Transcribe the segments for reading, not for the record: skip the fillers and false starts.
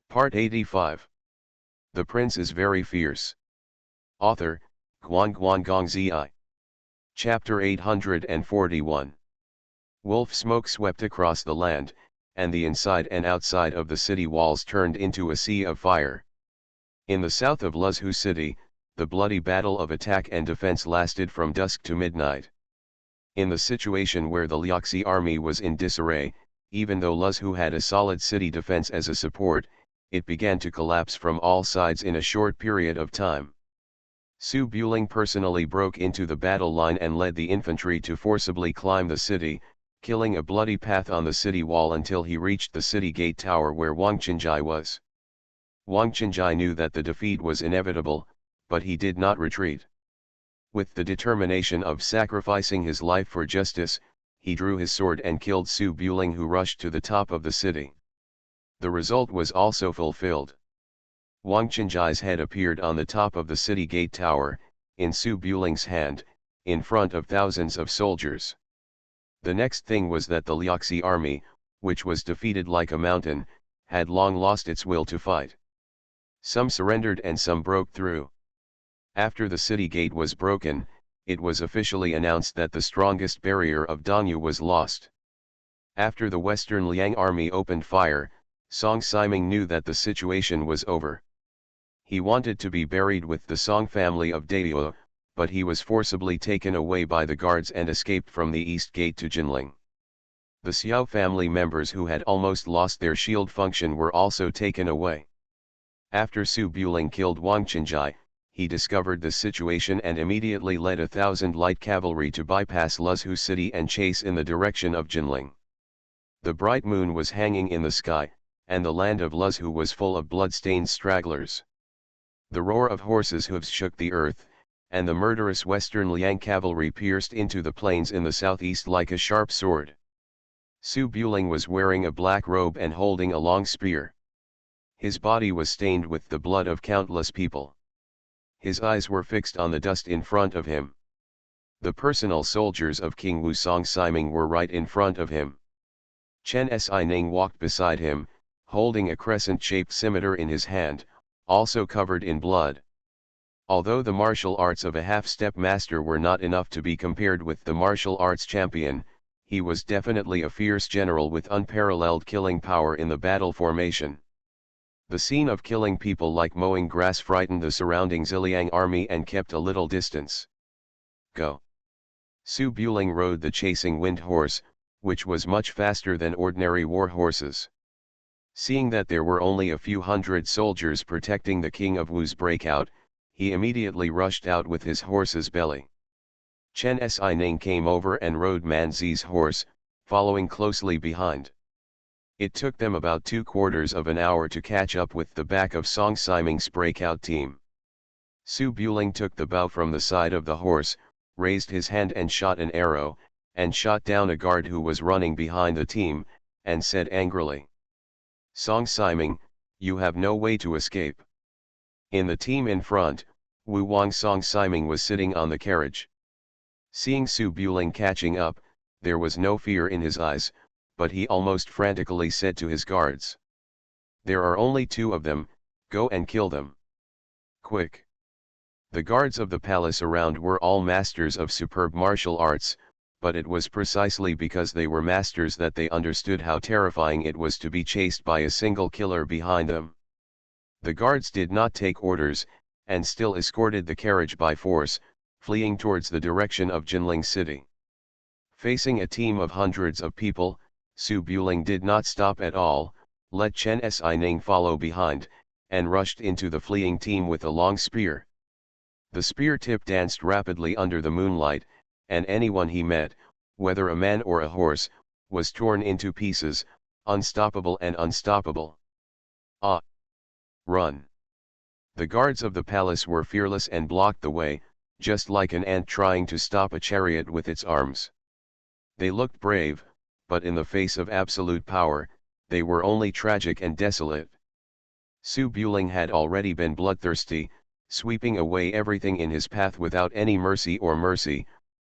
Part 85. The Prince is Very Fierce. Author, Guan Gong Zi. Chapter 841. Wolf smoke swept across the land, and the inside and outside of the city walls turned into a sea of fire. In the south of Luzhu city, the bloody battle of attack and defense lasted from dusk to midnight. In the situation where the Liaxi army was in disarray, even though Luzhu had a solid city defense as a support, it began to collapse from all sides in a short period of time. Su Buling personally broke into the battle line and led the infantry to forcibly climb the city, killing a bloody path on the city wall until he reached the city gate tower where Wang Qinjai was. Wang Qinjai knew that the defeat was inevitable, but he did not retreat. With the determination of sacrificing his life for justice, he drew his sword and killed Su Buling, who rushed to the top of the city. The result was also fulfilled. Wang Qinjai's head appeared on the top of the city gate tower, in Su Buling's hand, in front of thousands of soldiers. The next thing was that the Liaxi army, which was defeated like a mountain, had long lost its will to fight. Some surrendered and some broke through. After the city gate was broken, it was officially announced that the strongest barrier of Dongyu was lost. After the Western Liang army opened fire, Song Siming knew that the situation was over. He wanted to be buried with the Song family of Daiyue, but he was forcibly taken away by the guards and escaped from the east gate to Jinling. The Xiao family members who had almost lost their shield function were also taken away. After Su Buling killed Wang Qinjai, he discovered the situation and immediately led 1,000 light cavalry to bypass Luzhu city and chase in the direction of Jinling. The bright moon was hanging in the sky, and the land of Luzhu was full of blood-stained stragglers. The roar of horses' hooves shook the earth, and the murderous Western Liang cavalry pierced into the plains in the southeast like a sharp sword. Su Buling was wearing a black robe and holding a long spear. His body was stained with the blood of countless people. His eyes were fixed on the dust in front of him. The personal soldiers of King Wu Song Siming were right in front of him. Chen Si Ning walked beside him, holding a crescent-shaped scimitar in his hand, also covered in blood. Although the martial arts of a half-step master were not enough to be compared with the martial arts champion, he was definitely a fierce general with unparalleled killing power in the battle formation. The scene of killing people like mowing grass frightened the surrounding Ziliang army and kept a little distance. Go! Su Buling rode the chasing wind horse, which was much faster than ordinary war horses. Seeing that there were only a few hundred soldiers protecting the King of Wu's breakout, he immediately rushed out with his horse's belly. Chen Si Ning came over and rode Man Zi's horse, following closely behind. It took them about 3/4 of an hour to catch up with the back of Song Siming's breakout team. Su Buling took the bow from the side of the horse, raised his hand and shot an arrow, and shot down a guard who was running behind the team, and said angrily, "Song Siming, you have no way to escape." In the team in front, Wu Wang Song Siming was sitting on the carriage. Seeing Su Buling catching up, there was no fear in his eyes, but he almost frantically said to his guards, "There are only 2 of them, go and kill them. Quick!" The guards of the palace around were all masters of superb martial arts, but it was precisely because they were masters that they understood how terrifying it was to be chased by a single killer behind them. The guards did not take orders, and still escorted the carriage by force, fleeing towards the direction of Jinling city. Facing a team of hundreds of people, Su Buling did not stop at all, let Chen Si Ning follow behind, and rushed into the fleeing team with a long spear. The spear tip danced rapidly under the moonlight, and anyone he met, whether a man or a horse, was torn into pieces, unstoppable and unstoppable. Ah! Run! The guards of the palace were fearless and blocked the way, just like an ant trying to stop a chariot with its arms. They looked brave, but in the face of absolute power, they were only tragic and desolate. Su Buling had already been bloodthirsty, sweeping away everything in his path without any mercy,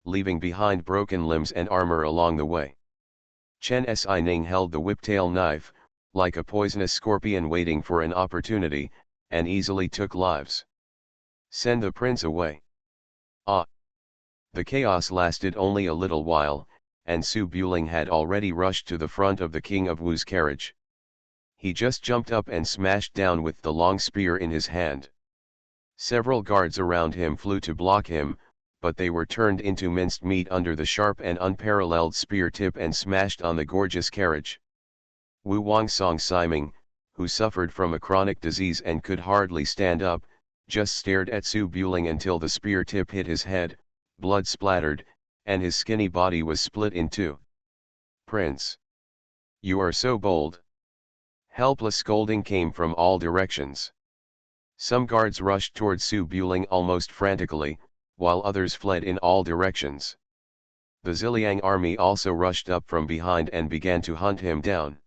leaving behind broken limbs and armor along the way. Chen Si Ning held the whiptail knife, like a poisonous scorpion waiting for an opportunity, and easily took lives. Send the prince away. Ah! The chaos lasted only a little while, and Su Buling had already rushed to the front of the King of Wu's carriage. He just jumped up and smashed down with the long spear in his hand. Several guards around him flew to block him, but they were turned into minced meat under the sharp and unparalleled spear tip and smashed on the gorgeous carriage. Wu Wangsong Siming, who suffered from a chronic disease and could hardly stand up, just stared at Su Buling until the spear tip hit his head, blood splattered, and his skinny body was split in two. "Prince! You are so bold!" Helpless scolding came from all directions. Some guards rushed towards Su Buling almost frantically, while others fled in all directions. The Ziliang army also rushed up from behind and began to hunt him down.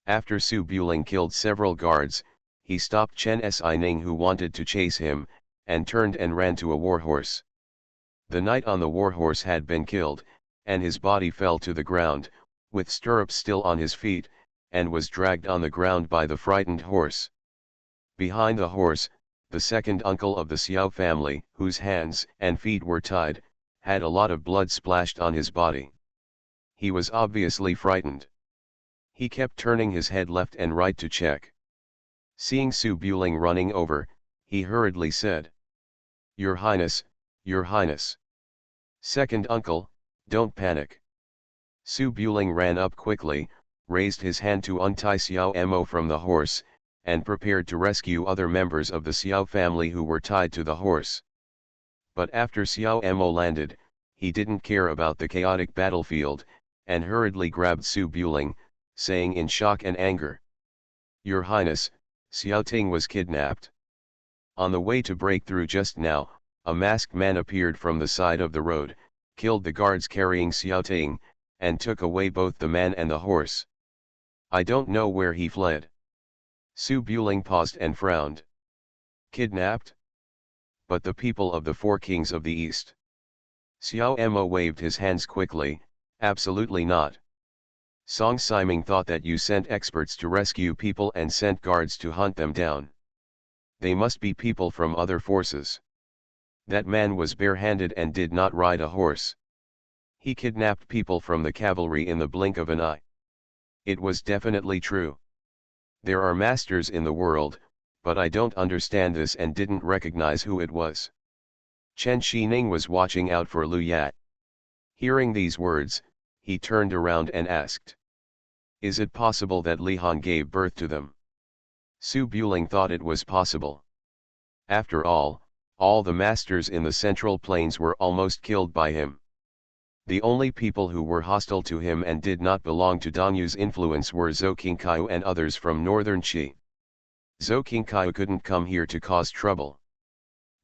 After Su Buling killed several guards, he stopped Chen Sining who wanted to chase him, and turned and ran to a warhorse. The knight on the warhorse had been killed, and his body fell to the ground, with stirrups still on his feet, and was dragged on the ground by the frightened horse. Behind the horse, the second uncle of the Xiao family, whose hands and feet were tied, had a lot of blood splashed on his body. He was obviously frightened. He kept turning his head left and right to check. Seeing Su Buling running over, he hurriedly said, "Your Highness, Your Highness. Second uncle, don't panic." Su Buling ran up quickly, raised his hand to untie Xiao Mo from the horse, and prepared to rescue other members of the Xiao family who were tied to the horse. But after Xiao Mo landed, he didn't care about the chaotic battlefield, and hurriedly grabbed Su Buling, saying in shock and anger, "Your Highness, Xiao Ting was kidnapped." On the way to break through just now, a masked man appeared from the side of the road, killed the guards carrying Xiao Ting, and took away both the man and the horse. I don't know where he fled. Su Buling paused and frowned. Kidnapped? But the people of the four kings of the East. Xiao Mo waved his hands quickly, absolutely not. Song Siming thought that you sent experts to rescue people and sent guards to hunt them down. They must be people from other forces. That man was barehanded and did not ride a horse. He kidnapped people from the cavalry in the blink of an eye. It was definitely true. There are masters in the world, but I don't understand this and didn't recognize who it was. Chen Xining was watching out for Lu Yat. Hearing these words, he turned around and asked, "Is it possible that Li Han gave birth to them?" Su Buling thought it was possible. After all the masters in the Central Plains were almost killed by him. The only people who were hostile to him and did not belong to Dongyu's influence were Zhou Qingkaiu and others from northern Qi. Zhou Qingkaiu couldn't come here to cause trouble.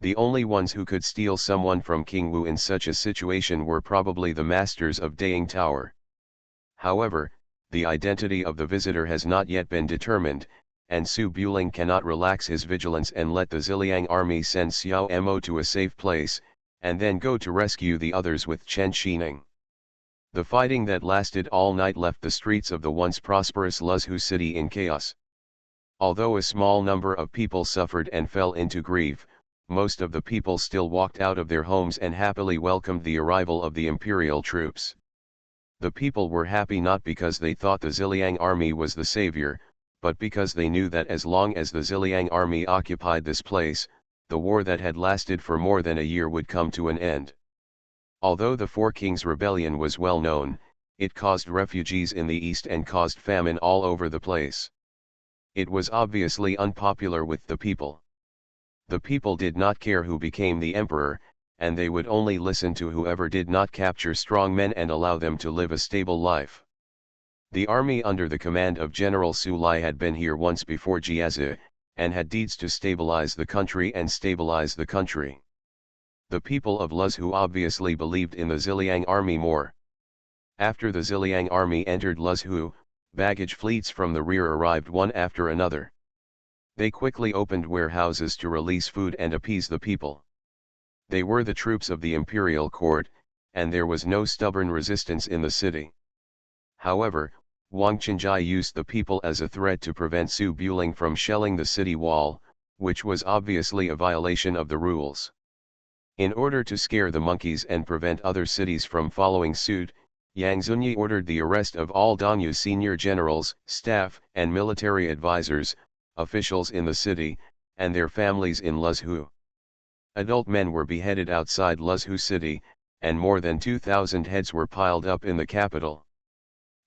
The only ones who could steal someone from King Wu in such a situation were probably the masters of Daying Tower. However, the identity of the visitor has not yet been determined, and Su Buling cannot relax his vigilance and let the Ziliang army send Xiao Mo to a safe place, and then go to rescue the others with Chen Xining. The fighting that lasted all night left the streets of the once prosperous Luzhu city in chaos. Although a small number of people suffered and fell into grief, most of the people still walked out of their homes and happily welcomed the arrival of the imperial troops. The people were happy not because they thought the Ziliang army was the savior, but because they knew that as long as the Ziliang army occupied this place, the war that had lasted for more than a year would come to an end. Although the Four Kings Rebellion was well known, it caused refugees in the east and caused famine all over the place. It was obviously unpopular with the people. The people did not care who became the emperor, and they would only listen to whoever did not capture strong men and allow them to live a stable life. The army under the command of General Su Lai had been here once before Jiazi, and had deeds to stabilize the country and stabilize the country. The people of Luzhu obviously believed in the Ziliang army more. After the Ziliang army entered Luzhu, baggage fleets from the rear arrived one after another. They quickly opened warehouses to release food and appease the people. They were the troops of the imperial court, and there was no stubborn resistance in the city. However, Wang Qinjai used the people as a threat to prevent Su Buling from shelling the city wall, which was obviously a violation of the rules. In order to scare the monkeys and prevent other cities from following suit, Yang Zunyi ordered the arrest of all Dongyu senior generals, staff, and military advisors, officials in the city, and their families in Luzhu. Adult men were beheaded outside Luzhu city, and more than 2,000 heads were piled up in the capital.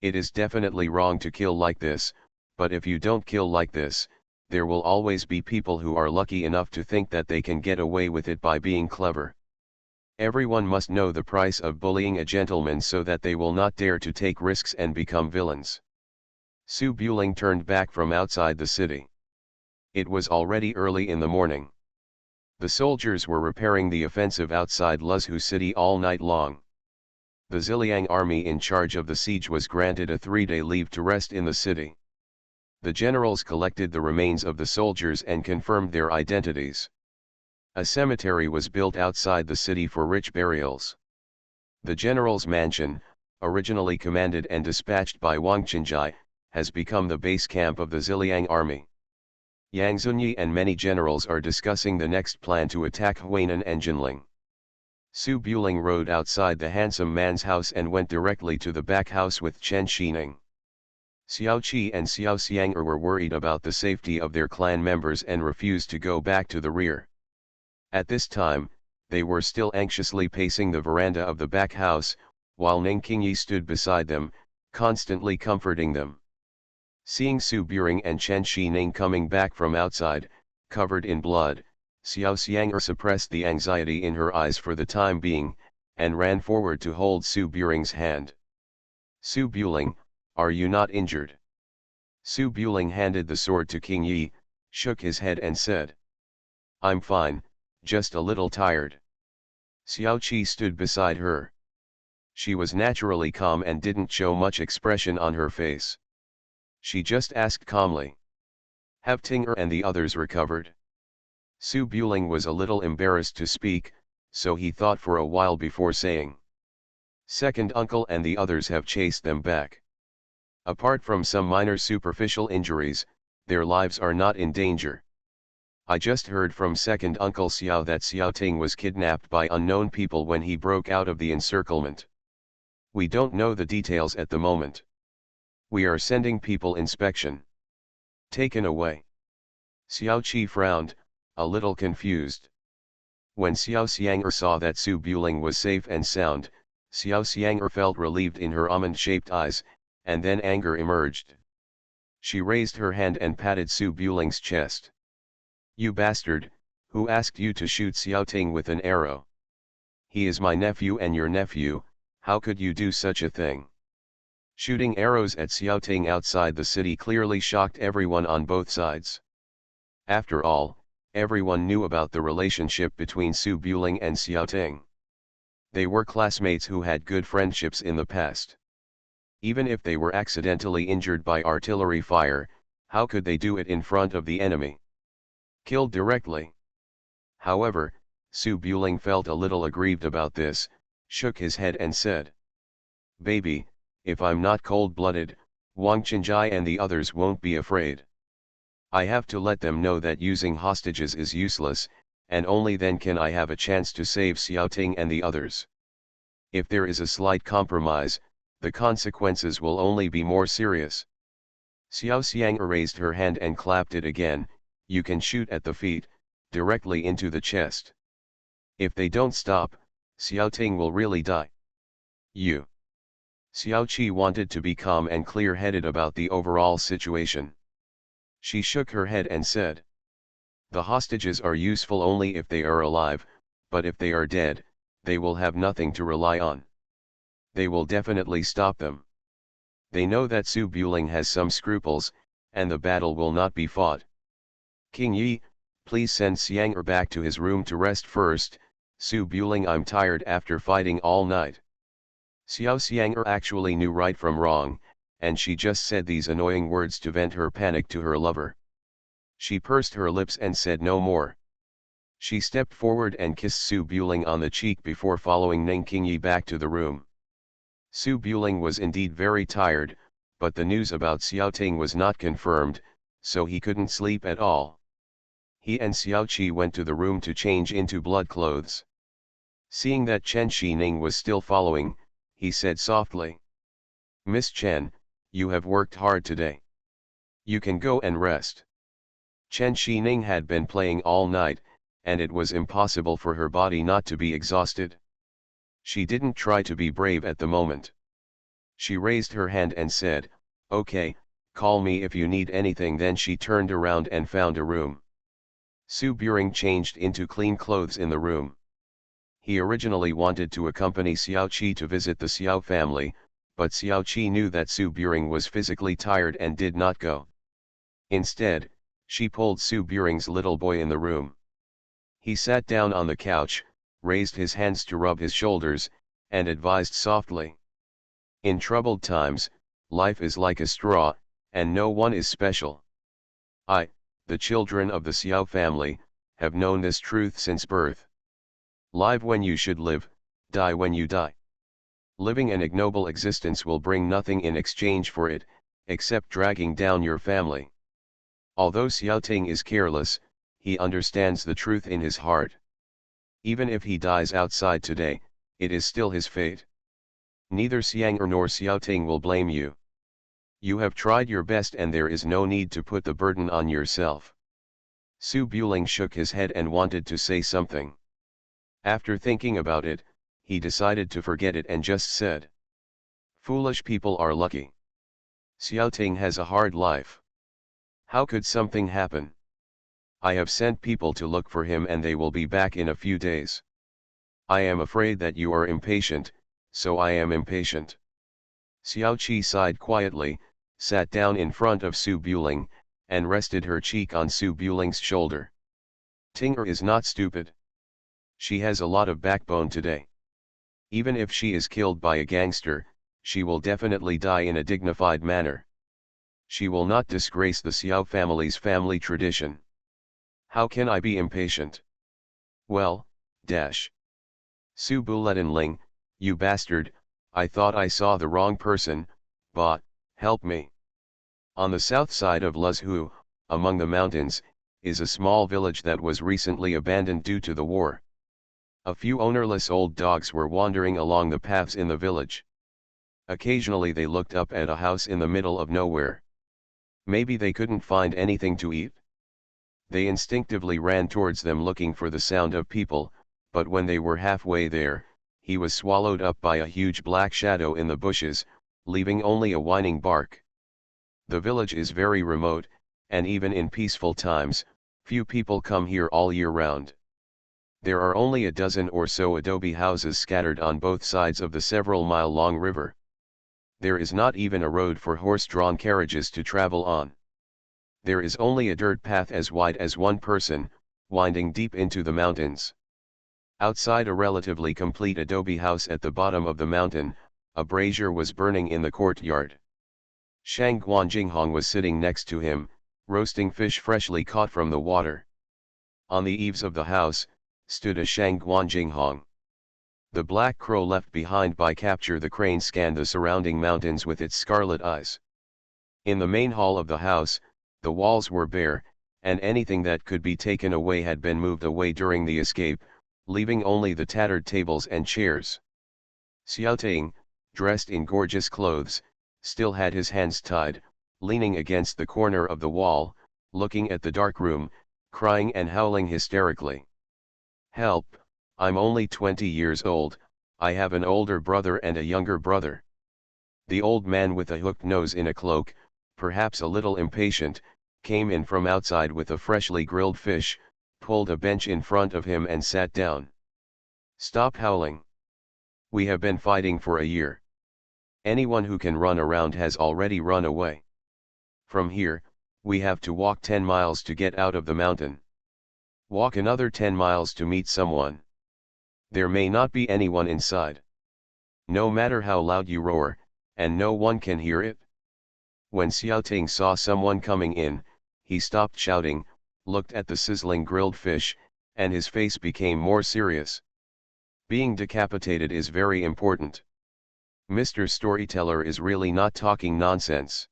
It is definitely wrong to kill like this, but if you don't kill like this, there will always be people who are lucky enough to think that they can get away with it by being clever. Everyone must know the price of bullying a gentleman so that they will not dare to take risks and become villains. Su Buling turned back from outside the city. It was already early in the morning. The soldiers were repairing the offensive outside Luzhu city all night long. The Ziliang army in charge of the siege was granted a 3-day leave to rest in the city. The generals collected the remains of the soldiers and confirmed their identities. A cemetery was built outside the city for rich burials. The general's mansion, originally commanded and dispatched by Wang Qinjai, has become the base camp of the Ziliang army. Yang Zunyi and many generals are discussing the next plan to attack Huainan and Jinling. Su Buling rode outside the handsome man's house and went directly to the back house with Chen Xining. Xiao Qi and Xiao Xiang were worried about the safety of their clan members and refused to go back to the rear. At this time, they were still anxiously pacing the veranda of the back house, while Ning Qingyi stood beside them, constantly comforting them. Seeing Su Buring and Chen Xining coming back from outside, covered in blood, Xiao Xiang suppressed the anxiety in her eyes for the time being, and ran forward to hold Su Buring's hand. Su Buling, are you not injured? Su Buling handed the sword to King Yi, shook his head and said, I'm fine, just a little tired. Xiao Qi stood beside her. She was naturally calm and didn't show much expression on her face. She just asked calmly, have Ting and the others recovered? Su Buling was a little embarrassed to speak, so he thought for a while before saying, second uncle and the others have chased them back. Apart from some minor superficial injuries, their lives are not in danger. I just heard from second uncle Xiao that Xiao Ting was kidnapped by unknown people when he broke out of the encirclement. We don't know the details at the moment. We are sending people inspection. Taken away. Xiao Qi frowned, a little confused. When Xiao Xiang saw that Su Buling was safe and sound, Xiao Xiang felt relieved in her almond-shaped eyes, and then anger emerged. She raised her hand and patted Su Buling's chest. You bastard, who asked you to shoot Xiao Ting with an arrow? He is my nephew and your nephew, how could you do such a thing? Shooting arrows at Xiao Ting outside the city clearly shocked everyone on both sides. After all, everyone knew about the relationship between Su Buling and Xiao Ting. They were classmates who had good friendships in the past. Even if they were accidentally injured by artillery fire, how could they do it in front of the enemy? Killed directly. However, Su Buling felt a little aggrieved about this, shook his head and said, baby, if I'm not cold-blooded, Wang Qinjai and the others won't be afraid. I have to let them know that using hostages is useless, and only then can I have a chance to save Xiao Ting and the others. If there is a slight compromise, the consequences will only be more serious. Xiao Xiang raised her hand and clapped it again, you can shoot at the feet, directly into the chest. If they don't stop, Xiao Ting will really die. You. Xiao Qi wanted to be calm and clear-headed about the overall situation. She shook her head and said, the hostages are useful only if they are alive, but if they are dead, they will have nothing to rely on. They will definitely stop them. They know that Su Buling has some scruples, and the battle will not be fought. King Yi, please send Xiang back to his room to rest first. Su Buling, I'm tired after fighting all night. Xiao Xiang actually knew right from wrong, and she just said these annoying words to vent her panic to her lover. She pursed her lips and said no more. She stepped forward and kissed Su Buling on the cheek before following Ning Qingyi back to the room. Su Buling was indeed very tired, but the news about Xiao Ting was not confirmed, so he couldn't sleep at all. He and Xiao Qi went to the room to change into blood clothes. Seeing that Chen Xining was still following, he said softly, "Miss Chen, you have worked hard today. You can go and rest." Chen Xining had been playing all night, and it was impossible for her body not to be exhausted. She didn't try to be brave at the moment. She raised her hand and said, "Okay, call me if you need anything." Then she turned around and found a room. Su Buring changed into clean clothes in the room. He originally wanted to accompany Xiao Qi to visit the Xiao family, but Xiao Qi knew that Su Buring was physically tired and did not go. Instead, she pulled Su Buring's little boy in the room. He sat down on the couch, raised his hands to rub his shoulders, and advised softly, "In troubled times, life is like a straw, and no one is special. The children of the Xiao family, have known this truth since birth. Live when you should live, die when you die. Living an ignoble existence will bring nothing in exchange for it, except dragging down your family." Although Xiao Ting is careless, he understands the truth in his heart. Even if he dies outside today, it is still his fate. Neither Xiang nor Xiao Ting will blame you. You have tried your best and there is no need to put the burden on yourself. Su Buling shook his head and wanted to say something. After thinking about it, he decided to forget it and just said, "Foolish people are lucky. Xiao Ting has a hard life. How could something happen? I have sent people to look for him and they will be back in a few days. I am afraid that you are impatient, so I am impatient." Xiao Qi sighed quietly, sat down in front of Su Buling, and rested her cheek on Su Buling's shoulder. "Tinger is not stupid. She has a lot of backbone today. Even if she is killed by a gangster, she will definitely die in a dignified manner. She will not disgrace the Xiao family's family tradition. How can I be impatient? Well, dash. Su Buletin, you bastard, I thought I saw the wrong person, but, help me." On the south side of Luzhu, among the mountains, is a small village that was recently abandoned due to the war. A few ownerless old dogs were wandering along the paths in the village. Occasionally they looked up at a house in the middle of nowhere. Maybe they couldn't find anything to eat. They instinctively ran towards them looking for the sound of people, but when they were halfway there, he was swallowed up by a huge black shadow in the bushes, leaving only a whining bark. The village is very remote, and even in peaceful times, few people come here all year round. There are only a dozen or so adobe houses scattered on both sides of the several-mile-long river. There is not even a road for horse-drawn carriages to travel on. There is only a dirt path as wide as one person, winding deep into the mountains. Outside a relatively complete adobe house at the bottom of the mountain, a brazier was burning in the courtyard. Shang Guanjinghong was sitting next to him, roasting fish freshly caught from the water. On the eaves of the house, stood a Shang Guanjinghong. The black crow left behind by capture the crane scanned the surrounding mountains with its scarlet eyes. In the main hall of the house, the walls were bare, and anything that could be taken away had been moved away during the escape, leaving only the tattered tables and chairs. Xiao Ting, dressed in gorgeous clothes, still had his hands tied, leaning against the corner of the wall, looking at the dark room, crying and howling hysterically. "Help, I'm only 20 years old, I have an older brother and a younger brother." The old man with a hooked nose in a cloak, perhaps a little impatient, came in from outside with a freshly grilled fish, pulled a bench in front of him and sat down. "Stop howling. We have been fighting for a year. Anyone who can run around has already run away. From here, we have to walk 10 miles to get out of the mountain. Walk another 10 miles to meet someone. There may not be anyone inside. No matter how loud you roar, and no one can hear it." When Xiao Ting saw someone coming in, he stopped shouting, looked at the sizzling grilled fish, and his face became more serious. "Being decapitated is very important. Mr. Storyteller is really not talking nonsense.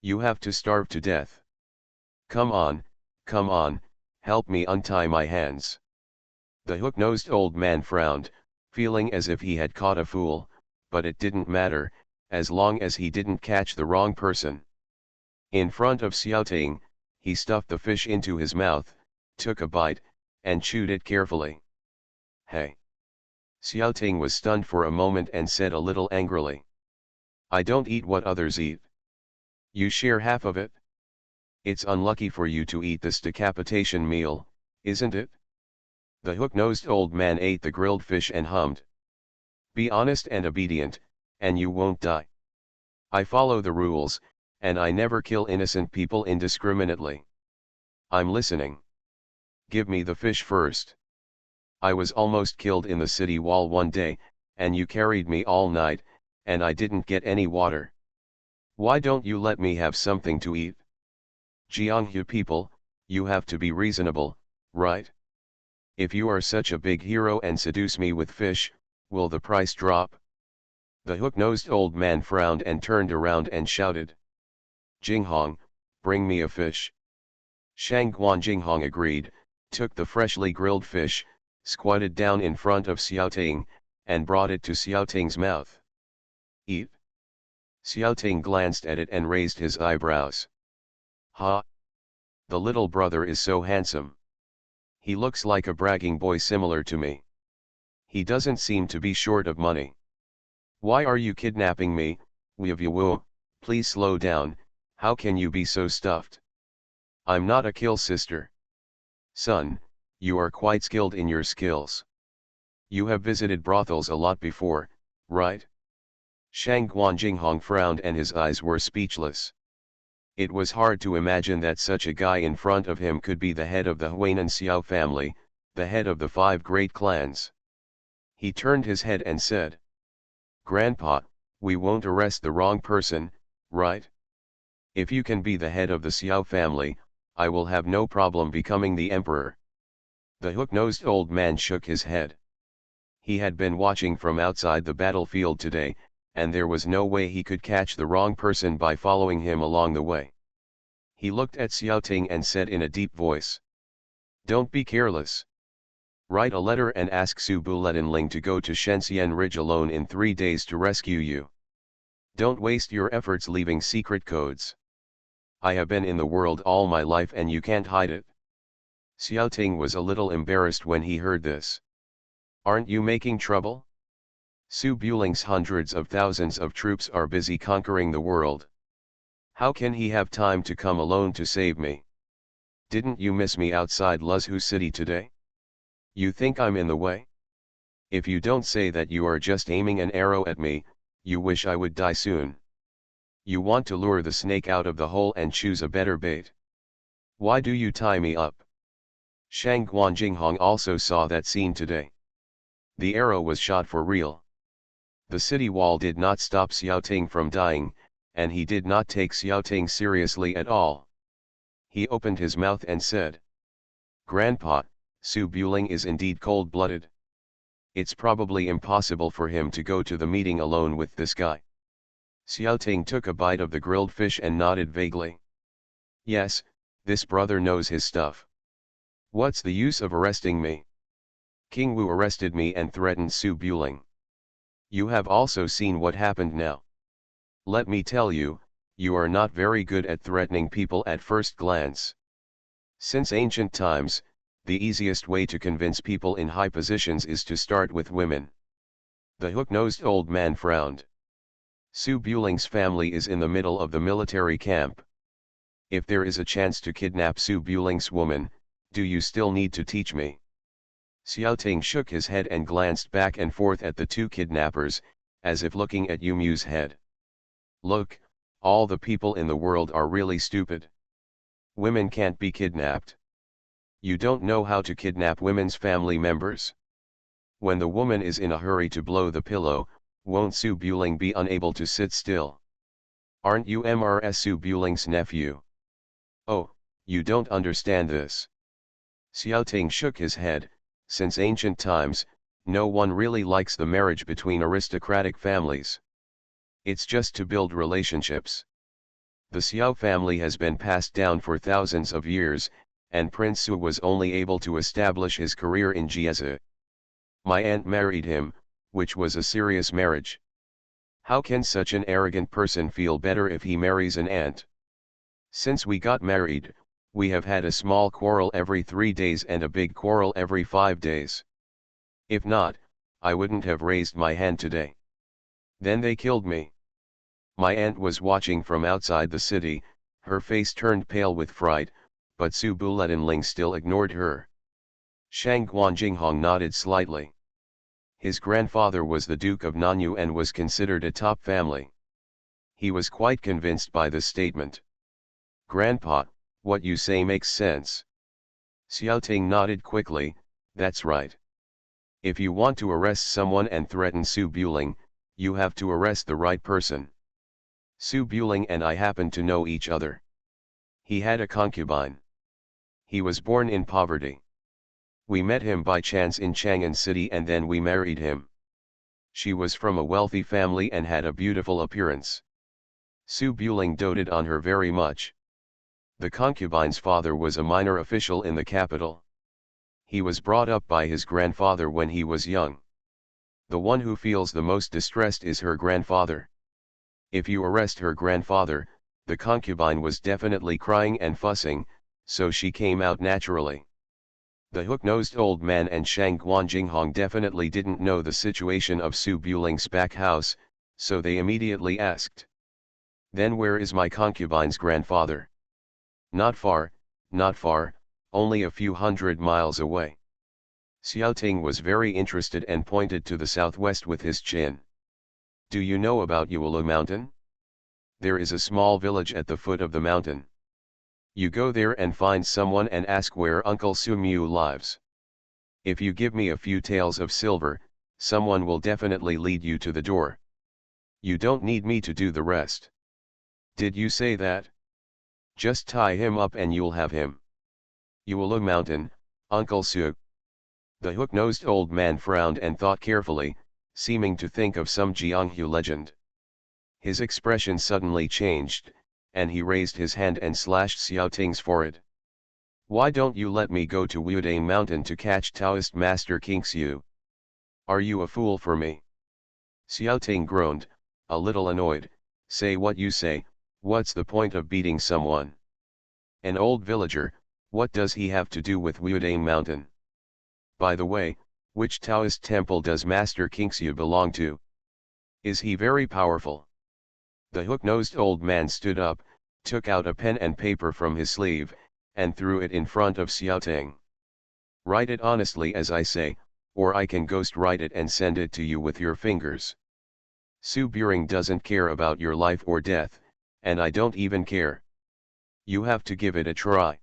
You have to starve to death. Come on, help me untie my hands. The hook-nosed old man frowned, feeling as if he had caught a fool, but it didn't matter, as long as he didn't catch the wrong person. In front of Xiaoting, he stuffed the fish into his mouth, took a bite, and chewed it carefully. Hey! Xiaoting was stunned for a moment and said a little angrily. I don't eat what others eat. You share half of it? It's unlucky for you to eat this decapitation meal, isn't it? The hook-nosed old man ate the grilled fish and hummed. Be honest and obedient, and you won't die. I follow the rules, and I never kill innocent people indiscriminately. I'm listening. Give me the fish first. I was almost killed in the city wall one day, and you carried me all night, and I didn't get any water. Why don't you let me have something to eat? Jianghu people, you have to be reasonable, right? If you are such a big hero and seduce me with fish, will the price drop? The hook-nosed old man frowned and turned around and shouted. Jinghong, bring me a fish. Shangguan Jinghong agreed, took the freshly grilled fish, squatted down in front of Xiaoting, and brought it to Xiaoting's mouth. Eat. Xiaoting glanced at it and raised his eyebrows. Ha! The little brother is so handsome. He looks like a bragging boy similar to me. He doesn't seem to be short of money. Why are you kidnapping me, Weevu? Please slow down, how can you be so stuffed? I'm not a kill sister. Son, you are quite skilled in your skills. You have visited brothels a lot before, right? Shangguan Jinghong frowned and his eyes were speechless. It was hard to imagine that such a guy in front of him could be the head of the Huainan Xiao family, the head of the 5 great clans. He turned his head and said, Grandpa, we won't arrest the wrong person, right? If you can be the head of the Xiao family, I will have no problem becoming the emperor. The hook-nosed old man shook his head. He had been watching from outside the battlefield today, and there was no way he could catch the wrong person by following him along the way. He looked at Xiaoting and said in a deep voice. Don't be careless. Write a letter and ask Su Buletinling to go to Shenzhen Ridge alone in 3 days to rescue you. Don't waste your efforts leaving secret codes. I have been in the world all my life and you can't hide it. Xiaoting was a little embarrassed when he heard this. Aren't you making trouble? Su Buling's hundreds of thousands of troops are busy conquering the world. How can he have time to come alone to save me? Didn't you miss me outside Luzhu City today? You think I'm in the way? If you don't say that you are just aiming an arrow at me, you wish I would die soon. You want to lure the snake out of the hole and choose a better bait. Why do you tie me up? Shangguan Jinghong also saw that scene today. The arrow was shot for real. The city wall did not stop Xiaoting from dying, and he did not take Xiaoting seriously at all. He opened his mouth and said, Grandpa, Su Buling is indeed cold-blooded. It's probably impossible for him to go to the meeting alone with this guy. Xiaoting took a bite of the grilled fish and nodded vaguely. Yes, this brother knows his stuff. What's the use of arresting me? King Wu arrested me and threatened Su Buling. You have also seen what happened now. Let me tell you, you are not very good at threatening people at first glance. Since ancient times, the easiest way to convince people in high positions is to start with women. The hook-nosed old man frowned. Su Buling's family is in the middle of the military camp. If there is a chance to kidnap Su Buling's woman, do you still need to teach me? Xiaoting shook his head and glanced back and forth at the 2 kidnappers, as if looking at Yumu's head. Look, all the people in the world are really stupid. Women can't be kidnapped. You don't know how to kidnap women's family members. When the woman is in a hurry to blow the pillow, won't Su Buling be unable to sit still? Aren't you Mrs. Su Buling's nephew? Oh, you don't understand this. Xiaoting shook his head. Since ancient times, no one really likes the marriage between aristocratic families. It's just to build relationships. The Xiao family has been passed down for thousands of years, and Prince Su was only able to establish his career in Jiezi. My aunt married him, which was a serious marriage. How can such an arrogant person feel better if he marries an aunt? Since we got married, we have had a small quarrel every 3 days and a big quarrel every 5 days. If not, I wouldn't have raised my hand today. Then they killed me. My aunt was watching from outside the city, her face turned pale with fright, but Su Buletinling still ignored her. Shang Guanjinghong nodded slightly. His grandfather was the Duke of Nanyu and was considered a top family. He was quite convinced by this statement. Grandpa, what you say makes sense. Xiaoting nodded quickly, that's right. If you want to arrest someone and threaten Su Buling, you have to arrest the right person. Su Buling and I happen to know each other. He had a concubine. He was born in poverty. We met him by chance in Chang'an City and then we married him. She was from a wealthy family and had a beautiful appearance. Su Buling doted on her very much. The concubine's father was a minor official in the capital. He was brought up by his grandfather when he was young. The one who feels the most distressed is her grandfather. If you arrest her grandfather, the concubine was definitely crying and fussing, so she came out naturally. The hook-nosed old man and Shang Guanjinghong definitely didn't know the situation of Su Buling's back house, so they immediately asked. Then where is my concubine's grandfather? Not far, only a few 100 miles away. Xiaoting was very interested and pointed to the southwest with his chin. Do you know about Yuelu Mountain? There is a small village at the foot of the mountain. You go there and find someone and ask where Uncle Su Mu lives. If you give me a few taels of silver, someone will definitely lead you to the door. You don't need me to do the rest. Did you say that? Just tie him up and you'll have him. Yuelu Mountain, Uncle Su. The hook-nosed old man frowned and thought carefully, seeming to think of some Jianghu legend. His expression suddenly changed, and he raised his hand and slashed Xiaoting's forehead. Why don't you let me go to Wudane Mountain to catch Taoist Master King Xiu? Are you a fool for me? Xiaoting groaned, a little annoyed. Say what you say, what's the point of beating someone? An old villager, what does he have to do with Wudane Mountain? By the way, which Taoist temple does Master King Xiu belong to? Is he very powerful? The hook-nosed old man stood up, took out a pen and paper from his sleeve, and threw it in front of Xiaoting. Write it honestly as I say, or I can ghost write it and send it to you with your fingers. Su Buring doesn't care about your life or death, and I don't even care. You have to give it a try.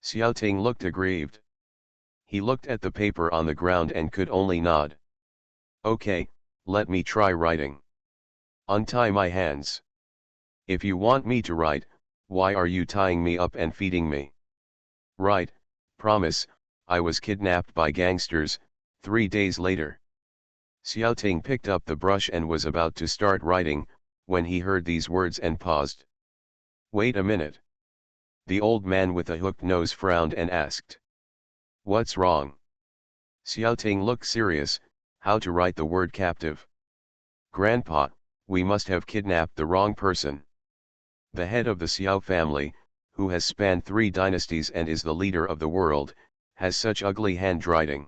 Xiaoting looked aggrieved. He looked at the paper on the ground and could only nod. Okay, let me try writing. Untie my hands. If you want me to write, why are you tying me up and feeding me? Write, promise, I was kidnapped by gangsters, 3 days later. Xiaoting picked up the brush and was about to start writing, when he heard these words and paused. Wait a minute. The old man with a hooked nose frowned and asked. What's wrong? Xiaoting looked serious. How to write the word captive? Grandpa, we must have kidnapped the wrong person. The head of the Xiao family, who has spanned 3 dynasties and is the leader of the world, has such ugly handwriting.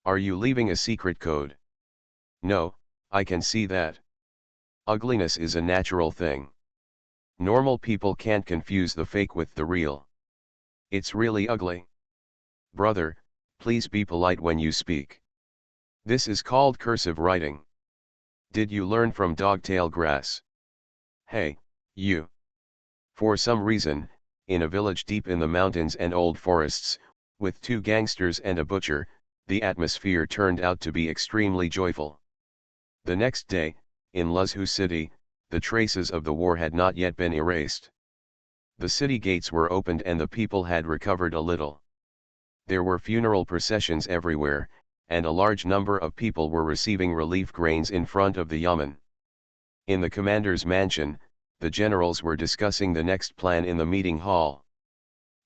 Are you leaving a secret code? No, I can see that. Ugliness is a natural thing. Normal people can't confuse the fake with the real. It's really ugly. Brother, please be polite when you speak. This is called cursive writing. Did you learn from Dogtail Grass? Hey, you. For some reason, in a village deep in the mountains and old forests, with 2 gangsters and a butcher, the atmosphere turned out to be extremely joyful. The next day, in Luzhu City, the traces of the war had not yet been erased. The city gates were opened and the people had recovered a little. There were funeral processions everywhere, and a large number of people were receiving relief grains in front of the yamen. In the commander's mansion, the generals were discussing the next plan in the meeting hall.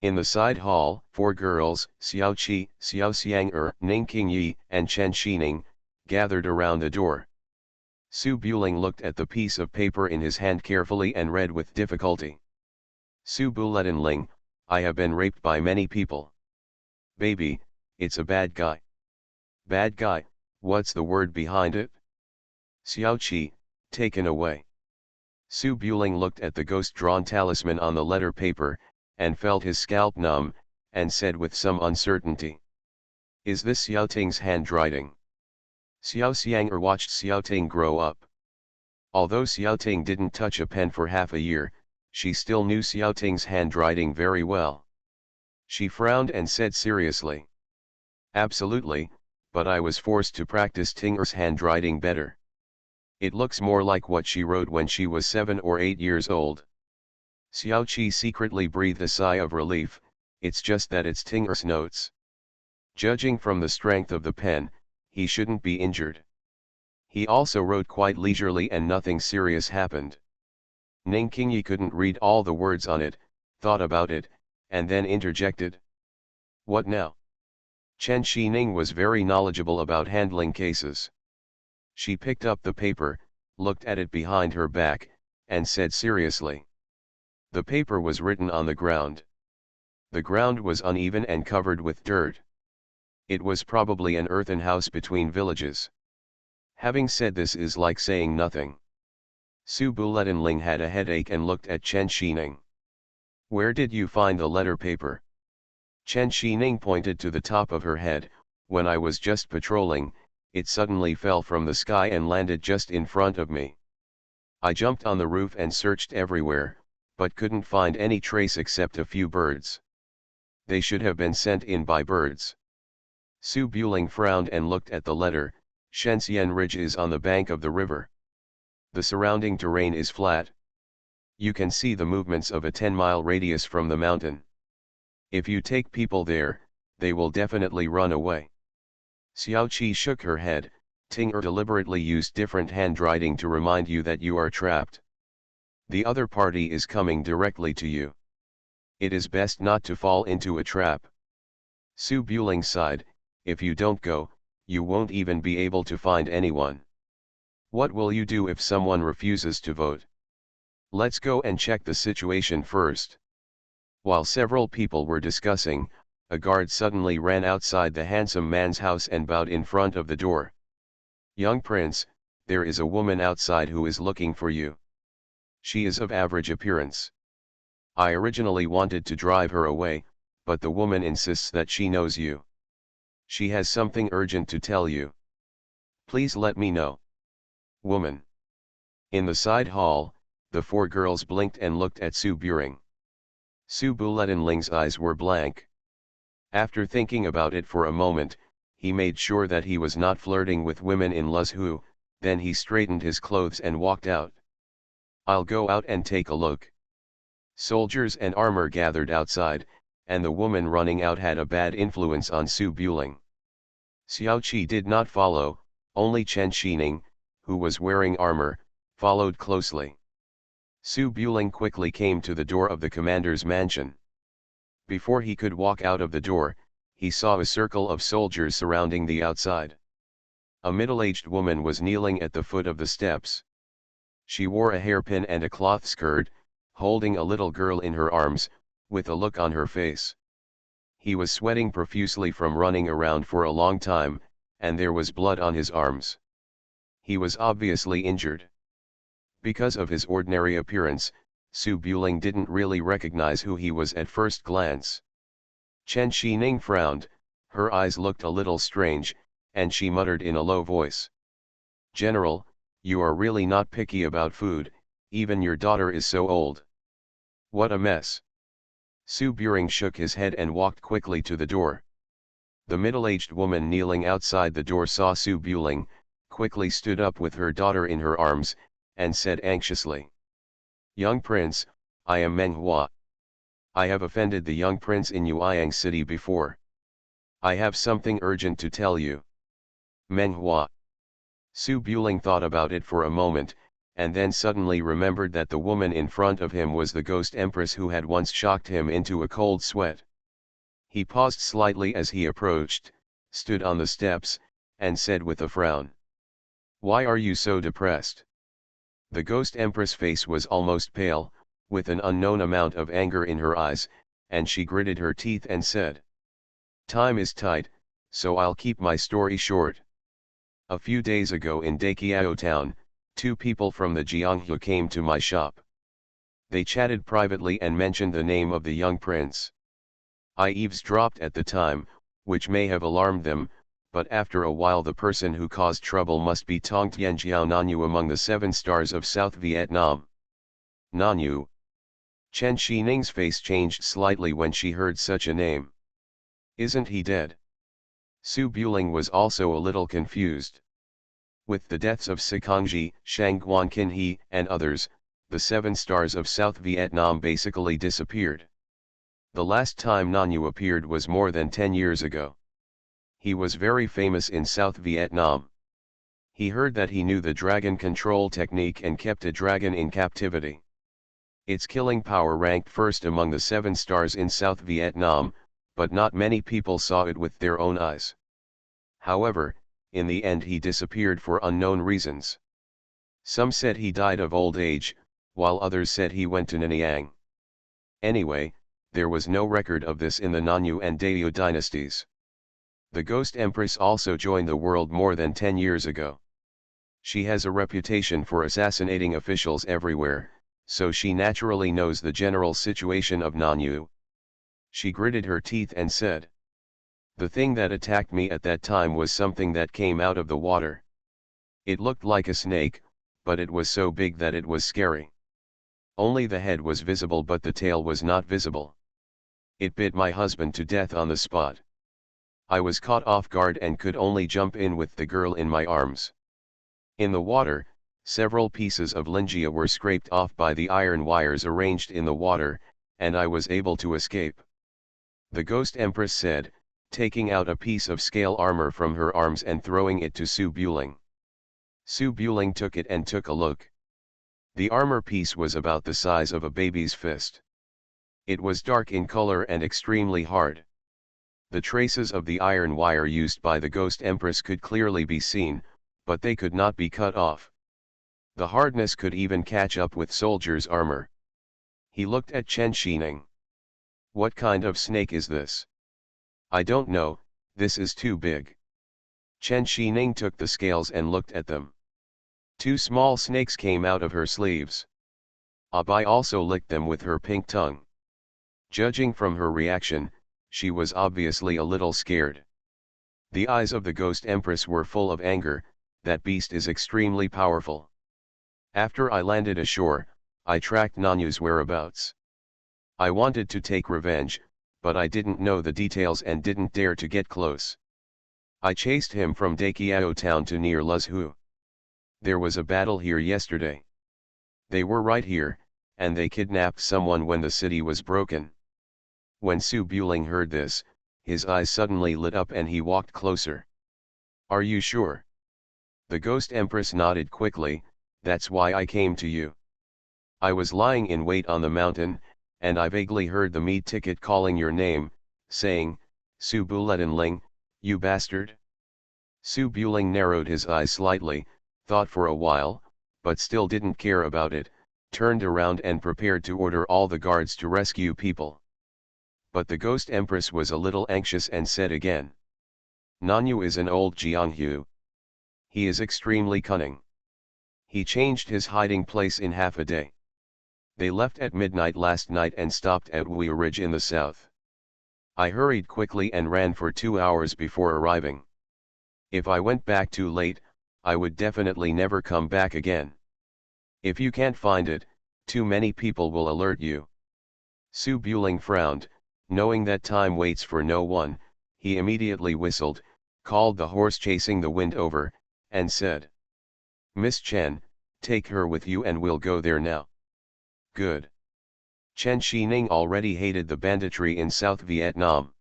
In the side hall, 4 girls, Xiao Qi, Xiao Xiang'er, Ning Qingyi, and Chen Xining, gathered around the door. Su Buling looked at the piece of paper in his hand carefully and read with difficulty. Su Buletinling, I have been raped by many people. Baby, it's a bad guy. Bad guy, what's the word behind it? Xiao Qi, taken away. Su Buling looked at the ghost-drawn talisman on the letter paper, and felt his scalp numb, and said with some uncertainty. Is this Xiao Ting's handwriting? Xiao Xiang'er watched Xiao Ting grow up. Although Xiao Ting didn't touch a pen for half a year, she still knew Xiao Ting's handwriting very well. She frowned and said seriously. Absolutely, but I was forced to practice Tinger's handwriting better. It looks more like what she wrote when she was 7 or 8 years old. Xiao Qi secretly breathed a sigh of relief, it's just that it's Tinger's notes. Judging from the strength of the pen, he shouldn't be injured. He also wrote quite leisurely and nothing serious happened. Ning Qingyi couldn't read all the words on it, thought about it, and then interjected. What now? Chen Xining was very knowledgeable about handling cases. She picked up the paper, looked at it behind her back, and said seriously. The paper was written on the ground. The ground was uneven and covered with dirt. It was probably an earthen house between villages. Having said this is like saying nothing. Su Buletinling had a headache and looked at Chen Xining. Where did you find the letter paper? Chen Xining pointed to the top of her head. When I was just patrolling, it suddenly fell from the sky and landed just in front of me. I jumped on the roof and searched everywhere, but couldn't find any trace except a few birds. They should have been sent in by birds. Su Buling frowned and looked at the letter. Shenzhen Ridge is on the bank of the river. The surrounding terrain is flat. You can see the movements of a 10-mile radius from the mountain. If you take people there, they will definitely run away. Xiao Qi shook her head. Tinger deliberately used different handwriting to remind you that you are trapped. The other party is coming directly to you. It is best not to fall into a trap. Su Buling sighed. If you don't go, you won't even be able to find anyone. What will you do if someone refuses to vote? Let's go and check the situation first. While several people were discussing, a guard suddenly ran outside the handsome man's house and bowed in front of the door. Young prince, there is a woman outside who is looking for you. She is of average appearance. I originally wanted to drive her away, but the woman insists that she knows you. She has something urgent to tell you. Please let me know. Woman. In the side hall, the 4 girls blinked and looked at Su Buring. Su Buletinling's eyes were blank. After thinking about it for a moment, he made sure that he was not flirting with women in Luzhu, then he straightened his clothes and walked out. I'll go out and take a look. Soldiers and armor gathered outside, and the woman running out had a bad influence on Su Buling. Xiao Qi did not follow, only Chen Xining, who was wearing armor, followed closely. Su Buling quickly came to the door of the commander's mansion. Before he could walk out of the door, he saw a circle of soldiers surrounding the outside. A middle-aged woman was kneeling at the foot of the steps. She wore a hairpin and a cloth skirt, holding a little girl in her arms, with a look on her face. He was sweating profusely from running around for a long time, and there was blood on his arms. He was obviously injured. Because of his ordinary appearance, Su Buling didn't really recognize who he was at first glance. Chen Xining frowned, her eyes looked a little strange, and she muttered in a low voice. General, you are really not picky about food, even your daughter is so old. What a mess. Su Buring shook his head and walked quickly to the door. The middle-aged woman kneeling outside the door saw Su Buling, quickly stood up with her daughter in her arms, and said anxiously. Young prince, I am Meng Hua. I have offended the young prince in Yueyang city before. I have something urgent to tell you. Meng Hua. Su Buling thought about it for a moment, and then suddenly remembered that the woman in front of him was the ghost empress who had once shocked him into a cold sweat. He paused slightly as he approached, stood on the steps, and said with a frown, "Why are you so depressed?" The ghost empress' face was almost pale, with an unknown amount of anger in her eyes, and she gritted her teeth and said, "Time is tight, so I'll keep my story short. A few days ago in Daqiao town, two people from the Jianghu came to my shop. They chatted privately and mentioned the name of the young prince. I eavesdropped at the time, which may have alarmed them, but after a while the person who caused trouble must be Tong Tianjiao Nanyu among the 7 stars of South Vietnam." Nanyu. Chen Xining's face changed slightly when she heard such a name. "Isn't he dead?" Su Buling was also a little confused. With the deaths of Sikongji, Shang Guanqinhe, and others, the 7 stars of South Vietnam basically disappeared. The last time Nanyu appeared was more than 10 years ago. He was very famous in South Vietnam. He heard that he knew the dragon control technique and kept a dragon in captivity. Its killing power ranked first among the 7 stars in South Vietnam, but not many people saw it with their own eyes. However, in the end he disappeared for unknown reasons. Some said he died of old age, while others said he went to Nanyang. Anyway, there was no record of this in the Nanyu and Dayu dynasties. The Ghost Empress also joined the world more than 10 years ago. She has a reputation for assassinating officials everywhere, so she naturally knows the general situation of Nanyu. She gritted her teeth and said, "The thing that attacked me at that time was something that came out of the water. It looked like a snake, but it was so big that it was scary. Only the head was visible but the tail was not visible. It bit my husband to death on the spot. I was caught off guard and could only jump in with the girl in my arms. In the water, several pieces of lingia were scraped off by the iron wires arranged in the water, and I was able to escape." The Ghost Empress said, taking out a piece of scale armor from her arms and throwing it to Su Buling. Su Buling took it and took a look. The armor piece was about the size of a baby's fist. It was dark in color and extremely hard. The traces of the iron wire used by the Ghost Empress could clearly be seen, but they could not be cut off. The hardness could even catch up with soldiers' armor. He looked at Chen Xining. "What kind of snake is this?" "I don't know, this is too big." Chen Xining took the scales and looked at them. 2 small snakes came out of her sleeves. Abai also licked them with her pink tongue. Judging from her reaction, she was obviously a little scared. The eyes of the Ghost Empress were full of anger. "That beast is extremely powerful. After I landed ashore, I tracked Nanyu's whereabouts. I wanted to take revenge, but I didn't know the details and didn't dare to get close. I chased him from Daqiao town to near Luzhu. There was a battle here yesterday. They were right here, and they kidnapped someone when the city was broken." When Su Buling heard this, his eyes suddenly lit up and he walked closer. "Are you sure?" The Ghost Empress nodded quickly. "That's why I came to you. I was lying in wait on the mountain, and I vaguely heard the meat ticket calling your name, saying, 'Su Buletinling, you bastard.'" Su Buling narrowed his eyes slightly, thought for a while, but still didn't care about it, turned around and prepared to order all the guards to rescue people. But the Ghost Empress was a little anxious and said again, "Nanyu is an old Jianghu. He is extremely cunning. He changed his hiding place in half a day. They left at midnight last night and stopped at Wui Ridge in the south. I hurried quickly and ran for 2 hours before arriving. If I went back too late, I would definitely never come back again. If you can't find it, too many people will alert you." Su Buling frowned, knowing that time waits for no one. He immediately whistled, called the horse chasing the wind over, and said, "Miss Chen, take her with you and we'll go there now." "Good." Chen Xining already hated the banditry in South Vietnam.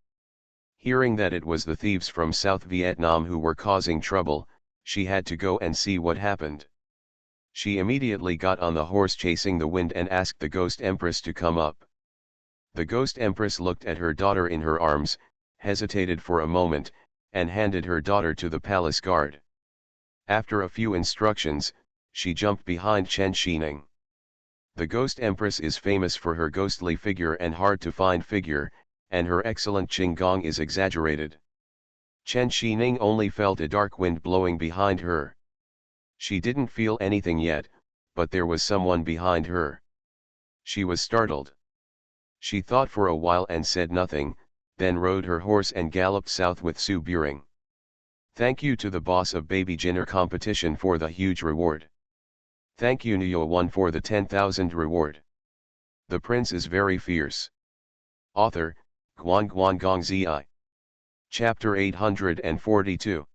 Hearing that it was the thieves from South Vietnam who were causing trouble, she had to go and see what happened. She immediately got on the horse chasing the wind and asked the ghost empress to come up. The ghost empress looked at her daughter in her arms, hesitated for a moment, and handed her daughter to the palace guard. After a few instructions, she jumped behind Chen Xining. The ghost empress is famous for her ghostly figure and hard-to-find figure, and her excellent qinggong is exaggerated. Chen Xining only felt a dark wind blowing behind her. She didn't feel anything yet, but there was someone behind her. She was startled. She thought for a while and said nothing, then rode her horse and galloped south with Su Buring. Thank you to the boss of Baby Jinner competition for the huge reward. Thank you Nuyo 1 for the 10,000 reward. The prince is very fierce. Author, Guan Guan Gong Zi. Chapter 842.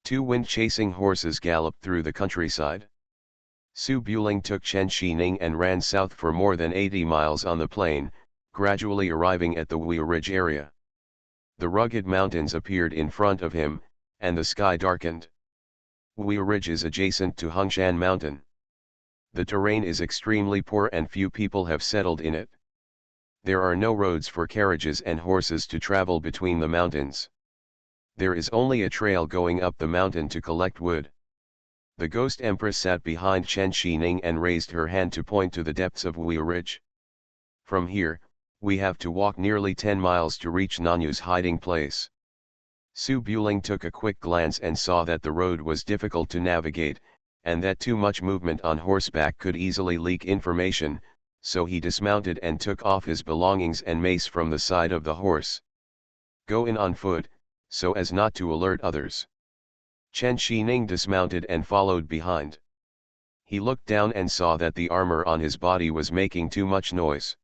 Two wind-chasing horses galloped through the countryside. Su Buling took Chen Xining and ran south for more than 80 miles on the plain, gradually arriving at the Wu Ridge area. The rugged mountains appeared in front of him, and the sky darkened. Wu Ridge is adjacent to Hungshan Mountain. The terrain is extremely poor and few people have settled in it. There are no roads for carriages and horses to travel between the mountains. There is only a trail going up the mountain to collect wood. The ghost empress sat behind Chen Xining and raised her hand to point to the depths of Wu Ridge. From here, we have to walk nearly 10 miles to reach Nanyu's hiding place. Su Buling took a quick glance and saw that the road was difficult to navigate, and that too much movement on horseback could easily leak information, so he dismounted and took off his belongings and mace from the side of the horse. Go in on foot, so as not to alert others. Chen Xining dismounted and followed behind. He looked down and saw that the armor on his body was making too much noise.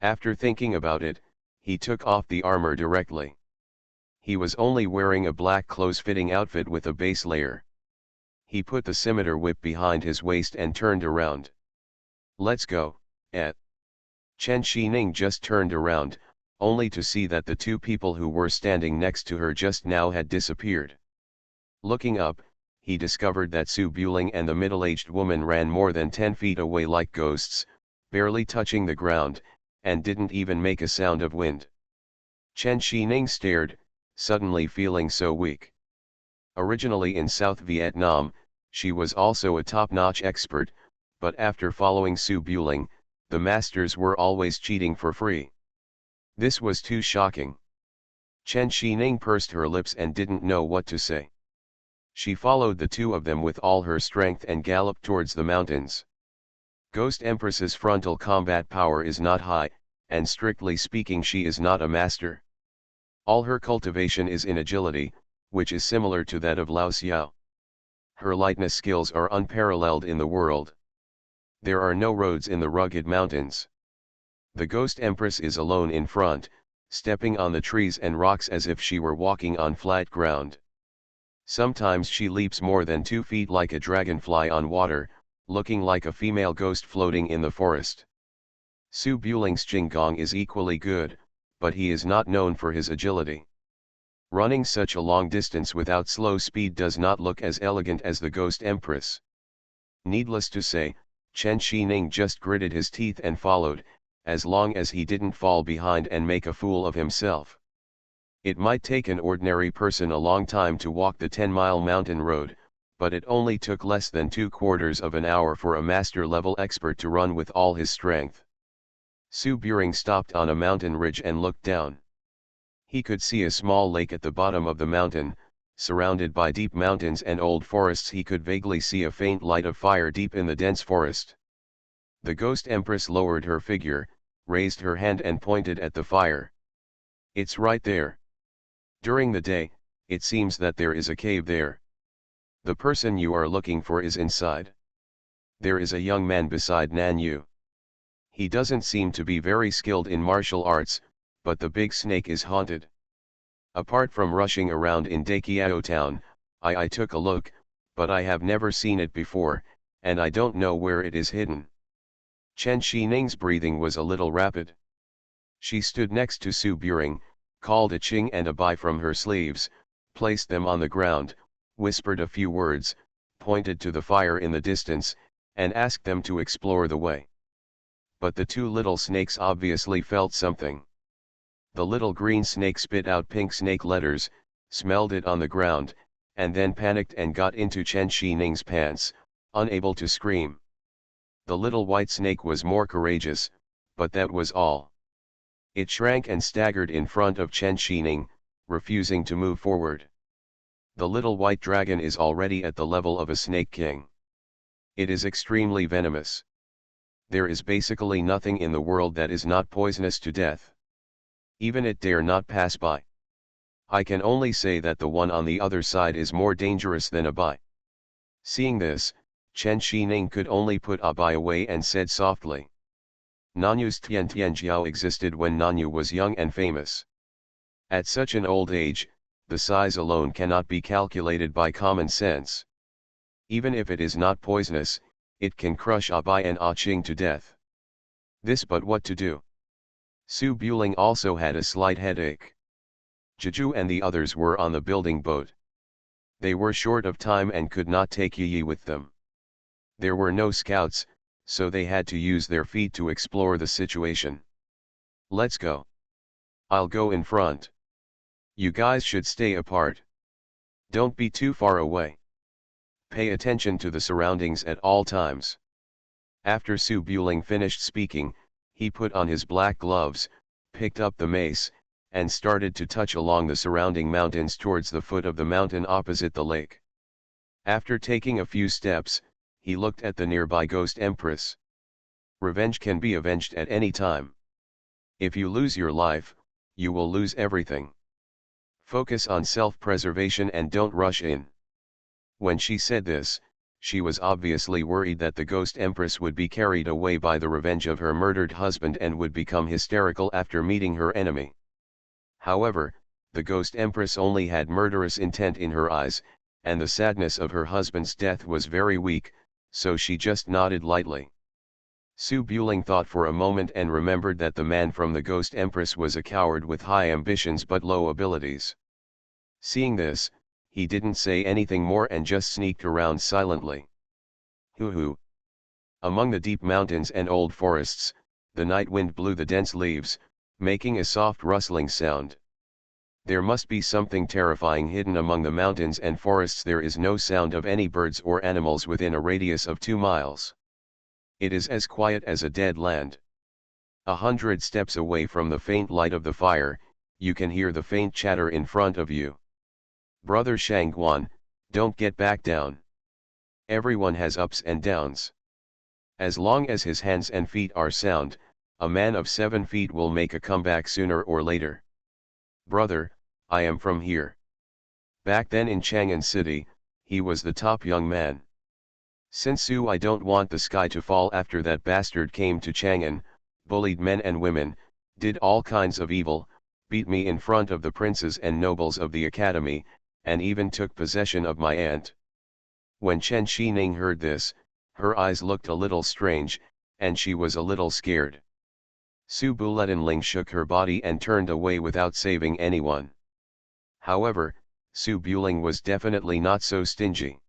After thinking about it, he took off the armor directly. He was only wearing a black close-fitting outfit with a base layer. He put the scimitar whip behind his waist and turned around. Let's go, et. Chen Xining just turned around, only to see that the two people who were standing next to her just now had disappeared. Looking up, he discovered that Su Buling and the middle-aged woman ran more than 10 feet away like ghosts, barely touching the ground, and didn't even make a sound of wind. Chen Xining stared, suddenly feeling so weak. Originally in South Vietnam, she was also a top-notch expert, but after following Su Buling, the masters were always cheating for free. This was too shocking. Chen Xining pursed her lips and didn't know what to say. She followed the two of them with all her strength and galloped towards the mountains. Ghost Empress's frontal combat power is not high, and strictly speaking she is not a master. All her cultivation is in agility, which is similar to that of Lao Xiao. Her lightness skills are unparalleled in the world. There are no roads in the rugged mountains. The Ghost Empress is alone in front, stepping on the trees and rocks as if she were walking on flat ground. Sometimes she leaps more than 2 feet like a dragonfly on water, looking like a female ghost floating in the forest. Su Buling's qinggong is equally good, but he is not known for his agility. Running such a long distance without slow speed does not look as elegant as the Ghost Empress. Needless to say, Chen Xining just gritted his teeth and followed, as long as he didn't fall behind and make a fool of himself. It might take an ordinary person a long time to walk the 10-mile mountain road, but it only took less than 2/4 of an hour for a master-level expert to run with all his strength. Su Buring stopped on a mountain ridge and looked down. He could see a small lake at the bottom of the mountain, surrounded by deep mountains and old forests. He could vaguely see a faint light of fire deep in the dense forest. The Ghost Empress lowered her figure, raised her hand and pointed at the fire. It's right there. During the day, it seems that there is a cave there. The person you are looking for is inside. There is a young man beside Nan Yu. He doesn't seem to be very skilled in martial arts, but the big snake is haunted. Apart from rushing around in Daqiao town, I took a look, but I have never seen it before, and I don't know where it is hidden. Chen Xining's breathing was a little rapid. She stood next to Su Buring, called a Qing and a Bai from her sleeves, placed them on the ground, whispered a few words, pointed to the fire in the distance, and asked them to explore the way. But the two little snakes obviously felt something. The little green snake spit out pink snake letters, smelled it on the ground, and then panicked and got into Chen Xining's pants, unable to scream. The little white snake was more courageous, but that was all. It shrank and staggered in front of Chen Xining, refusing to move forward. The little white dragon is already at the level of a snake king. It is extremely venomous. There is basically nothing in the world that is not poisonous to death. Even it dare not pass by. I can only say that the one on the other side is more dangerous than a bai. Seeing this, Chen Xining could only put a bai away and said softly. Nanyu's Tian Tianjiao existed when Nanyu was young and famous. At such an old age, the size alone cannot be calculated by common sense. Even if it is not poisonous, it can crush a bai and a qing to death. This, but what to do? Su Buling also had a slight headache. Jeju and the others were on the building boat. They were short of time and could not take Yi with them. There were no scouts, so they had to use their feet to explore the situation. Let's go. I'll go in front. You guys should stay apart. Don't be too far away. Pay attention to the surroundings at all times. After Su Buling finished speaking, he put on his black gloves, picked up the mace, and started to touch along the surrounding mountains towards the foot of the mountain opposite the lake. After taking a few steps, he looked at the nearby Ghost Empress. Revenge can be avenged at any time. If you lose your life, you will lose everything. Focus on self-preservation and don't rush in. When she said this, she was obviously worried that the Ghost Empress would be carried away by the revenge of her murdered husband and would become hysterical after meeting her enemy. However, the Ghost Empress only had murderous intent in her eyes, and the sadness of her husband's death was very weak, so she just nodded lightly. Su Buling thought for a moment and remembered that the man from the Ghost Empress was a coward with high ambitions but low abilities. Seeing this, he didn't say anything more and just sneaked around silently. Hoo-hoo. Among the deep mountains and old forests, the night wind blew the dense leaves, making a soft rustling sound. There must be something terrifying hidden among the mountains and forests. There is no sound of any birds or animals within a radius of 2 miles. It is as quiet as a dead land. 100 steps away from the faint light of the fire, you can hear the faint chatter in front of you. Brother Shangguan, don't get back down. Everyone has ups and downs. As long as his hands and feet are sound, a man of 7 feet will make a comeback sooner or later. Brother, I am from here. Back then in Chang'an City, he was the top young man. Since I don't want the sky to fall after that bastard came to Chang'an, bullied men and women, did all kinds of evil, beat me in front of the princes and nobles of the academy, and even took possession of my aunt. When Chen Xining heard this, her eyes looked a little strange, and she was a little scared. Su Buletinling shook her body and turned away without saving anyone. However, Su Buling was definitely not so stingy.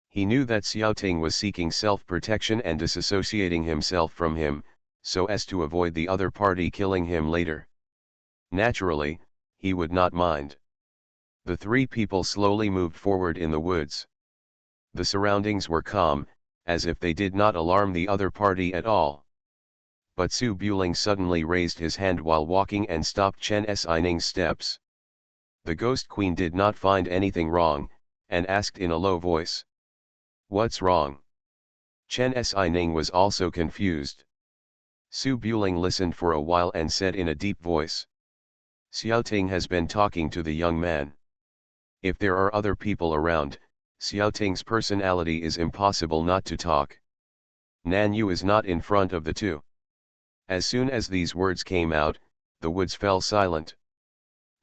He knew that Xiaoting was seeking self-protection and disassociating himself from him, so as to avoid the other party killing him later. Naturally, he would not mind. The 3 people slowly moved forward in the woods. The surroundings were calm, as if they did not alarm the other party at all. But Su Buling suddenly raised his hand while walking and stopped Chen Xining's steps. The Ghost Queen did not find anything wrong, and asked in a low voice. What's wrong? Chen Xining was also confused. Su Buling listened for a while and said in a deep voice. Xiaoting has been talking to the young man. If there are other people around, Xiaoting's personality is impossible not to talk. Nan Yu is not in front of the two. As soon as these words came out, the woods fell silent.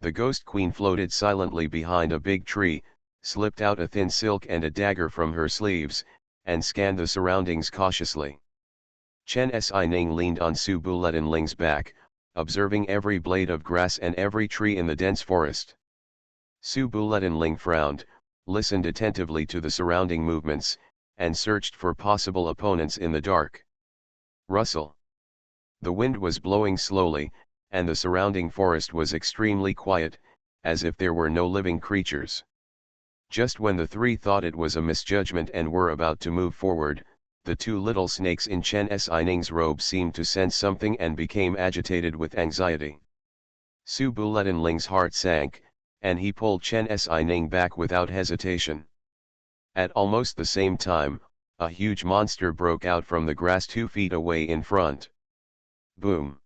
The Ghost Queen floated silently behind a big tree, slipped out a thin silk and a dagger from her sleeves, and scanned the surroundings cautiously. Chen Xining leaned on Su Buletinling's back, observing every blade of grass and every tree in the dense forest. Su Buletinling frowned, listened attentively to the surrounding movements, and searched for possible opponents in the dark. Rustle. The wind was blowing slowly, and the surrounding forest was extremely quiet, as if there were no living creatures. Just when the three thought it was a misjudgment and were about to move forward, the two little snakes in Chen Xining's robe seemed to sense something and became agitated with anxiety. Su Buletinling's heart sank, and he pulled Chen Xining back without hesitation. At almost the same time, a huge monster broke out from the grass 2 feet away in front. Boom!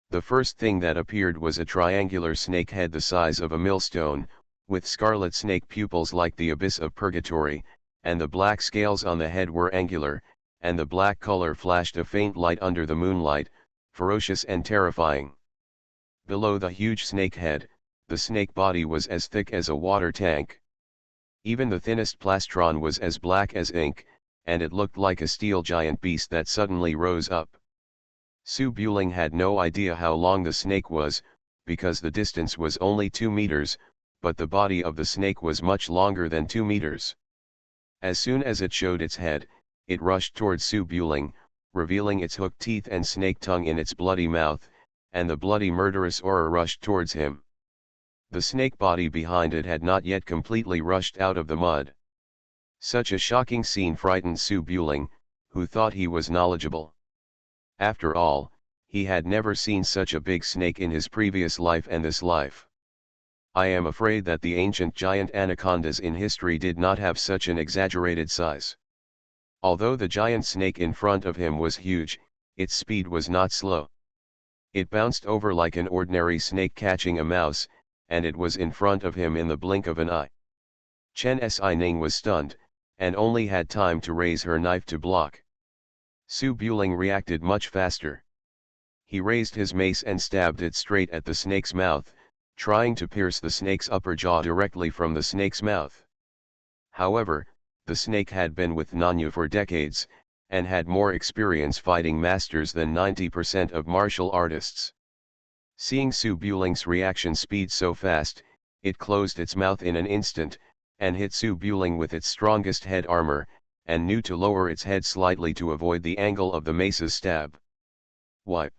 The first thing that appeared was a triangular snake head the size of a millstone, with scarlet snake pupils like the abyss of purgatory, and the black scales on the head were angular, and the black color flashed a faint light under the moonlight, ferocious and terrifying. Below the huge snake head, the snake body was as thick as a water tank. Even the thinnest plastron was as black as ink, and it looked like a steel giant beast that suddenly rose up. Su Buling had no idea how long the snake was, because the distance was only 2 meters, but the body of the snake was much longer than 2 meters. As soon as it showed its head, it rushed towards Su Buling, revealing its hooked teeth and snake tongue in its bloody mouth, and the bloody murderous aura rushed towards him. The snake body behind it had not yet completely rushed out of the mud. Such a shocking scene frightened Su Buling, who thought he was knowledgeable. After all, he had never seen such a big snake in his previous life and this life. I am afraid that the ancient giant anacondas in history did not have such an exaggerated size. Although the giant snake in front of him was huge, its speed was not slow. It bounced over like an ordinary snake catching a mouse, and it was in front of him in the blink of an eye. Chen Xining was stunned, and only had time to raise her knife to block. Su Buling reacted much faster. He raised his mace and stabbed it straight at the snake's mouth, trying to pierce the snake's upper jaw directly from the snake's mouth. However, the snake had been with Nanyu for decades, and had more experience fighting masters than 90% of martial artists. Seeing Su Buling's reaction speed so fast, it closed its mouth in an instant, and hit Su Buling with its strongest head armor, and knew to lower its head slightly to avoid the angle of the mace's stab. Wipe!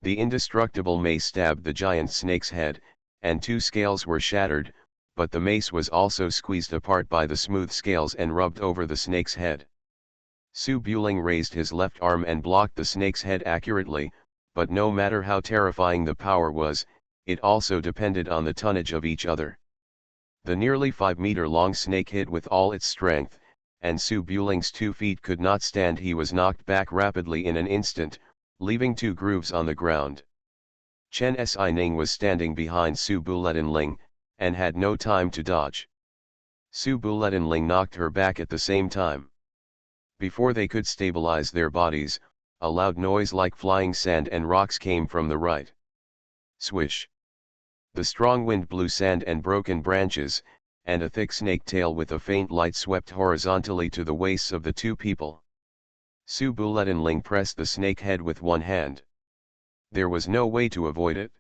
The indestructible mace stabbed the giant snake's head, and 2 scales were shattered, but the mace was also squeezed apart by the smooth scales and rubbed over the snake's head. Su Buling raised his left arm and blocked the snake's head accurately, but no matter how terrifying the power was, it also depended on the tonnage of each other. The nearly 5-meter-long snake hit with all its strength, and Su Buling's 2 feet could not stand. He was knocked back rapidly in an instant, leaving 2 grooves on the ground. Chen Xining was standing behind Su Buletinling, and had no time to dodge. Su Buletinling knocked her back at the same time. Before they could stabilize their bodies, a loud noise like flying sand and rocks came from the right. Swish! The strong wind blew sand and broken branches, and a thick snake tail with a faint light swept horizontally to the waists of the 2 people. Su Buletinling pressed the snake head with one hand. There was no way to avoid it.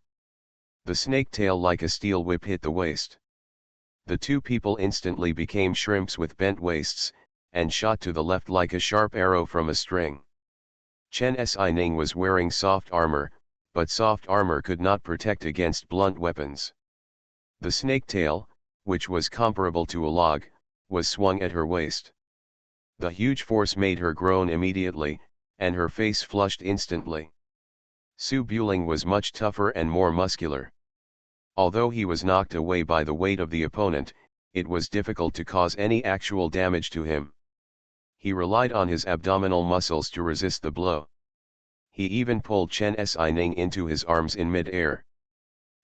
The snake tail like a steel whip hit the waist. The 2 people instantly became shrimps with bent waists, and shot to the left like a sharp arrow from a string. Chen Xining was wearing soft armor, but soft armor could not protect against blunt weapons. The snake tail, which was comparable to a log, was swung at her waist. The huge force made her groan immediately, and her face flushed instantly. Su Buling was much tougher and more muscular. Although he was knocked away by the weight of the opponent, it was difficult to cause any actual damage to him. He relied on his abdominal muscles to resist the blow. He even pulled Chen Xining into his arms in mid-air.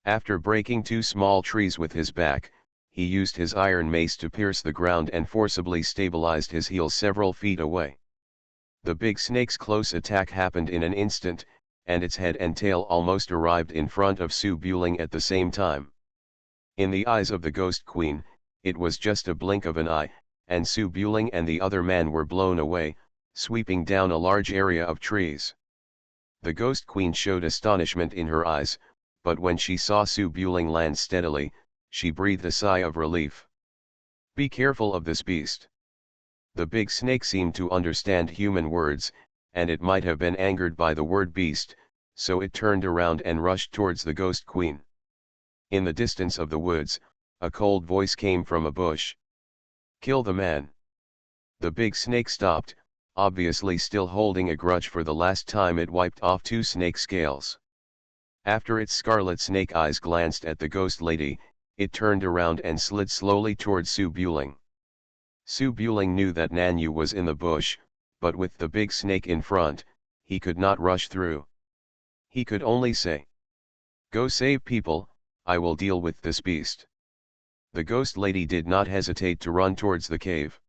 After breaking 2 small trees with his back, he used his iron mace to pierce the ground and forcibly stabilized his heels several feet away. The big snake's close attack happened in an instant, and its head and tail almost arrived in front of Su Buling at the same time. In the eyes of the Ghost Queen, it was just a blink of an eye, and Su Buling and the other man were blown away, sweeping down a large area of trees. The Ghost Queen showed astonishment in her eyes, but when she saw Su Buling land steadily, she breathed a sigh of relief. Be careful of this beast. The big snake seemed to understand human words, and it might have been angered by the word beast, so it turned around and rushed towards the ghost queen. In the distance of the woods, a cold voice came from a bush. Kill the man. The big snake stopped, obviously still holding a grudge for the last time it wiped off 2 snake scales. After its scarlet snake eyes glanced at the ghost lady, it turned around and slid slowly towards Su Buling. Su Buling knew that Nanyu was in the bush, but with the big snake in front, he could not rush through. He could only say, "Go save people, I will deal with this beast." The ghost lady did not hesitate to run towards the cave.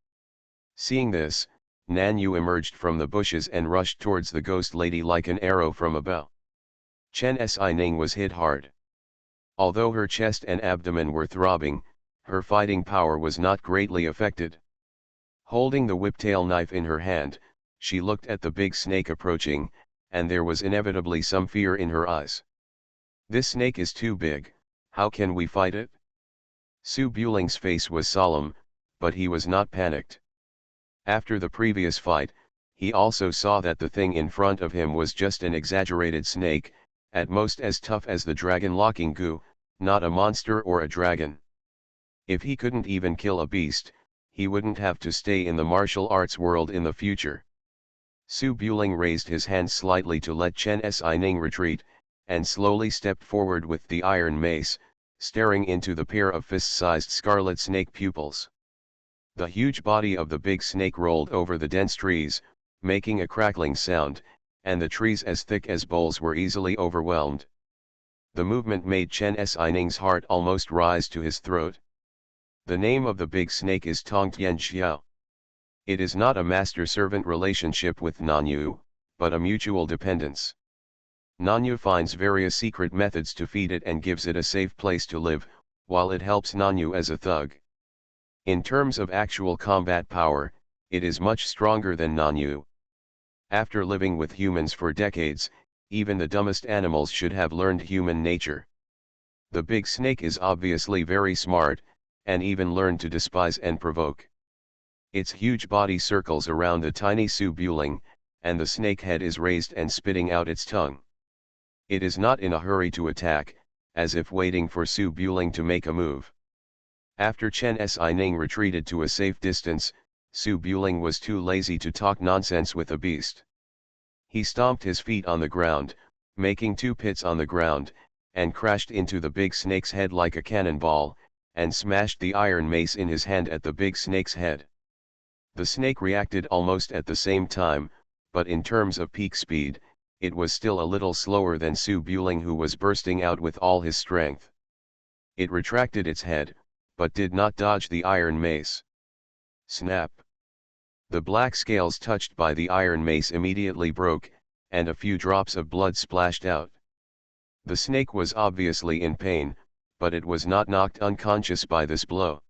Seeing this, Nanyu emerged from the bushes and rushed towards the ghost lady like an arrow from a bow. Chen Xining was hit hard. Although her chest and abdomen were throbbing, her fighting power was not greatly affected. Holding the whiptail knife in her hand, she looked at the big snake approaching, and there was inevitably some fear in her eyes. This snake is too big, how can we fight it? Su Buling's face was solemn, but he was not panicked. After the previous fight, he also saw that the thing in front of him was just an exaggerated snake, at most as tough as the dragon locking Gu, not a monster or a dragon. If he couldn't even kill a beast, he wouldn't have to stay in the martial arts world in the future. Su Buling raised his hand slightly to let Chen Xining retreat, and slowly stepped forward with the iron mace, staring into the pair of fist-sized scarlet snake pupils. The huge body of the big snake rolled over the dense trees, making a crackling sound, and the trees as thick as bowls were easily overwhelmed. The movement made Chen Xining's heart almost rise to his throat. The name of the big snake is Tongtian Xiao. It is not a master-servant relationship with Nanyu, but a mutual dependence. Nanyu finds various secret methods to feed it and gives it a safe place to live, while it helps Nanyu as a thug. In terms of actual combat power, it is much stronger than Nanyu. After living with humans for decades, even the dumbest animals should have learned human nature. The big snake is obviously very smart, and even learned to despise and provoke. Its huge body circles around the tiny Su Buling, and the snake head is raised and spitting out its tongue. It is not in a hurry to attack, as if waiting for Su Buling to make a move. After Chen Xining retreated to a safe distance, Su Buling was too lazy to talk nonsense with a beast. He stomped his feet on the ground, making 2 pits on the ground, and crashed into the big snake's head like a cannonball, and smashed the iron mace in his hand at the big snake's head. The snake reacted almost at the same time, but in terms of peak speed, it was still a little slower than Su Buling, who was bursting out with all his strength. It retracted its head, but did not dodge the iron mace. Snap! The black scales touched by the iron mace immediately broke, and a few drops of blood splashed out. The snake was obviously in pain, but it was not knocked unconscious by this blow.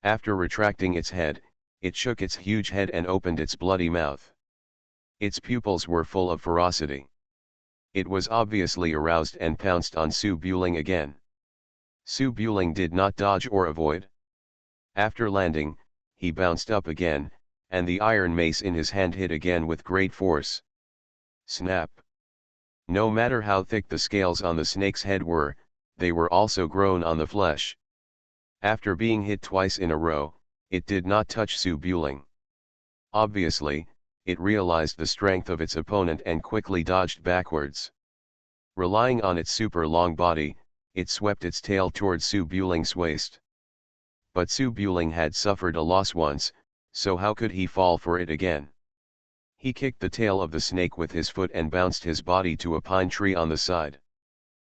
After retracting its head, it shook its huge head and opened its bloody mouth. Its pupils were full of ferocity. It was obviously aroused and pounced on Su Buling again. Su Buling did not dodge or avoid. After landing, he bounced up again, and the iron mace in his hand hit again with great force. Snap! No matter how thick the scales on the snake's head were, they were also grown on the flesh. After being hit twice in a row, it did not touch Su Buling. Obviously, it realized the strength of its opponent and quickly dodged backwards. Relying on its super long body, it swept its tail towards Su Buling's waist. But Su Buling had suffered a loss once, so how could he fall for it again? He kicked the tail of the snake with his foot and bounced his body to a pine tree on the side.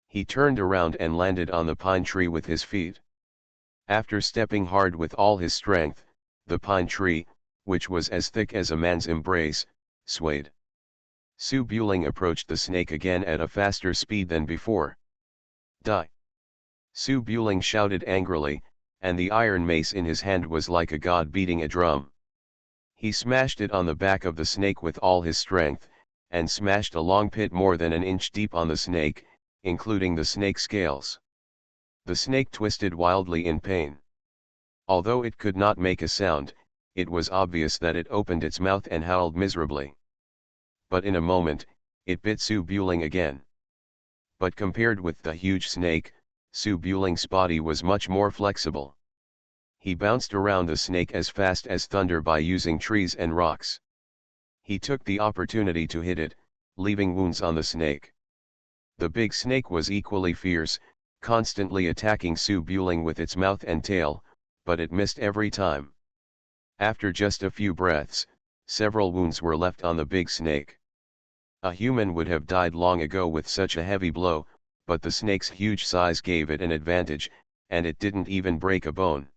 He turned around and landed on the pine tree with his feet. After stepping hard with all his strength, the pine tree, which was as thick as a man's embrace, swayed. Su Buling approached the snake again at a faster speed than before. Die! Su Buling shouted angrily, and the iron mace in his hand was like a god beating a drum. He smashed it on the back of the snake with all his strength, and smashed a long pit more than an inch deep on the snake, including the snake scales. The snake twisted wildly in pain. Although it could not make a sound, it was obvious that it opened its mouth and howled miserably. But in a moment, it bit Su Buling again. But compared with the huge snake, Su Buling's body was much more flexible. He bounced around the snake as fast as thunder by using trees and rocks. He took the opportunity to hit it, leaving wounds on the snake. The big snake was equally fierce, constantly attacking Su Buling with its mouth and tail, but it missed every time. After just a few breaths, several wounds were left on the big snake. A human would have died long ago with such a heavy blow, but the snake's huge size gave it an advantage, and it didn't even break a bone.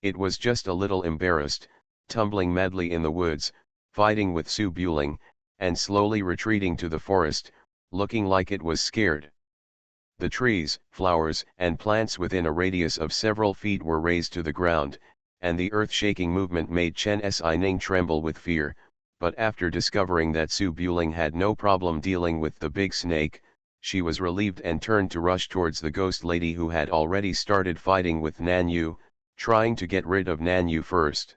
It was just a little embarrassed, tumbling madly in the woods, fighting with Su Buling, and slowly retreating to the forest, looking like it was scared. The trees, flowers, and plants within a radius of several feet were razed to the ground, and the earth-shaking movement made Chen Xining tremble with fear, but after discovering that Su Buling had no problem dealing with the big snake, she was relieved and turned to rush towards the ghost lady who had already started fighting with Nan Yu, trying to get rid of Nan Yu first.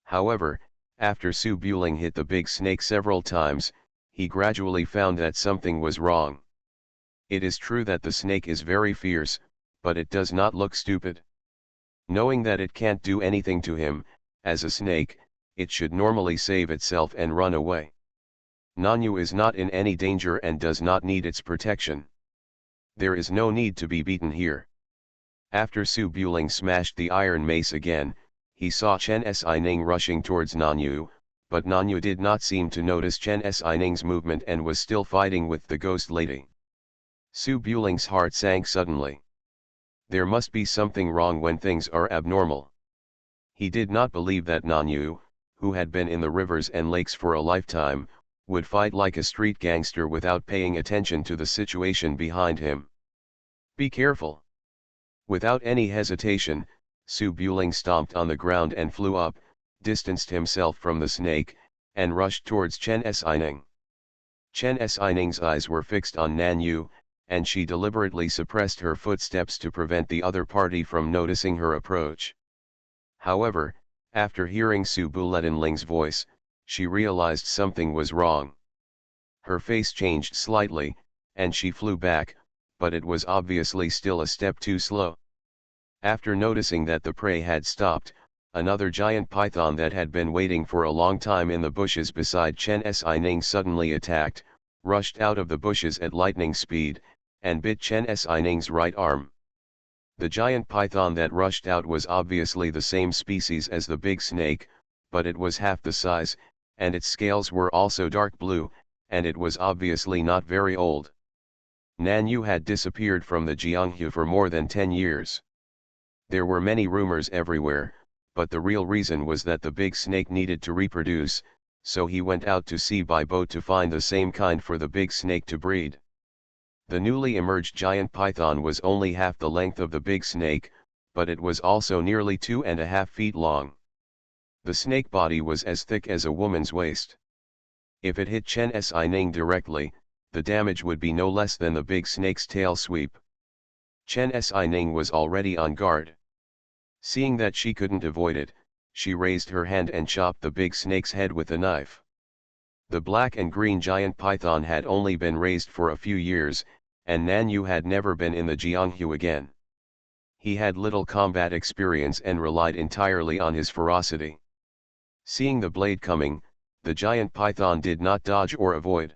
However, after Su Buling hit the big snake several times, he gradually found that something was wrong. It is true that the snake is very fierce, but it does not look stupid. Knowing that it can't do anything to him, as a snake, it should normally save itself and run away. Nanyu is not in any danger and does not need its protection. There is no need to be beaten here. After Su Buling smashed the iron mace again, he saw Chen Xining rushing towards Nanyu, but Nanyu did not seem to notice Chen Xining's movement and was still fighting with the ghost lady. Su Buling's heart sank suddenly. There must be something wrong when things are abnormal. He did not believe that Nanyu, who had been in the rivers and lakes for a lifetime, would fight like a street gangster without paying attention to the situation behind him. Be careful. Without any hesitation, Su Buling stomped on the ground and flew up, distanced himself from the snake, and rushed towards Chen Xining. Chen Xining's eyes were fixed on Nanyu, and she deliberately suppressed her footsteps to prevent the other party from noticing her approach. However, after hearing Su Bulenling's voice, she realized something was wrong. Her face changed slightly, and she flew back, but it was obviously still a step too slow. After noticing that the prey had stopped, another giant python that had been waiting for a long time in the bushes beside Chen Xining suddenly attacked, rushed out of the bushes at lightning speed, and bit Chen Xining's right arm. The giant python that rushed out was obviously the same species as the big snake, but it was half the size, and its scales were also dark blue, and it was obviously not very old. Nanyu had disappeared from the Jianghu for more than 10 years. There were many rumors everywhere, but the real reason was that the big snake needed to reproduce, so he went out to sea by boat to find the same kind for the big snake to breed. The newly emerged giant python was only half the length of the big snake, but it was also nearly 2.5 feet long. The snake body was as thick as a woman's waist. If it hit Chen Xining directly, the damage would be no less than the big snake's tail sweep. Chen Xining was already on guard. Seeing that she couldn't avoid it, she raised her hand and chopped the big snake's head with a knife. The black and green giant python had only been raised for a few years, and Nanyu had never been in the Jianghu again. He had little combat experience and relied entirely on his ferocity. Seeing the blade coming, the giant python did not dodge or avoid.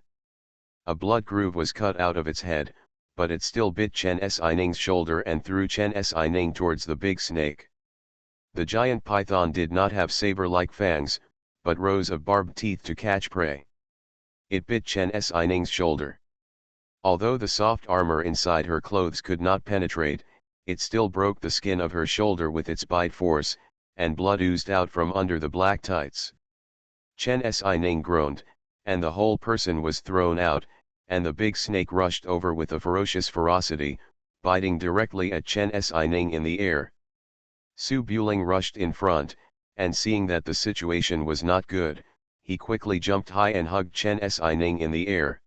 A blood groove was cut out of its head, but it still bit Chen Xining's shoulder and threw Chen Xining towards the big snake. The giant python did not have saber-like fangs, but rows of barbed teeth to catch prey. It bit Chen Xining's shoulder. Although the soft armor inside her clothes could not penetrate, it still broke the skin of her shoulder with its bite force, and blood oozed out from under the black tights. Chen Xining groaned, and the whole person was thrown out, and the big snake rushed over with a ferocious ferocity, biting directly at Chen Xining in the air. Su Buling rushed in front, and seeing that the situation was not good, he quickly jumped high and hugged Chen Xining in the air.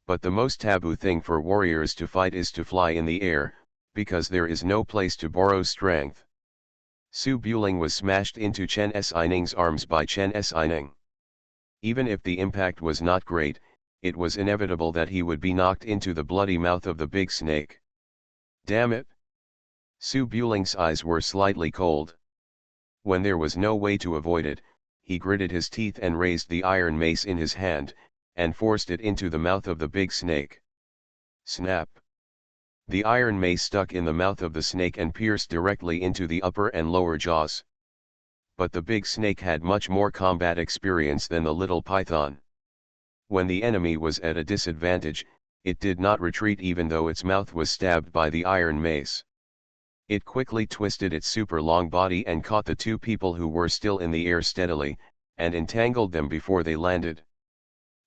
But the most taboo thing for warriors to fight is to fly in the air, because there is no place to borrow strength. Su Buling was smashed into Chen Sining's arms by Chen Sining. Even if the impact was not great, it was inevitable that he would be knocked into the bloody mouth of the big snake. Damn it! Su Buling's eyes were slightly cold. When there was no way to avoid it, he gritted his teeth and raised the iron mace in his hand, and forced it into the mouth of the big snake. Snap! The iron mace stuck in the mouth of the snake and pierced directly into the upper and lower jaws. But the big snake had much more combat experience than the little python. When the enemy was at a disadvantage, it did not retreat even though its mouth was stabbed by the iron mace. It quickly twisted its super long body and caught the two people who were still in the air steadily, and entangled them before they landed.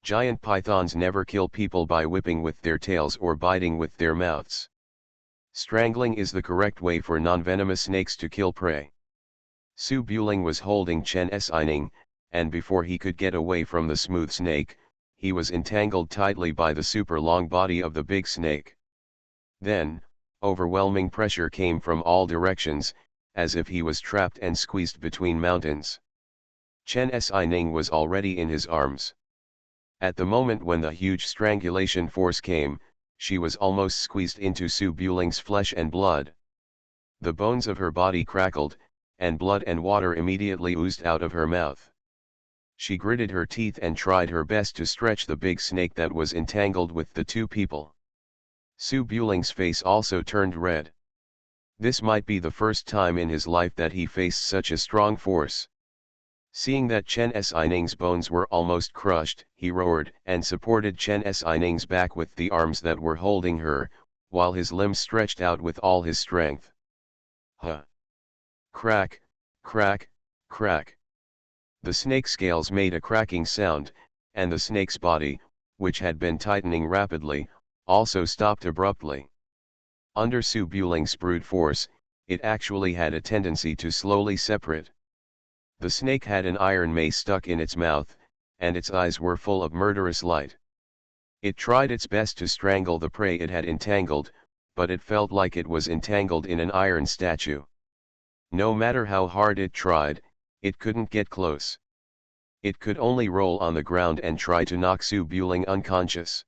Giant pythons never kill people by whipping with their tails or biting with their mouths. Strangling is the correct way for non-venomous snakes to kill prey. Su Buling was holding Chen Sining, and before he could get away from the smooth snake, he was entangled tightly by the super long body of the big snake. Then, overwhelming pressure came from all directions, as if he was trapped and squeezed between mountains. Chen Sining was already in his arms. At the moment when the huge strangulation force came, she was almost squeezed into Su Buling's flesh and blood. The bones of her body crackled, and blood and water immediately oozed out of her mouth. She gritted her teeth and tried her best to stretch the big snake that was entangled with the two people. Su Buling's face also turned red. This might be the first time in his life that he faced such a strong force. Seeing that Chen Sining's bones were almost crushed, he roared and supported Chen Sining's back with the arms that were holding her, while his limbs stretched out with all his strength. Huh! Crack, crack, crack. The snake scales made a cracking sound, and the snake's body, which had been tightening rapidly, also stopped abruptly. Under Su Buling's brute force, it actually had a tendency to slowly separate. The snake had an iron mace stuck in its mouth, and its eyes were full of murderous light. It tried its best to strangle the prey it had entangled, but it felt like it was entangled in an iron statue. No matter how hard it tried, it couldn't get close. It could only roll on the ground and try to knock Su Buling unconscious.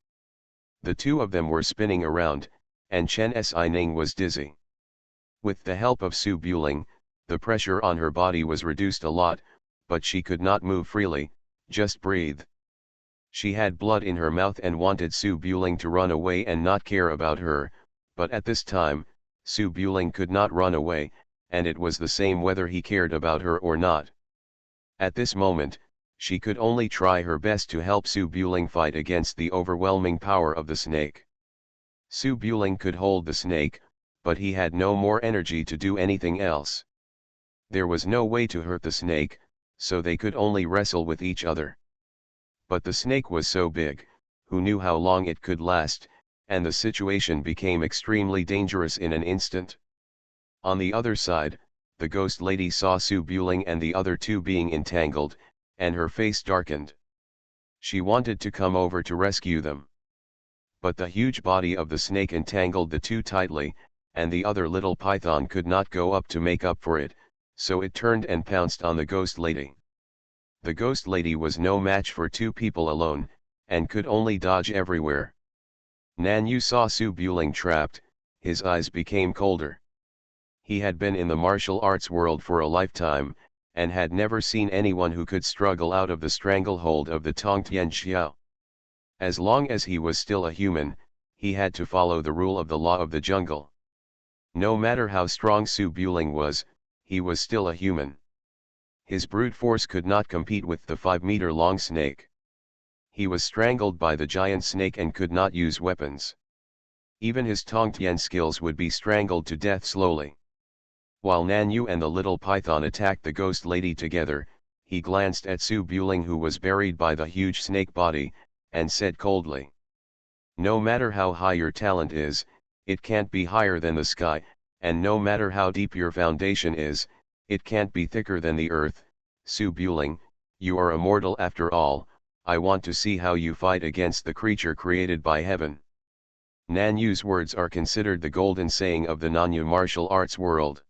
The two of them were spinning around, and Chen Sining was dizzy. With the help of Su Buling, the pressure on her body was reduced a lot, but she could not move freely, just breathe. She had blood in her mouth and wanted Su Buling to run away and not care about her, but at this time, Su Buling could not run away, and it was the same whether he cared about her or not. At this moment, she could only try her best to help Su Buling fight against the overwhelming power of the snake. Su Buling could hold the snake, but he had no more energy to do anything else. There was no way to hurt the snake, so they could only wrestle with each other. But the snake was so big, who knew how long it could last, and the situation became extremely dangerous in an instant. On the other side, the ghost lady saw Su Buling and the other two being entangled, and her face darkened. She wanted to come over to rescue them. But the huge body of the snake entangled the two tightly, and the other little python could not go up to make up for it, so it turned and pounced on the ghost lady. The ghost lady was no match for two people alone, and could only dodge everywhere. Nan Yu saw Su Buling trapped, his eyes became colder. He had been in the martial arts world for a lifetime, and had never seen anyone who could struggle out of the stranglehold of the Tongtian Xiao. As long as he was still a human, he had to follow the rule of the law of the jungle. No matter how strong Su Buling was, he was still a human. His brute force could not compete with the 5-meter-long snake. He was strangled by the giant snake and could not use weapons. Even his Tongtian skills would be strangled to death slowly. While Nan Yu and the little python attacked the ghost lady together, he glanced at Su Buling, who was buried by the huge snake body, and said coldly, "No matter how high your talent is, it can't be higher than the sky, and no matter how deep your foundation is, it can't be thicker than the earth. Su Buling, you are immortal after all. I want to see how you fight against the creature created by heaven." Nan Yu's words are considered the golden saying of the Nanya martial arts world.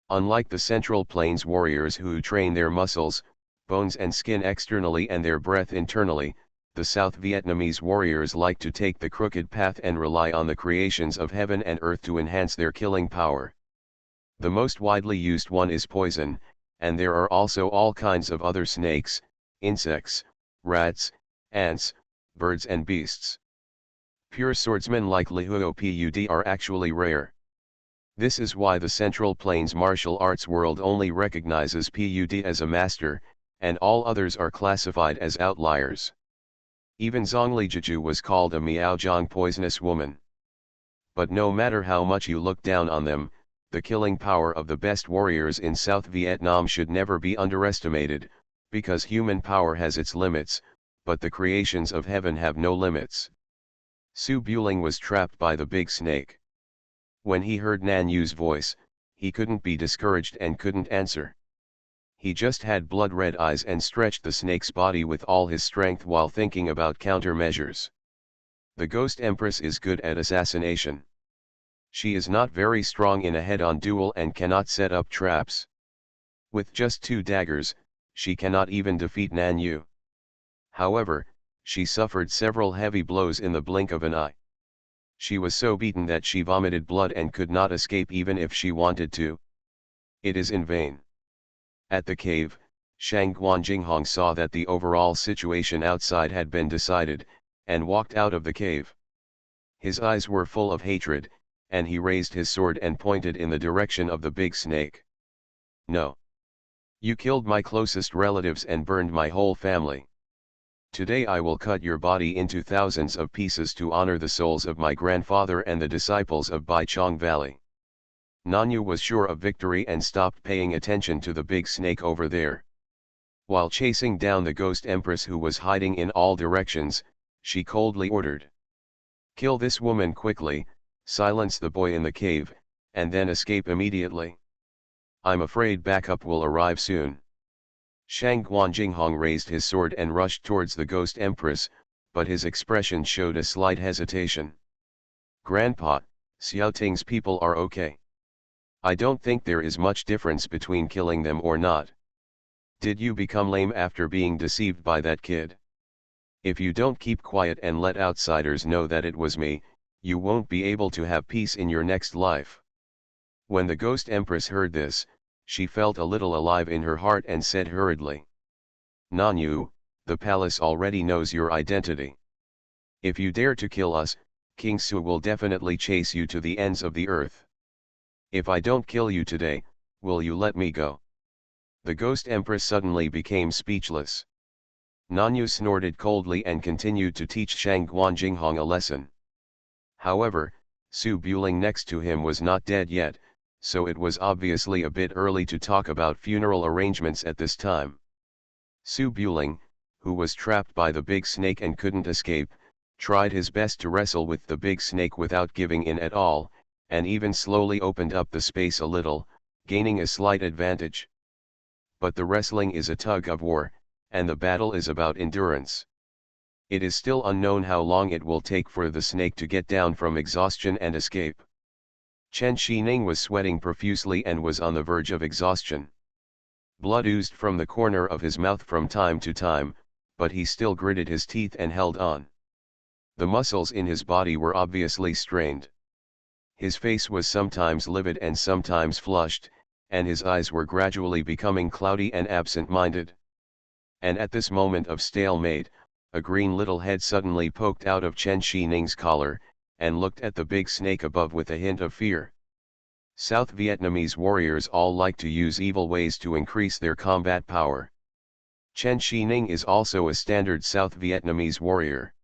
Unlike the Central Plains warriors who train their muscles, bones and skin externally and their breath internally, the South Vietnamese warriors like to take the crooked path and rely on the creations of heaven and earth to enhance their killing power. The most widely used one is poison, and there are also all kinds of other snakes, insects, rats, ants, birds and beasts. Pure swordsmen like Lihuo Pud are actually rare. This is why the Central Plains martial arts world only recognizes Pud as a master, and all others are classified as outliers. Even Zhongli Jiju was called a Miaozhong poisonous woman. But no matter how much you look down on them, the killing power of the best warriors in South Vietnam should never be underestimated, because human power has its limits, but the creations of heaven have no limits. Su Buling was trapped by the big snake. When he heard Nan Yu's voice, he couldn't be discouraged and couldn't answer. He just had blood-red eyes and stretched the snake's body with all his strength while thinking about countermeasures. The Ghost Empress is good at assassination. She is not very strong in a head-on duel and cannot set up traps. With just 2 daggers, she cannot even defeat Nan Yu. However, she suffered several heavy blows in the blink of an eye. She was so beaten that she vomited blood and could not escape even if she wanted to. It is in vain. At the cave, Shang Guanjinghong saw that the overall situation outside had been decided, and walked out of the cave. His eyes were full of hatred, and he raised his sword and pointed in the direction of the big snake. No. You killed my closest relatives and burned my whole family. Today I will cut your body into thousands of pieces to honor the souls of my grandfather and the disciples of Baichong Valley. Nanyu was sure of victory and stopped paying attention to the big snake over there. While chasing down the Ghost Empress who was hiding in all directions, she coldly ordered. Kill this woman quickly, silence the boy in the cave, and then escape immediately. I'm afraid backup will arrive soon. Shang Guanjinghong raised his sword and rushed towards the Ghost Empress, but his expression showed a slight hesitation. Grandpa, Xiaoting's people are okay. I don't think there is much difference between killing them or not. Did you become lame after being deceived by that kid? If you don't keep quiet and let outsiders know that it was me, you won't be able to have peace in your next life. When the Ghost Empress heard this, she felt a little alive in her heart and said hurriedly. Nanyu, the palace already knows your identity. If you dare to kill us, King Su will definitely chase you to the ends of the earth. If I don't kill you today, will you let me go? The Ghost Empress suddenly became speechless. Nanyu snorted coldly and continued to teach Shang Guanjinghong a lesson. However, Su Buling next to him was not dead yet, so it was obviously a bit early to talk about funeral arrangements at this time. Su Buling, who was trapped by the big snake and couldn't escape, tried his best to wrestle with the big snake without giving in at all, and even slowly opened up the space a little, gaining a slight advantage. But the wrestling is a tug of war, and the battle is about endurance. It is still unknown how long it will take for the snake to get down from exhaustion and escape. Chen Xining was sweating profusely and was on the verge of exhaustion. Blood oozed from the corner of his mouth from time to time, but he still gritted his teeth and held on. The muscles in his body were obviously strained. His face was sometimes livid and sometimes flushed, and his eyes were gradually becoming cloudy and absent-minded. And at this moment of stalemate, a green little head suddenly poked out of Chen Xining's collar, and looked at the big snake above with a hint of fear. South Vietnamese warriors all like to use evil ways to increase their combat power. Chen Xining is also a standard South Vietnamese warrior.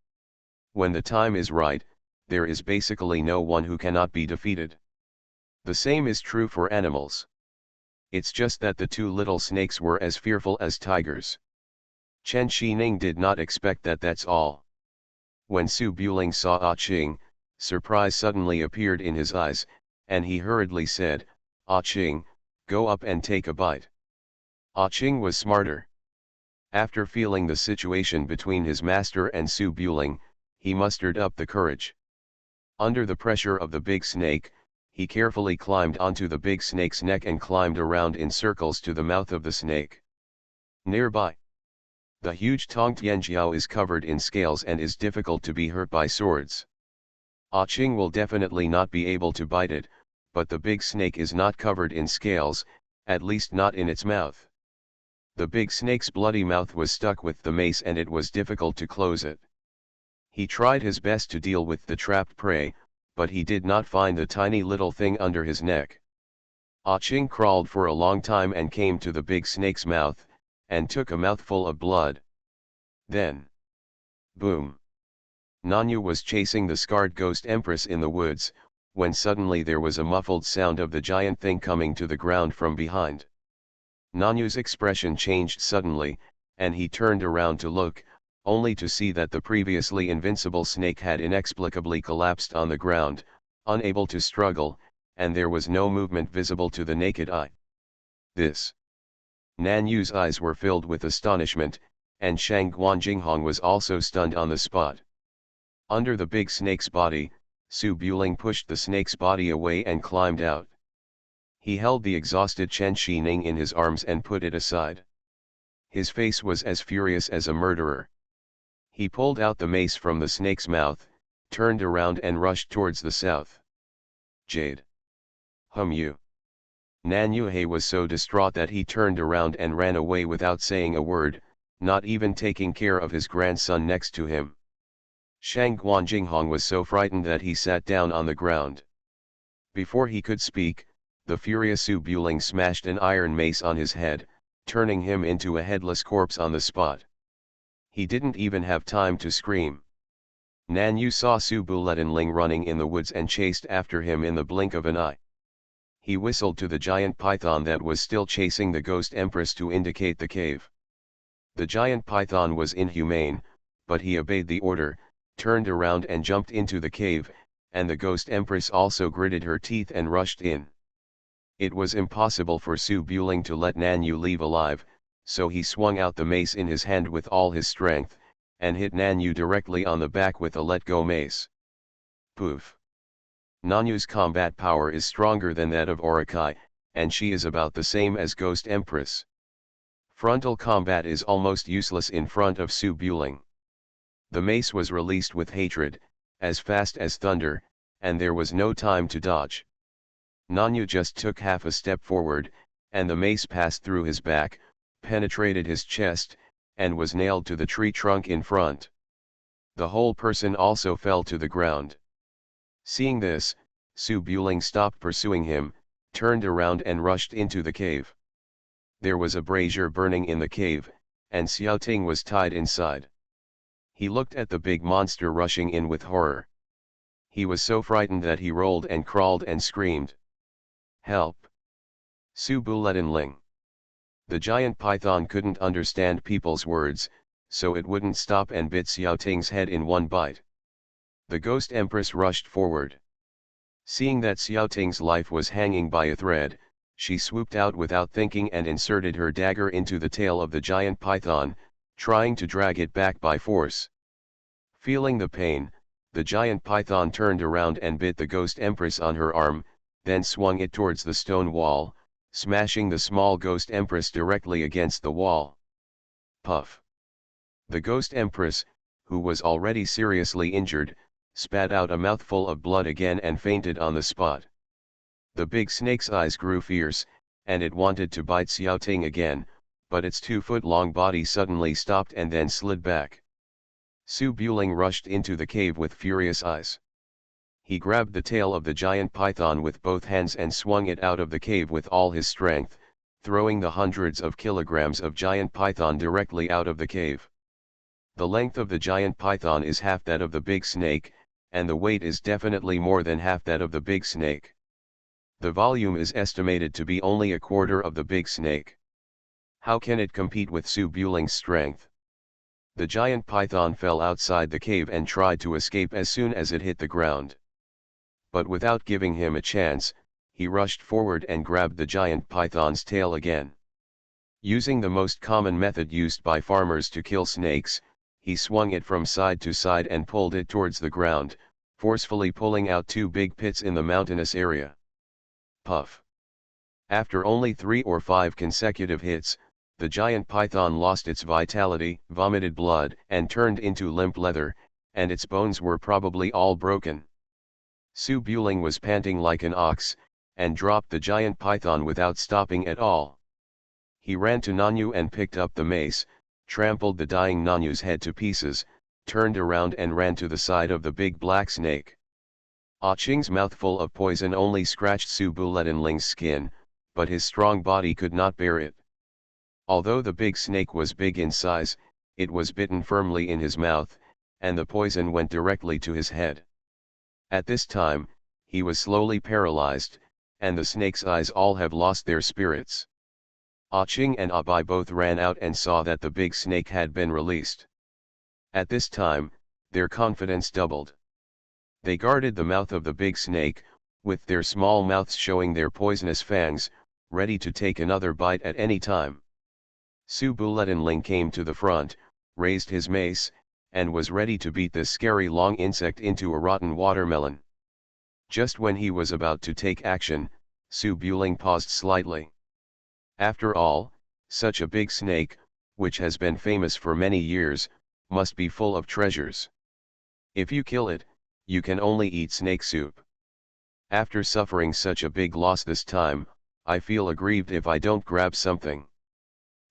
When the time is right, there is basically no one who cannot be defeated. The same is true for animals. It's just that the 2 little snakes were as fearful as tigers. Chen Xining did not expect that, that's all. When Su Buling saw Ah Ching, surprise suddenly appeared in his eyes, and he hurriedly said, Ah Ching, go up and take a bite. Ah Ching was smarter. After feeling the situation between his master and Su Buling, he mustered up the courage. Under the pressure of the big snake, He carefully climbed onto the big snake's neck and climbed around in circles to the mouth of the snake. Nearby, the huge Tongtianjiao is covered in scales and is difficult to be hurt by swords. Ah Ching will definitely not be able to bite it, but the big snake is not covered in scales, at least not in its mouth. The big snake's bloody mouth was stuck with the mace and it was difficult to close it. He tried his best to deal with the trapped prey, but he did not find the tiny little thing under his neck. Ah Ching crawled for a long time and came to the big snake's mouth, and took a mouthful of blood. Then, boom! Nanyu was chasing the scarred ghost empress in the woods, when suddenly there was a muffled sound of the giant thing coming to the ground from behind. Nanyu's expression changed suddenly, and he turned around to look, only to see that the previously invincible snake had inexplicably collapsed on the ground, unable to struggle, and there was no movement visible to the naked eye. This. Nanyu's eyes were filled with astonishment, and Shang Guanjinghong was also stunned on the spot. Under the big snake's body, Su Buling pushed the snake's body away and climbed out. He held the exhausted Chen Xining in his arms and put it aside. His face was as furious as a murderer. He pulled out the mace from the snake's mouth, turned around and rushed towards the south. Jade. You. Nanyu He was so distraught that he turned around and ran away without saying a word, not even taking care of his grandson next to him. Shang Guanjinghong was so frightened that he sat down on the ground. Before he could speak, the furious Su Buling smashed an iron mace on his head, turning him into a headless corpse on the spot. He didn't even have time to scream. Nanyu saw Su Buletinling running in the woods and chased after him in the blink of an eye. He whistled to the giant python that was still chasing the ghost empress to indicate the cave. The giant python was inhumane, but he obeyed the order, turned around and jumped into the cave, and the ghost empress also gritted her teeth and rushed in. It was impossible for Su Buling to let Nanyu leave alive, so he swung out the mace in his hand with all his strength, and hit Nanyu directly on the back with a let-go mace. Poof! Nanyu's combat power is stronger than that of Orakai, and she is about the same as Ghost Empress. Frontal combat is almost useless in front of Su Buling. The mace was released with hatred, as fast as thunder, and there was no time to dodge. Nanyu just took half a step forward, and the mace passed through his back, penetrated his chest, and was nailed to the tree trunk in front. The whole person also fell to the ground. Seeing this, Su Buling stopped pursuing him, turned around and rushed into the cave. There was a brazier burning in the cave, and Xiao Ting was tied inside. He looked at the big monster rushing in with horror. He was so frightened that he rolled and crawled and screamed. Help! Su Buletinling! The giant python couldn't understand people's words, so it wouldn't stop and bit Xiao Ting's head in one bite. The ghost empress rushed forward. Seeing that Xiao Ting's life was hanging by a thread, she swooped out without thinking and inserted her dagger into the tail of the giant python, trying to drag it back by force. Feeling the pain, the giant python turned around and bit the ghost empress on her arm, then swung it towards the stone wall, smashing the small ghost empress directly against the wall. Puff! The ghost empress, who was already seriously injured, spat out a mouthful of blood again and fainted on the spot. The big snake's eyes grew fierce, and it wanted to bite Xiao Ting again, but its 2-foot-long body suddenly stopped and then slid back. Su Buling rushed into the cave with furious eyes. He grabbed the tail of the giant python with both hands and swung it out of the cave with all his strength, throwing the hundreds of kilograms of giant python directly out of the cave. The length of the giant python is half that of the big snake, and the weight is definitely more than half that of the big snake. The volume is estimated to be only a quarter of the big snake. How can it compete with Su Buling's strength? The giant python fell outside the cave and tried to escape as soon as it hit the ground. But without giving him a chance, he rushed forward and grabbed the giant python's tail again. Using the most common method used by farmers to kill snakes, he swung it from side to side and pulled it towards the ground, forcefully pulling out 2 big pits in the mountainous area. puff. After only 3 or 5 consecutive hits, the giant python lost its vitality, vomited blood, and turned into limp leather, and its bones were probably all broken. Su Buling was panting like an ox, and dropped the giant python without stopping at all. He ran to Nanyu and picked up the mace, trampled the dying Nanyu's head to pieces, turned around and ran to the side of the big black snake. Ah Ching's mouthful of poison only scratched Su Buletinling's skin, but his strong body could not bear it. Although the big snake was big in size, it was bitten firmly in his mouth, and the poison went directly to his head. At this time, he was slowly paralyzed, and the snake's eyes all have lost their spirits. Ah Ching and Ah Bai both ran out and saw that the big snake had been released. At this time, their confidence doubled. They guarded the mouth of the big snake, with their small mouths showing their poisonous fangs, ready to take another bite at any time. Su Buletinling came to the front, raised his mace, and was ready to beat this scary long insect into a rotten watermelon. Just when he was about to take action, Su Buling paused slightly. After all, such a big snake, which has been famous for many years, must be full of treasures. If you kill it, you can only eat snake soup. After suffering such a big loss this time, I feel aggrieved if I don't grab something.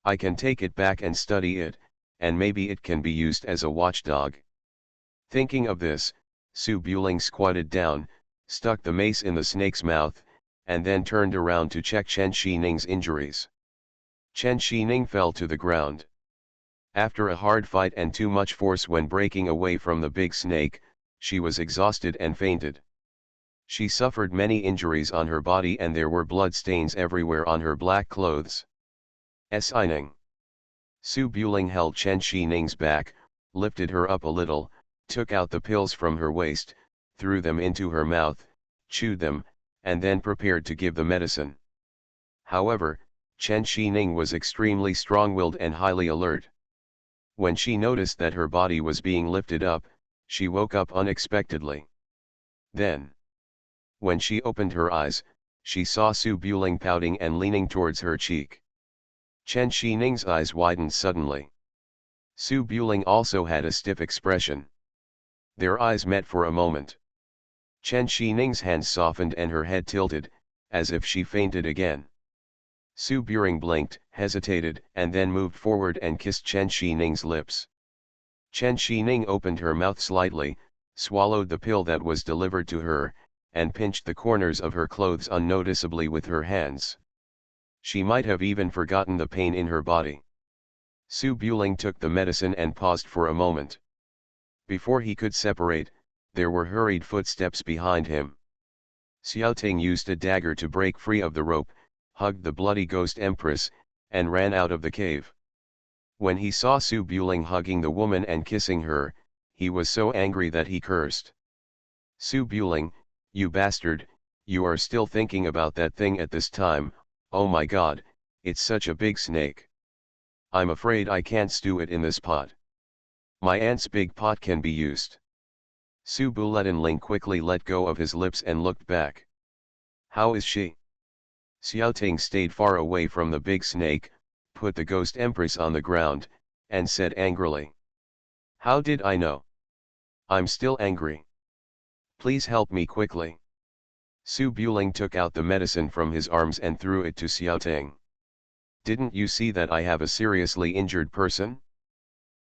I can take it back and study it, and maybe it can be used as a watchdog. Thinking of this, Su Buling squatted down, stuck the mace in the snake's mouth, and then turned around to check Chen Xining's injuries. Chen Xining fell to the ground. After a hard fight and too much force when breaking away from the big snake, she was exhausted and fainted. She suffered many injuries on her body and there were blood stains everywhere on her black clothes. Sining. Su Buling held Chen Xining's back, lifted her up a little, took out the pills from her waist, threw them into her mouth, chewed them, and then prepared to give the medicine. However, Chen Xining was extremely strong-willed and highly alert. When she noticed that her body was being lifted up, she woke up unexpectedly. Then, when she opened her eyes, she saw Su Buling pouting and leaning towards her cheek. Chen Xining's eyes widened suddenly. Su Buling also had a stiff expression. Their eyes met for a moment. Chen Xining's hands softened and her head tilted, as if she fainted again. Su Buling blinked, hesitated, and then moved forward and kissed Chen Xining's lips. Chen Xining opened her mouth slightly, swallowed the pill that was delivered to her, and pinched the corners of her clothes unnoticeably with her hands. She might have even forgotten the pain in her body. Su Buling took the medicine and paused for a moment. Before he could separate, there were hurried footsteps behind him. Xiaoting used a dagger to break free of the rope, hugged the bloody ghost empress, and ran out of the cave. When he saw Su Buling hugging the woman and kissing her, he was so angry that he cursed. Su Buling, you bastard, you are still thinking about that thing at this time, oh my god, it's such a big snake. I'm afraid I can't stew it in this pot. My aunt's big pot can be used. Su Buletinling quickly let go of his lips and looked back. How is she? Xiaoting stayed far away from the big snake, put the ghost empress on the ground, and said angrily. How did I know? I'm still angry. Please help me quickly. Su Buling took out the medicine from his arms and threw it to Xiaoting. Didn't you see that I have a seriously injured person?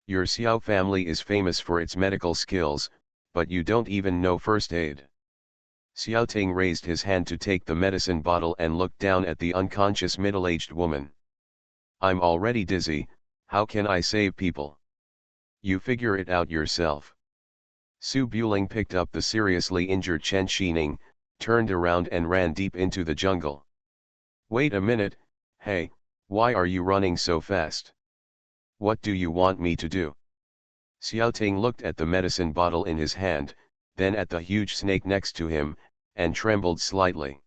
Your Xiao family is famous for its medical skills, but you don't even know first aid. Xiaoting raised his hand to take the medicine bottle and looked down at the unconscious middle-aged woman. I'm already dizzy, how can I save people? You figure it out yourself. Su Buling picked up the seriously injured Chen Xining, turned around and ran deep into the jungle. Wait a minute, hey, why are you running so fast? What do you want me to do? Xiaoting looked at the medicine bottle in his hand, then at the huge snake next to him, and trembled slightly.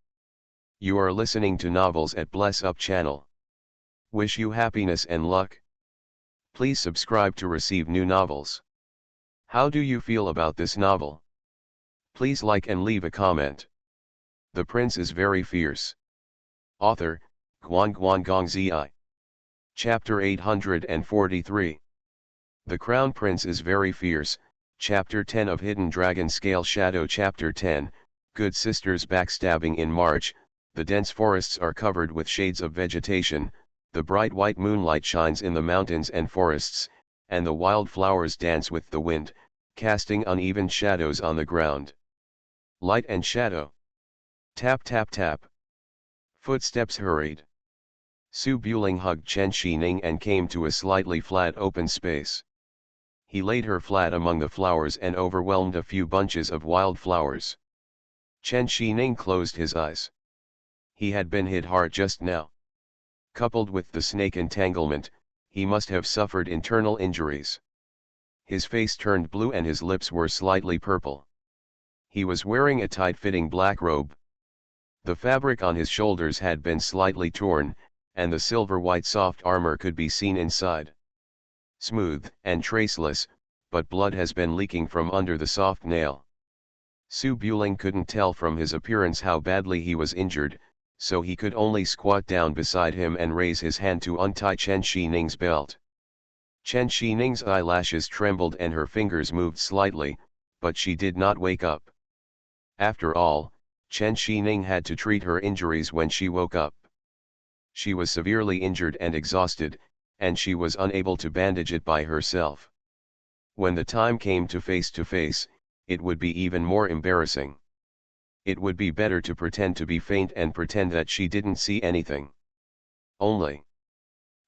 You are listening to novels at Bless Up channel. Wish you happiness and luck. Please subscribe to receive new novels. How do you feel about this novel? Please like and leave a comment. The prince is very fierce. Author, Guan Zi. Chapter 843. The Crown Prince is very fierce, Chapter 10 of Hidden Dragon Scale Shadow. Chapter 10, Good Sisters Backstabbing. In March, the dense forests are covered with shades of vegetation, the bright white moonlight shines in the mountains and forests, and the wild flowers dance with the wind, casting uneven shadows on the ground. Light and shadow. Tap tap tap. Footsteps hurried. Su Buling hugged Chen Shining and came to a slightly flat open space. He laid her flat among the flowers and overwhelmed a few bunches of wild flowers. Chen Shining closed his eyes. He had been hit hard just now. Coupled with the snake entanglement, he must have suffered internal injuries. His face turned blue and his lips were slightly purple. He was wearing a tight-fitting black robe. The fabric on his shoulders had been slightly torn, and the silver-white soft armor could be seen inside. Smooth and traceless, but blood has been leaking from under the soft nail. Su Buling couldn't tell from his appearance how badly he was injured, so he could only squat down beside him and raise his hand to untie Chen Shining's belt. Chen Shining's eyelashes trembled and her fingers moved slightly, but she did not wake up. After all, Chen Shining had to treat her injuries when she woke up. She was severely injured and exhausted, and she was unable to bandage it by herself. When the time came to face, it would be even more embarrassing. It would be better to pretend to be faint and pretend that she didn't see anything. Only.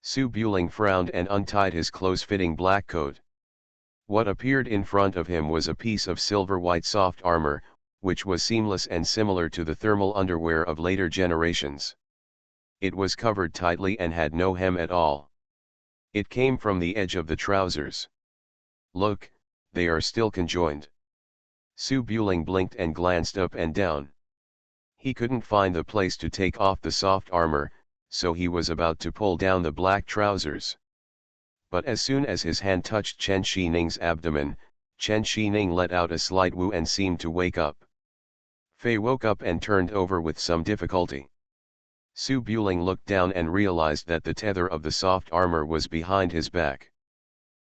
Su Buling frowned and untied his close-fitting black coat. What appeared in front of him was a piece of silver-white soft armor, which was seamless and similar to the thermal underwear of later generations. It was covered tightly and had no hem at all. It came from the edge of the trousers. Look, they are still conjoined. Su Buling blinked and glanced up and down. He couldn't find the place to take off the soft armor, so he was about to pull down the black trousers. But as soon as his hand touched Chen Shining's abdomen, Chen Shining let out a slight woo and seemed to wake up. Fei woke up and turned over with some difficulty. Su Buling looked down and realized that the tether of the soft armor was behind his back.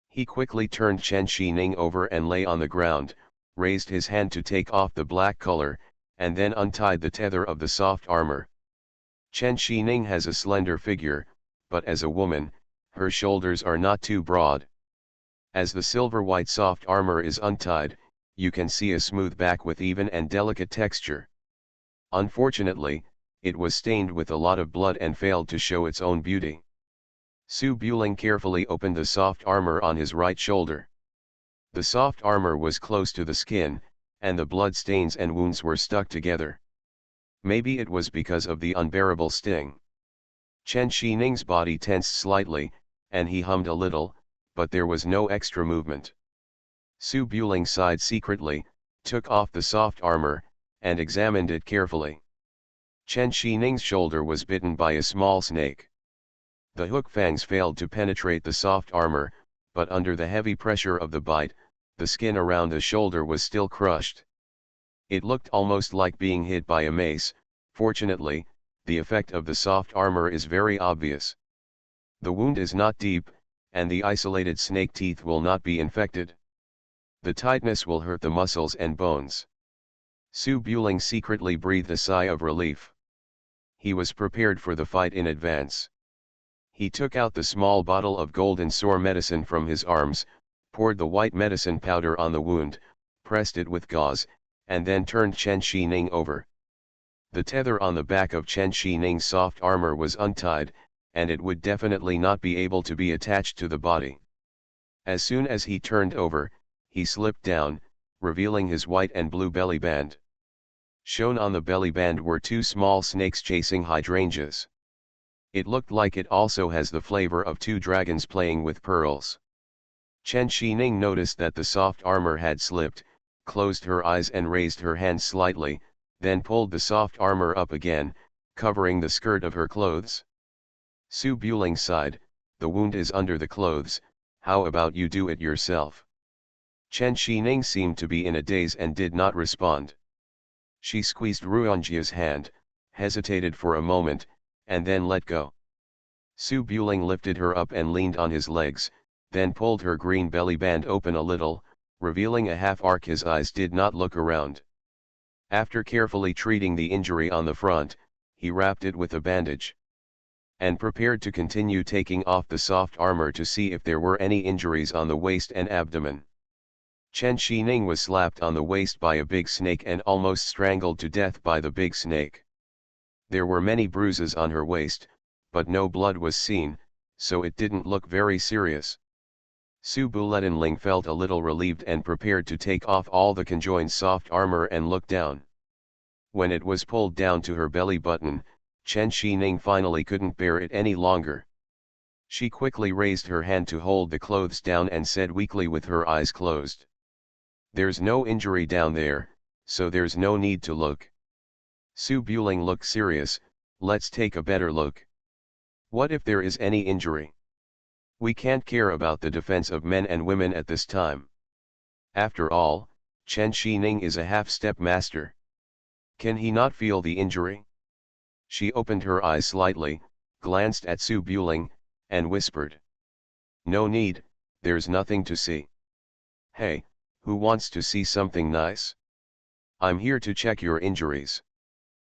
He quickly turned Chen Shining over and lay on the ground, raised his hand to take off the black collar, and then untied the tether of the soft armor. Chen Shining has a slender figure, but as a woman, her shoulders are not too broad. As the silver-white soft armor is untied, you can see a smooth back with even and delicate texture. Unfortunately, it was stained with a lot of blood and failed to show its own beauty. Su Buling carefully opened the soft armor on his right shoulder. The soft armor was close to the skin, and the blood stains and wounds were stuck together. Maybe it was because of the unbearable sting. Chen Shining's body tensed slightly, and he hummed a little, but there was no extra movement. Su Buling sighed secretly, took off the soft armor, and examined it carefully. Chen Shining's shoulder was bitten by a small snake. The hook fangs failed to penetrate the soft armor, but under the heavy pressure of the bite, the skin around the shoulder was still crushed. It looked almost like being hit by a mace. Fortunately, the effect of the soft armor is very obvious. The wound is not deep, and the isolated snake teeth will not be infected. The tightness will hurt the muscles and bones. Su Buling secretly breathed a sigh of relief. He was prepared for the fight in advance. He took out the small bottle of golden sore medicine from his arms, poured the white medicine powder on the wound, pressed it with gauze, and then turned Chen Shining over. The tether on the back of Chen Shining's soft armor was untied, and it would definitely not be able to be attached to the body. As soon as he turned over, he slipped down, revealing his white and blue belly band. Shown on the belly band were two small snakes chasing hydrangeas. It looked like it also has the flavor of two dragons playing with pearls. Chen Shining noticed that the soft armor had slipped, closed her eyes and raised her hand slightly, then pulled the soft armor up again, covering the skirt of her clothes. Su Buling sighed, "The wound is under the clothes, how about you do it yourself?" Chen Shining seemed to be in a daze and did not respond. She squeezed Ruonjia's hand, hesitated for a moment, and then let go. Su Buling lifted her up and leaned on his legs, then pulled her green belly band open a little, revealing a half arc. His eyes did not look around. After carefully treating the injury on the front, he wrapped it with a bandage and prepared to continue taking off the soft armor to see if there were any injuries on the waist and abdomen. Chen Xining was slapped on the waist by a big snake and almost strangled to death by the big snake. There were many bruises on her waist, but no blood was seen, so it didn't look very serious. Su Buletinling felt a little relieved and prepared to take off all the conjoined soft armor and look down. When it was pulled down to her belly button, Chen Xining finally couldn't bear it any longer. She quickly raised her hand to hold the clothes down and said weakly with her eyes closed, "There's no injury down there, so there's no need to look." Su Buling looked serious. "Let's take a better look. What if there is any injury? We can't care about the defense of men and women at this time. After all, Chen Xining is a half-step master. Can he not feel the injury?" She opened her eyes slightly, glanced at Su Buling, and whispered, "No need, there's nothing to see. Hey, who wants to see something nice? I'm here to check your injuries."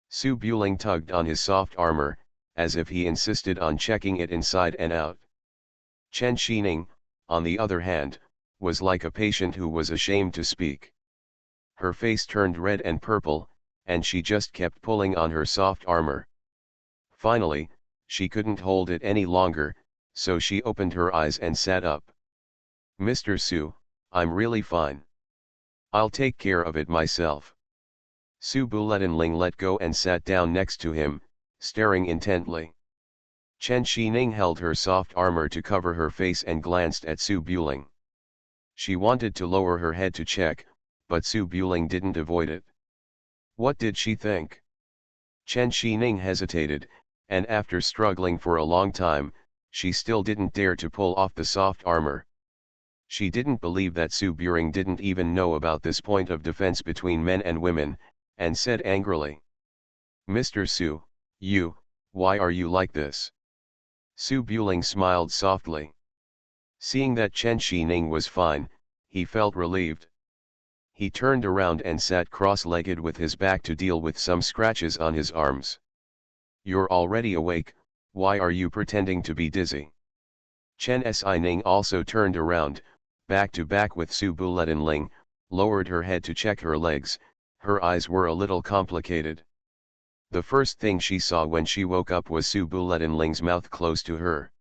Su Buling tugged on his soft armor, as if he insisted on checking it inside and out. Chen Xining, on the other hand, was like a patient who was ashamed to speak. Her face turned red and purple, and she just kept pulling on her soft armor. Finally, she couldn't hold it any longer, so she opened her eyes and sat up. "Mr. Su, I'm really fine. I'll take care of it myself." Su Buletinling let go and sat down next to him, staring intently. Chen Xining held her soft armor to cover her face and glanced at Su Buling. She wanted to lower her head to check, but Su Buling didn't avoid it. What did she think? Chen Xining hesitated, and after struggling for a long time, she still didn't dare to pull off the soft armor. She didn't believe that Su Buling didn't even know about this point of defense between men and women, and said angrily, "Mr. Su, why are you like this?" Su Buling smiled softly. Seeing that Chen Xining was fine, he felt relieved. He turned around and sat cross-legged with his back to deal with some scratches on his arms. "You're already awake, why are you pretending to be dizzy?" Chen Xining also turned around, back to back with Su Buletinling, lowered her head to check her legs. Her eyes were a little complicated. The first thing she saw when she woke up was Su Buletinling's mouth close to her.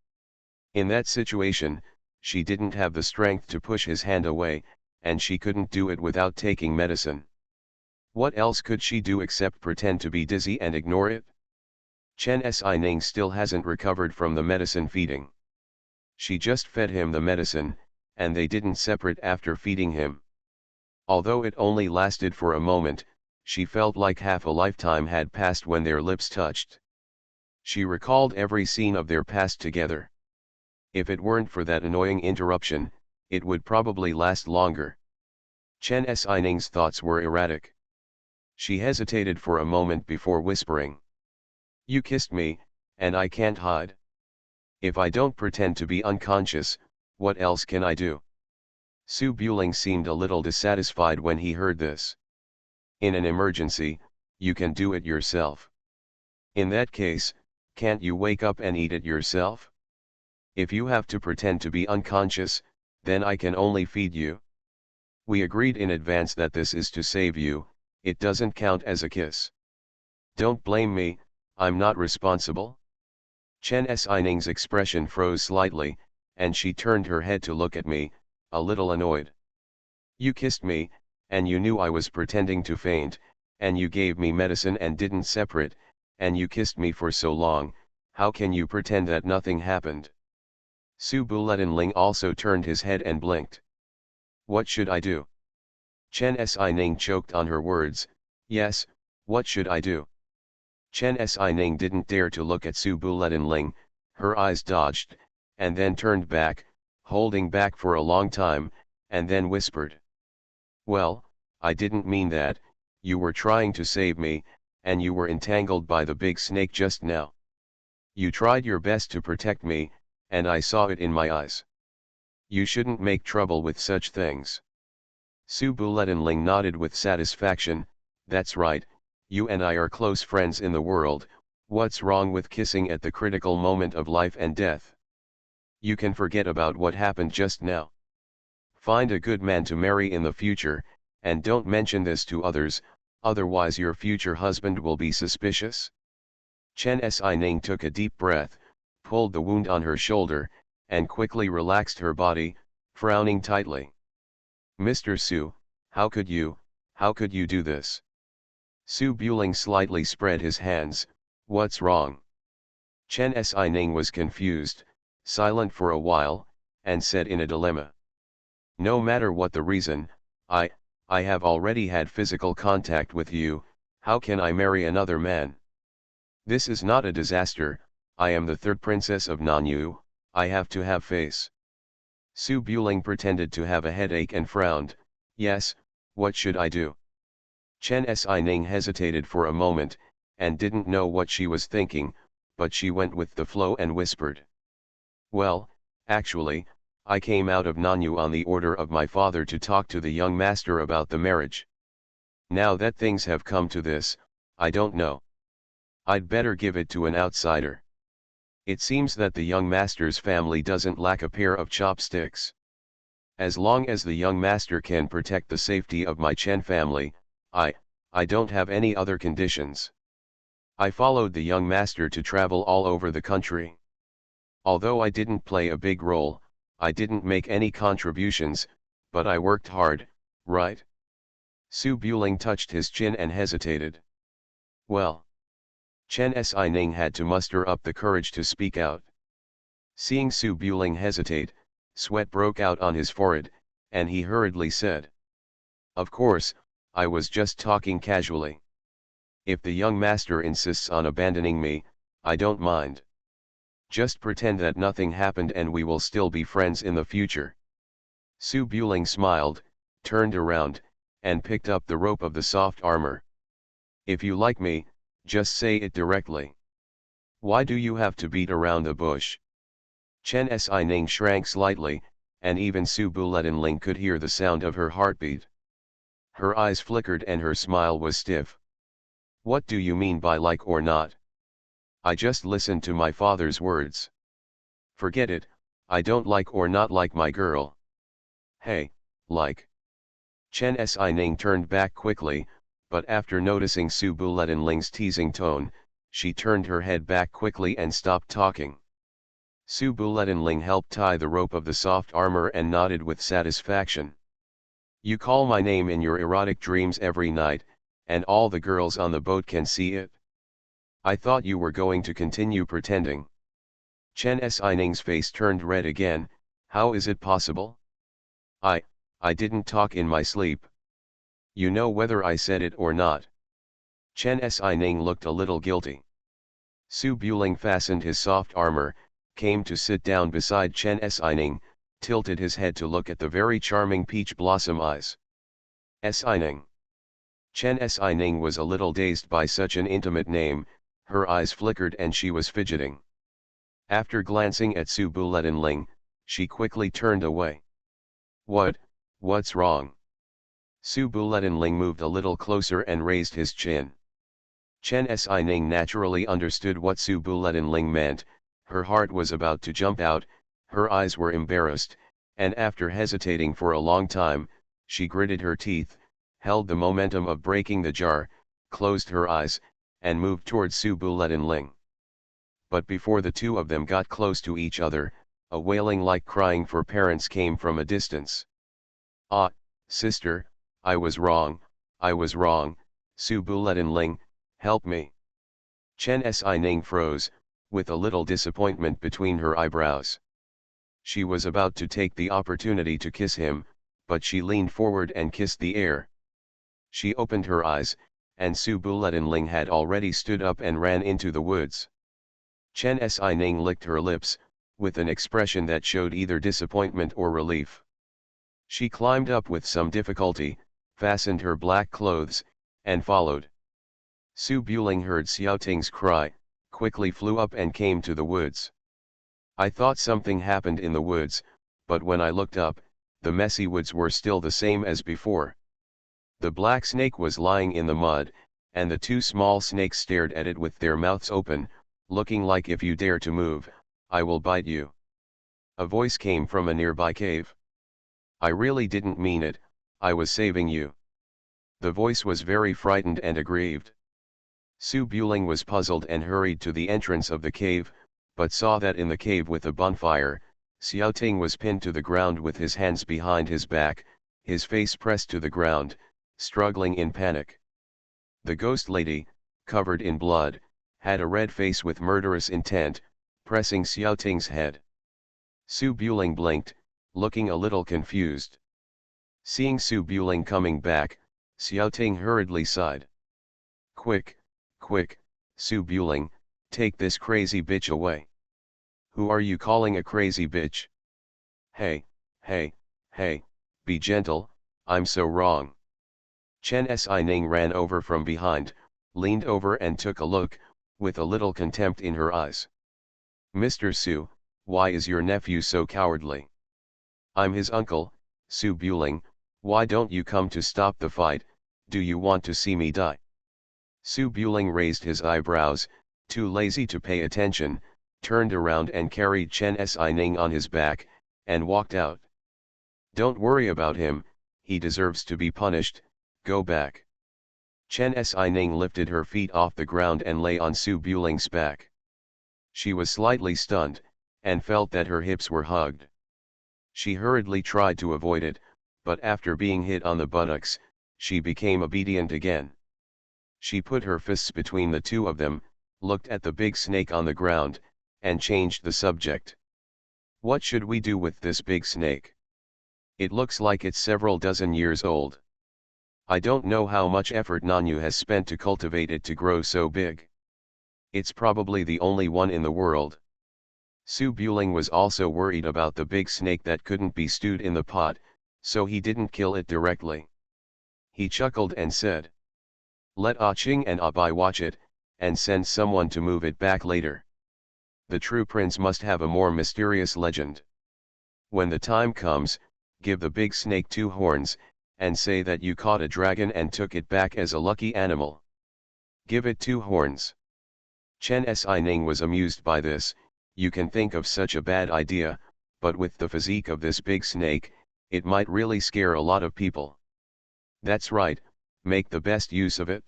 In that situation, she didn't have the strength to push his hand away, and she couldn't do it without taking medicine. What else could she do except pretend to be dizzy and ignore it? Chen Xining still hasn't recovered from the medicine feeding. She just fed him the medicine, and they didn't separate after feeding him. Although it only lasted for a moment, she felt like half a lifetime had passed when their lips touched. She recalled every scene of their past together. If it weren't for that annoying interruption, it would probably last longer. Chen Xining's thoughts were erratic. She hesitated for a moment before whispering, "You kissed me, and I can't hide. If I don't pretend to be unconscious, what else can I do?" Su Buling seemed a little dissatisfied when he heard this. "In an emergency, you can do it yourself. In that case, can't you wake up and eat it yourself? If you have to pretend to be unconscious, then I can only feed you. We agreed in advance that this is to save you, it doesn't count as a kiss. Don't blame me, I'm not responsible." Chen Xining's expression froze slightly, and she turned her head to look at me, a little annoyed. "You kissed me, and you knew I was pretending to faint, and you gave me medicine and didn't separate, and you kissed me for so long, how can you pretend that nothing happened?" Su Buletinling also turned his head and blinked. "What should I do?" Chen Xining choked on her words. "Yes, what should I do?" Chen Xining didn't dare to look at Su Buletinling, her eyes dodged, and then turned back, holding back for a long time, and then whispered, "Well, I didn't mean that, you were trying to save me, and you were entangled by the big snake just now. You tried your best to protect me, and I saw it in my eyes. You shouldn't make trouble with such things. Su Buletinling nodded with satisfaction. That's right, you and I are close friends in the world. What's wrong with kissing at the critical moment of life and death? You can forget about what happened just now. Find a good man to marry in the future, and don't mention this to others, otherwise your future husband will be suspicious. Chen Si-ning took a deep breath, pulled the wound on her shoulder, and quickly relaxed her body, frowning tightly. Mr. Su, how could you do this? Su Buling slightly spread his hands. What's wrong? Chen Si-ning was confused, silent for a while, and said in a dilemma. No matter what the reason, I have already had physical contact with you. How can I marry another man? This is not a disaster. I am the third princess of Nanyu. I have to have face. Su Buling pretended to have a headache and frowned. Yes, what should I do? Chen Si-ning hesitated for a moment, and didn't know what she was thinking, but she went with the flow and whispered. Well, actually, I came out of Nanyu on the order of my father to talk to the young master about the marriage. Now that things have come to this, I don't know. I'd better give it to an outsider. It seems that the young master's family doesn't lack a pair of chopsticks. As long as the young master can protect the safety of my Chen family, I don't have any other conditions. I followed the young master to travel all over the country. Although I didn't play a big role, I didn't make any contributions, but I worked hard, right? Su Buling touched his chin and hesitated. Well. Chen Si-ning had to muster up the courage to speak out. Seeing Su Buling hesitate, sweat broke out on his forehead, and he hurriedly said. Of course, I was just talking casually. If the young master insists on abandoning me, I don't mind. Just pretend that nothing happened and we will still be friends in the future. Su Buling smiled, turned around, and picked up the rope of the soft armor. If you like me, just say it directly. Why do you have to beat around the bush? Chen Si-ning shrank slightly, and even Su Buletinling could hear the sound of her heartbeat. Her eyes flickered and her smile was stiff. What do you mean by like or not? I just listened to my father's words. Forget it, I don't like or not like my girl. Hey, like. Chen Si-ning turned back quickly, but after noticing Su Buletinling's teasing tone, she turned her head back quickly and stopped talking. Su Buletinling helped tie the rope of the soft armor and nodded with satisfaction. You call my name in your erotic dreams every night, and all the girls on the boat can see it? I thought you were going to continue pretending. Chen Si-ning's face turned red again. How is it possible? I didn't talk in my sleep. You know whether I said it or not. Chen Si-ning looked a little guilty. Su Buling fastened his soft armor, came to sit down beside Chen Si-ning, tilted his head to look at the very charming peach blossom eyes. Si-ning. Chen Si-ning was a little dazed by such an intimate name, her eyes flickered and she was fidgeting. After glancing at Su Buletinling, she quickly turned away. What's wrong? Su Buletinling moved a little closer and raised his chin. Chen Si-ning naturally understood what Su Buletinling meant. Her heart was about to jump out, her eyes were embarrassed, and after hesitating for a long time, she gritted her teeth, held the momentum of breaking the jar, closed her eyes, and moved towards Su Buletinling. But before the two of them got close to each other, a wailing like crying for parents came from a distance. Ah, sister, I was wrong, Su Buletinling, help me. Chen Si-ning froze, with a little disappointment between her eyebrows. She was about to take the opportunity to kiss him, but she leaned forward and kissed the air. She opened her eyes, and Su Buletinling had already stood up and ran into the woods. Chen Si-ning licked her lips, with an expression that showed either disappointment or relief. She climbed up with some difficulty, fastened her black clothes, and followed. Su Buling heard Xiaoting's cry, quickly flew up and came to the woods. I thought something happened in the woods, but when I looked up, the messy woods were still the same as before. The black snake was lying in the mud, and the two small snakes stared at it with their mouths open, looking like if you dare to move, I will bite you. A voice came from a nearby cave. I really didn't mean it, I was saving you. The voice was very frightened and aggrieved. Su Buling was puzzled and hurried to the entrance of the cave, but saw that in the cave with a bonfire, Xiaoting was pinned to the ground with his hands behind his back, his face pressed to the ground, struggling in panic. The ghost lady, covered in blood, had a red face with murderous intent, pressing Xiaoting's head. Su Buling blinked, looking a little confused. Seeing Su Buling coming back, Xiaoting hurriedly sighed. Quick, quick, Su Buling, take this crazy bitch away. Who are you calling a crazy bitch? Hey, hey, hey, be gentle, I'm so wrong. Chen Xining ran over from behind, leaned over and took a look, with a little contempt in her eyes. Mr. Su, why is your nephew so cowardly? I'm his uncle, Su Buling, why don't you come to stop the fight, do you want to see me die? Su Buling raised his eyebrows, too lazy to pay attention, turned around and carried Chen Xining on his back, and walked out. Don't worry about him, he deserves to be punished, go back. Chen Xining lifted her feet off the ground and lay on Su Buling's back. She was slightly stunned, and felt that her hips were hugged. She hurriedly tried to avoid it, but after being hit on the buttocks, she became obedient again. She put her fists between the two of them, looked at the big snake on the ground, and changed the subject. What should we do with this big snake? It looks like it's several dozen years old. I don't know how much effort Nanyu has spent to cultivate it to grow so big. It's probably the only one in the world. Su Buling was also worried about the big snake that couldn't be stewed in the pot, so he didn't kill it directly. He chuckled and said, let Ah Ching and Ah Bai watch it, and send someone to move it back later. The true prince must have a more mysterious legend. When the time comes, give the big snake 2 horns, and say that you caught a dragon and took it back as a lucky animal. Give it 2 horns. Chen Xining was amused by this. You can think of such a bad idea, but with the physique of this big snake, it might really scare a lot of people. That's right, make the best use of it.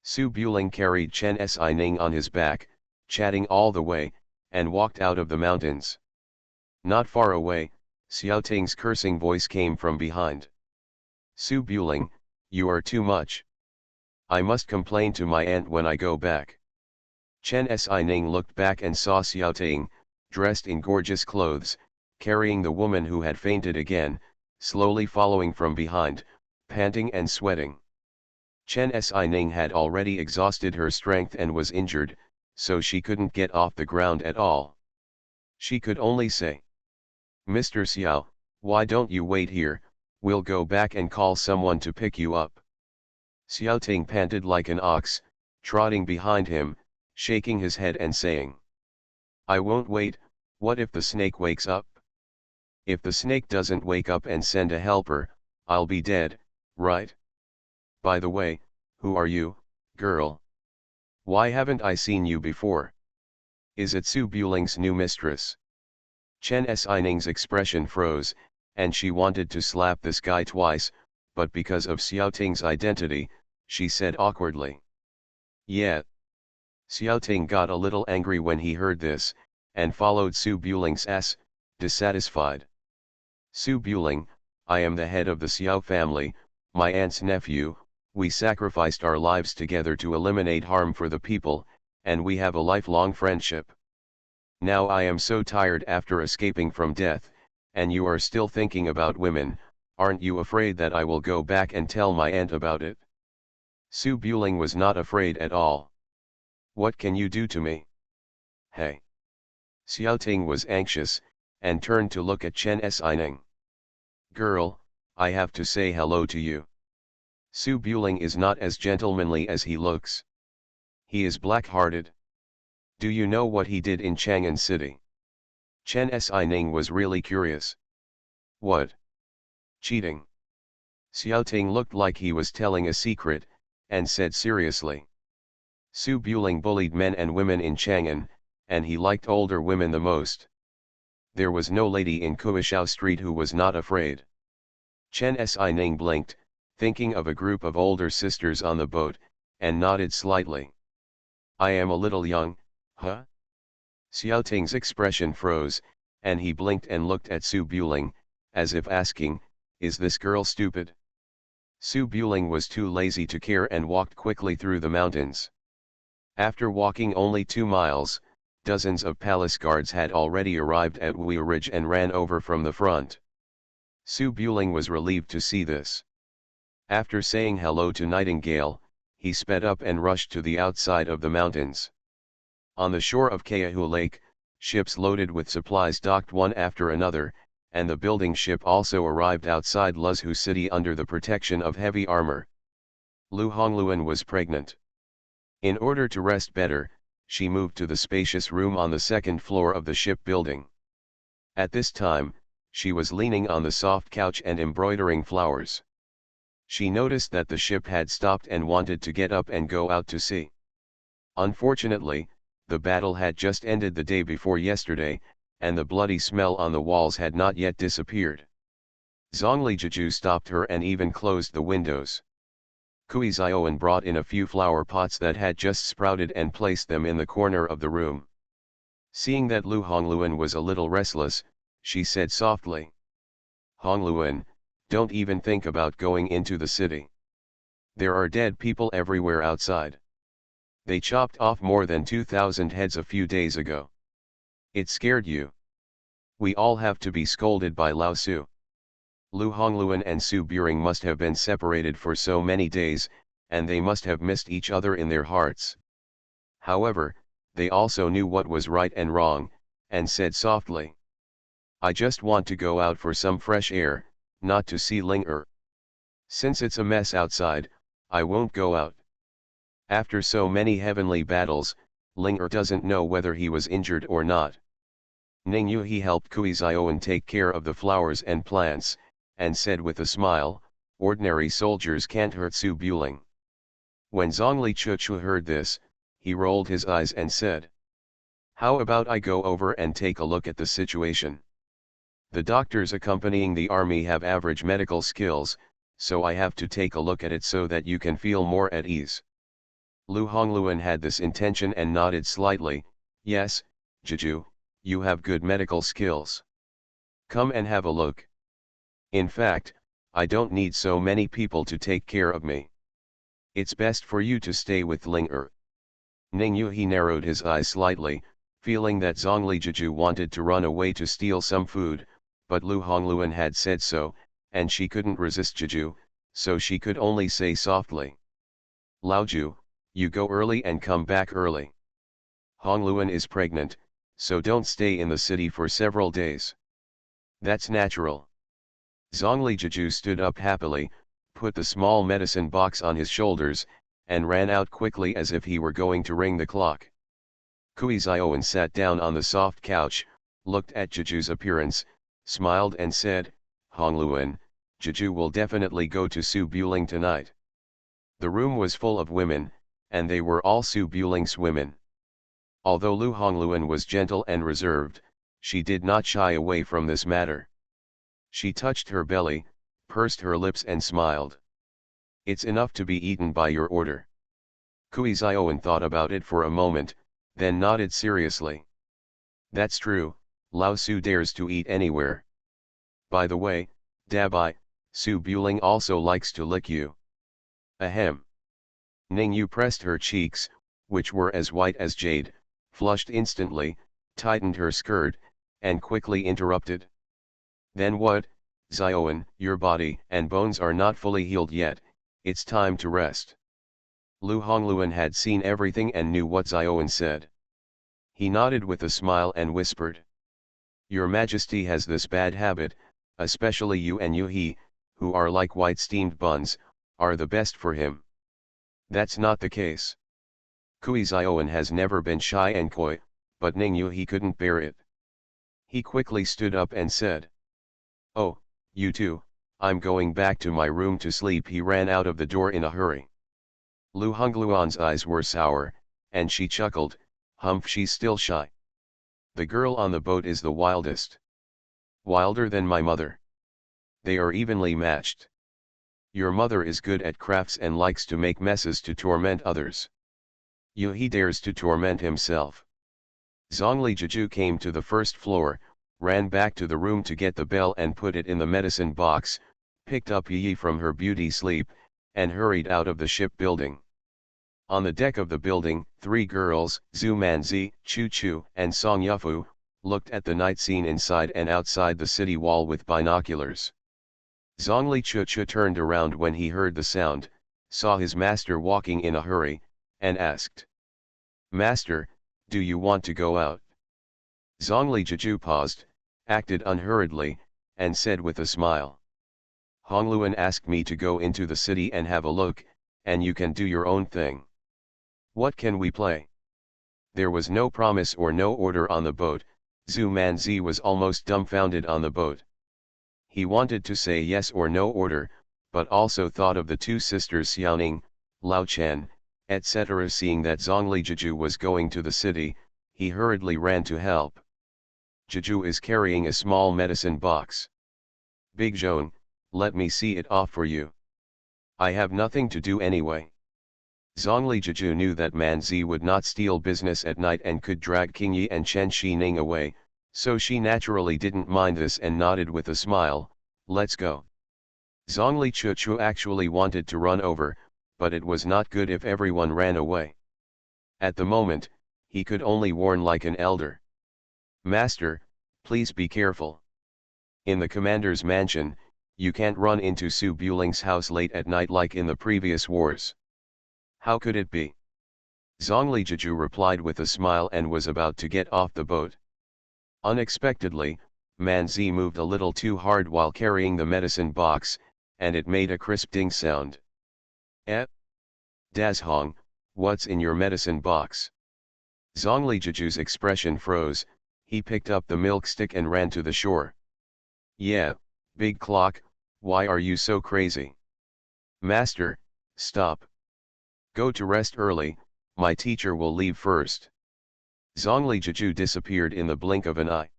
Su Buling carried Chen Xining on his back, chatting all the way, and walked out of the mountains. Not far away, Xiaoting's cursing voice came from behind. Su Buling, you are too much. I must complain to my aunt when I go back. Chen Xining looked back and saw Xiaoting, dressed in gorgeous clothes, carrying the woman who had fainted again, slowly following from behind, panting and sweating. Chen Xining had already exhausted her strength and was injured, so she couldn't get off the ground at all. She could only say, Mr. Xiao, why don't you wait here, we'll go back and call someone to pick you up. Xiaoting panted like an ox, trotting behind him, shaking his head and saying, I won't wait, what if the snake wakes up? If the snake doesn't wake up and send a helper, I'll be dead, right? By the way, who are you, girl? Why haven't I seen you before? Is it Su Buling's new mistress? Chen Xining's expression froze, and she wanted to slap this guy twice, but because of Xiaoting's identity, she said awkwardly, yeah. Xiaoting got a little angry when he heard this, and followed Su Buling's ass, dissatisfied. Su Buling, I am the head of the Xiao family, my aunt's nephew, we sacrificed our lives together to eliminate harm for the people, and we have a lifelong friendship. Now I am so tired after escaping from death, and you are still thinking about women, aren't you afraid that I will go back and tell my aunt about it? Su Buling was not afraid at all. What can you do to me? Hey. Xiaoting was anxious, and turned to look at Chen Xining. Girl, I have to say hello to you. Su Buling is not as gentlemanly as he looks. He is black-hearted. Do you know what he did in Chang'an City? Chen Xining was really curious. What? Cheating. Xiaoting looked like he was telling a secret, and said seriously. Su Buling bullied men and women in Chang'an, and he liked older women the most. There was no lady in Kuishao Street who was not afraid. Chen Xining blinked, thinking of a group of older sisters on the boat, and nodded slightly. I am a little young, huh? Xiaoting's expression froze, and he blinked and looked at Su Buling, as if asking, is this girl stupid? Su Buling was too lazy to care and walked quickly through the mountains. After walking only 2 miles, dozens of palace guards had already arrived at Wuyu Ridge and ran over from the front. Su Buling was relieved to see this. After saying hello to Nightingale, he sped up and rushed to the outside of the mountains. On the shore of Keahu Lake, ships loaded with supplies docked one after another, and the building ship also arrived outside Luzhu City under the protection of heavy armor. Lu Hongluan was pregnant. In order to rest better, she moved to the spacious room on the 2nd floor of the ship building. At this time, she was leaning on the soft couch and embroidering flowers. She noticed that the ship had stopped and wanted to get up and go out to sea. Unfortunately, the battle had just ended the day before yesterday, and the bloody smell on the walls had not yet disappeared. Zhongli Jiju stopped her and even closed the windows. Kui Zioan brought in a few flower pots that had just sprouted and placed them in the corner of the room. Seeing that Lu Hongluan was a little restless, she said softly, Hongluan, don't even think about going into the city. There are dead people everywhere outside. They chopped off more than 2,000 heads a few days ago. It scared you. We all have to be scolded by Lao Su. Lu Hongluan and Su Buring must have been separated for so many days, and they must have missed each other in their hearts. However, they also knew what was right and wrong, and said softly, I just want to go out for some fresh air, not to see Ling Er. Since it's a mess outside, I won't go out. After so many heavenly battles, Ling Er doesn't know whether he was injured or not. Ning Yuhi helped Kui Zioan take care of the flowers and plants, and said with a smile, ordinary soldiers can't hurt Su Buling. When Zhongli Chuchu heard this, he rolled his eyes and said, how about I go over and take a look at the situation? The doctors accompanying the army have average medical skills, so I have to take a look at it so that you can feel more at ease. Lu Hongluan had this intention and nodded slightly, yes, Jiju, you have good medical skills. Come and have a look. In fact, I don't need so many people to take care of me. It's best for you to stay with Ling Er. Ning Yuhi narrowed his eyes slightly, feeling that Zhongli Jiju wanted to run away to steal some food, but Lu Hongluan had said so, and she couldn't resist Jiju, so she could only say softly, Laoju, you go early and come back early. Hongluan is pregnant, so don't stay in the city for several days. That's natural. Zhongli Jiju stood up happily, put the small medicine box on his shoulders, and ran out quickly as if he were going to ring the clock. Kui Zioan sat down on the soft couch, looked at Jiju's appearance, smiled and said, Hongluan, Jiju will definitely go to Su Buling tonight. The room was full of women, and they were all Su Buling's women. Although Lu Hongluan was gentle and reserved, she did not shy away from this matter. She touched her belly, pursed her lips and smiled. It's enough to be eaten by your order. Kui Zioan thought about it for a moment, then nodded seriously. That's true, Lao Su dares to eat anywhere. By the way, Dabai, Su Buling also likes to lick you. Ahem. Ning Yu pressed her cheeks, which were as white as jade, flushed instantly, tightened her skirt, and quickly interrupted. Then what, Zioan, your body and bones are not fully healed yet, it's time to rest. Lu Hongluan had seen everything and knew what Zioan said. He nodded with a smile and whispered. Your Majesty has this bad habit, especially you and Yuhi, who are like white steamed buns, are the best for him. That's not the case. Kui Zioan has never been shy and coy, but Ning Yu he couldn't bear it. He quickly stood up and said, "Oh, you two, I'm going back to my room to sleep." He ran out of the door in a hurry. Lu Hongluan's eyes were sour, and she chuckled, "Humph, she's still shy. The girl on the boat is the wildest. Wilder than my mother. They are evenly matched. Your mother is good at crafts and likes to make messes to torment others. You he dares to torment himself." Zhongli Jiju came to the first floor, ran back to the room to get the bell and put it in the medicine box, picked up Yi from her beauty sleep, and hurried out of the shipbuilding. On the deck of the building, three girls, Zhu Manzi, Chu Chu, and Song Yufu, looked at the night scene inside and outside the city wall with binoculars. Zhongli Chu turned around when he heard the sound, saw his master walking in a hurry, and asked, "Master, do you want to go out?" Zhongli Jiju paused, acted unhurriedly, and said with a smile, "Hongluan asked me to go into the city and have a look, and you can do your own thing. What can we play?" There was no promise or no order on the boat. Zhu Manzi was almost dumbfounded on the boat. He wanted to say yes or no order, but also thought of the two sisters Xiaoning, Lao Chen, etc. Seeing that Zhongli Jiju was going to the city, he hurriedly ran to help. "Jiju is carrying a small medicine box. Big Zhong, let me see it off for you. I have nothing to do anyway." Zhongli Jiju knew that Manzi would not steal business at night and could drag King Yi and Chen Xining away, so she naturally didn't mind this and nodded with a smile, "Let's go." Zhongli Chu actually wanted to run over, but it was not good if everyone ran away. At the moment, he could only warn like an elder. "Master, please be careful. In the commander's mansion, you can't run into Su Buling's house late at night like in the previous wars." "How could it be?" Zhongli Jiju replied with a smile and was about to get off the boat. Unexpectedly, Manzi moved a little too hard while carrying the medicine box, and it made a crisp ding sound. "Eh? Dazhong, what's in your medicine box?" Zhongli Jiju's expression froze. He picked up the milk stick and ran to the shore. "Yeah, big clock, why are you so crazy?" "Master, stop. Go to rest early, my teacher will leave first." Zhongli Jiju disappeared in the blink of an eye.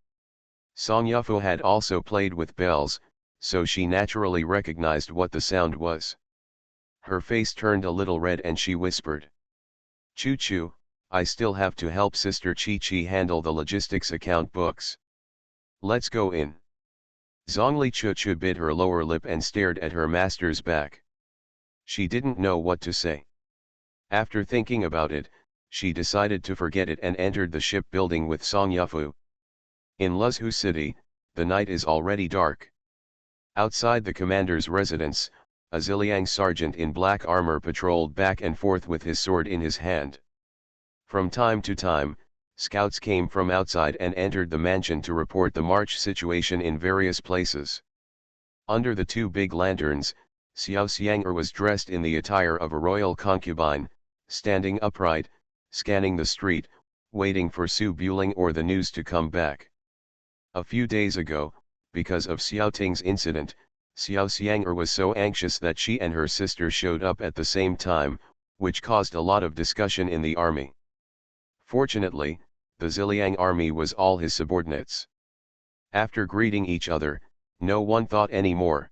Song Yufu had also played with bells, so she naturally recognized what the sound was. Her face turned a little red and she whispered, "Chu Chu, I still have to help Sister Chi Chi handle the logistics account books. Let's go in." Zhongli Chu bit her lower lip and stared at her master's back. She didn't know what to say. After thinking about it, she decided to forget it and entered the shipbuilding with Song Yufu. In Luzhu City, the night is already dark. Outside the commander's residence, a Ziliang sergeant in black armor patrolled back and forth with his sword in his hand. From time to time, scouts came from outside and entered the mansion to report the march situation in various places. Under the two big lanterns, Xiao Xiang'er was dressed in the attire of a royal concubine, standing upright, scanning the street, waiting for Su Buling or the news to come back. A few days ago, because of Xiao Ting's incident, Xiao Xiang'er was so anxious that she and her sister showed up at the same time, which caused a lot of discussion in the army. Fortunately, the Ziliang army was all his subordinates. After greeting each other, no one thought any more.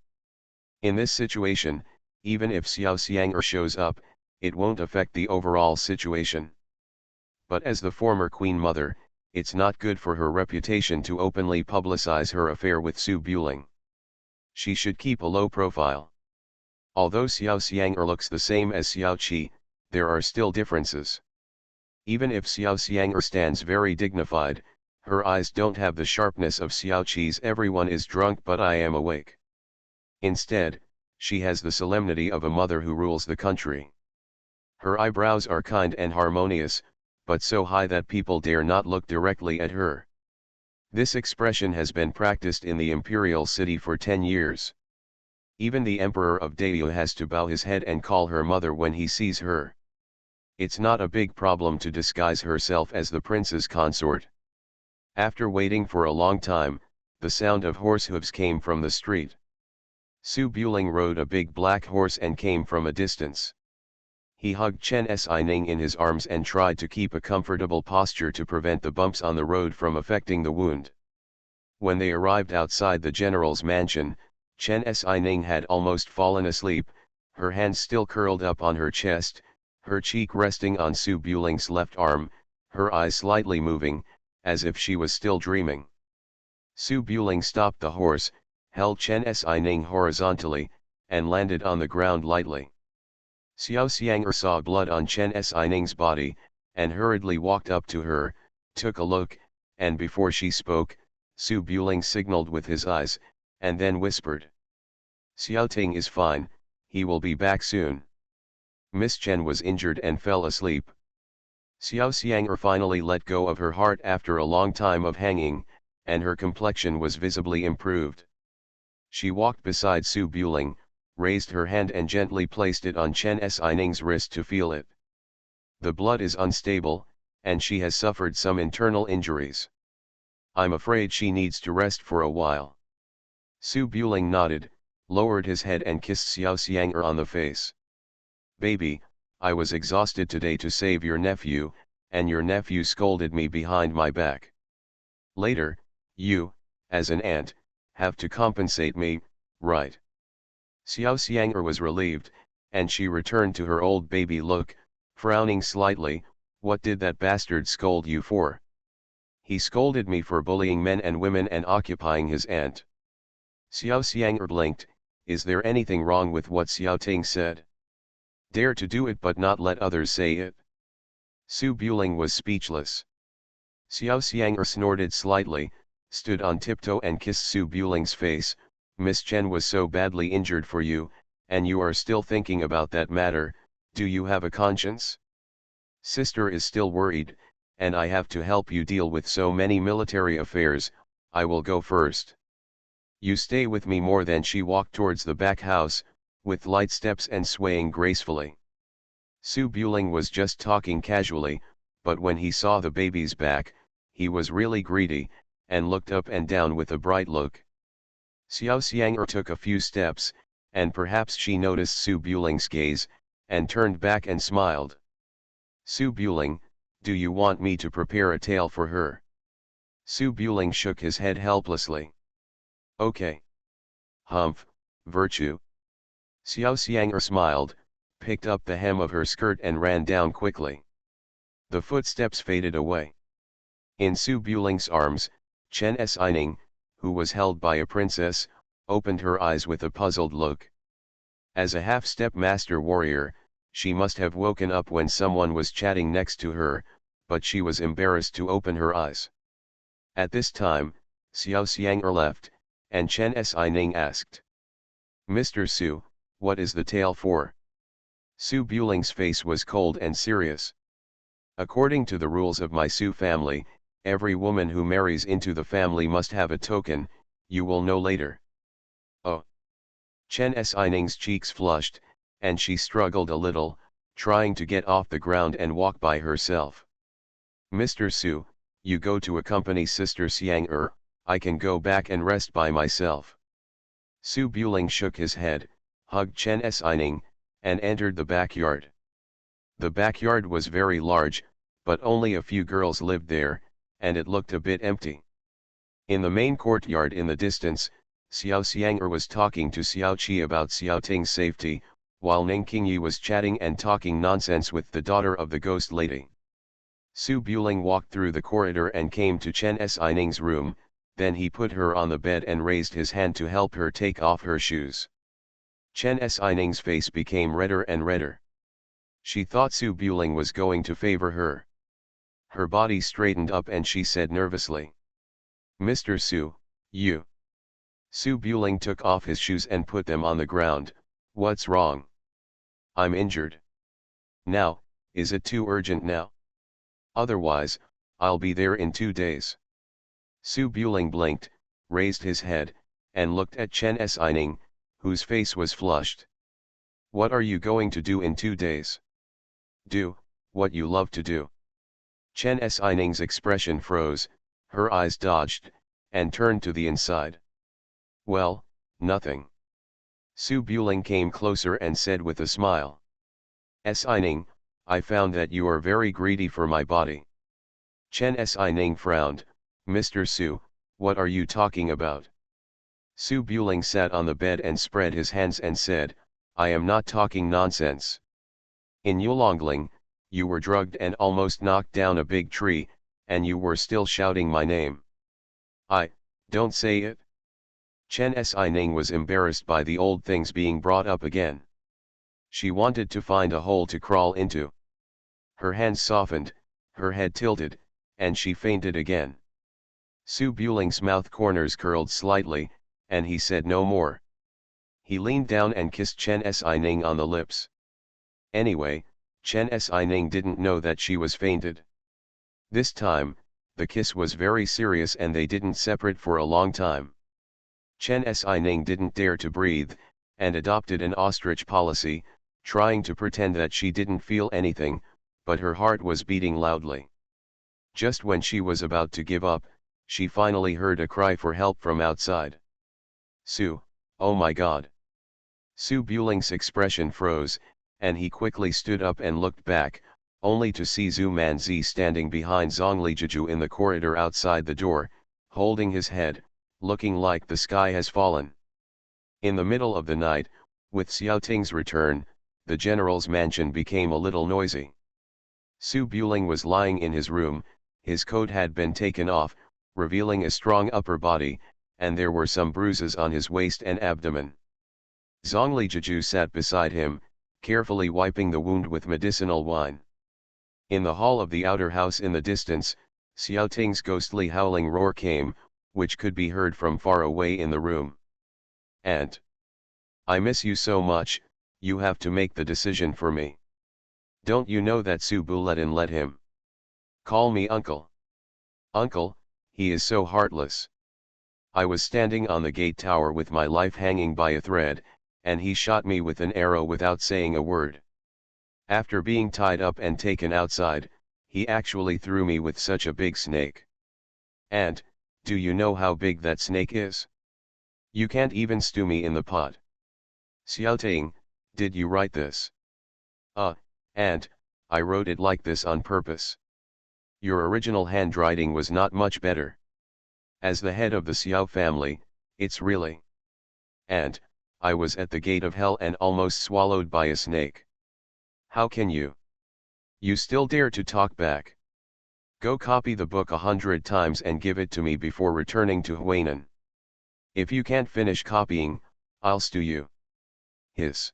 In this situation, even if Xiao Xiang'er shows up, it won't affect the overall situation. But as the former queen mother, it's not good for her reputation to openly publicize her affair with Su Buling. She should keep a low profile. Although Xiao Xiang'er looks the same as Xiao Qi, there are still differences. Even if Xiao Xiang'er stands very dignified, her eyes don't have the sharpness of Xiao Qi's "everyone is drunk but I am awake." Instead, she has the solemnity of a mother who rules the country. Her eyebrows are kind and harmonious, but so high that people dare not look directly at her. This expression has been practiced in the imperial city for 10 years. Even the emperor of Dayu has to bow his head and call her mother when he sees her. It's not a big problem to disguise herself as the prince's consort. After waiting for a long time, the sound of horse hooves came from the street. Su Buling rode a big black horse and came from a distance. He hugged Chen Xining in his arms and tried to keep a comfortable posture to prevent the bumps on the road from affecting the wound. When they arrived outside the general's mansion, Chen Xining had almost fallen asleep, her hands still curled up on her chest, her cheek resting on Su Buling's left arm, her eyes slightly moving, as if she was still dreaming. Su Buling stopped the horse, held Chen Xining horizontally, and landed on the ground lightly. Xiao Xiang'er saw blood on Chen Xining's body, and hurriedly walked up to her, took a look, and before she spoke, Su Buling signaled with his eyes, and then whispered. Xiao Ting is fine, he will be back soon. Miss Chen was injured and fell asleep. Xiao Xiang'er finally let go of her heart after a long time of hanging, and her complexion was visibly improved. She walked beside Su Buling, raised her hand and gently placed it on Chen Xining's wrist to feel it. The blood is unstable, and she has suffered some internal injuries. I'm afraid she needs to rest for a while. Su Buling nodded, lowered his head and kissed Xiao Xiang'er on the face. Baby, I was exhausted today to save your nephew, and your nephew scolded me behind my back. Later, you, as an aunt, have to compensate me, right? Xiao Xiang'er was relieved, and she returned to her old baby look, frowning slightly. What did that bastard scold you for? He scolded me for bullying men and women and occupying his aunt. Xiao Xiang'er blinked. Is there anything wrong with what Xiao Ting said? Dare to do it but not let others say it. Su Buling was speechless. Xiao Xiang'er snorted slightly, stood on tiptoe and kissed Su Buling's face. Miss Chen was so badly injured for you, and you are still thinking about that matter. Do you have a conscience? Sister is still worried, and I have to help you deal with so many military affairs. I will go first. You stay with me more. Than she walked towards the back house, with light steps and swaying gracefully. Su Buling was just talking casually, but when he saw the baby's back, he was really greedy, and looked up and down with a bright look. Xiao Xiang'er took a few steps, and perhaps she noticed Su Buling's gaze, and turned back and smiled. Su Buling, do you want me to prepare a tale for her? Su Buling shook his head helplessly. Okay. Humph, virtue. Xiao Xiang'er smiled, picked up the hem of her skirt and ran down quickly. The footsteps faded away. In Su Buling's arms, Chen Xining, who was held by a princess, opened her eyes with a puzzled look. As a half-step master warrior, she must have woken up when someone was chatting next to her, but she was embarrassed to open her eyes. At this time, Xiao Xiang'er left, and Chen Xining asked. Mr. Su, what is the tale for? Su Buling's face was cold and serious. According to the rules of my Su family, every woman who marries into the family must have a token. You will know later. Oh. Chen Xining's cheeks flushed, and she struggled a little, trying to get off the ground and walk by herself. Mr. Su, you go to accompany Sister Xiang'er. I can go back and rest by myself. Su Buling shook his head, hugged Chen Xining, and entered the backyard. The backyard was very large, but only a few girls lived there, and it looked a bit empty. In the main courtyard in the distance, Xiao Xiang'er was talking to Xiao Qi about Xiao Ting's safety, while Ning Qingyi was chatting and talking nonsense with the daughter of the ghost lady. Su Buling walked through the corridor and came to Chen Xining's room, then he put her on the bed and raised his hand to help her take off her shoes. Chen Xining's face became redder and redder. She thought Su Buling was going to favor her. Her body straightened up and she said nervously. Mr. Su, you. Su Buling took off his shoes and put them on the ground. What's wrong? I'm injured. Now, is it too urgent now? Otherwise, I'll be there in 2 days. Su Buling blinked, raised his head, and looked at Chen Xining. whose face was flushed. What are you going to do in 2 days? Do what you love to do. Chen Xining's expression froze, her eyes dodged, and turned to the inside. Well, nothing. Su Buling came closer and said with a smile. Xining, I found that you are very greedy for my body. Chen Xining frowned. Mr. Su, what are you talking about? Su Buling sat on the bed and spread his hands and said, I am not talking nonsense. In Yulongling, you were drugged and almost knocked down a big tree, and you were still shouting my name. Don't say it. Chen Xining was embarrassed by the old things being brought up again. She wanted to find a hole to crawl into. Her hands softened, her head tilted, and she fainted again. Su Buling's mouth corners curled slightly, and he said no more. He leaned down and kissed Chen Xining on the lips. Anyway, Chen Xining didn't know that she was fainted. This time, the kiss was very serious and they didn't separate for a long time. Chen Xining didn't dare to breathe, and adopted an ostrich policy, trying to pretend that she didn't feel anything, but her heart was beating loudly. Just when she was about to give up, she finally heard a cry for help from outside. Su, oh my God. Su Buling's expression froze, and he quickly stood up and looked back, only to see Zhu Manzi standing behind Zhongli Jiju in the corridor outside the door, holding his head, looking like the sky has fallen. In the middle of the night, with Xiao Ting's return, the general's mansion became a little noisy. Su Buling was lying in his room, his coat had been taken off, revealing a strong upper body, and there were some bruises on his waist and abdomen. Zhongli Jiju sat beside him, carefully wiping the wound with medicinal wine. In the hall of the outer house in the distance, Xiao Ting's ghostly howling roar came, which could be heard from far away in the room. Aunt, I miss you so much, you have to make the decision for me. Don't you know that Su Buletin let him call me uncle? Uncle, he is so heartless. I was standing on the gate tower with my life hanging by a thread, and he shot me with an arrow without saying a word. After being tied up and taken outside, he actually threw me with such a big snake. And, do you know how big that snake is? You can't even stew me in the pot. Xiao Ting, did you write this? Aunt, I wrote it like this on purpose. Your original handwriting was not much better. As the head of the Xiao family, it's really. Aunt, I was at the gate of hell and almost swallowed by a snake. How can you? You still dare to talk back? Go copy the book 100 times and give it to me before returning to Huainan. If you can't finish copying, I'll stew you. Hiss.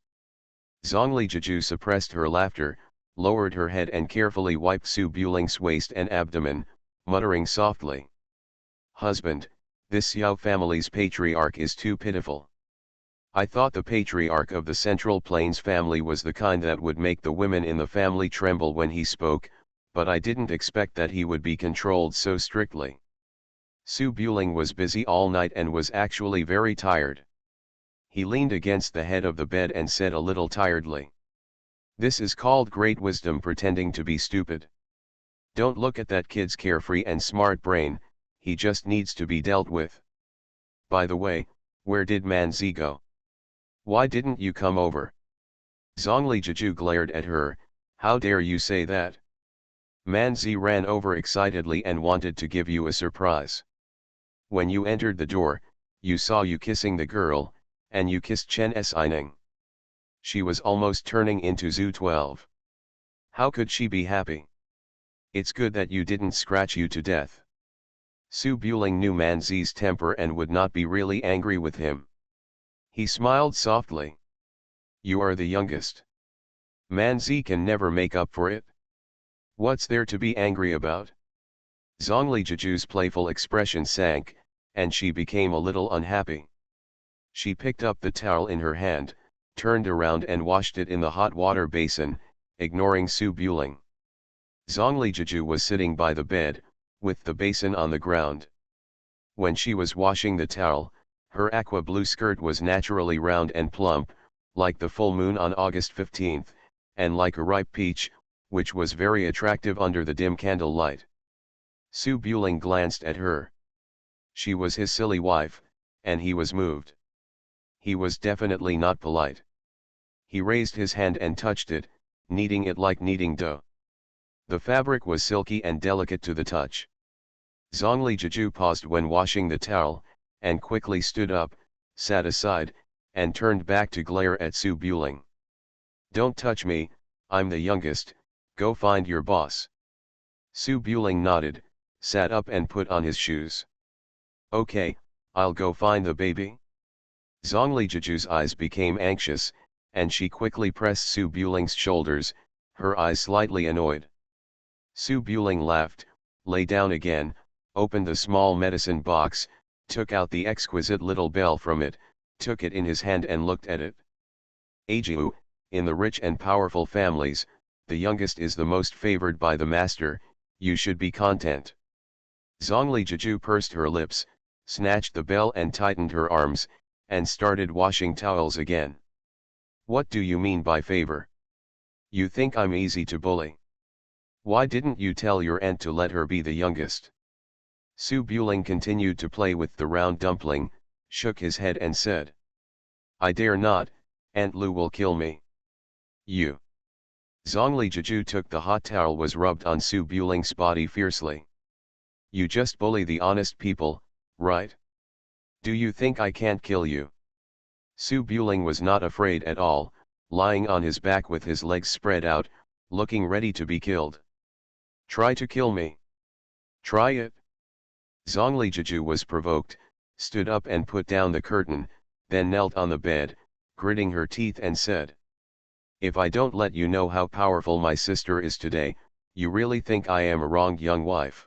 Zhongli Jiju suppressed her laughter, lowered her head and carefully wiped Su Buling's waist and abdomen, muttering softly. Husband, this Xiao family's patriarch is too pitiful. I thought the patriarch of the Central Plains family was the kind that would make the women in the family tremble when he spoke, but I didn't expect that he would be controlled so strictly. Su Buling was busy all night and was actually very tired. He leaned against the head of the bed and said a little tiredly. This is called great wisdom pretending to be stupid. Don't look at that kid's carefree and smart brain, he just needs to be dealt with. By the way, where did Manzi go? Why didn't you come over? Zhongli Jiju glared at her, how dare you say that? Manzi ran over excitedly and wanted to give you a surprise. When you entered the door, you saw you kissing the girl, and you kissed Chen Xining. She was almost turning into Zhu 12. How could she be happy? It's good that you didn't scratch you to death. Su Buling knew Manzi's temper and would not be really angry with him. He smiled softly. You are the youngest. Manzi can never make up for it. What's there to be angry about? Zhongli Jiju's playful expression sank, and she became a little unhappy. She picked up the towel in her hand, turned around and washed it in the hot water basin, ignoring Su Buling. Zhongli Jiju was sitting by the bed, with the basin on the ground. When she was washing the towel, Her aqua blue skirt was naturally round and plump, like the full moon on August 15th, and like a ripe peach, which was very attractive under the dim candlelight. Su Buling glanced at her. She was his silly wife, and he was moved. He was definitely not polite. He raised his hand and touched it, kneading it like kneading dough. The fabric was silky and delicate to the touch. Zhongli Jiju paused when washing the towel, and quickly stood up, sat aside, and turned back to glare at Su Buling. "Don't touch me, I'm the youngest, go find your boss." Su Buling nodded, sat up and put on his shoes. "Okay, I'll go find the baby." Zhongli Jiju's eyes became anxious, and she quickly pressed Su Buling's shoulders, her eyes slightly annoyed. Su Buling laughed, lay down again, opened the small medicine box, took out the exquisite little bell from it, took it in his hand and looked at it. "Ajiu, in the rich and powerful families, the youngest is the most favored by the master, you should be content." Zhongli Jiju pursed her lips, snatched the bell and tightened her arms, and started washing towels again. "What do you mean by favor? You think I'm easy to bully? Why didn't you tell your aunt to let her be the youngest?" Su Buling continued to play with the round dumpling, shook his head and said, "I dare not, Aunt Lu will kill me." "You." Zhongli Jiju took the hot towel was rubbed on Su Buling's body fiercely. "You just bully the honest people, right? Do you think I can't kill you?" Su Buling was not afraid at all, lying on his back with his legs spread out, looking ready to be killed. "Try to kill me. Try it." Zhongli Jiju was provoked, stood up and put down the curtain, then knelt on the bed, gritting her teeth and said, "If I don't let you know how powerful my sister is today, you really think I am a wronged young wife?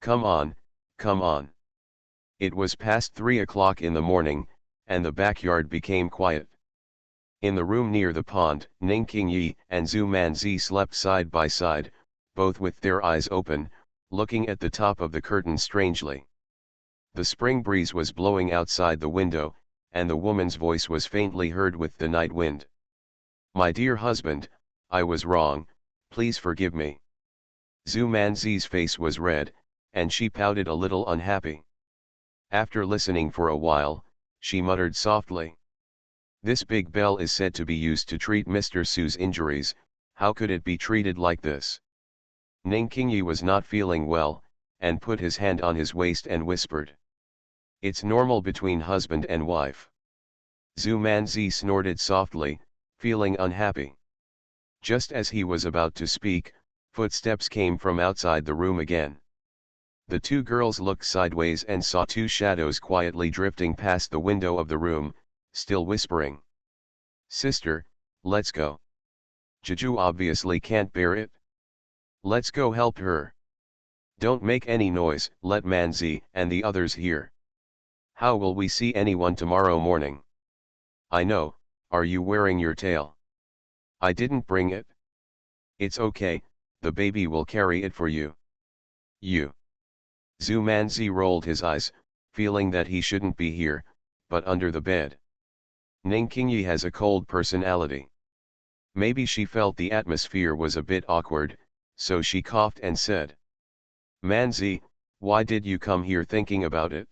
Come on, come on." It was past 3 o'clock in the morning, and the backyard became quiet. In the room near the pond, Ning Qingyi and Zhu Manzi slept side by side, both with their eyes open, looking at the top of the curtain strangely. The spring breeze was blowing outside the window, and the woman's voice was faintly heard with the night wind. "My dear husband, I was wrong, please forgive me." Zhu Manzi's face was red, and she pouted a little unhappy. After listening for a while, she muttered softly, "This big bell is said to be used to treat Mr. Su's injuries, how could it be treated like this?" Ning Qingyi was not feeling well, and put his hand on his waist and whispered, "It's normal between husband and wife." Zhu Manzi snorted softly, feeling unhappy. Just as he was about to speak, footsteps came from outside the room again. The two girls looked sideways and saw two shadows quietly drifting past the window of the room, still whispering. "Sister, let's go. Jiju obviously can't bear it. Let's go help her. Don't make any noise, let Manzi and the others hear. How will we see anyone tomorrow morning?" "I know, are you wearing your tail?" "I didn't bring it." "It's okay, the baby will carry it for you." "You." Zhu Manzi rolled his eyes, feeling that he shouldn't be here, but under the bed. Ning Qingyi has a cold personality. Maybe she felt the atmosphere was a bit awkward, so she coughed and said, "Manzi, why did you come here thinking about it?"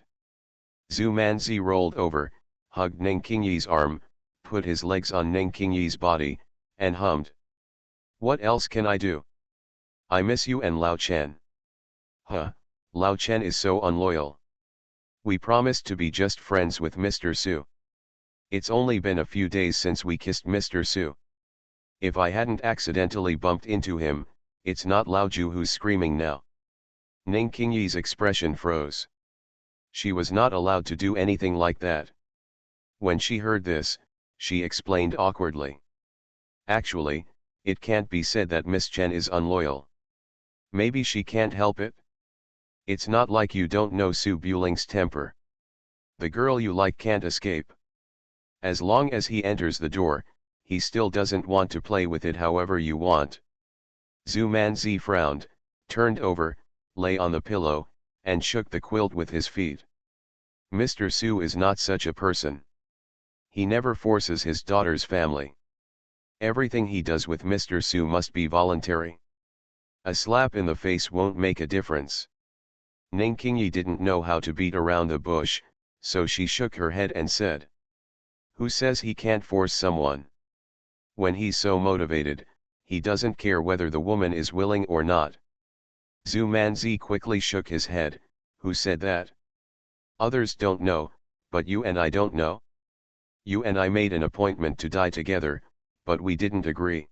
Zhu Manzi rolled over, hugged Ning Qingyi's arm, put his legs on Ning Qingyi's body, and hummed. "What else can I do? I miss you and Lao Chen." "Huh, Lao Chen is so unloyal. We promised to be just friends with Mr. Su. It's only been a few days since we kissed Mr. Su. If I hadn't accidentally bumped into him, it's not Lao Ju who's screaming now." Ning Qingyi's expression froze. She was not allowed to do anything like that. When she heard this, she explained awkwardly. "Actually, it can't be said that Miss Chen is unloyal. Maybe she can't help it. It's not like you don't know Su Buling's temper. The girl you like can't escape. As long as he enters the door, he still doesn't want to play with it however you want." Zhu Manzi frowned, turned over, lay on the pillow, and shook the quilt with his feet. Mr. Su is not such a person. He never forces his daughter's family. Everything he does with Mr. Su must be voluntary. A slap in the face won't make a difference. Ning Qingyi didn't know how to beat around the bush, so she shook her head and said, "Who says he can't force someone? When he's so motivated, he doesn't care whether the woman is willing or not." Zhu Manzi quickly shook his head. "Who said that? Others don't know, but you and I don't know. You and I made an appointment to die together, but we didn't agree.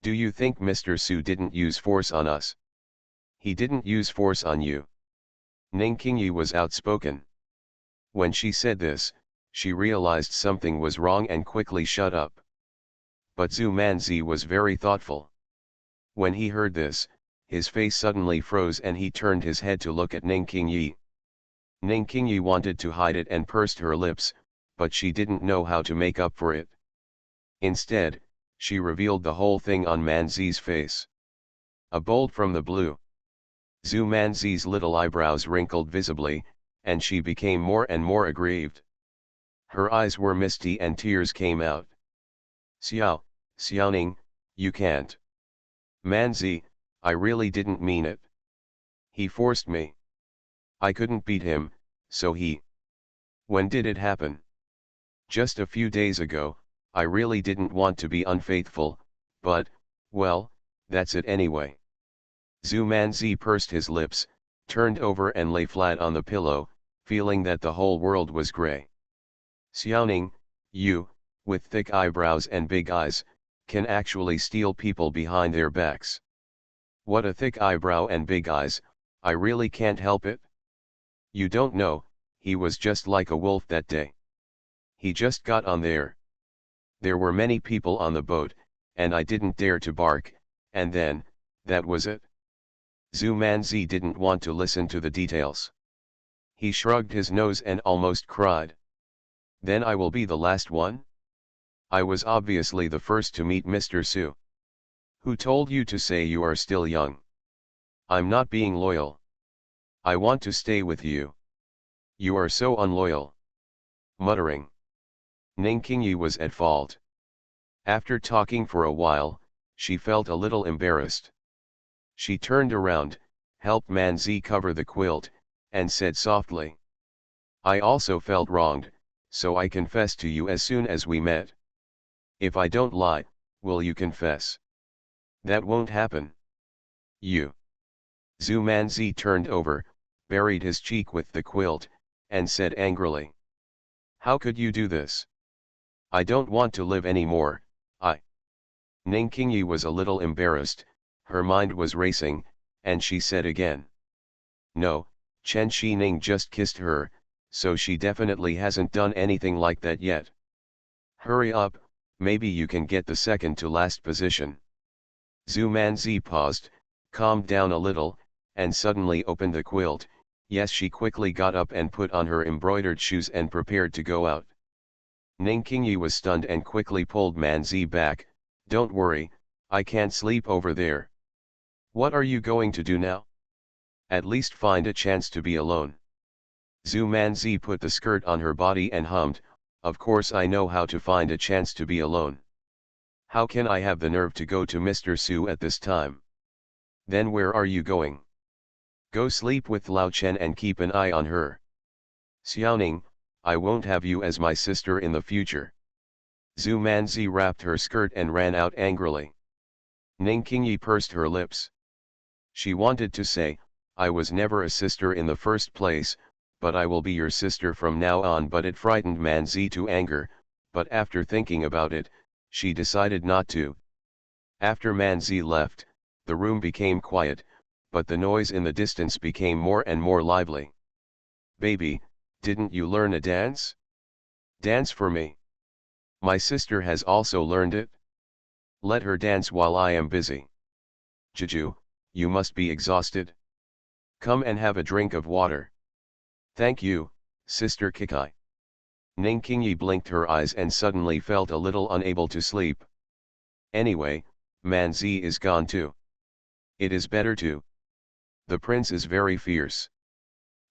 Do you think Mr. Su didn't use force on us? He didn't use force on you." Ning Qingyi was outspoken. When she said this, she realized something was wrong and quickly shut up. But Zhu Manzi was very thoughtful. When he heard this, his face suddenly froze and he turned his head to look at Ning Qingyi. Ning Qingyi wanted to hide it and pursed her lips, but she didn't know how to make up for it. Instead, she revealed the whole thing on Manzi's face. A bolt from the blue. Zhu Manzi's little eyebrows wrinkled visibly, and she became more and more aggrieved. Her eyes were misty and tears came out. Xiaoning, you can't. Manzi, I really didn't mean it. He forced me. I couldn't beat him, so he. When did it happen? Just a few days ago. I really didn't want to be unfaithful, but, well, that's it anyway." Zhu Manzi pursed his lips, turned over and lay flat on the pillow, feeling that the whole world was gray. "Xiaoning, you, with thick eyebrows and big eyes, can actually steal people behind their backs. What a thick eyebrow and big eyes, I really can't help it. You don't know, he was just like a wolf that day. He just got on there. There were many people on the boat, and I didn't dare to bark, and then, that was it." Zhu Manzi didn't want to listen to the details. He shrugged his nose and almost cried. "Then I will be the last one? I was obviously the first to meet Mr. Su. Who told you to say you are still young? I'm not being loyal. I want to stay with you. You are so unloyal." Muttering. Ning Qingyi was at fault. After talking for a while, she felt a little embarrassed. She turned around, helped Manzi cover the quilt, and said softly, "I also felt wronged, so I confessed to you as soon as we met. If I don't lie, will you confess?" "That won't happen." "You." Zhu Manzi turned over, buried his cheek with the quilt, and said angrily, "How could you do this? I don't want to live anymore, I." Ning Qingyi was a little embarrassed, her mind was racing, and she said again, "No, Chen Xining just kissed her, so she definitely hasn't done anything like that yet. Hurry up, maybe you can get the second to last position." Zhu Manzi paused, calmed down a little, and suddenly opened the quilt. Yes, she quickly got up and put on her embroidered shoes and prepared to go out. Ning Qingyi was stunned and quickly pulled Manzi back. "Don't worry, I can't sleep over there." "What are you going to do now?" "At least find a chance to be alone." Zhu Manzi put the skirt on her body and hummed, "Of course I know how to find a chance to be alone. How can I have the nerve to go to Mr. Su at this time?" "Then where are you going?" "Go sleep with Lao Chen and keep an eye on her." "Xiaoning, I won't have you as my sister in the future." Zhu Manzi wrapped her skirt and ran out angrily. Ning Qingyi pursed her lips. She wanted to say, "I was never a sister in the first place, but I will be your sister from now on," but it frightened Manzi to anger, but after thinking about it, she decided not to. After Manzi left, the room became quiet, but the noise in the distance became more and more lively. "Baby, didn't you learn a dance? Dance for me. My sister has also learned it. Let her dance while I am busy. Juju, you must be exhausted. Come and have a drink of water." "Thank you, Sister Kikai." Ning Qingyi blinked her eyes and suddenly felt a little unable to sleep. Anyway, Manzi is gone too. It is better to. The prince is very fierce.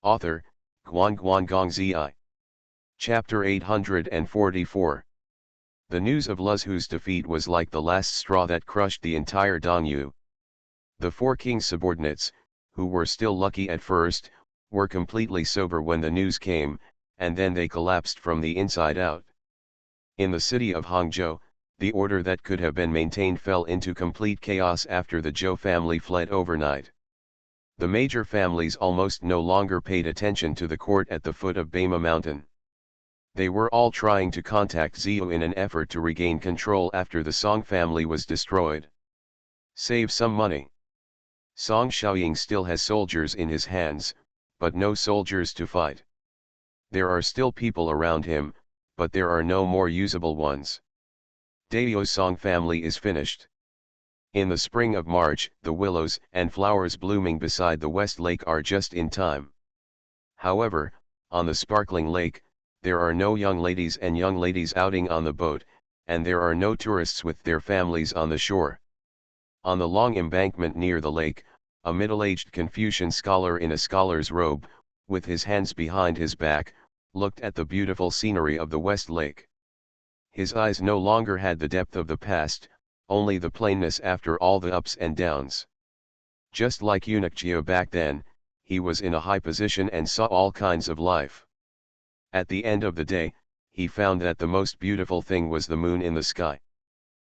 Author, Guan Guan Gong Zi. Chapter 844. The news of Luzhu's defeat was like the last straw that crushed the entire Dongyu. The four king's subordinates, who were still lucky at first, were completely sober when the news came, and then they collapsed from the inside out. In the city of Hangzhou, the order that could have been maintained fell into complete chaos after the Zhou family fled overnight. The major families almost no longer paid attention to the court at the foot of Bama Mountain. They were all trying to contact Zhou in an effort to regain control after the Song family was destroyed. Save some money. Song Xiaoying still has soldiers in his hands, but no soldiers to fight. There are still people around him, but there are no more usable ones. Dao's Song family is finished. In the spring of March, the willows and flowers blooming beside the West Lake are just in time. However, on the sparkling lake, there are no young ladies and young ladies outing on the boat, and there are no tourists with their families on the shore. On the long embankment near the lake, a middle-aged Confucian scholar in a scholar's robe, with his hands behind his back, looked at the beautiful scenery of the West Lake. His eyes no longer had the depth of the past, only the plainness after all the ups and downs. Just like Eunuch Geo back then, he was in a high position and saw all kinds of life. At the end of the day, he found that the most beautiful thing was the moon in the sky.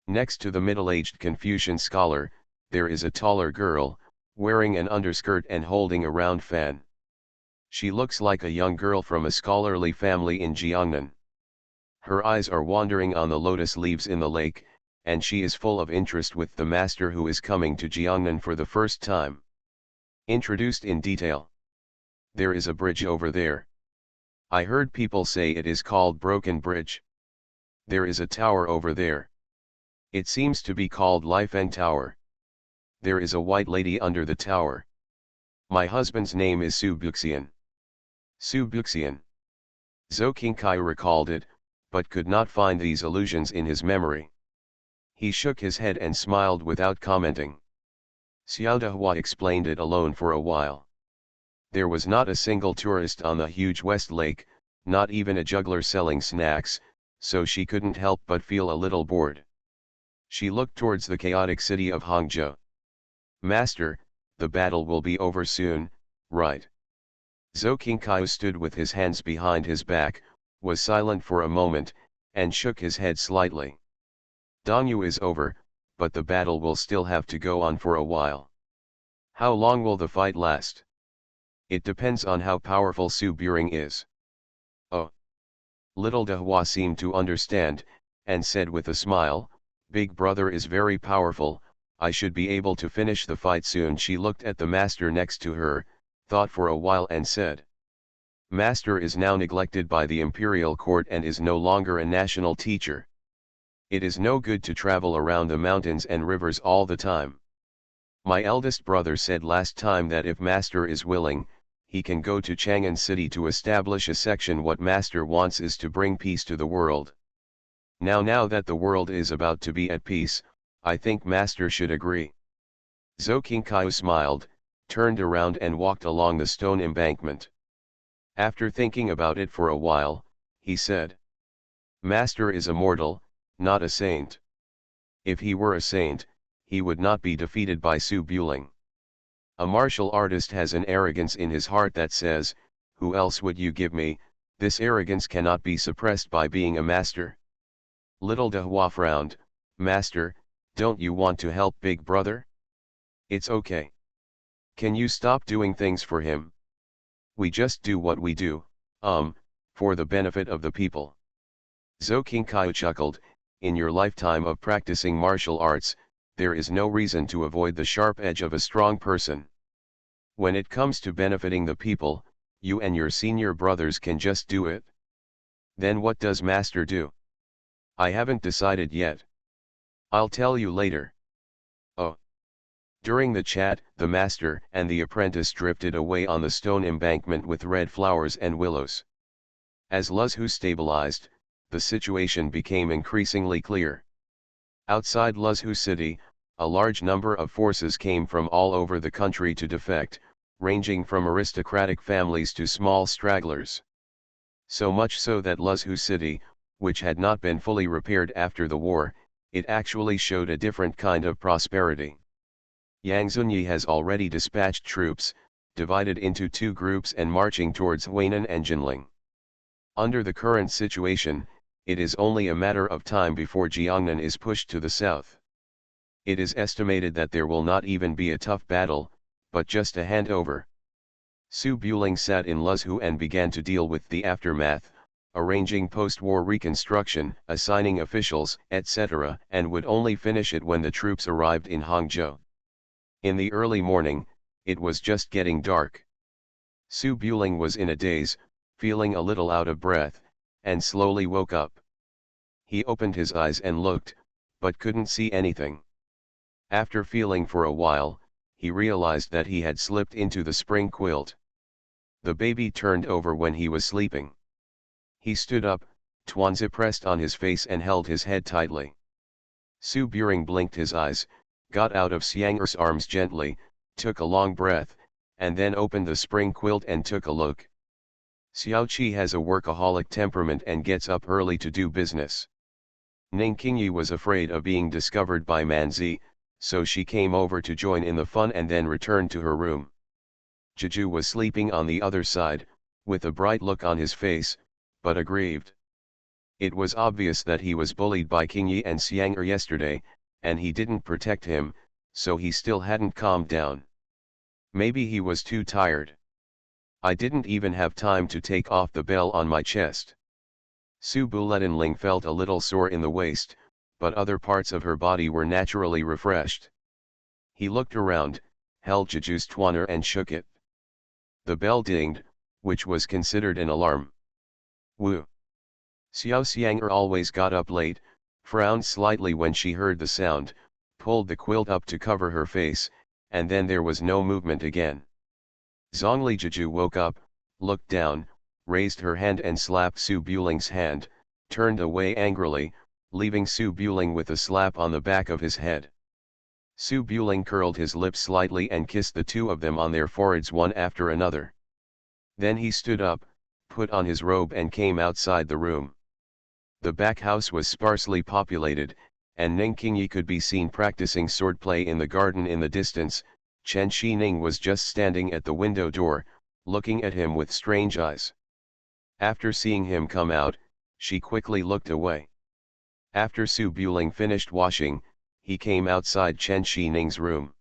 Next to the middle-aged Confucian scholar, there is a taller girl, wearing an underskirt and holding a round fan. She looks like a young girl from a scholarly family in Jiangnan. Her eyes are wandering on the lotus leaves in the lake, and she is full of interest with the master who is coming to Jiangnan for the first time. Introduced in detail. There is a bridge over there. I heard people say it is called Broken Bridge. There is a tower over there. It seems to be called Lifeng Tower. There is a white lady under the tower. My husband's name is Su Buxian. Su Buxian. Zhou Qingkai recalled it, but could not find these allusions in his memory. He shook his head and smiled without commenting. Xiao Dehua explained it alone for a while. There was not a single tourist on the huge West Lake, not even a juggler selling snacks, so she couldn't help but feel a little bored. She looked towards the chaotic city of Hangzhou. Master, the battle will be over soon, right? Zhou Qingkai stood with his hands behind his back, was silent for a moment, and shook his head slightly. Dongyu is over, but the battle will still have to go on for a while. How long will the fight last? It depends on how powerful Su Buring is. Oh. Little Dehua seemed to understand, and said with a smile, Big brother is very powerful, I should be able to finish the fight soon. She looked at the master next to her, thought for a while and said. Master is now neglected by the imperial court and is no longer a national teacher. It is no good to travel around the mountains and rivers all the time. My eldest brother said last time that if master is willing, he can go to Chang'an City to establish a section. What master wants is to bring peace to the world. Now that the world is about to be at peace, I think master should agree. Zhou Qingkai smiled, turned around and walked along the stone embankment. After thinking about it for a while, he said. Master is a mortal, not a saint. If he were a saint, he would not be defeated by Su Buling. A martial artist has an arrogance in his heart that says, who else would you give me? This arrogance cannot be suppressed by being a master. Little Dehua frowned, Master, don't you want to help big brother? It's okay. Can you stop doing things for him? We just do what we do, for the benefit of the people. Zhou Qingkai chuckled, in your lifetime of practicing martial arts, there is no reason to avoid the sharp edge of a strong person. When it comes to benefiting the people, you and your senior brothers can just do it. Then what does master do? I haven't decided yet. I'll tell you later. Oh. During the chat, the master and the apprentice drifted away on the stone embankment with red flowers and willows. As Luzhu stabilized, the situation became increasingly clear. Outside Luzhu city, a large number of forces came from all over the country to defect, ranging from aristocratic families to small stragglers. So much so that Luzhu city, which had not been fully repaired after the war, it actually showed a different kind of prosperity. Yang Zunyi has already dispatched troops, divided into two groups and marching towards Huainan and Jinling. Under the current situation, it is only a matter of time before Jiangnan is pushed to the south. It is estimated that there will not even be a tough battle, but just a handover. Su Buling sat in Luzhu and began to deal with the aftermath, arranging post-war reconstruction, assigning officials, etc., and would only finish it when the troops arrived in Hangzhou. In the early morning, it was just getting dark. Su Buling was in a daze, feeling a little out of breath, and slowly woke up. He opened his eyes and looked, but couldn't see anything. After feeling for a while, he realized that he had slipped into the spring quilt. The baby turned over when he was sleeping. He stood up, Tuanzi pressed on his face and held his head tightly. Su Buring blinked his eyes, got out of Xiang'er's arms gently, took a long breath, and then opened the spring quilt and took a look. Xiao Qi has a workaholic temperament and gets up early to do business. Ning Qingyi was afraid of being discovered by Manzi, so she came over to join in the fun and then returned to her room. Jeju was sleeping on the other side, with a bright look on his face, but aggrieved. It was obvious that he was bullied by Qingyi and Xiang'er yesterday, and he didn't protect him, so he still hadn't calmed down. Maybe he was too tired. I didn't even have time to take off the bell on my chest. Su Buletinling felt a little sore in the waist, but other parts of her body were naturally refreshed. He looked around, held Jeju's tuaner and shook it. The bell dinged, which was considered an alarm. Woo! Xiao Xiang'er always got up late, frowned slightly when she heard the sound, pulled the quilt up to cover her face, and then there was no movement again. Zhongli Jeju woke up, looked down, raised her hand and slapped Su Buling's hand, turned away angrily, leaving Su Buling with a slap on the back of his head. Su Buling curled his lips slightly and kissed the two of them on their foreheads one after another. Then he stood up, put on his robe and came outside the room. The back house was sparsely populated, and Ning Qingyi could be seen practicing swordplay in the garden in the distance. Chen Shining was just standing at the window door, looking at him with strange eyes. After seeing him come out, she quickly looked away. After Su Buling finished washing, he came outside Chen Shining's room.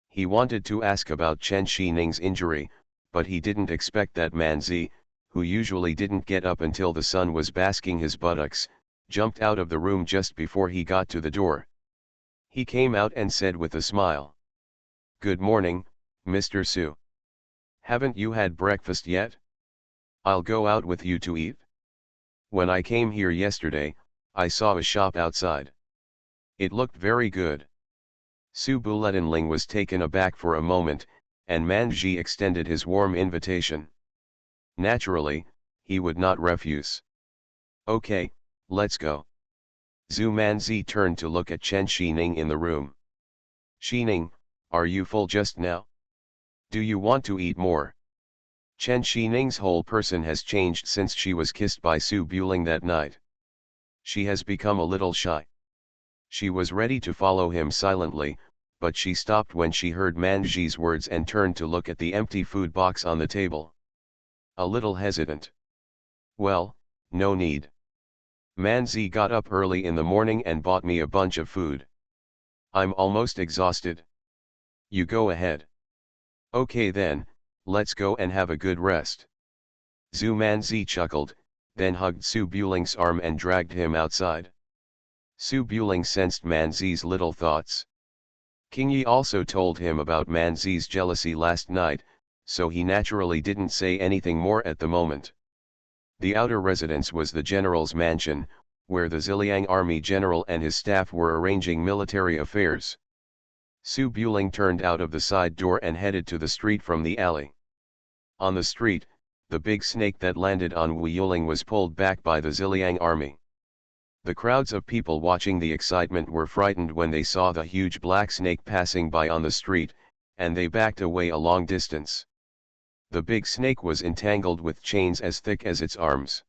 He wanted to ask about Chen Shining's injury, but he didn't expect that Manzi, who usually didn't get up until the sun was basking his buttocks, jumped out of the room just before he got to the door. He came out and said with a smile, "Good morning, Mr. Su. Haven't you had breakfast yet? I'll go out with you to eat." When I came here yesterday, I saw a shop outside. It looked very good. Su Buletinling was taken aback for a moment, and Manji extended his warm invitation. Naturally, he would not refuse. "Okay, let's go." Zhu Manzi turned to look at Chen Shining in the room. "Shining, are you full just now? Do you want to eat more?" Chen Shining's whole person has changed since she was kissed by Su Buling that night. She has become a little shy. She was ready to follow him silently, but she stopped when she heard Manji's words and turned to look at the empty food box on the table. A little hesitant. "Well, no need. Manzi got up early in the morning and bought me a bunch of food. I'm almost exhausted. You go ahead." "Okay then, let's go and have a good rest." Zhu Manzi chuckled, then hugged Su Buling's arm and dragged him outside. Su Buling sensed Manzi's little thoughts. Qingyi also told him about Manzi's jealousy last night, so he naturally didn't say anything more at the moment. The outer residence was the general's mansion, where the Ziliang army general and his staff were arranging military affairs. Su Buling turned out of the side door and headed to the street from the alley. On the street, the big snake that landed on Wu Yuling was pulled back by the Ziliang army. The crowds of people watching the excitement were frightened when they saw the huge black snake passing by on the street, and they backed away a long distance. The big snake was entangled with chains as thick as its arms.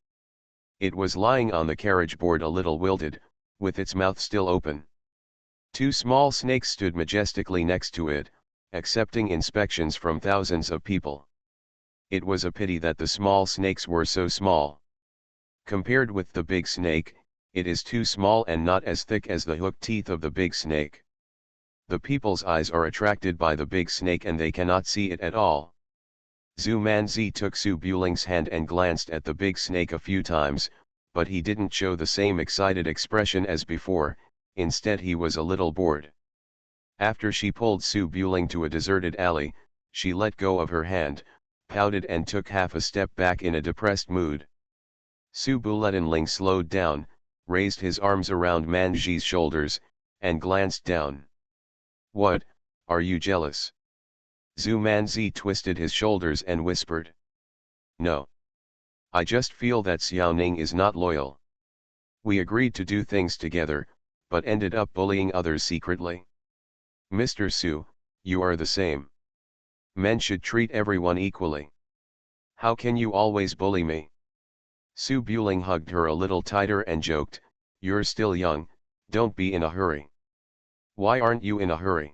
It was lying on the carriage board a little wilted, with its mouth still open. Two small snakes stood majestically next to it, accepting inspections from thousands of people. It was a pity that the small snakes were so small. Compared with the big snake, it is too small and not as thick as the hooked teeth of the big snake. The people's eyes are attracted by the big snake and they cannot see it at all. Zhu Manzi took Su Buling's hand and glanced at the big snake a few times, but he didn't show the same excited expression as before, instead he was a little bored. After she pulled Su Buling to a deserted alley, she let go of her hand, pouted and took half a step back in a depressed mood. Su Bulenling slowed down, raised his arms around Manji's shoulders, and glanced down. "What, are you jealous?" Zhu Manzi twisted his shoulders and whispered. "No. I just feel that Xiaoning is not loyal. We agreed to do things together, but ended up bullying others secretly. Mr. Su, you are the same. Men should treat everyone equally. How can you always bully me?" Su Buling hugged her a little tighter and joked, "You're still young, don't be in a hurry." "Why aren't you in a hurry?"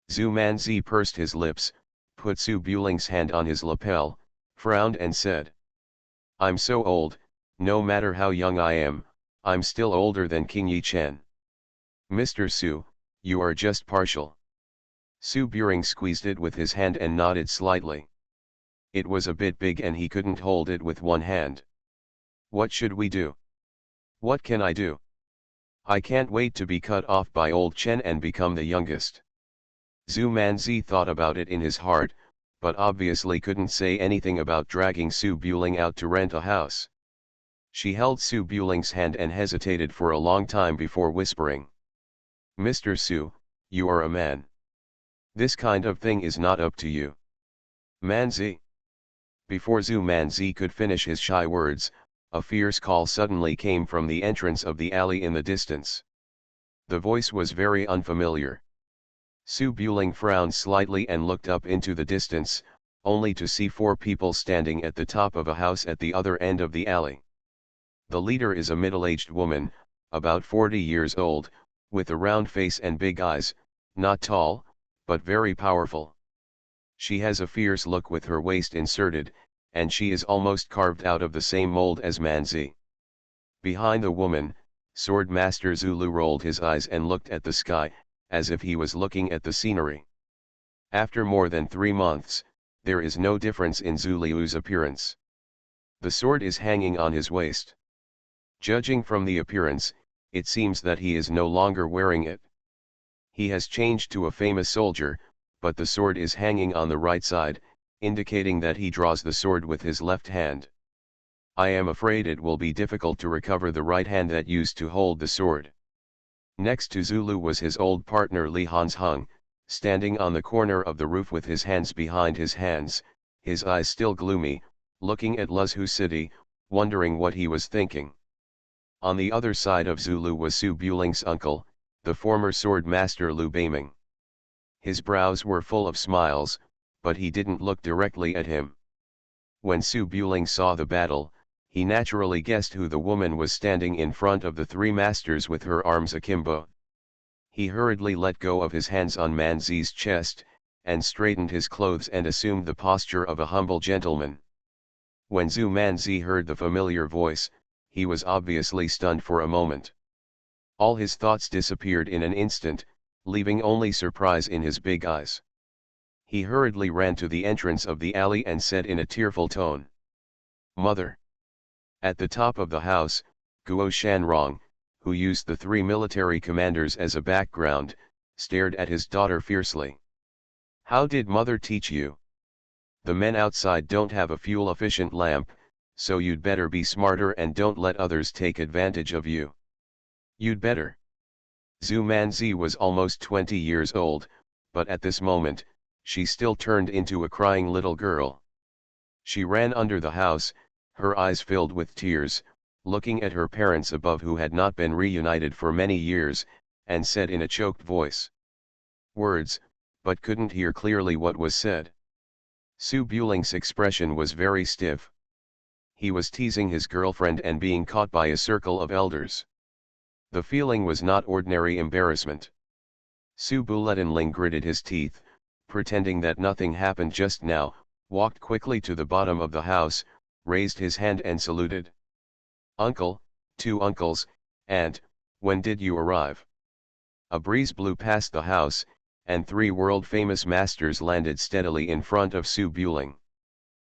Zhu Manzi pursed his lips, put Su Buling's hand on his lapel, frowned and said, "I'm so old, no matter how young I am, I'm still older than King Yi Chen." "Mr. Su, you are just partial." Su Buring squeezed it with his hand and nodded slightly. It was a bit big and he couldn't hold it with one hand. "What should we do?" "What can I do? I can't wait to be cut off by old Chen and become the youngest." Zhu Manzi thought about it in his heart, but obviously couldn't say anything about dragging Su Buling out to rent a house. She held Su Buling's hand and hesitated for a long time before whispering, "Mr. Su, you are a man. This kind of thing is not up to you." "Manzi." Before Zhu Manzi could finish his shy words, a fierce call suddenly came from the entrance of the alley in the distance. The voice was very unfamiliar. Su Buling frowned slightly and looked up into the distance, only to see four people standing at the top of a house at the other end of the alley. The leader is a middle-aged woman, about 40 years old, with a round face and big eyes, not tall, but very powerful. She has a fierce look with her waist inserted, and she is almost carved out of the same mold as Manzi. Behind the woman, Sword Master Zulu rolled his eyes and looked at the sky, as if he was looking at the scenery. After more than 3 months, there is no difference in Zulu's appearance. The sword is hanging on his waist. Judging from the appearance, it seems that he is no longer wearing it. He has changed to a famous soldier, but the sword is hanging on the right side, indicating that he draws the sword with his left hand. I am afraid it will be difficult to recover the right hand that used to hold the sword. Next to Zulu was his old partner Li Hansheng, standing on the corner of the roof with his hands behind his hands, his eyes still gloomy, looking at Luzhu City, wondering what he was thinking. On the other side of Zulu was Su Buling's uncle, the former sword master Lu Beiming. His brows were full of smiles, but he didn't look directly at him. When Su Buling saw the battle, he naturally guessed who the woman was standing in front of the three masters with her arms akimbo. He hurriedly let go of his hands on Manzi's chest, and straightened his clothes and assumed the posture of a humble gentleman. When Zhu Manzi heard the familiar voice, he was obviously stunned for a moment. All his thoughts disappeared in an instant, leaving only surprise in his big eyes. He hurriedly ran to the entrance of the alley and said in a tearful tone, "Mother." At the top of the house, Guo Shanrong, who used the three military commanders as a background, stared at his daughter fiercely. "How did mother teach you? The men outside don't have a fuel-efficient lamp, so you'd better be smarter and don't let others take advantage of you. You'd better." Zhu Manzi was almost 20 years old, but at this moment, she still turned into a crying little girl. She ran under the house, her eyes filled with tears, looking at her parents above who had not been reunited for many years, and said in a choked voice, "Words, but couldn't hear clearly what was said. Su Buling's expression was very stiff. He was teasing his girlfriend and being caught by a circle of elders. The feeling was not ordinary embarrassment. Su Buletinling gritted his teeth, pretending that nothing happened just now, walked quickly to the bottom of the house, raised his hand and saluted. "Uncle, 2 uncles, aunt, when did you arrive?" A breeze blew past the house, and 3 world-famous masters landed steadily in front of Su Buling.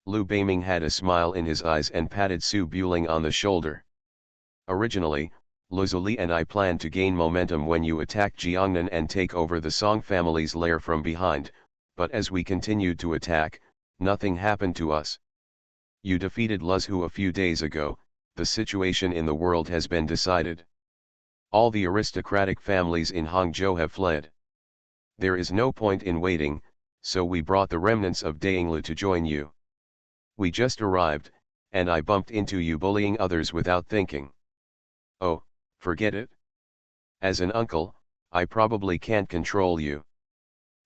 Lu Beiming had a smile in his eyes and patted Su Buling on the shoulder. "Originally, Luzuli and I planned to gain momentum when you attacked Jiangnan and take over the Song family's lair from behind, but as we continued to attack, nothing happened to us. You defeated Luzhu a few days ago, the situation in the world has been decided. All the aristocratic families in Hangzhou have fled. There is no point in waiting, so we brought the remnants of Dainglu to join you. We just arrived, and I bumped into you bullying others without thinking. Oh, forget it. As an uncle, I probably can't control you."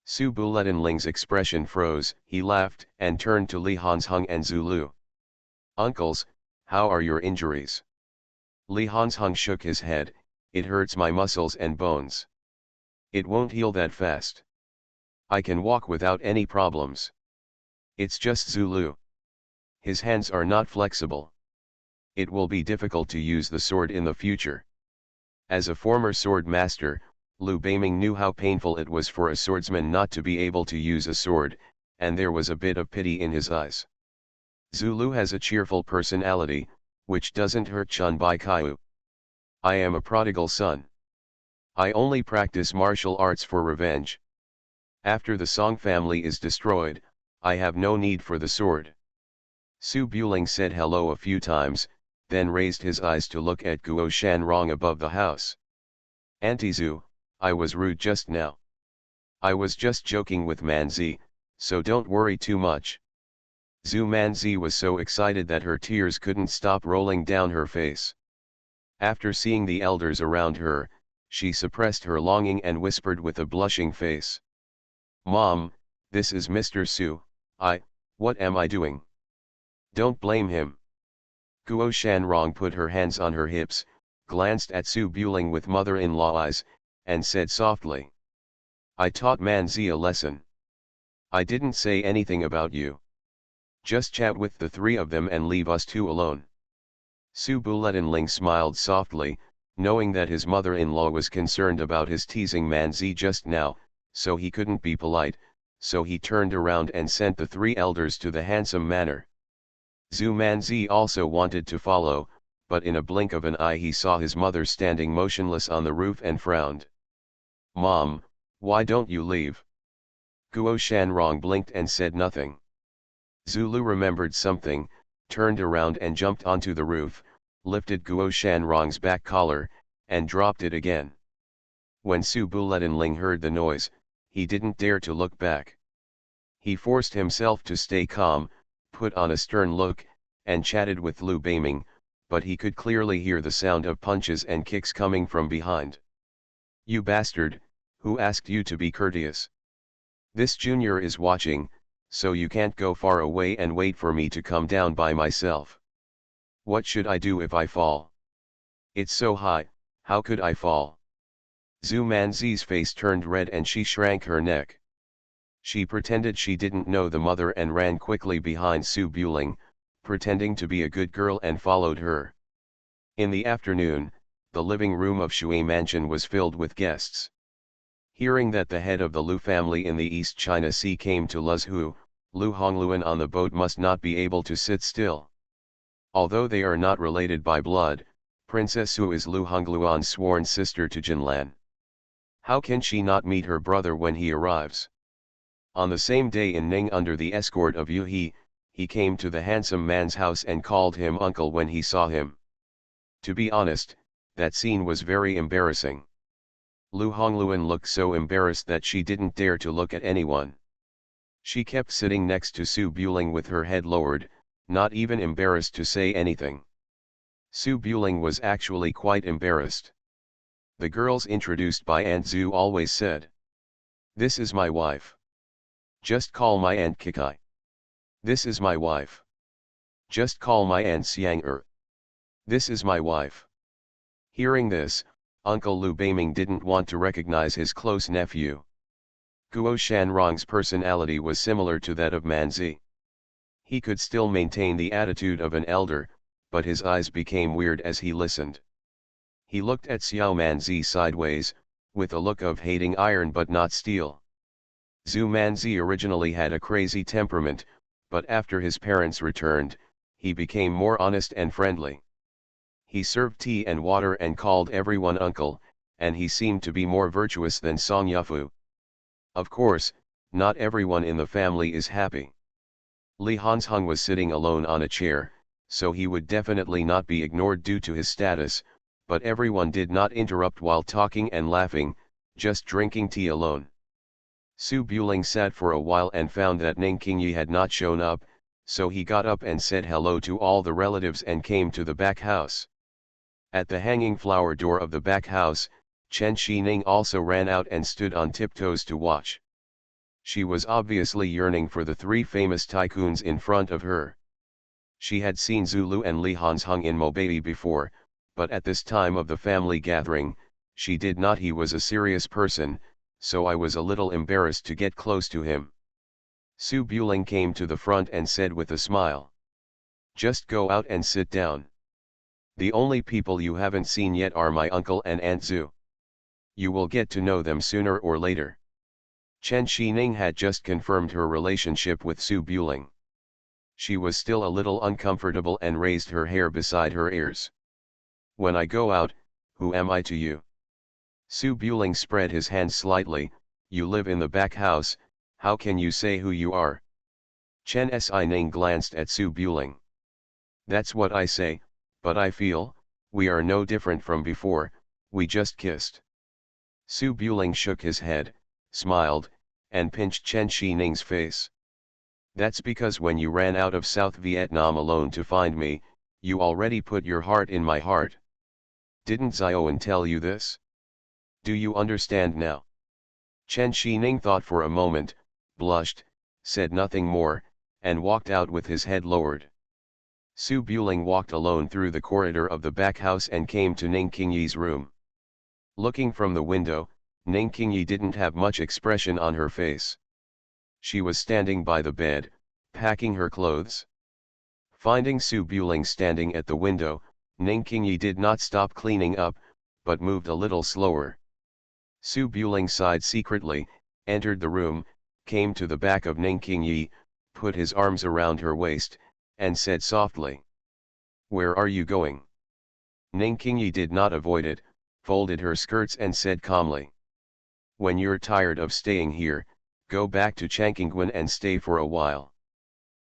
Su Buletinling's expression froze, he laughed and turned to Li Hansheng and Zulu. "Uncles, how are your injuries?" Li Hansheng shook his head. "It hurts my muscles and bones. It won't heal that fast. I can walk without any problems. It's just Zulu. His hands are not flexible. It will be difficult to use the sword in the future." As a former sword master, Lu Beiming knew how painful it was for a swordsman not to be able to use a sword, and there was a bit of pity in his eyes. "Zulu has a cheerful personality, which doesn't hurt Chun Bai Kaiu. I am a prodigal son. I only practice martial arts for revenge. After the Song family is destroyed, I have no need for the sword." Su Buling said hello a few times, then raised his eyes to look at Guo Shanrong above the house. "Auntie Zhu, I was rude just now. I was just joking with Manzi, so don't worry too much." Zhu Manzi was so excited that her tears couldn't stop rolling down her face. After seeing the elders around her, she suppressed her longing and whispered with a blushing face. "Mom, this is Mr. Su, what am I doing? Don't blame him." Guo Shanrong put her hands on her hips, glanced at Su Buling with mother-in-law eyes, and said softly. "I taught Manzi a lesson. I didn't say anything about you. Just chat with the 3 of them and leave us 2 alone." Su Buletinling smiled softly, knowing that his mother-in-law was concerned about his teasing Manzi just now, so he couldn't be polite, so he turned around and sent the 3 elders to the handsome manor. Zhu Manzi also wanted to follow, but in a blink of an eye he saw his mother standing motionless on the roof and frowned. "Mom, why don't you leave?" Guo Shanrong blinked and said nothing. Zulu remembered something, turned around and jumped onto the roof, lifted Guo Shanrong's back collar, and dropped it again. When Su Buletinling heard the noise, he didn't dare to look back. He forced himself to stay calm, put on a stern look, and chatted with Lu Beiming, but he could clearly hear the sound of punches and kicks coming from behind. "You bastard, who asked you to be courteous? This junior is watching, so you can't go far away and wait for me to come down by myself. What should I do if I fall? It's so high, how could I fall?" Zhu Manzi's face turned red and she shrank her neck. She pretended she didn't know the mother and ran quickly behind Su Buling, pretending to be a good girl, and followed her. In the afternoon, the living room of Shui Mansion was filled with guests. Hearing that the head of the Lu family in the East China Sea came to Luzhu, Lu Hongluan on the boat must not be able to sit still. Although they are not related by blood, Princess Su is Lu Hongluan's sworn sister to Jinlan. How can she not meet her brother when he arrives? On the same day in Ning, under the escort of Yu he came to the handsome man's house and called him uncle when he saw him. To be honest, that scene was very embarrassing. Lu Hongluan looked so embarrassed that she didn't dare to look at anyone. She kept sitting next to Su Buling with her head lowered, not even embarrassed to say anything. Su Buling was actually quite embarrassed. The girls introduced by Aunt Zhu always said, This is my wife. Just call my aunt Kikai. This is my wife. Just call my aunt Xiang. This is my wife. Hearing this, Uncle Lu Beiming didn't want to recognize his close nephew. Guo Shanrong's personality was similar to that of Manzi. He could still maintain the attitude of an elder, but his eyes became weird as he listened. He looked at Xiao Manzi sideways, with a look of hating iron but not steel. Zhu Manzi originally had a crazy temperament, but after his parents returned, he became more honest and friendly. He served tea and water and called everyone uncle, and he seemed to be more virtuous than Song Yufu. Of course, not everyone in the family is happy. Li Hansheng was sitting alone on a chair, so he would definitely not be ignored due to his status, but everyone did not interrupt while talking and laughing, just drinking tea alone. Su Buling sat for a while and found that Ning Qingyi had not shown up, so he got up and said hello to all the relatives and came to the back house. At the hanging flower door of the back house, Chen Xining also ran out and stood on tiptoes to watch. She was obviously yearning for the three famous tycoons in front of her. She had seen Zulu and Li Hansheng in Mobei before, but at this time of the family gathering, she did not. He was a serious person, so I was a little embarrassed to get close to him. Su Buling came to the front and said with a smile, "Just go out and sit down. The only people you haven't seen yet are my uncle and Aunt Zhu. You will get to know them sooner or later." Chen Xining had just confirmed her relationship with Su Buling. She was still a little uncomfortable and raised her hair beside her ears. "When I go out, who am I to you?" Su Buling spread his hands slightly. "You live in the back house, how can you say who you are?" Chen Xining glanced at Su Buling. "That's what I say, but I feel, we are no different from before, we just kissed." Su Buling shook his head, smiled, and pinched Chen Xining's face. "That's because when you ran out of South Vietnam alone to find me, you already put your heart in my heart. Didn't Zioen tell you this? Do you understand now?" Chen Xining thought for a moment, blushed, said nothing more, and walked out with his head lowered. Su Buling walked alone through the corridor of the back house and came to Ning Qingyi's room. Looking from the window, Ning Qingyi didn't have much expression on her face. She was standing by the bed, packing her clothes. Finding Su Buling standing at the window, Ning Qingyi did not stop cleaning up, but moved a little slower. Su Buling sighed secretly, entered the room, came to the back of Ning Qingyi, put his arms around her waist, and said softly, "Where are you going?" Ning Qingyi did not avoid it, folded her skirts and said calmly, "When you're tired of staying here, go back to Changqingguan and stay for a while.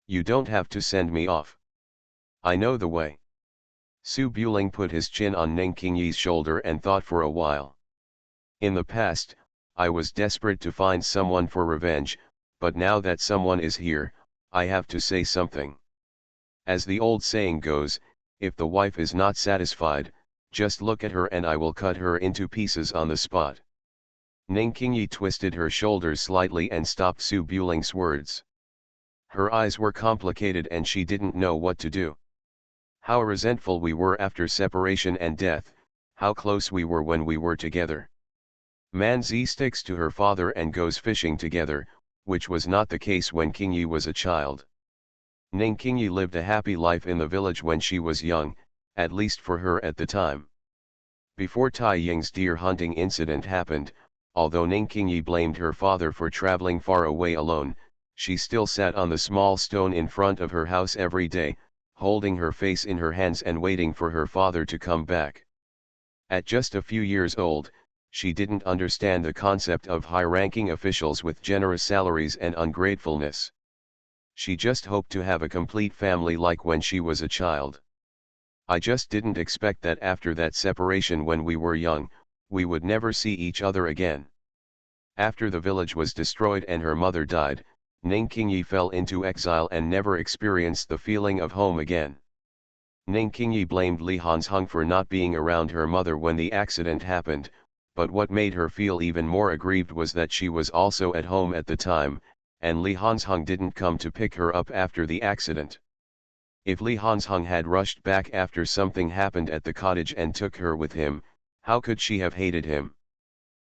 You don't have to send me off. I know the way." Su Buling put his chin on Ning Qingyi's shoulder and thought for a while. "In the past, I was desperate to find someone for revenge, but now that someone is here, I have to say something. As the old saying goes, if the wife is not satisfied, just look at her and I will cut her into pieces on the spot." Ning Qingyi twisted her shoulders slightly and stopped Su Buling's words. Her eyes were complicated and she didn't know what to do. How resentful we were after separation and death, how close we were when we were together. Manzi sticks to her father and goes fishing together, which was not the case when Qingyi was a child. Ning Qingyi lived a happy life in the village when she was young, at least for her at the time. Before Tai Ying's deer hunting incident happened, although Ning Qingyi blamed her father for traveling far away alone, she still sat on the small stone in front of her house every day, holding her face in her hands and waiting for her father to come back. At just a few years old, she didn't understand the concept of high-ranking officials with generous salaries and ungratefulness. She just hoped to have a complete family like when she was a child. "I just didn't expect that after that separation when we were young, we would never see each other again." After the village was destroyed and her mother died, Ning Qingyi fell into exile and never experienced the feeling of home again. Ning Qingyi blamed Li Hansheng for not being around her mother when the accident happened, but what made her feel even more aggrieved was that she was also at home at the time, and Li Hansheng didn't come to pick her up after the accident. If Li Hansheng had rushed back after something happened at the cottage and took her with him, how could she have hated him?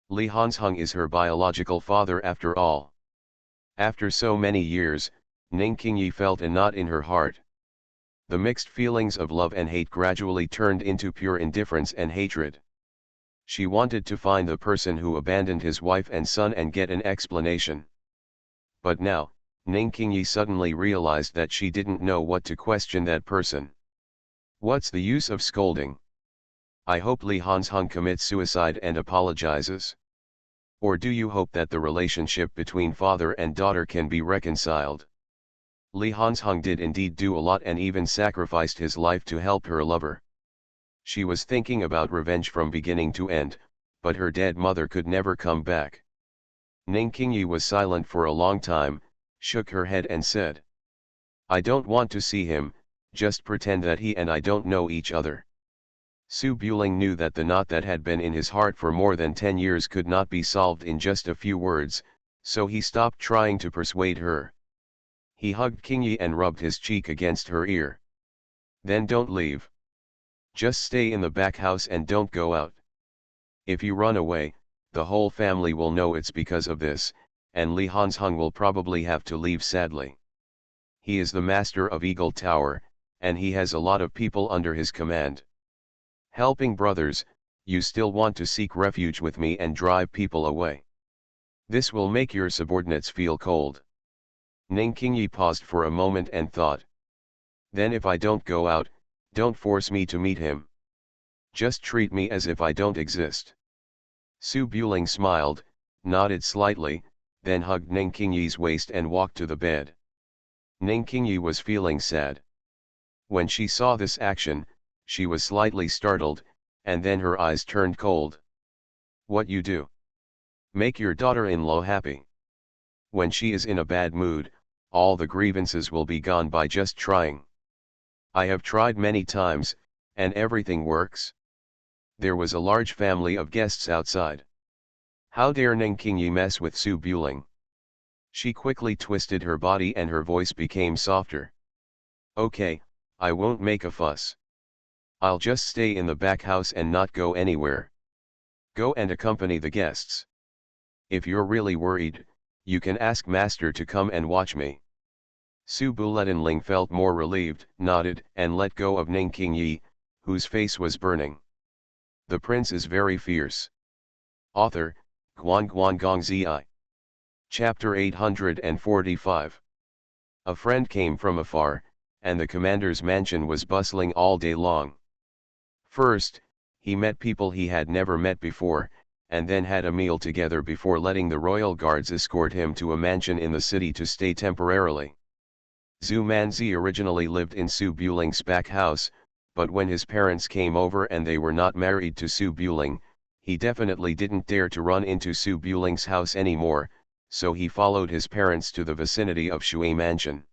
Li Hansheng is her biological father after all. After so many years, Ning Qingyi felt a knot in her heart. The mixed feelings of love and hate gradually turned into pure indifference and hatred. She wanted to find the person who abandoned his wife and son and get an explanation. But now, Ning Qingyi suddenly realized that she didn't know what to question that person. What's the use of scolding? I hope Li Hansheng commits suicide and apologizes. Or do you hope that the relationship between father and daughter can be reconciled? Li Hansheng did indeed do a lot and even sacrificed his life to help her lover. She was thinking about revenge from beginning to end, but her dead mother could never come back. Ning Qingyi was silent for a long time, shook her head and said, I don't want to see him, just pretend that he and I don't know each other. Su Buling knew that the knot that had been in his heart for more than 10 years could not be solved in just a few words, so he stopped trying to persuade her. He hugged Qingyi and rubbed his cheek against her ear. Then don't leave. Just stay in the back house and don't go out. If you run away, the whole family will know it's because of this, and Li Hansheng will probably have to leave sadly. He is the master of Eagle Tower, and he has a lot of people under his command. Helping brothers, you still want to seek refuge with me and drive people away. This will make your subordinates feel cold. Ning Qingyi paused for a moment and thought. Then if I don't go out, don't force me to meet him. Just treat me as if I don't exist. Su Buling smiled, nodded slightly, then hugged Ning Qingyi's waist and walked to the bed. Ning Qingyi was feeling sad. When she saw this action, she was slightly startled, and then her eyes turned cold. What you do? Make your daughter-in-law happy. When she is in a bad mood, all the grievances will be gone by just trying. I have tried many times, and everything works. There was a large family of guests outside. How dare Ning Qingyi mess with Su Buling? She quickly twisted her body and her voice became softer. Okay, I won't make a fuss. I'll just stay in the back house and not go anywhere. Go and accompany the guests. If you're really worried, you can ask Master to come and watch me. Su Buletinling felt more relieved, nodded, and let go of Ning Qingyi, whose face was burning. The prince is very fierce. Author, Guan Guan Gong Zi. Chapter 845. A friend came from afar, and the commander's mansion was bustling all day long. First, he met people he had never met before, and then had a meal together before letting the royal guards escort him to a mansion in the city to stay temporarily. Zhu Manzi originally lived in Su Buling's back house, but when his parents came over and they were not married to Su Buling, he definitely didn't dare to run into Su Buling's house anymore, so he followed his parents to the vicinity of Shui Mansion.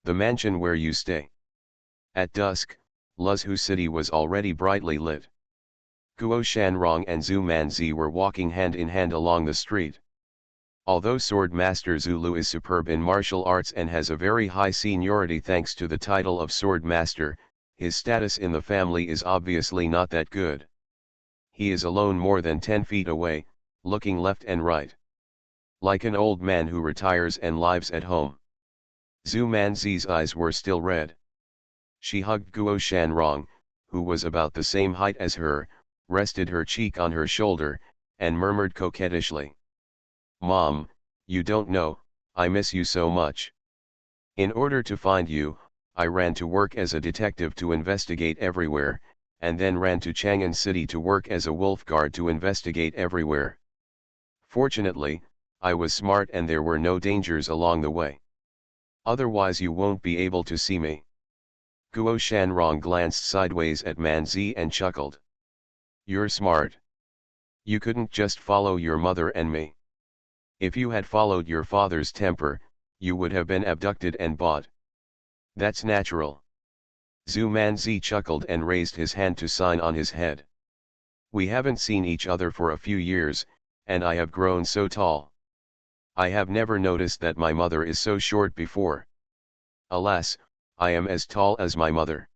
The mansion where you stay. At dusk, Luzhu City was already brightly lit. Guo Shanrong and Zhu Manzi were walking hand in hand along the street. Although Sword Master Zulu is superb in martial arts and has a very high seniority thanks to the title of Sword Master, his status in the family is obviously not that good. He is alone more than 10 feet away, looking left and right. Like an old man who retires and lives at home. Zhu Manzi's eyes were still red. She hugged Guo Shanrong, who was about the same height as her, rested her cheek on her shoulder, and murmured coquettishly. Mom, you don't know, I miss you so much. In order to find you, I ran to work as a detective to investigate everywhere, and then ran to Chang'an City to work as a wolf guard to investigate everywhere. Fortunately, I was smart and there were no dangers along the way. Otherwise you won't be able to see me. Guo Shanrong glanced sideways at Manzi and chuckled. You're smart. You couldn't just follow your mother and me. If you had followed your father's temper, you would have been abducted and bought. That's natural. Zhu Manzi chuckled and raised his hand to sign on his head. We haven't seen each other for a few years, and I have grown so tall. I have never noticed that my mother is so short before. Alas, I am as tall as my mother.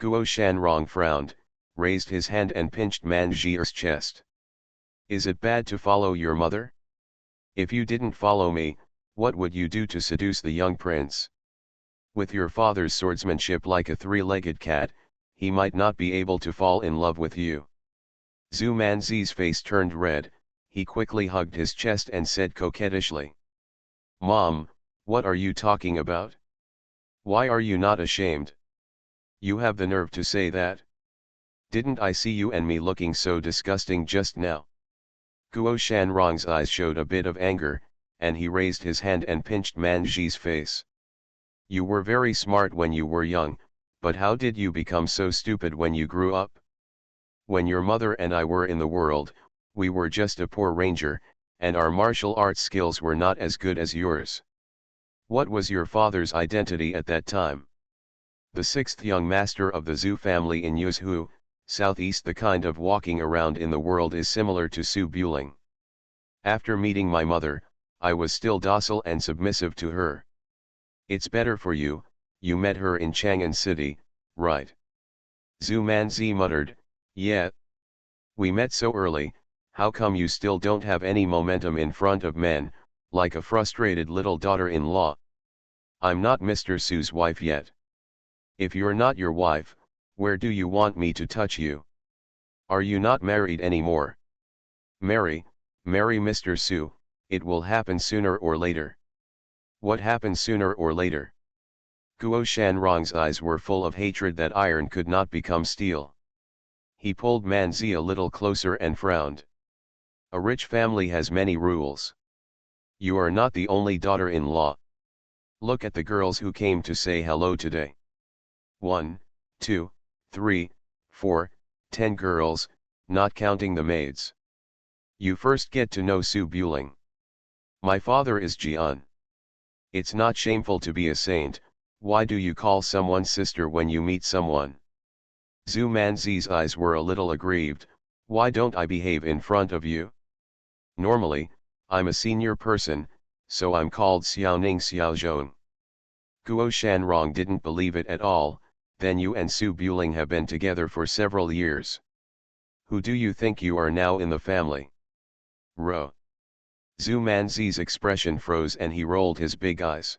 Guo Shanrong frowned, raised his hand and pinched Man Zhi's chest. Is it bad to follow your mother? If you didn't follow me, what would you do to seduce the young prince? With your father's swordsmanship like a three-legged cat, he might not be able to fall in love with you. Zhu Manzi's face turned red, he quickly hugged his chest and said coquettishly. Mom, what are you talking about? Why are you not ashamed? You have the nerve to say that? Didn't I see you and me looking so disgusting just now? Guo Shanrong's eyes showed a bit of anger, and he raised his hand and pinched Man Zhi's face. You were very smart when you were young, but how did you become so stupid when you grew up? When your mother and I were in the world, we were just a poor ranger, and our martial arts skills were not as good as yours. What was your father's identity at that time? The sixth young master of the Zhu family in Yuzhou, southeast. The kind of walking around in the world is similar to Su Buling. After meeting my mother, I was still docile and submissive to her. It's better for you, you met her in Chang'an City, right? Zhu Manzi muttered, yeah. We met so early, how come you still don't have any momentum in front of men, like a frustrated little daughter-in-law? I'm not Mr. Su's wife yet. If you're not your wife, where do you want me to touch you? Are you not married anymore? Marry Mr. Su, it will happen sooner or later. What happens sooner or later? Guo Shanrong's eyes were full of hatred that iron could not become steel. He pulled Manzi a little closer and frowned. A rich family has many rules. You are not the only daughter-in-law. Look at the girls who came to say hello today. 1, 2, 3, 4, 10 girls, not counting the maids. You first get to know Su Buling. My father is Jian. It's not shameful to be a saint. Why do you call someone sister when you meet someone? Zhu Manzi's eyes were a little aggrieved. Why don't I behave in front of you? Normally, I'm a senior person, so I'm called Xiaoning Xiaozhong. Guo Shanrong didn't believe it at all. Then you and Su Buling have been together for several years. Who do you think you are now in the family? Ro. Zhu Manzi's expression froze and he rolled his big eyes.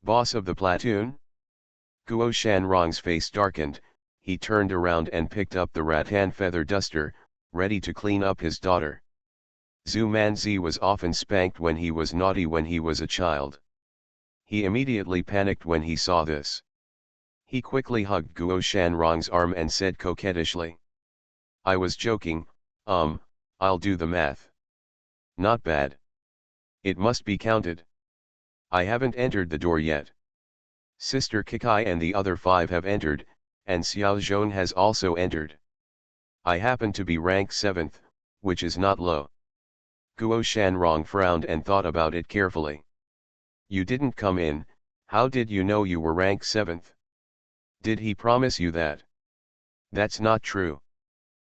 Boss of the platoon? Guo Shanrong's face darkened, he turned around and picked up the rattan feather duster, ready to clean up his daughter. Zhu Manzi was often spanked when he was naughty when he was a child. He immediately panicked when he saw this. He quickly hugged Guo Shanrong's arm and said coquettishly. I was joking, I'll do the math. Not bad. It must be counted. I haven't entered the door yet. Sister Kikai and the other 5 have entered, and Xiao Zhong has also entered. I happen to be rank 7th, which is not low. Guo Shanrong frowned and thought about it carefully. You didn't come in, how did you know you were rank 7th? Did he promise you that? That's not true.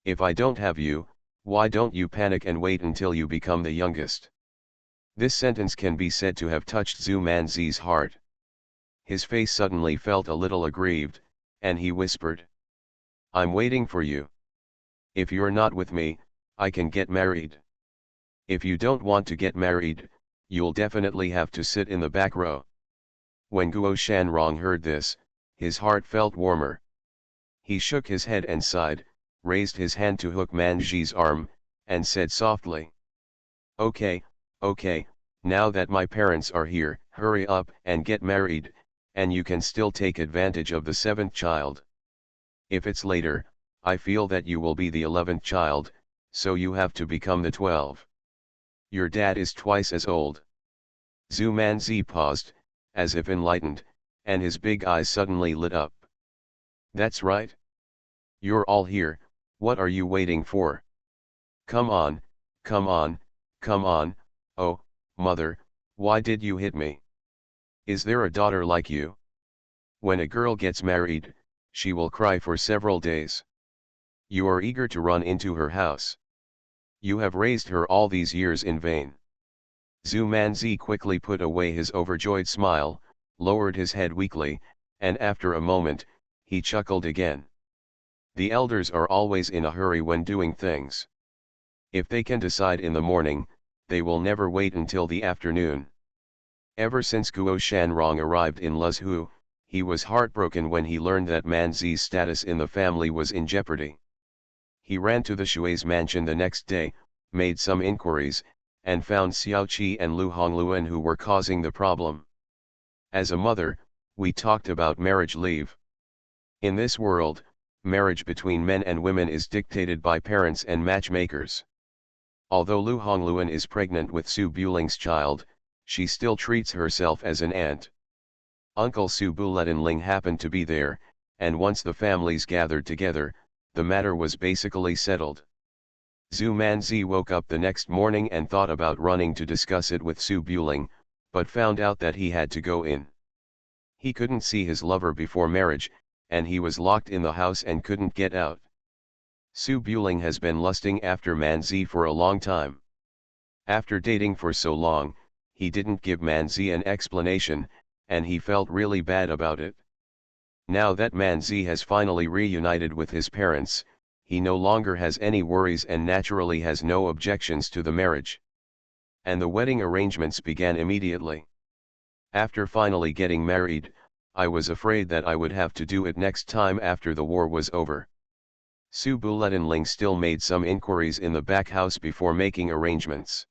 If I don't have you, why don't you panic and wait until you become the youngest? This sentence can be said to have touched Zhu Manzi's heart. His face suddenly felt a little aggrieved, and he whispered. I'm waiting for you. If you're not with me, I can get married. If you don't want to get married, you'll definitely have to sit in the back row. When Guo Shanrong heard this, his heart felt warmer. He shook his head and sighed, raised his hand to hook Manji's arm, and said softly. Okay, now that my parents are here, hurry up and get married, and you can still take advantage of the 7th child. If it's later, I feel that you will be the 11th child, so you have to become the 12. Your dad is twice as old. Zhu Manzi paused, as if enlightened, and his big eyes suddenly lit up. That's right. You're all here, what are you waiting for? Come on, oh, mother, why did you hit me? Is there a daughter like you? When a girl gets married, she will cry for several days. You are eager to run into her house. You have raised her all these years in vain. Zhu Manzi quickly put away his overjoyed smile, lowered his head weakly, and after a moment, he chuckled again. The elders are always in a hurry when doing things. If they can decide in the morning, they will never wait until the afternoon. Ever since Guo Shanrong arrived in Luzhu, he was heartbroken when he learned that Manzi's status in the family was in jeopardy. He ran to the Shui's mansion the next day, made some inquiries, and found Xiao Qi and Lu Hongluan who were causing the problem. As a mother, we talked about marriage leave. In this world, marriage between men and women is dictated by parents and matchmakers. Although Lu Hongluan is pregnant with Su Buling's child, she still treats herself as an aunt. Uncle Su Buletinling happened to be there, and once the families gathered together, the matter was basically settled. Zhu Manzi woke up the next morning and thought about running to discuss it with Su Buling, but found out that he had to go in. He couldn't see his lover before marriage, and he was locked in the house and couldn't get out. Su Buling has been lusting after Manzi for a long time. After dating for so long, he didn't give Manzi an explanation, and he felt really bad about it. Now that Manzi has finally reunited with his parents, he no longer has any worries and naturally has no objections to the marriage. And the wedding arrangements began immediately. After finally getting married, I was afraid that I would have to do it next time after the war was over. Su Buletinling still made some inquiries in the back house before making arrangements.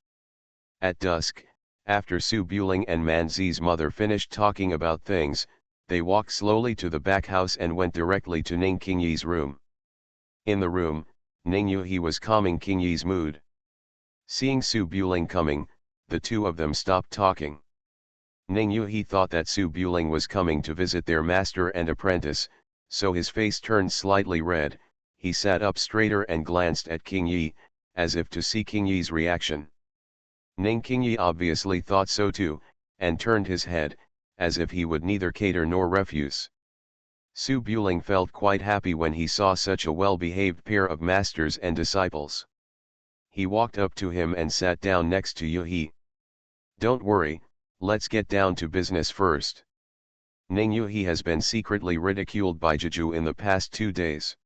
At dusk, after Su Buling and Manzi's mother finished talking about things, they walked slowly to the back house and went directly to Ning Qingyi's room. In the room, Ning Yuhi was calming Qingyi's mood. Seeing Su Buling coming, the two of them stopped talking. Ning Yuhi thought that Su Buling was coming to visit their master and apprentice, so his face turned slightly red. He sat up straighter and glanced at Qingyi, as if to see Qingyi's reaction. Ning Qingyi obviously thought so too, and turned his head, as if he would neither cater nor refuse. Su Buling felt quite happy when he saw such a well-behaved pair of masters and disciples. He walked up to him and sat down next to Yuhi. "Don't worry, let's get down to business first. Ning Yuhi has been secretly ridiculed by Jeju in the past 2 days.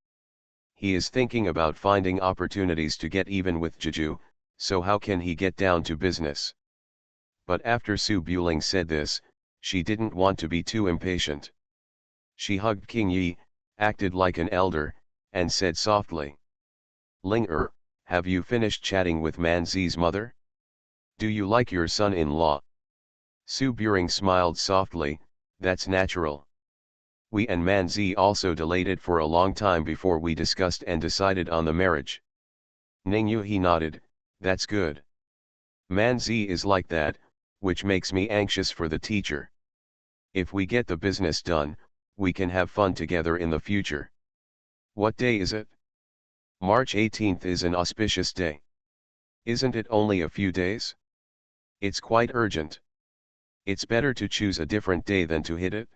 He is thinking about finding opportunities to get even with Jeju, so how can he get down to business?" But after Su Buling said this, she didn't want to be too impatient. She hugged Qingyi, acted like an elder, and said softly, "Ling have you finished chatting with Manzi's mother? Do you like your son-in-law?" Su Buring smiled softly, "That's natural. We and Manzi also delayed it for a long time before we discussed and decided on the marriage." Ning Yuhi nodded, "That's good. Manzi is like that, which makes me anxious for the teacher. If we get the business done, we can have fun together in the future. What day is it?" "March 18th is an auspicious day. Isn't it only a few days? It's quite urgent. It's better to choose a different day than to hit it."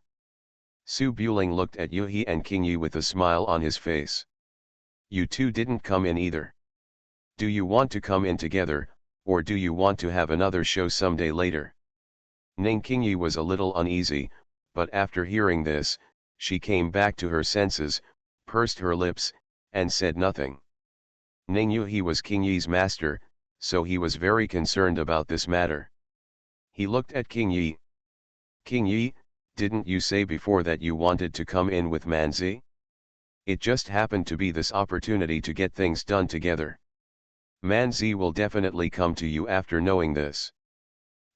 Su Buling looked at Yuhi and Qingyi with a smile on his face. "You two didn't come in either. Do you want to come in together, or do you want to have another show someday later?" Ning Qingyi was a little uneasy, but after hearing this, she came back to her senses, pursed her lips, and said nothing. Ning Yuhi was Qingyi's master, so he was very concerned about this matter. He looked at Qingyi. "Qingyi, didn't you say before that you wanted to come in with Manzi? It just happened to be this opportunity to get things done together. Manzi will definitely come to you after knowing this.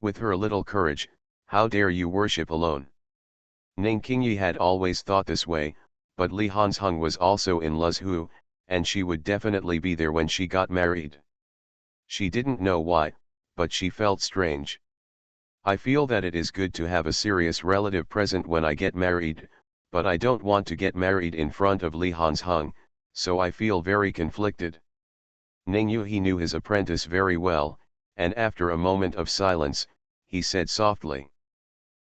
With her little courage, how dare you worship alone?" Ning Qingyi had always thought this way, but Li Hanzheng was also in Luzhu, and she would definitely be there when she got married. She didn't know why, but she felt strange. "I feel that it is good to have a serious relative present when I get married, but I don't want to get married in front of Li Hanzheng, so I feel very conflicted." Ning Yuhi knew his apprentice very well, and after a moment of silence, he said softly,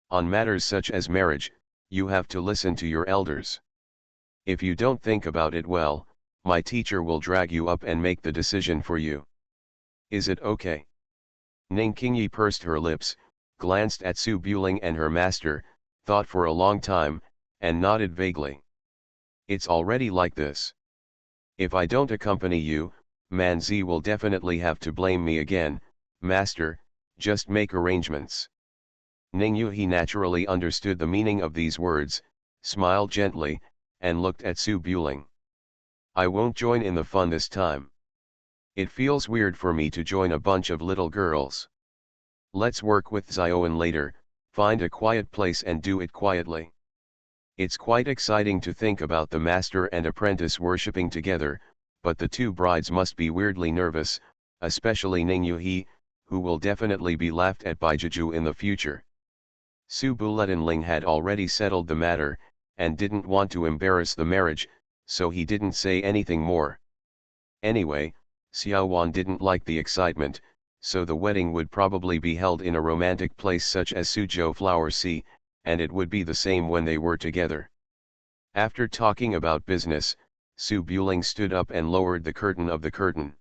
"On matters such as marriage, you have to listen to your elders. If you don't think about it well, my teacher will drag you up and make the decision for you. Is it okay? Ning Qingyi pursed her lips, glanced at Su Buling and her master, thought for a long time, and nodded vaguely. It's already like this. If I don't accompany you, Manzi will definitely have to blame me again, master, just make arrangements. Ning Yuhi naturally understood the meaning of these words, smiled gently, and looked at Su Buling. I won't join in the fun this time. It feels weird for me to join a bunch of little girls. Let's work with Zioan later, find a quiet place and do it quietly. It's quite exciting to think about the master and apprentice worshipping together, but the two brides must be weirdly nervous, especially Ning Yuhi, who will definitely be laughed at by Jeju in the future. Su Buletinling had already settled the matter, and didn't want to embarrass the marriage, so he didn't say anything more. Anyway, Xiaowan didn't like the excitement, so the wedding would probably be held in a romantic place such as Suzhou Flower Sea, and it would be the same when they were together. After talking about business, Su Buling stood up and lowered the curtain of the curtain.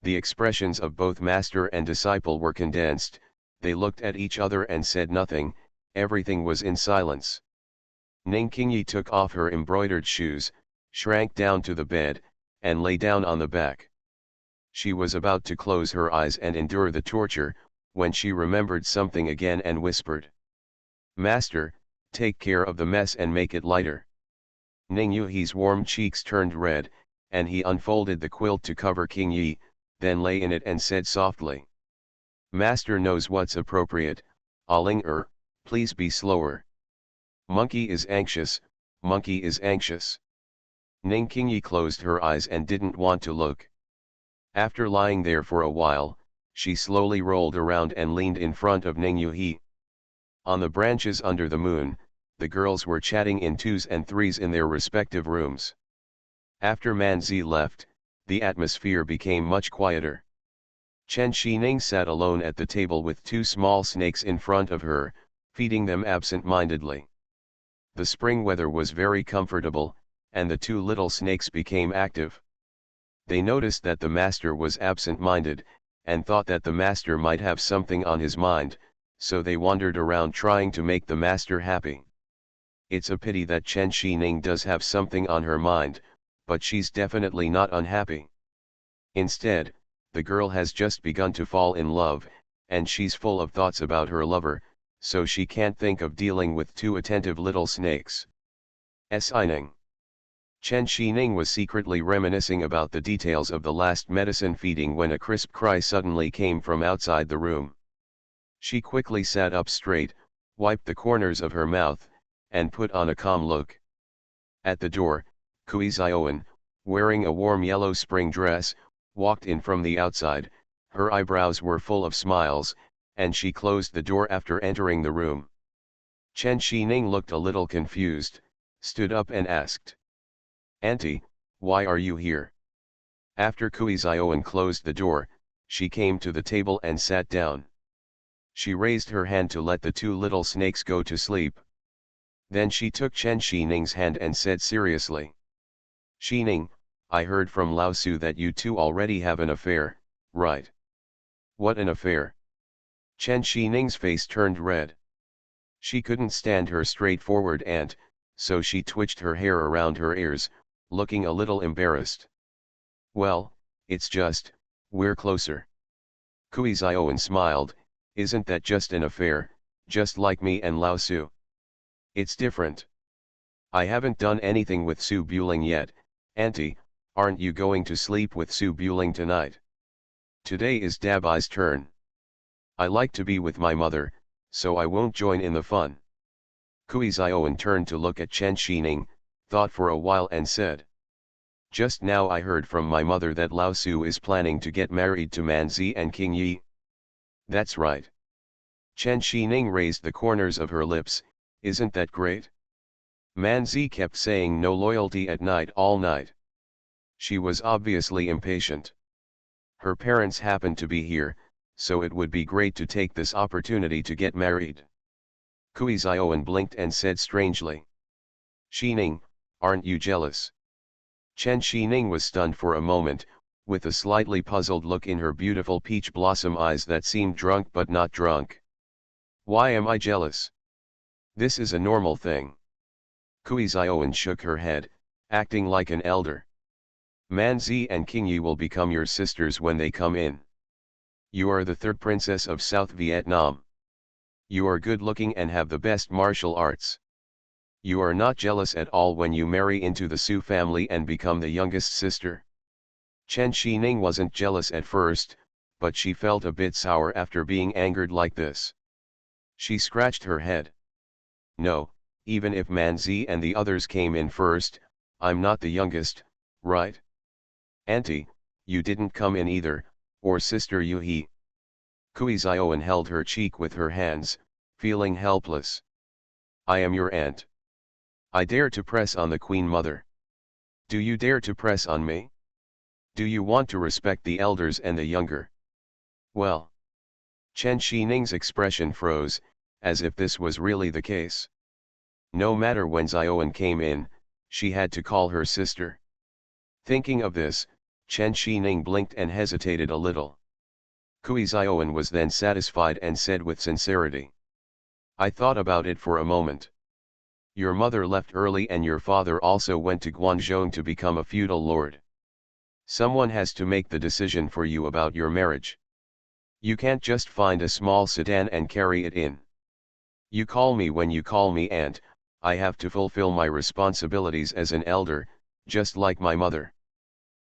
The expressions of both master and disciple were condensed, they looked at each other and said nothing, everything was in silence. Ning Qingyi took off her embroidered shoes, shrank down to the bed, and lay down on the back. She was about to close her eyes and endure the torture, when she remembered something again and whispered. Master, take care of the mess and make it lighter. Ning Yuhi's warm cheeks turned red, and he unfolded the quilt to cover Qingyi, then lay in it and said softly. Master knows what's appropriate, Aling please be slower. Monkey is anxious, monkey is anxious. Ning Qingyi closed her eyes and didn't want to look. After lying there for a while, she slowly rolled around and leaned in front of Ning Yuhi. On the branches under the moon, the girls were chatting in twos and threes in their respective rooms. After Manzi left, the atmosphere became much quieter. Chen Xining sat alone at the table with two small snakes in front of her, feeding them absent-mindedly. The spring weather was very comfortable, and the two little snakes became active. They noticed that the master was absent-minded, and thought that the master might have something on his mind, so they wandered around trying to make the master happy. It's a pity that Chen Xining does have something on her mind, but she's definitely not unhappy. Instead, the girl has just begun to fall in love, and she's full of thoughts about her lover, so she can't think of dealing with two attentive little snakes. Sining. Chen Xining was secretly reminiscing about the details of the last medicine feeding when a crisp cry suddenly came from outside the room. She quickly sat up straight, wiped the corners of her mouth, and put on a calm look. At the door, Kui Zioan, wearing a warm yellow spring dress, walked in from the outside, her eyebrows were full of smiles, and she closed the door after entering the room. Chen Xining looked a little confused, stood up and asked. Auntie, why are you here? After Kui Zioan closed the door, she came to the table and sat down. She raised her hand to let the two little snakes go to sleep. Then she took Chen Xining's hand and said seriously. Xining, I heard from Lao Su that you two already have an affair, right? What an affair? Chen Xining's face turned red. She couldn't stand her straightforward aunt, so she twitched her hair around her ears, looking a little embarrassed. Well, it's just, we're closer. Kui Zioan smiled, isn't that just an affair, just like me and Lao Su? It's different. I haven't done anything with Su Buling yet, Auntie, aren't you going to sleep with Su Buling tonight? Today is Dabai's turn. I like to be with my mother, so I won't join in the fun. Kui Zioan turned to look at Chen Xining, thought for a while and said. Just now I heard from my mother that Lao Su is planning to get married to Manzi and Qingyi. That's right. Chen Xining raised the corners of her lips, isn't that great? Manzi kept saying no loyalty at night all night. She was obviously impatient. Her parents happened to be here, so it would be great to take this opportunity to get married. Kui Zioan blinked and said strangely. Xining, aren't you jealous? Chen Shining was stunned for a moment, with a slightly puzzled look in her beautiful peach blossom eyes that seemed drunk but not drunk. Why am I jealous? This is a normal thing. Kui Zioan shook her head, acting like an elder. Manzi and King Yi will become your sisters when they come in. You are the third princess of South Vietnam. You are good looking and have the best martial arts. You are not jealous at all when you marry into the Su family and become the youngest sister. Chen Shining wasn't jealous at first, but she felt a bit sour after being angered like this. She scratched her head. No, even if Manzi and the others came in first, I'm not the youngest, right? Auntie, you didn't come in either, or Sister Yuhi. Kui Zioan held her cheek with her hands, feeling helpless. I am your aunt. I dare to press on the Queen Mother. Do you dare to press on me? Do you want to respect the elders and the younger? Well. Chen Shining's expression froze, as if this was really the case. No matter when Zioan came in, she had to call her sister. Thinking of this, Chen Shining blinked and hesitated a little. Kui Zioan was then satisfied and said with sincerity. I thought about it for a moment. Your mother left early and your father also went to Guangzhou to become a feudal lord. Someone has to make the decision for you about your marriage. You can't just find a small sedan and carry it in. You call me when you call me aunt, I have to fulfill my responsibilities as an elder, just like my mother.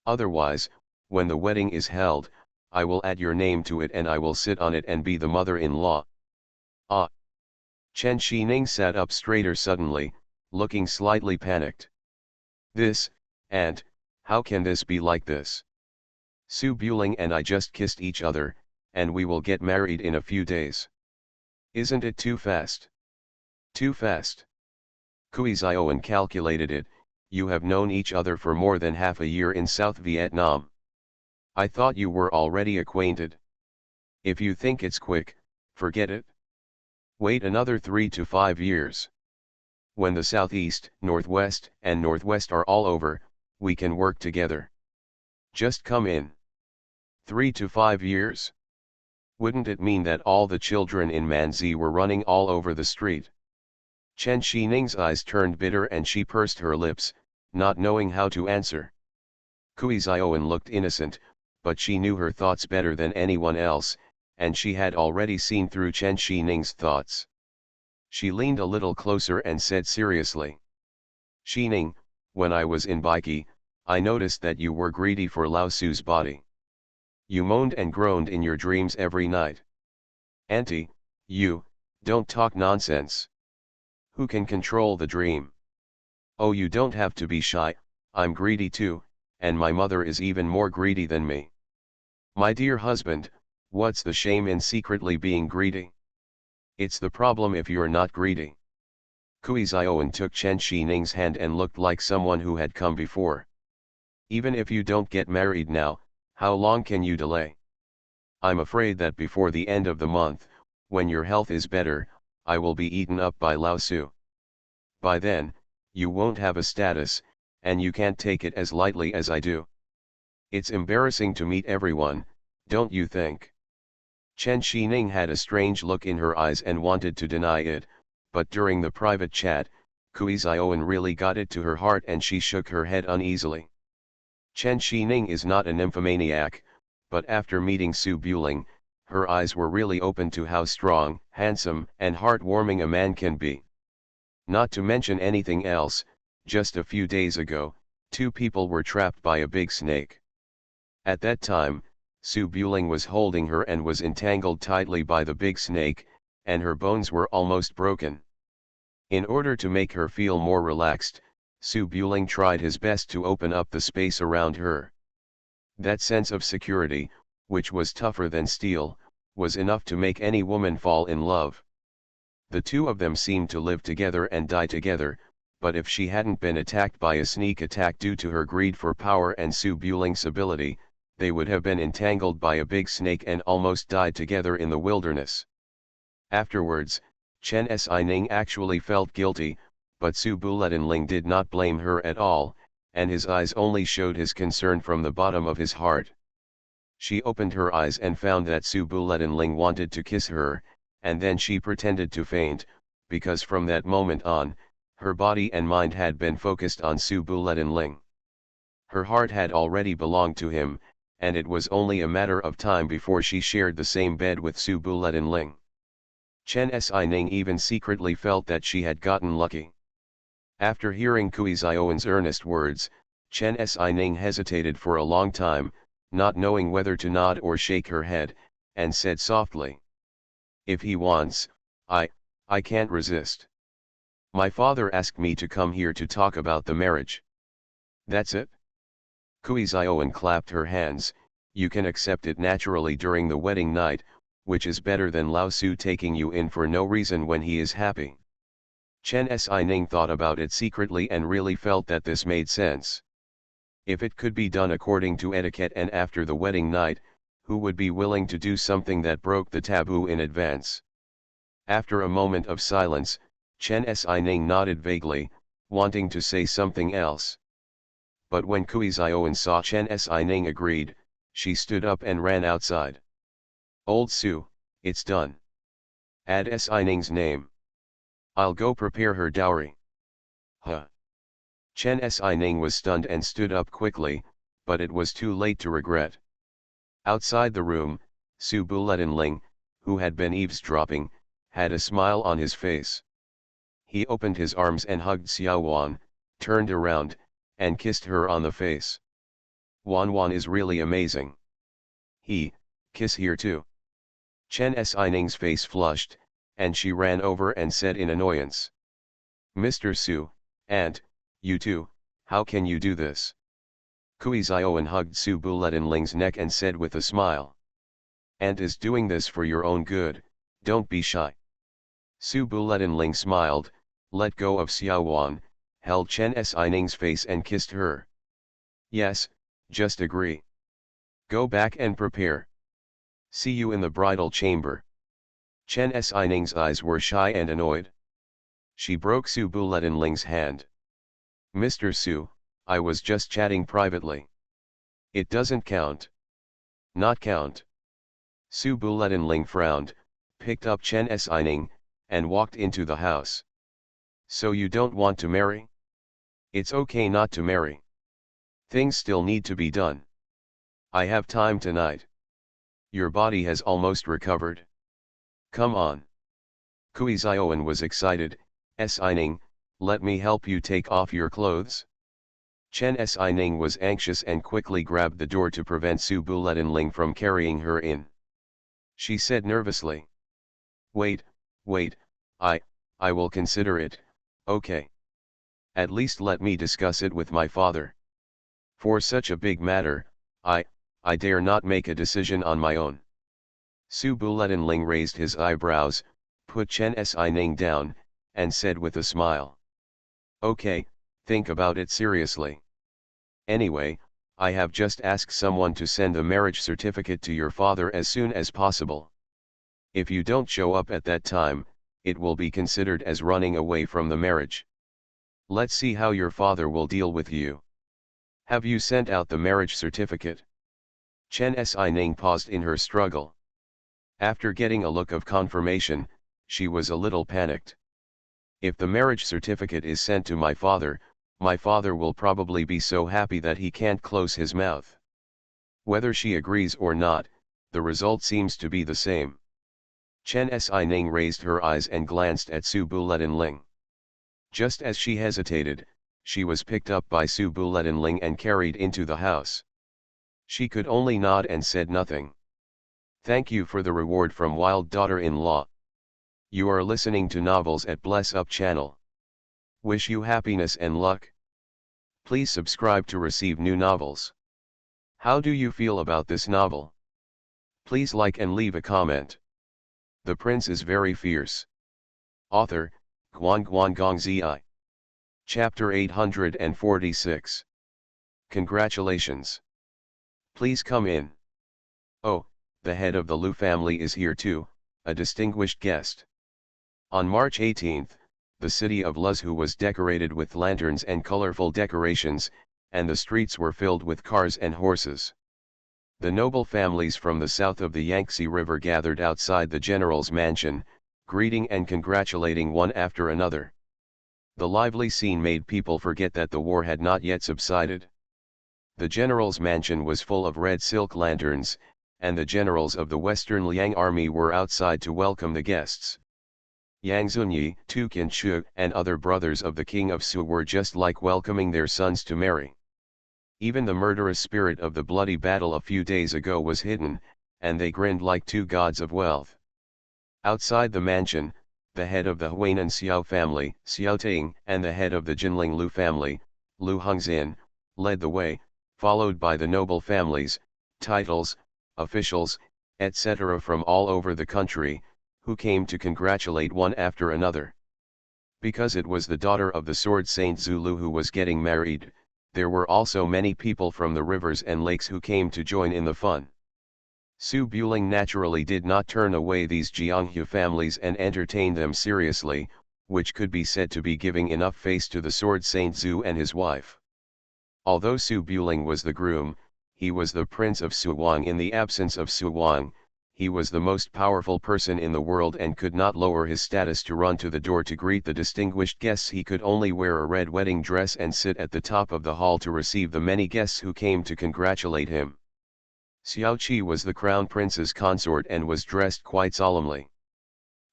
Otherwise, when the wedding is held, I will add your name to it and I will sit on it and be the mother-in-law. Ah! Chen Shining sat up straighter suddenly, looking slightly panicked. This, aunt, how can this be like this? Su Buling and I just kissed each other, and we will get married in a few days. Isn't it too fast? Too fast. Kui Zioan calculated it, you have known each other for more than half a year in South Vietnam. I thought you were already acquainted. If you think it's quick, forget it. Wait another 3 to 5 years. When the Southeast, Northwest, and Northwest are all over, we can work together. Just come in. 3 to 5 years? Wouldn't it mean that all the children in Manzi were running all over the street? Chen Shining's eyes turned bitter and she pursed her lips, not knowing how to answer. Kui Zioan looked innocent, but she knew her thoughts better than anyone else, and she had already seen through Chen Shining's thoughts. She leaned a little closer and said seriously. Shining, when I was in Baiki, I noticed that you were greedy for Lao Su's body. You moaned and groaned in your dreams every night. Auntie, you, don't talk nonsense. Who can control the dream? Oh, you don't have to be shy, I'm greedy too, and my mother is even more greedy than me. My dear husband, what's the shame in secretly being greedy? It's the problem if you're not greedy. Kui Zioan took Chen Shining's hand and looked like someone who had come before. Even if you don't get married now, how long can you delay? I'm afraid that before the end of the month, when your health is better, I will be eaten up by Lao Su. By then, you won't have a status, and you can't take it as lightly as I do. It's embarrassing to meet everyone, don't you think? Chen Shining had a strange look in her eyes and wanted to deny it, but during the private chat, Kui Zioan really got it to her heart and she shook her head uneasily. Chen Shining is not a nymphomaniac, but after meeting Su Buling, her eyes were really open to how strong, handsome, and heartwarming a man can be. Not to mention anything else, just a few days ago, 2 people were trapped by a big snake. At that time, Su Buling was holding her and was entangled tightly by the big snake, and her bones were almost broken. In order to make her feel more relaxed, Su Buling tried his best to open up the space around her. That sense of security, which was tougher than steel, was enough to make any woman fall in love. The two of them seemed to live together and die together, but if she hadn't been attacked by a sneak attack due to her greed for power and Su Buling's ability, they would have been entangled by a big snake and almost died together in the wilderness. Afterwards, Chen Sining actually felt guilty, but Su Buletinling did not blame her at all, and his eyes only showed his concern from the bottom of his heart. She opened her eyes and found that Su Buletinling wanted to kiss her, and then she pretended to faint, because from that moment on, her body and mind had been focused on Su Buletinling. Her heart had already belonged to him, and it was only a matter of time before she shared the same bed with Su Buletinling. Chen Xining even secretly felt that she had gotten lucky. After hearing Kui Zioan's earnest words, Chen Xining hesitated for a long time, not knowing whether to nod or shake her head, and said softly, "If he wants, I can't resist. My father asked me to come here to talk about the marriage." "That's it?" Kui Zioan clapped her hands. "You can accept it naturally during the wedding night, which is better than Lao Su taking you in for no reason when he is happy." Chen Xining thought about it secretly and really felt that this made sense. If it could be done according to etiquette and after the wedding night, who would be willing to do something that broke the taboo in advance? After a moment of silence, Chen Xining nodded vaguely, wanting to say something else. But when Kui Zioan saw Chen Xining agreed, she stood up and ran outside. "Old Su, it's done. Add Xining's name. I'll go prepare her dowry." "Huh." Chen Xining was stunned and stood up quickly, but it was too late to regret. Outside the room, Su Buletinling, who had been eavesdropping, had a smile on his face. He opened his arms and hugged Xiao Wan, turned around, and kissed her on the face. "Wan Wan is really amazing." Kiss here too." Chen Xining's face flushed, and she ran over and said in annoyance, "Mr. Su, Aunt, you too, how can you do this?" Kui Zioan hugged Su Buletinling's neck and said with a smile, "Aunt is doing this for your own good, don't be shy." Su Buletinling smiled, let go of Xiao Wan, held Chen Xining's face and kissed her. "Yes, just agree. Go back and prepare. See you in the bridal chamber." Chen Xining's eyes were shy and annoyed. She broke Su Buletinling's hand. "Mr. Su, I was just chatting privately. It doesn't count." "Not count." Su Buletinling frowned, picked up Chen Xining, and walked into the house. "So you don't want to marry?" "It's okay not to marry. Things still need to be done. I have time tonight. Your body has almost recovered. Come on." Kui Zioan was excited. "Xining, let me help you take off your clothes." Chen Xining was anxious and quickly grabbed the door to prevent Su Buletinling from carrying her in. She said nervously, Wait, I will consider it, okay. At least let me discuss it with my father. For such a big matter, I dare not make a decision on my own." Su Buletinling raised his eyebrows, put Chen Xining down, and said with a smile, "Okay, think about it seriously. Anyway, I have just asked someone to send the marriage certificate to your father as soon as possible. If you don't show up at that time, it will be considered as running away from the marriage. Let's see how your father will deal with you. Have you sent out the marriage certificate?" Chen Xining paused in her struggle. After getting a look of confirmation, she was a little panicked. "If the marriage certificate is sent to my father will probably be so happy that he can't close his mouth. Whether she agrees or not, the result seems to be the same." Chen Xining raised her eyes and glanced at Su Buletinling. Just as she hesitated, she was picked up by Su Buletinling and carried into the house. She could only nod and said nothing. "Thank you for the reward from Wild Daughter-in-Law. You are listening to Novels at Bless Up channel. Wish you happiness and luck. Please subscribe to receive new novels. How do you feel about this novel? Please like and leave a comment. The Prince is Very Fierce. Author, Guan Guan Gong Zi. Chapter 846. Congratulations. Please come in. Oh, the head of the Lu family is here too, a distinguished guest. On March 18th, the city of Luzhu was decorated with lanterns and colorful decorations, and the streets were filled with cars and horses. The noble families from the south of the Yangtze River gathered outside the general's mansion, greeting and congratulating one after another. The lively scene made people forget that the war had not yet subsided. The general's mansion was full of red silk lanterns, and the generals of the Western Liang army were outside to welcome the guests. Yang Zunyi, Tu Qinshu, and other brothers of the king of Su were just like welcoming their sons to marry. Even the murderous spirit of the bloody battle a few days ago was hidden, and they grinned like two gods of wealth. Outside the mansion, the head of the Huainan Xiao family, Xiao Ting, and the head of the Jinling Lu family, Lu Hongzin, led the way, followed by the noble families, titles, officials, etc. from all over the country, who came to congratulate one after another. Because it was the daughter of the sword Saint Zulu who was getting married, there were also many people from the rivers and lakes who came to join in the fun. Su Buling naturally did not turn away these Jianghu families and entertain them seriously, which could be said to be giving enough face to the sword Saint Zhu and his wife. Although Su Buling was the groom, he was the prince of Su Wang. In the absence of Su Wang, he was the most powerful person in the world and could not lower his status to run to the door to greet the distinguished guests. He could only wear a red wedding dress and sit at the top of the hall to receive the many guests who came to congratulate him. Xiao Qi was the crown prince's consort and was dressed quite solemnly.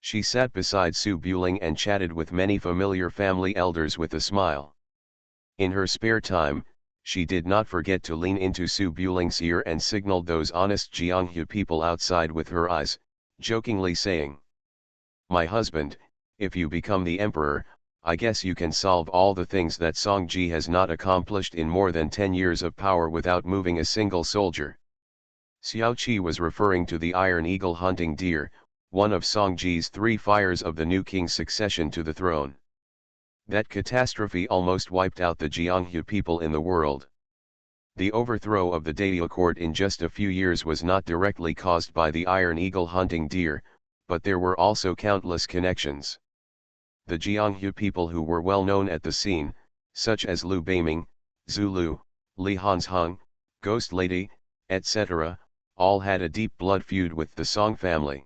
She sat beside Su Buling and chatted with many familiar family elders with a smile. In her spare time, she did not forget to lean into Su Buling's ear and signaled those honest Jianghu people outside with her eyes, jokingly saying, "My husband, if you become the emperor, I guess you can solve all the things that Songji has not accomplished in more than 10 years of power without moving a single soldier." Xiao Qi was referring to the Iron Eagle hunting deer, one of Songji's 3 fires of the new king's succession to the throne. That catastrophe almost wiped out the Jianghu people in the world. The overthrow of the daimyo court in just a few years was not directly caused by the Iron Eagle hunting deer, but there were also countless connections. The Jianghu people who were well known at the scene, such as Lu Beiming, Zulu, Li Hanzhong, Ghost Lady, etc., all had a deep blood feud with the Song family.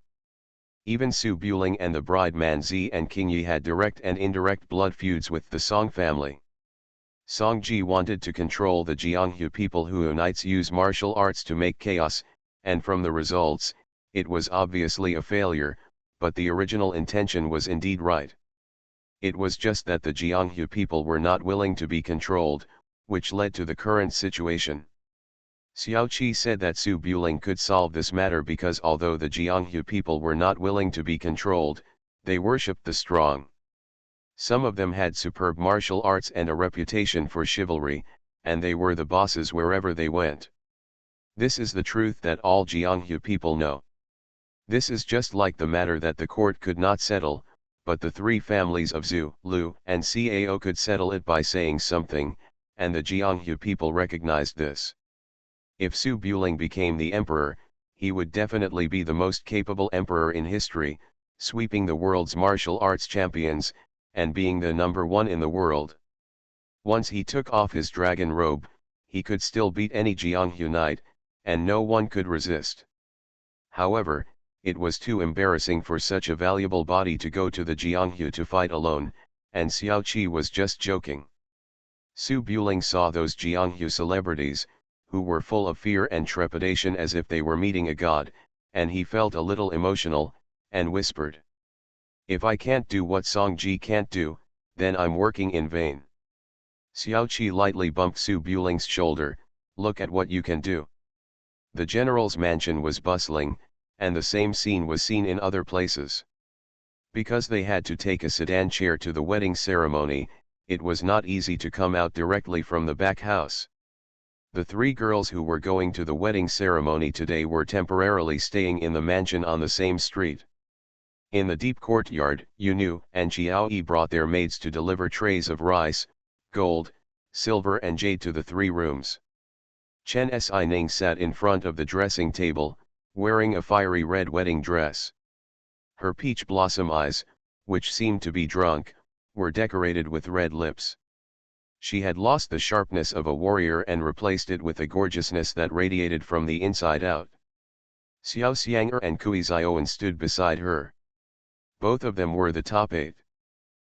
Even Su Buling and the bride Manzi and King Yi had direct and indirect blood feuds with the Song family. Songji wanted to control the Jianghu people who unites use martial arts to make chaos, and from the results, it was obviously a failure, but the original intention was indeed right. It was just that the Jianghu people were not willing to be controlled, which led to the current situation. Xiao Qi said that Su Buling could solve this matter because although the Jianghu people were not willing to be controlled, they worshipped the strong. Some of them had superb martial arts and a reputation for chivalry, and they were the bosses wherever they went. This is the truth that all Jianghu people know. This is just like the matter that the court could not settle, but the 3 families of Zhu, Lu, and Cao could settle it by saying something, and the Jianghu people recognized this. If Su Buling became the emperor, he would definitely be the most capable emperor in history, sweeping the world's martial arts champions, and being the #1 in the world. Once he took off his dragon robe, he could still beat any Jianghu knight, and no one could resist. However, it was too embarrassing for such a valuable body to go to the Jianghu to fight alone, and Xiao Qi was just joking. Su Buling saw those Jianghu celebrities, who were full of fear and trepidation as if they were meeting a god, and he felt a little emotional, and whispered, "If I can't do what Songji can't do, then I'm working in vain." Xiao Qi lightly bumped Su Buling's shoulder, "Look at what you can do." The general's mansion was bustling, and the same scene was seen in other places. Because they had to take a sedan chair to the wedding ceremony, it was not easy to come out directly from the back house. The 3 girls who were going to the wedding ceremony today were temporarily staying in the mansion on the same street. In the deep courtyard, Yunu and Qiao Yi brought their maids to deliver trays of rice, gold, silver and jade to the 3 rooms. Chen Xining sat in front of the dressing table, wearing a fiery red wedding dress. Her peach blossom eyes, which seemed to be drunk, were decorated with red lips. She had lost the sharpness of a warrior and replaced it with a gorgeousness that radiated from the inside out. Xiao Xiang'er and Kui Zioan stood beside her. Both of them were the top 8.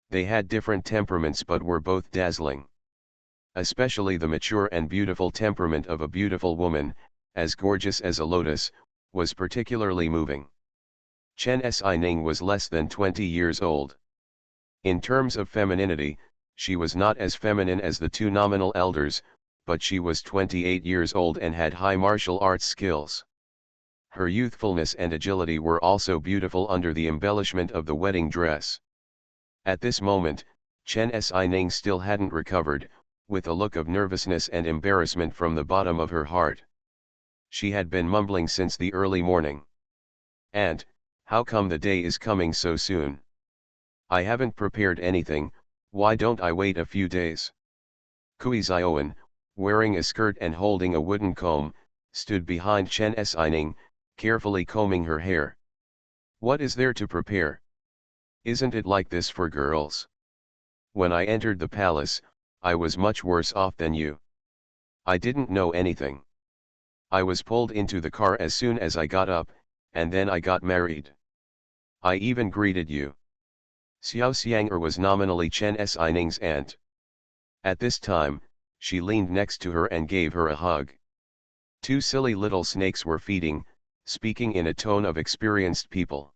They had different temperaments but were both dazzling. Especially the mature and beautiful temperament of a beautiful woman, as gorgeous as a lotus, was particularly moving. Chen Xining was less than 20 years old. In terms of femininity, she was not as feminine as the 2 nominal elders, but she was 28 years old and had high martial arts skills. Her youthfulness and agility were also beautiful under the embellishment of the wedding dress. At this moment, Chen Xining still hadn't recovered, with a look of nervousness and embarrassment from the bottom of her heart. She had been mumbling since the early morning. "And, how come the day is coming so soon? I haven't prepared anything, why don't I wait a few days?" Kui Zioan, wearing a skirt and holding a wooden comb, stood behind Chen Xining, carefully combing her hair. "What is there to prepare? Isn't it like this for girls? When I entered the palace, I was much worse off than you. I didn't know anything. I was pulled into the car as soon as I got up, and then I got married. I even greeted you." Xiao Xiang'er was nominally Chen Xining's aunt. At this time, she leaned next to her and gave her a hug. 2 silly little snakes were feeding, speaking in a tone of experienced people.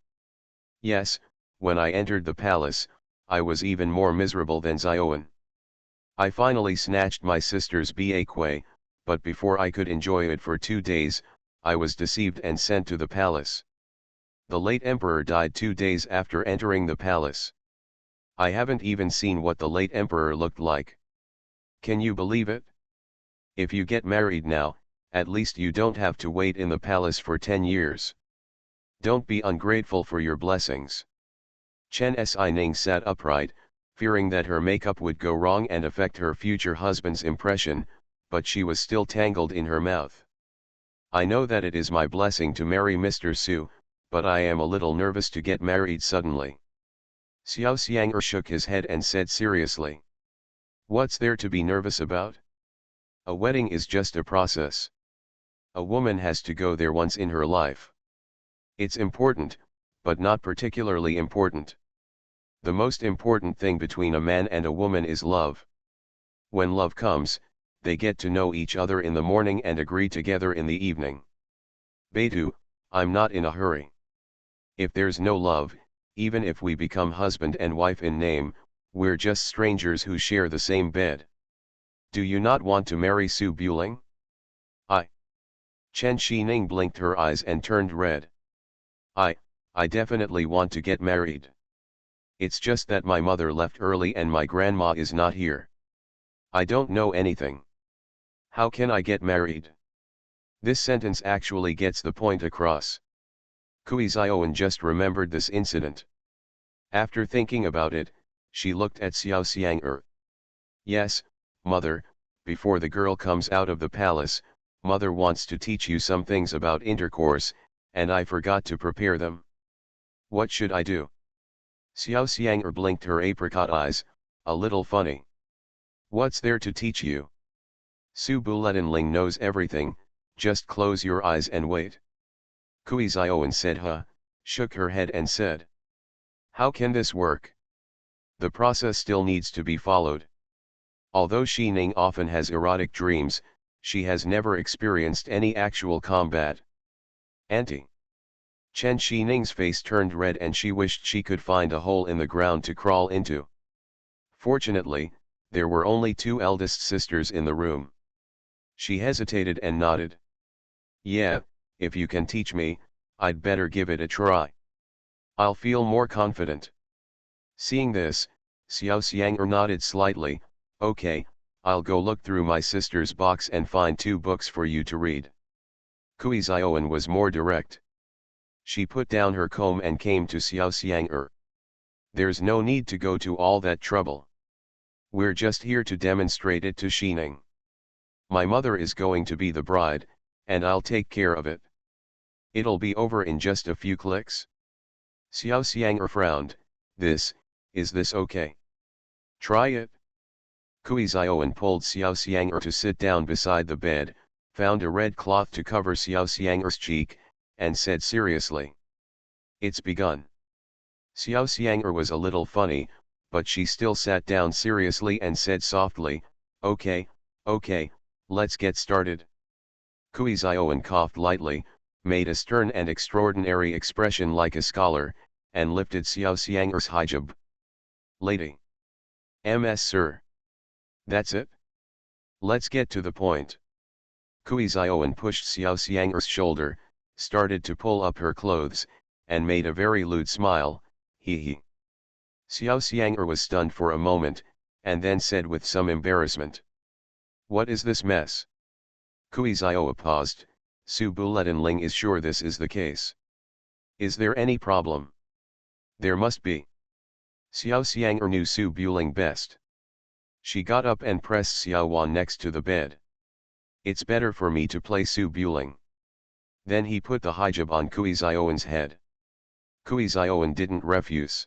"Yes, when I entered the palace, I was even more miserable than Zioan. I finally snatched my sister's ba, but before I could enjoy it for 2 days, I was deceived and sent to the palace. The late emperor died 2 days after entering the palace. I haven't even seen what the late emperor looked like. Can you believe it? If you get married now, at least you don't have to wait in the palace for 10 years. Don't be ungrateful for your blessings." Chen Xining sat upright, fearing that her makeup would go wrong and affect her future husband's impression, but she was still tangled in her mouth. "I know that it is my blessing to marry Mr. Su, but I am a little nervous to get married suddenly." Xiao Xiang'er shook his head and said seriously. "What's there to be nervous about? A wedding is just a process. A woman has to go there once in her life. It's important, but not particularly important. The most important thing between a man and a woman is love. When love comes, they get to know each other in the morning and agree together in the evening. Baidu, I'm not in a hurry. If there's no love, even if we become husband and wife in name, we're just strangers who share the same bed. Do you not want to marry Su Buling?" "I." Chen Xining blinked her eyes and turned red. I definitely want to get married. It's just that my mother left early and my grandma is not here. I don't know anything. How can I get married?" This sentence actually gets the point across. Kui Zioan just remembered this incident. After thinking about it, she looked at Xiao Xiang'er. "Yes, mother, before the girl comes out of the palace, mother wants to teach you some things about intercourse, and I forgot to prepare them. What should I do?" Xiao Xiang'er blinked her apricot eyes, a little funny. "What's there to teach you? Su Buletinling knows everything, just close your eyes and wait." Kui Zioan said shook her head and said. "How can this work? The process still needs to be followed. Although Xining often has erotic dreams, she has never experienced any actual combat." "Auntie." Chen Xining's face turned red and she wished she could find a hole in the ground to crawl into. Fortunately, there were only 2 eldest sisters in the room. She hesitated and nodded. "Yeah, if you can teach me, I'd better give it a try. I'll feel more confident." Seeing this, Xiao Xiang'er nodded slightly. "Okay, I'll go look through my sister's box and find 2 books for you to read." Kui Zioan was more direct. She put down her comb and came to Xiao Xiang'er. "There's no need to go to all that trouble. We're just here to demonstrate it to Xining. My mother is going to be the bride, and I'll take care of it. It'll be over in just a few clicks." Xiao Xiang'er frowned. Is this okay? Try it." Kui Zioan pulled Xiao Xiang'er to sit down beside the bed, found a red cloth to cover Xiao Xiang'er's cheek, and said seriously, "It's begun." Xiao Xiang'er was a little funny, but she still sat down seriously and said softly, "Okay, okay, let's get started." Kui Zioan coughed lightly, made a stern and extraordinary expression like a scholar, and lifted Xiao Xiang'er's hijab. "Lady. MS sir. That's it? Let's get to the point." Kui Zioan pushed Xiao Xiang'er's shoulder, started to pull up her clothes, and made a very lewd smile, "Hee hee." Xiao Xiang'er was stunned for a moment, and then said with some embarrassment, "What is this mess?" Kui Zioa paused. "Su Buletin is sure this is the case. Is there any problem?" "There must be." Xiao Xiang'er knew Su Buling best. She got up and pressed Xiao Wan next to the bed. "It's better for me to play Su Buling." Then he put the hijab on Kui Zioan's head. Kui Zioan didn't refuse.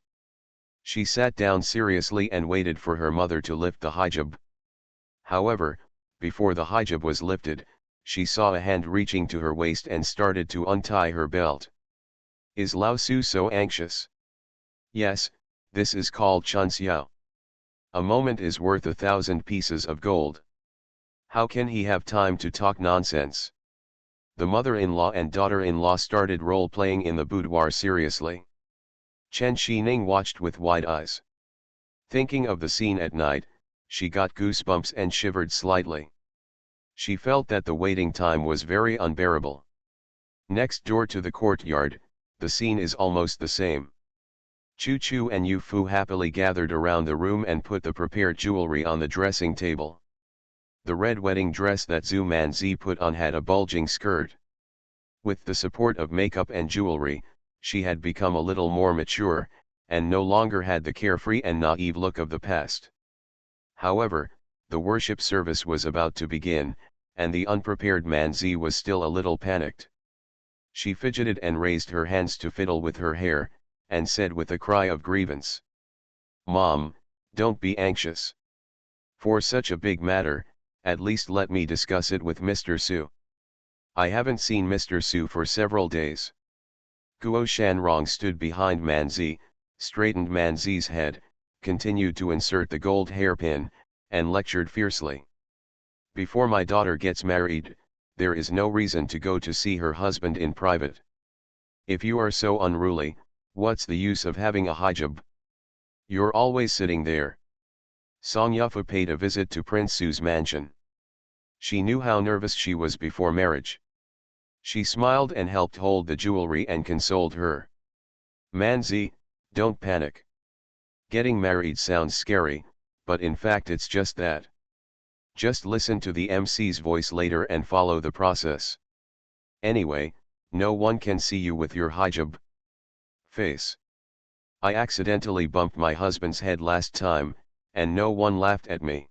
She sat down seriously and waited for her mother to lift the hijab. However, before the hijab was lifted, she saw a hand reaching to her waist and started to untie her belt. "Is Lao Su so anxious?" "Yes, this is called Chun Xiao. A moment is worth 1,000 pieces of gold. How can he have time to talk nonsense?" The mother-in-law and daughter-in-law started role-playing in the boudoir seriously. Chen Xining watched with wide eyes. Thinking of the scene at night, she got goosebumps and shivered slightly. She felt that the waiting time was very unbearable. Next door to the courtyard, the scene is almost the same. Chu Chu and Yu Fu happily gathered around the room and put the prepared jewelry on the dressing table. The red wedding dress that Zhu Manzi put on had a bulging skirt. With the support of makeup and jewelry, she had become a little more mature, and no longer had the carefree and naive look of the past. However, the worship service was about to begin, and the unprepared Manzi was still a little panicked. She fidgeted and raised her hands to fiddle with her hair, and said with a cry of grievance, "Mom, don't be anxious. For such a big matter, at least let me discuss it with Mr. Su. I haven't seen Mr. Su for several days." Guo Shanrong stood behind Manzi, straightened Manzi's head, continued to insert the gold hairpin, and lectured fiercely. "Before my daughter gets married, there is no reason to go to see her husband in private. If you are so unruly, what's the use of having a hijab? You're always sitting there." Song Yufu paid a visit to Prince Su's mansion. She knew how nervous she was before marriage. She smiled and helped hold the jewelry and consoled her. "Manzi, don't panic. Getting married sounds scary, but in fact it's just that. Just listen to the MC's voice later and follow the process. Anyway, no one can see you with your hijab face. I accidentally bumped my husband's head last time, and no one laughed at me."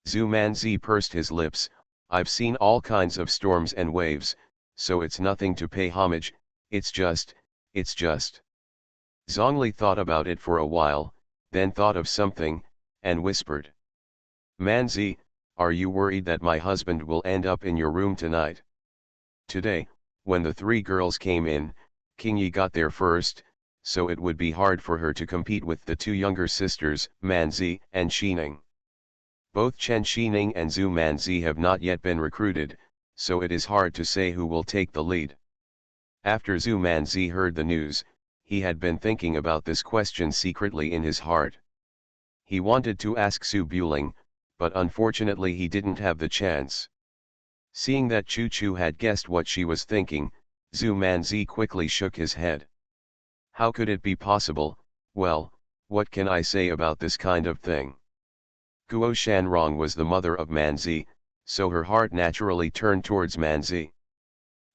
Zhu Manzi pursed his lips. "I've seen all kinds of storms and waves, so it's nothing to pay homage, it's just. Zhongli thought about it for a while, then thought of something, and whispered, "Manzi, are you worried that my husband will end up in your room tonight?" Today, when the three girls came in, King Yi got there first, so it would be hard for her to compete with the two younger sisters, Manzi and Xining. Both Chen Xining and Zhu Manzi have not yet been recruited, so it is hard to say who will take the lead. After Zhu Manzi heard the news, he had been thinking about this question secretly in his heart. He wanted to ask Su Buling, but unfortunately he didn't have the chance. Seeing that Chu Chu had guessed what she was thinking, Zhu Manzi quickly shook his head. "How could it be possible? Well, what can I say about this kind of thing?" Guo Shanrong was the mother of Manzi, so her heart naturally turned towards Manzi.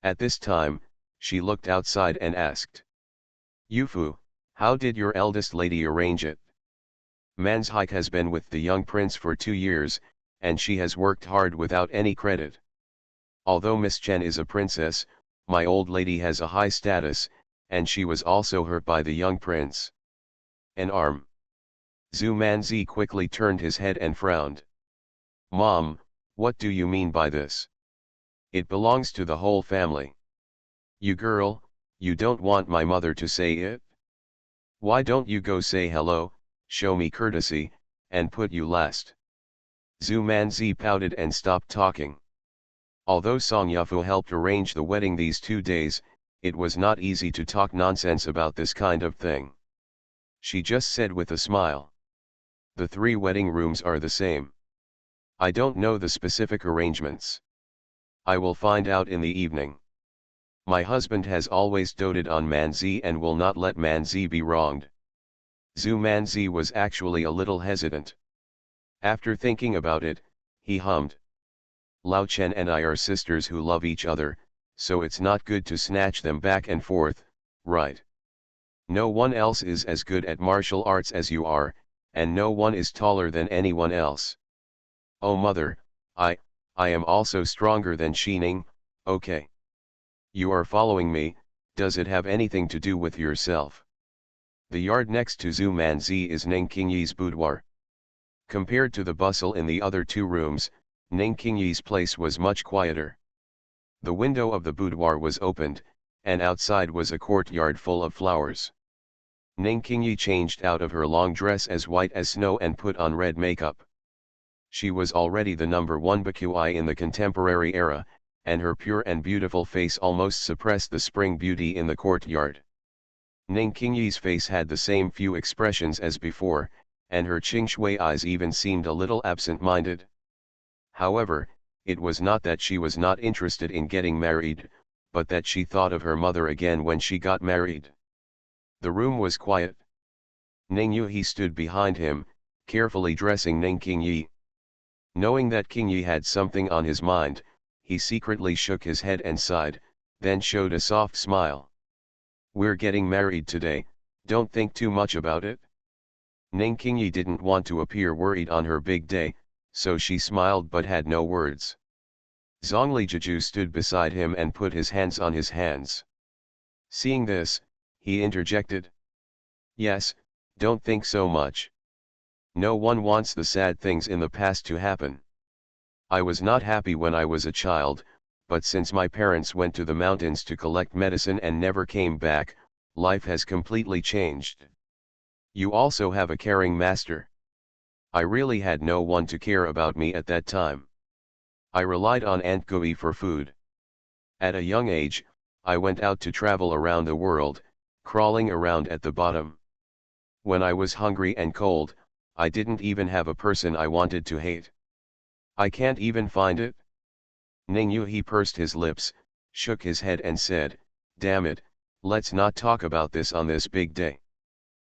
At this time, she looked outside and asked, "Yufu, how did your eldest lady arrange it?" "Manzhike has been with the young prince for 2 years, and she has worked hard without any credit. Although Miss Chen is a princess, my old lady has a high status, and she was also hurt by the young prince." "An arm?" Zhu Manzi quickly turned his head and frowned. Mom, what do you mean by this? It belongs to the whole family. You girl, you don't want my mother to say it? Why don't you go say hello, show me courtesy, and put you last? Zhu Manzi pouted and stopped talking. Although Song Yafu helped arrange the wedding these 2 days, it was not easy to talk nonsense about this kind of thing. She just said with a smile. The 3 wedding rooms are the same. I don't know the specific arrangements. I will find out in the evening. My husband has always doted on Manzi and will not let Manzi be wronged. Zhu Manzi was actually a little hesitant. After thinking about it, he hummed. Lao Chen and I are sisters who love each other, so it's not good to snatch them back and forth, right? No one else is as good at martial arts as you are, and no one is taller than anyone else. Oh mother, I am also stronger than Xining, okay. You are following me, does it have anything to do with yourself? The yard next to Zhu Manzi is Ning Qingyi's boudoir. Compared to the bustle in the other 2 rooms, Ning Qingyi's place was much quieter. The window of the boudoir was opened, and outside was a courtyard full of flowers. Ning Qingyi changed out of her long dress as white as snow and put on red makeup. She was already the #1 Bakuai in the contemporary era, and her pure and beautiful face almost suppressed the spring beauty in the courtyard. Ning Qingyi's face had the same few expressions as before, and her Qingshui eyes even seemed a little absent-minded. However, it was not that she was not interested in getting married, but that she thought of her mother again when she got married. The room was quiet. Ning Yuhi stood behind him, carefully dressing Ning Qingyi. Knowing that Qingyi had something on his mind, he secretly shook his head and sighed, then showed a soft smile. We're getting married today, don't think too much about it. Ning Qingyi didn't want to appear worried on her big day, so she smiled but had no words. Zhongli Jiju stood beside him and put his hands on his hands. Seeing this, he interjected. Yes, don't think so much. No one wants the sad things in the past to happen. I was not happy when I was a child, but since my parents went to the mountains to collect medicine and never came back, life has completely changed. You also have a caring master. I really had no one to care about me at that time. I relied on Aunt Gui for food. At a young age, I went out to travel around the world, crawling around at the bottom. When I was hungry and cold, I didn't even have a person I wanted to hate. I can't even find it. Ning Yuhi pursed his lips, shook his head and said, damn it, let's not talk about this on this big day.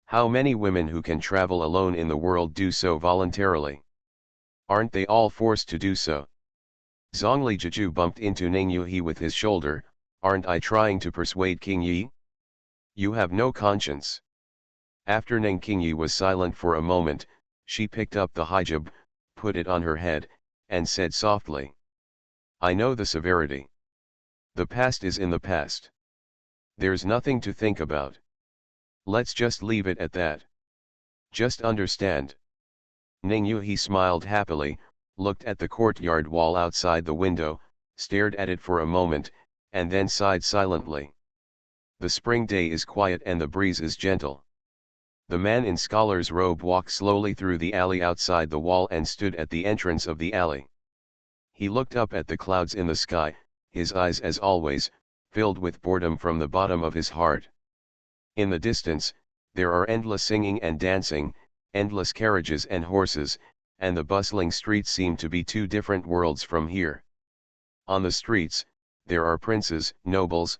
How many women who can travel alone in the world do so voluntarily? Aren't they all forced to do so? Zhongli Jiju bumped into Ning Yuhi with his shoulder, aren't I trying to persuade Qingyi? You have no conscience. After Ning Qingyi was silent for a moment, she picked up the hijab, put it on her head, and said softly. I know the severity. The past is in the past. There's nothing to think about. Let's just leave it at that. Just understand. Ning Yuhi smiled happily, looked at the courtyard wall outside the window, stared at it for a moment, and then sighed silently. The spring day is quiet and the breeze is gentle. The man in scholar's robe walked slowly through the alley outside the wall and stood at the entrance of the alley. He looked up at the clouds in the sky, his eyes as always, filled with boredom from the bottom of his heart. In the distance, there are endless singing and dancing, endless carriages and horses, and the bustling streets seem to be 2 different worlds from here. On the streets, there are princes, nobles,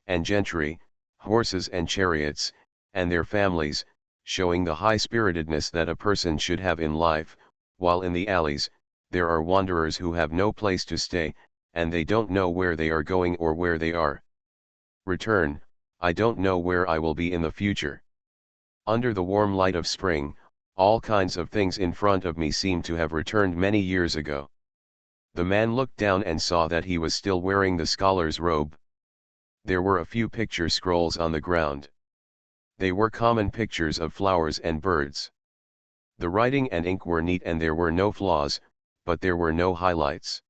and gentry, horses and chariots, and their families, showing the high-spiritedness that a person should have in life, while in the alleys, there are wanderers who have no place to stay, and they don't know where they are going or where they are. Return, I don't know where I will be in the future. Under the warm light of spring, all kinds of things in front of me seem to have returned many years ago. The man looked down and saw that he was still wearing the scholar's robe. There were a few picture scrolls on the ground. They were common pictures of flowers and birds. The writing and ink were neat and there were no flaws, but there were no highlights.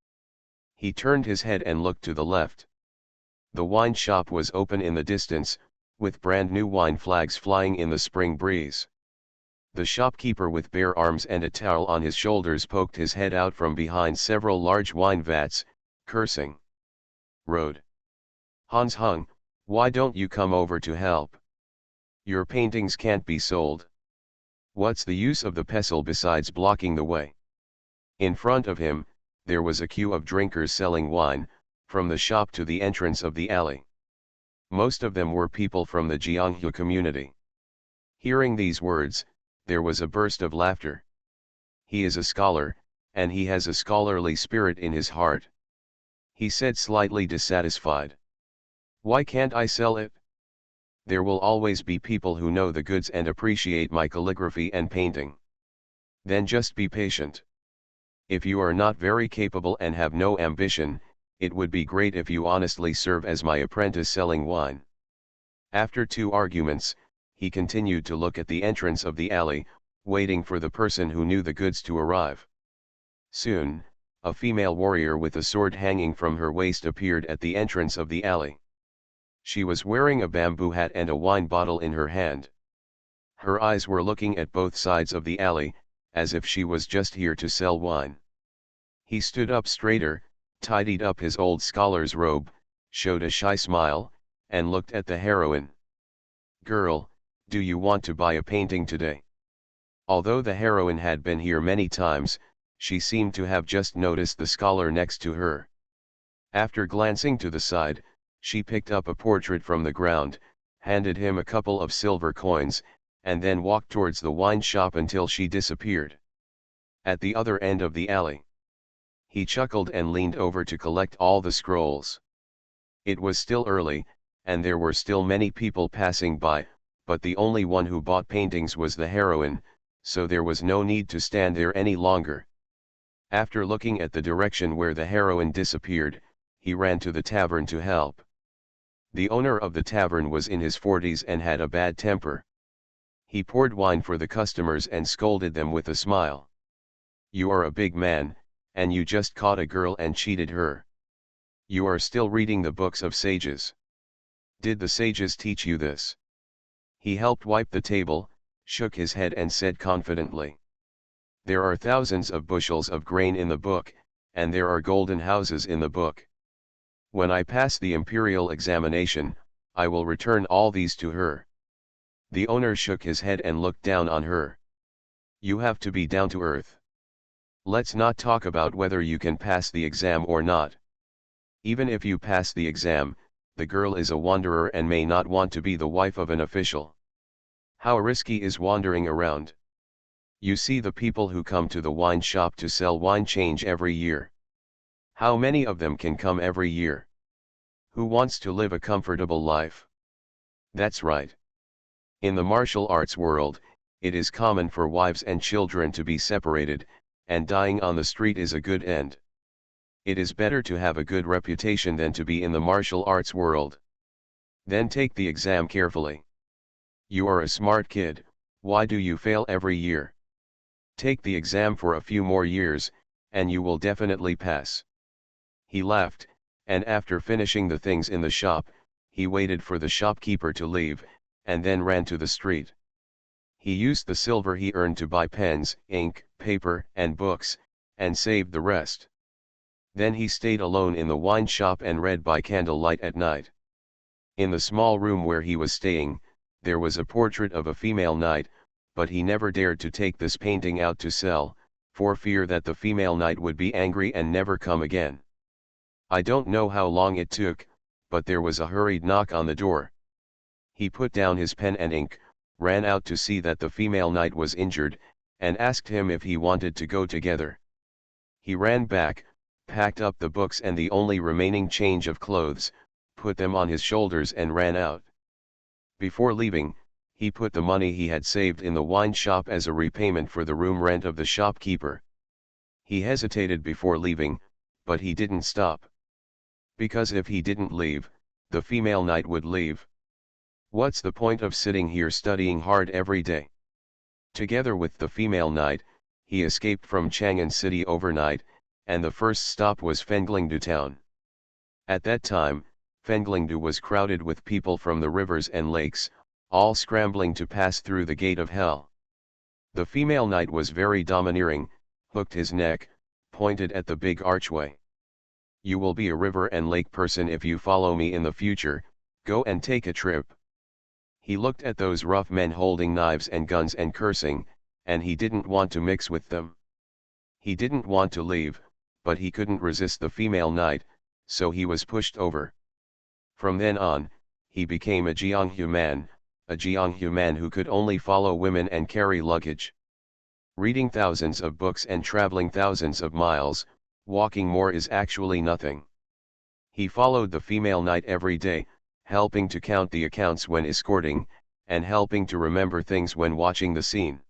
He turned his head and looked to the left. The wine shop was open in the distance, with brand new wine flags flying in the spring breeze. The shopkeeper with bare arms and a towel on his shoulders poked his head out from behind several large wine vats, cursing. Road. Hans Hung, why don't you come over to help? Your paintings can't be sold. What's the use of the pestle besides blocking the way? In front of him, there was a queue of drinkers selling wine, from the shop to the entrance of the alley. Most of them were people from the Jianghu community. Hearing these words, there was a burst of laughter. He is a scholar, and he has a scholarly spirit in his heart. He said slightly dissatisfied. Why can't I sell it? There will always be people who know the goods and appreciate my calligraphy and painting. Then just be patient. If you are not very capable and have no ambition, it would be great if you honestly serve as my apprentice selling wine. After 2 arguments, he continued to look at the entrance of the alley, waiting for the person who knew the goods to arrive. Soon, a female warrior with a sword hanging from her waist appeared at the entrance of the alley. She was wearing a bamboo hat and a wine bottle in her hand. Her eyes were looking at both sides of the alley, as if she was just here to sell wine. He stood up straighter, tidied up his old scholar's robe, showed a shy smile, and looked at the heroine. Girl, do you want to buy a painting today? Although the heroine had been here many times, she seemed to have just noticed the scholar next to her. After glancing to the side, she picked up a portrait from the ground, handed him a couple of silver coins, and then walked towards the wine shop until she disappeared at the other end of the alley. He chuckled and leaned over to collect all the scrolls. It was still early, and there were still many people passing by, but the only one who bought paintings was the heroine, so there was no need to stand there any longer. After looking at the direction where the heroine disappeared, he ran to the tavern to help. The owner of the tavern was in his 40s and had a bad temper. He poured wine for the customers and scolded them with a smile. You are a big man, and you just caught a girl and cheated her. You are still reading the books of sages. Did the sages teach you this? He helped wipe the table, shook his head and said confidently. There are thousands of bushels of grain in the book, and there are golden houses in the book. When I pass the imperial examination, I will return all these to her. The owner shook his head and looked down on her. You have to be down to earth. Let's not talk about whether you can pass the exam or not. Even if you pass the exam, the girl is a wanderer and may not want to be the wife of an official. How risky is wandering around? You see the people who come to the wine shop to sell wine change every year. How many of them can come every year? Who wants to live a comfortable life? That's right. In the martial arts world, it is common for wives and children to be separated, and dying on the street is a good end. It is better to have a good reputation than to be in the martial arts world. Then take the exam carefully. You are a smart kid, why do you fail every year? Take the exam for a few more years, and you will definitely pass. He laughed, and after finishing the things in the shop, he waited for the shopkeeper to leave, and then ran to the street. He used the silver he earned to buy pens, ink, paper, and books, and saved the rest. Then he stayed alone in the wine shop and read by candlelight at night. In the small room where he was staying, there was a portrait of a female knight, but he never dared to take this painting out to sell, for fear that the female knight would be angry and never come again. I don't know how long it took, but there was a hurried knock on the door. He put down his pen and ink, ran out to see that the female knight was injured, and asked him if he wanted to go together. He ran back, packed up the books and the only remaining change of clothes, put them on his shoulders and ran out. Before leaving, he put the money he had saved in the wine shop as a repayment for the room rent of the shopkeeper. He hesitated before leaving, but he didn't stop. Because if he didn't leave, the female knight would leave. What's the point of sitting here studying hard every day? Together with the female knight, he escaped from Chang'an city overnight, and the first stop was Fenglingdu town. At that time, Fenglingdu was crowded with people from the rivers and lakes, all scrambling to pass through the gate of hell. The female knight was very domineering, hooked his neck, pointed at the big archway. "You will be a river and lake person if you follow me in the future, go and take a trip." He looked at those rough men holding knives and guns and cursing, and he didn't want to mix with them. He didn't want to leave, but he couldn't resist the female knight, so he was pushed over. From then on, he became a Jianghu man who could only follow women and carry luggage. Reading thousands of books and traveling thousands of miles, walking more is actually nothing. He followed the female knight every day, helping to count the accounts when escorting, and helping to remember things when watching the scene.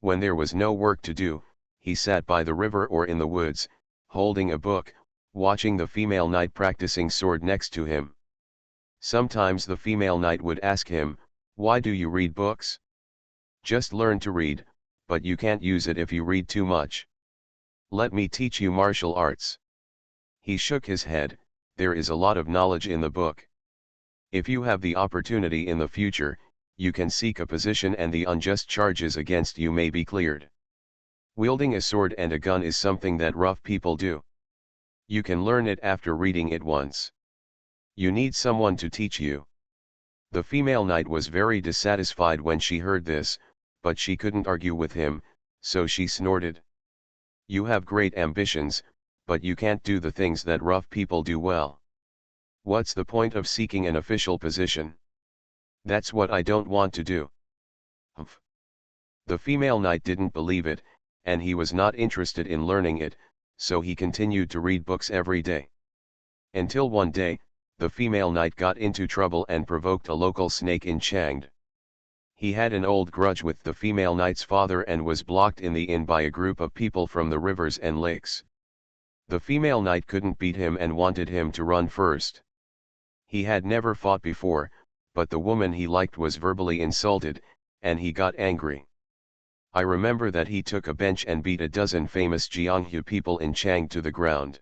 When there was no work to do, he sat by the river or in the woods, holding a book, watching the female knight practicing sword next to him. Sometimes the female knight would ask him, "Why do you read books? Just learn to read, but you can't use it if you read too much. Let me teach you martial arts." He shook his head. "There is a lot of knowledge in the book. If you have the opportunity in the future, you can seek a position and the unjust charges against you may be cleared. Wielding a sword and a gun is something that rough people do. You can learn it after reading it once. You need someone to teach you." The female knight was very dissatisfied when she heard this, but she couldn't argue with him, so she snorted. "You have great ambitions, but you can't do the things that rough people do well. What's the point of seeking an official position? That's what I don't want to do." Humph. The female knight didn't believe it, and he was not interested in learning it, so he continued to read books every day. Until one day, the female knight got into trouble and provoked a local snake in Changde. He had an old grudge with the female knight's father and was blocked in the inn by a group of people from the rivers and lakes. The female knight couldn't beat him and wanted him to run first. He had never fought before, but the woman he liked was verbally insulted, and he got angry. I remember that he took a bench and beat a dozen famous Jianghu people in Changde to the ground.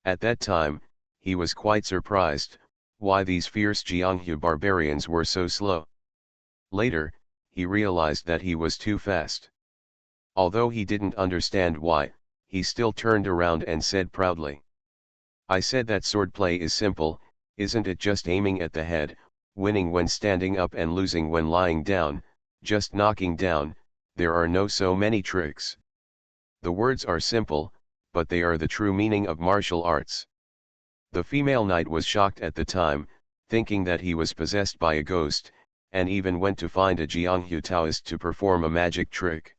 At that time, he was quite surprised, why these fierce Jianghu barbarians were so slow. Later, he realized that he was too fast. Although he didn't understand why, he still turned around and said proudly, "I said that swordplay is simple, isn't it? Just aiming at the head, winning when standing up and losing when lying down, just knocking down, there are no so many tricks. The words are simple, but they are the true meaning of martial arts." The female knight was shocked at the time, thinking that he was possessed by a ghost, and even went to find a Jianghu Taoist to perform a magic trick.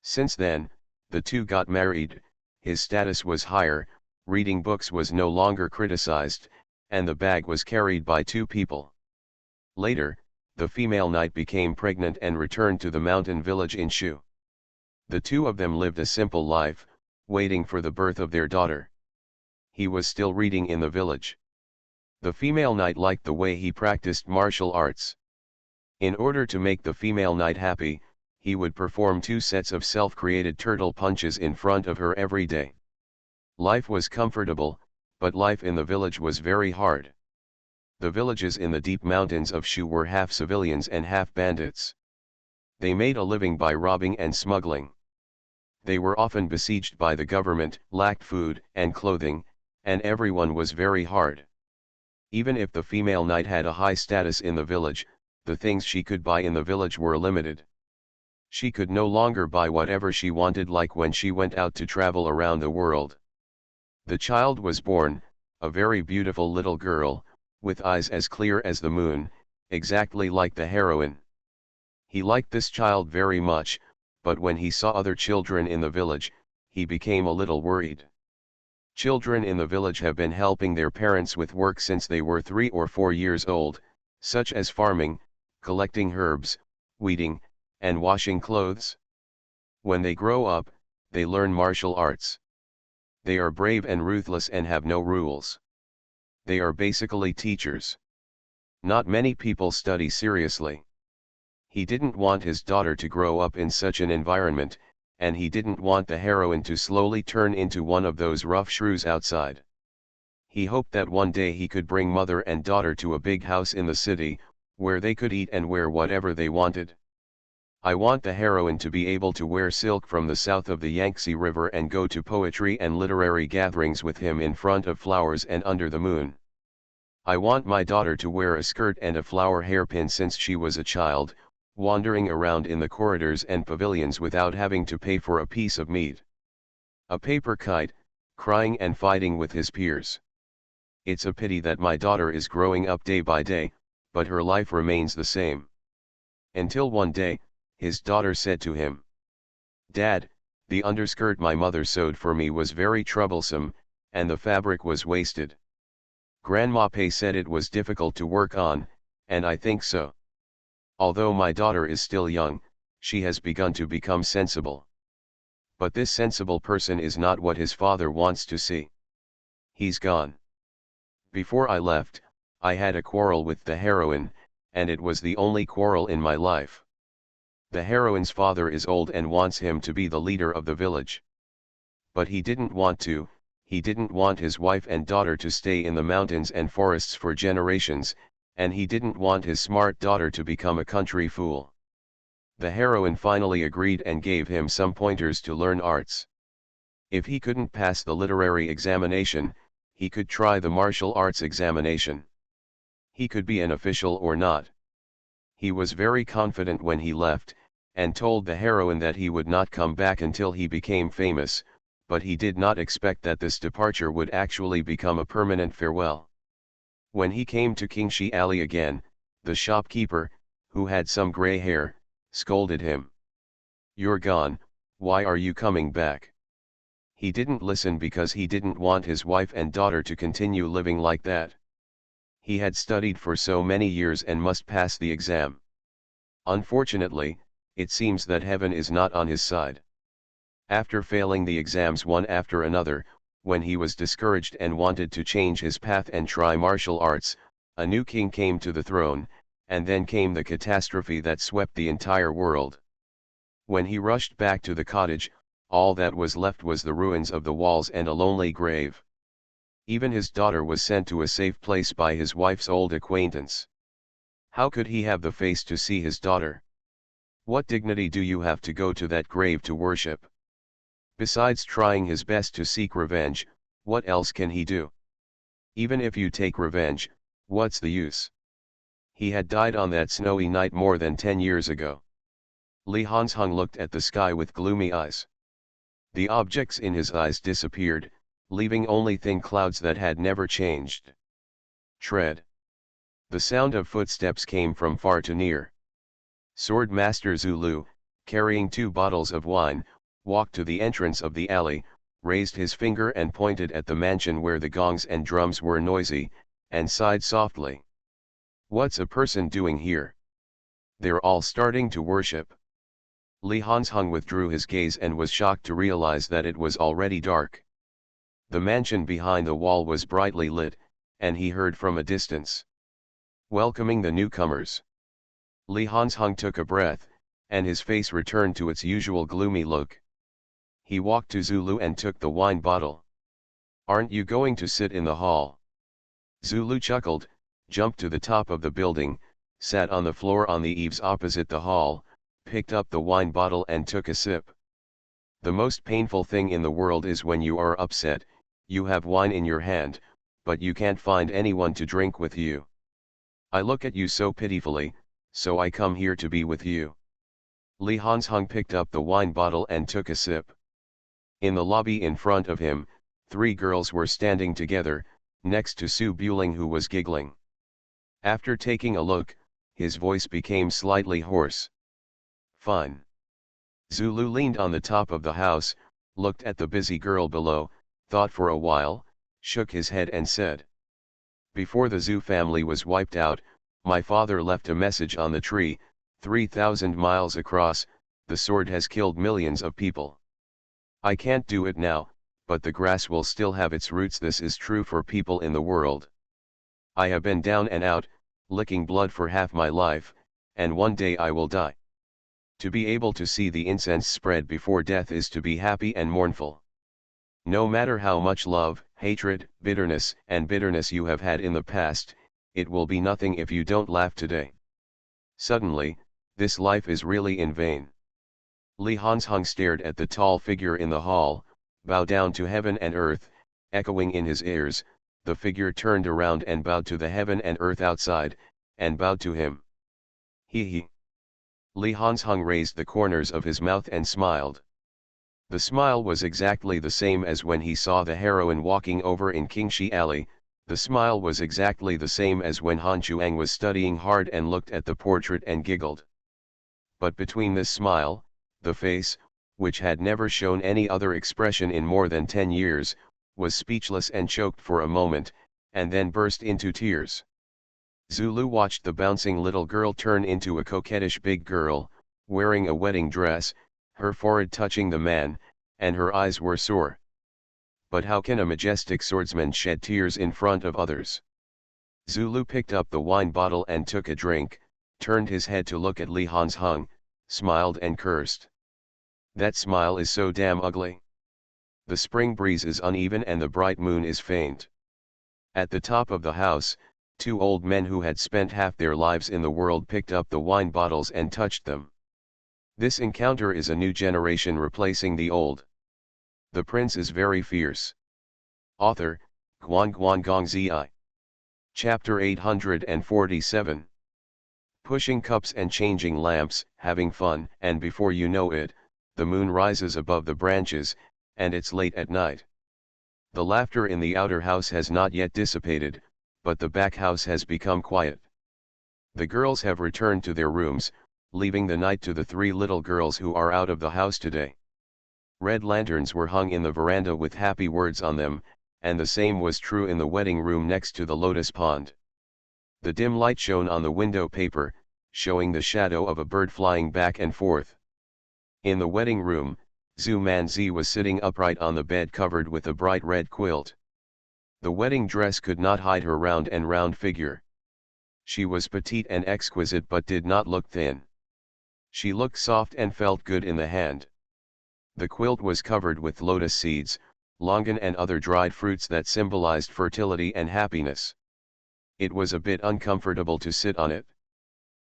Since then, the two got married, his status was higher, reading books was no longer criticized, and the bag was carried by two people. Later, the female knight became pregnant and returned to the mountain village in Shu. The two of them lived a simple life, waiting for the birth of their daughter. He was still reading in the village. The female knight liked the way he practiced martial arts. In order to make the female knight happy, he would perform 2 sets of self-created turtle punches in front of her every day. Life was comfortable, but life in the village was very hard. The villages in the deep mountains of Shu were half civilians and half bandits. They made a living by robbing and smuggling. They were often besieged by the government, lacked food and clothing, and everyone was very hard. Even if the female knight had a high status in the village, the things she could buy in the village were limited. She could no longer buy whatever she wanted, like when she went out to travel around the world. The child was born, a very beautiful little girl, with eyes as clear as the moon, exactly like the heroine. He liked this child very much, but when he saw other children in the village, he became a little worried. Children in the village have been helping their parents with work since they were 3 or 4 years old, such as farming, collecting herbs, weeding, and washing clothes. When they grow up, they learn martial arts. They are brave and ruthless and have no rules. They are basically teachers. Not many people study seriously. He didn't want his daughter to grow up in such an environment, and he didn't want the heroine to slowly turn into one of those rough shrews outside. He hoped that one day he could bring mother and daughter to a big house in the city, where they could eat and wear whatever they wanted. I want the heroine to be able to wear silk from the south of the Yangtze River and go to poetry and literary gatherings with him in front of flowers and under the moon. I want my daughter to wear a skirt and a flower hairpin since she was a child, wandering around in the corridors and pavilions without having to pay for a piece of meat. A paper kite, crying and fighting with his peers. It's a pity that my daughter is growing up day by day, but her life remains the same. Until one day, his daughter said to him, "Dad, the underskirt my mother sewed for me was very troublesome, and the fabric was wasted. Grandma Pei said it was difficult to work on, and I think so. Although my daughter is still young, she has begun to become sensible. But this sensible person is not what his father wants to see. He's gone. Before I left, I had a quarrel with the heroine, and it was the only quarrel in my life. The heroine's father is old and wants him to be the leader of the village. But he didn't want to. He didn't want his wife and daughter to stay in the mountains and forests for generations, and he didn't want his smart daughter to become a country fool. The heroine finally agreed and gave him some pointers to learn arts. If he couldn't pass the literary examination, he could try the martial arts examination. He could be an official or not. He was very confident when he left, and told the heroine that he would not come back until he became famous, but he did not expect that this departure would actually become a permanent farewell. When he came to Qingshi Alley again, the shopkeeper, who had some gray hair, scolded him. "You're gone, why are you coming back?" He didn't listen because he didn't want his wife and daughter to continue living like that. He had studied for so many years and must pass the exam. Unfortunately, it seems that heaven is not on his side. After failing the exams one after another, when he was discouraged and wanted to change his path and try martial arts, a new king came to the throne, and then came the catastrophe that swept the entire world. When he rushed back to the cottage, all that was left was the ruins of the walls and a lonely grave. Even his daughter was sent to a safe place by his wife's old acquaintance. How could he have the face to see his daughter? What dignity do you have to go to that grave to worship? Besides trying his best to seek revenge, what else can he do? Even if you take revenge, what's the use? He had died on that snowy night more than 10 years ago. Li Hansheng looked at the sky with gloomy eyes. The objects in his eyes disappeared, leaving only thin clouds that had never changed. Tread. The sound of footsteps came from far to near. Sword Master Zulu, carrying 2 bottles of wine, walked to the entrance of the alley, raised his finger and pointed at the mansion where the gongs and drums were noisy, and sighed softly. "What's a person doing here? They're all starting to worship." Li Hansheng withdrew his gaze and was shocked to realize that it was already dark. The mansion behind the wall was brightly lit, and he heard from a distance, welcoming the newcomers. Li Hansheng took a breath, and his face returned to its usual gloomy look. He walked to Zulu and took the wine bottle. "Aren't you going to sit in the hall?" Zulu chuckled, jumped to the top of the building, sat on the floor on the eaves opposite the hall, picked up the wine bottle and took a sip. "The most painful thing in the world is when you are upset, you have wine in your hand, but you can't find anyone to drink with you. I look at you so pitifully, so I come here to be with you." Li Hansheng picked up the wine bottle and took a sip. In the lobby in front of him, 3 girls were standing together, next to Su Buling, who was giggling. After taking a look, his voice became slightly hoarse. "Fine." Zulu leaned on the top of the house, looked at the busy girl below, thought for a while, shook his head and said, "Before the Zhu family was wiped out, my father left a message on the tree, 3,000 miles across, the sword has killed millions of people. I can't do it now, but the grass will still have its roots. This is true for people in the world. I have been down and out, licking blood for half my life, and one day I will die. To be able to see the incense spread before death is to be happy and mournful. No matter how much love, hatred, and bitterness you have had in the past, it will be nothing if you don't laugh today. Suddenly, this life is really in vain. Li Hansheng stared at the tall figure in the hall, bowed down to heaven and earth, echoing in his ears. The figure turned around and bowed to the heaven and earth outside, and bowed to him. He. Li Hansheng raised the corners of his mouth and smiled. The smile was exactly the same as when he saw the heroine walking over in Qingxi Alley. The smile was exactly the same as when Han Chuang was studying hard and looked at the portrait and giggled. But between this smile, the face, which had never shown any other expression in more than 10 years, was speechless and choked for a moment, and then burst into tears. Zulu watched the bouncing little girl turn into a coquettish big girl, wearing a wedding dress, her forehead touching the man, and her eyes were sore. But how can a majestic swordsman shed tears in front of others? Zulu picked up the wine bottle and took a drink, turned his head to look at Li Hansheng, smiled and cursed. That smile is so damn ugly. The spring breeze is uneven and the bright moon is faint. At the top of the house, 2 old men who had spent half their lives in the world picked up the wine bottles and touched them. This encounter is a new generation replacing the old. The prince is very fierce. Author, Guan Gong Zi. Chapter 847. Pushing cups and changing lamps, having fun, and before you know it, the moon rises above the branches, and it's late at night. The laughter in the outer house has not yet dissipated, but the back house has become quiet. The girls have returned to their rooms, leaving the night to the 3 little girls who are out of the house today. Red lanterns were hung in the veranda with happy words on them, and the same was true in the wedding room next to the lotus pond. The dim light shone on the window paper, showing the shadow of a bird flying back and forth. In the wedding room, Zhu Manzi was sitting upright on the bed covered with a bright red quilt. The wedding dress could not hide her round figure. She was petite and exquisite but did not look thin. She looked soft and felt good in the hand. The quilt was covered with lotus seeds, longan and other dried fruits that symbolized fertility and happiness. It was a bit uncomfortable to sit on it.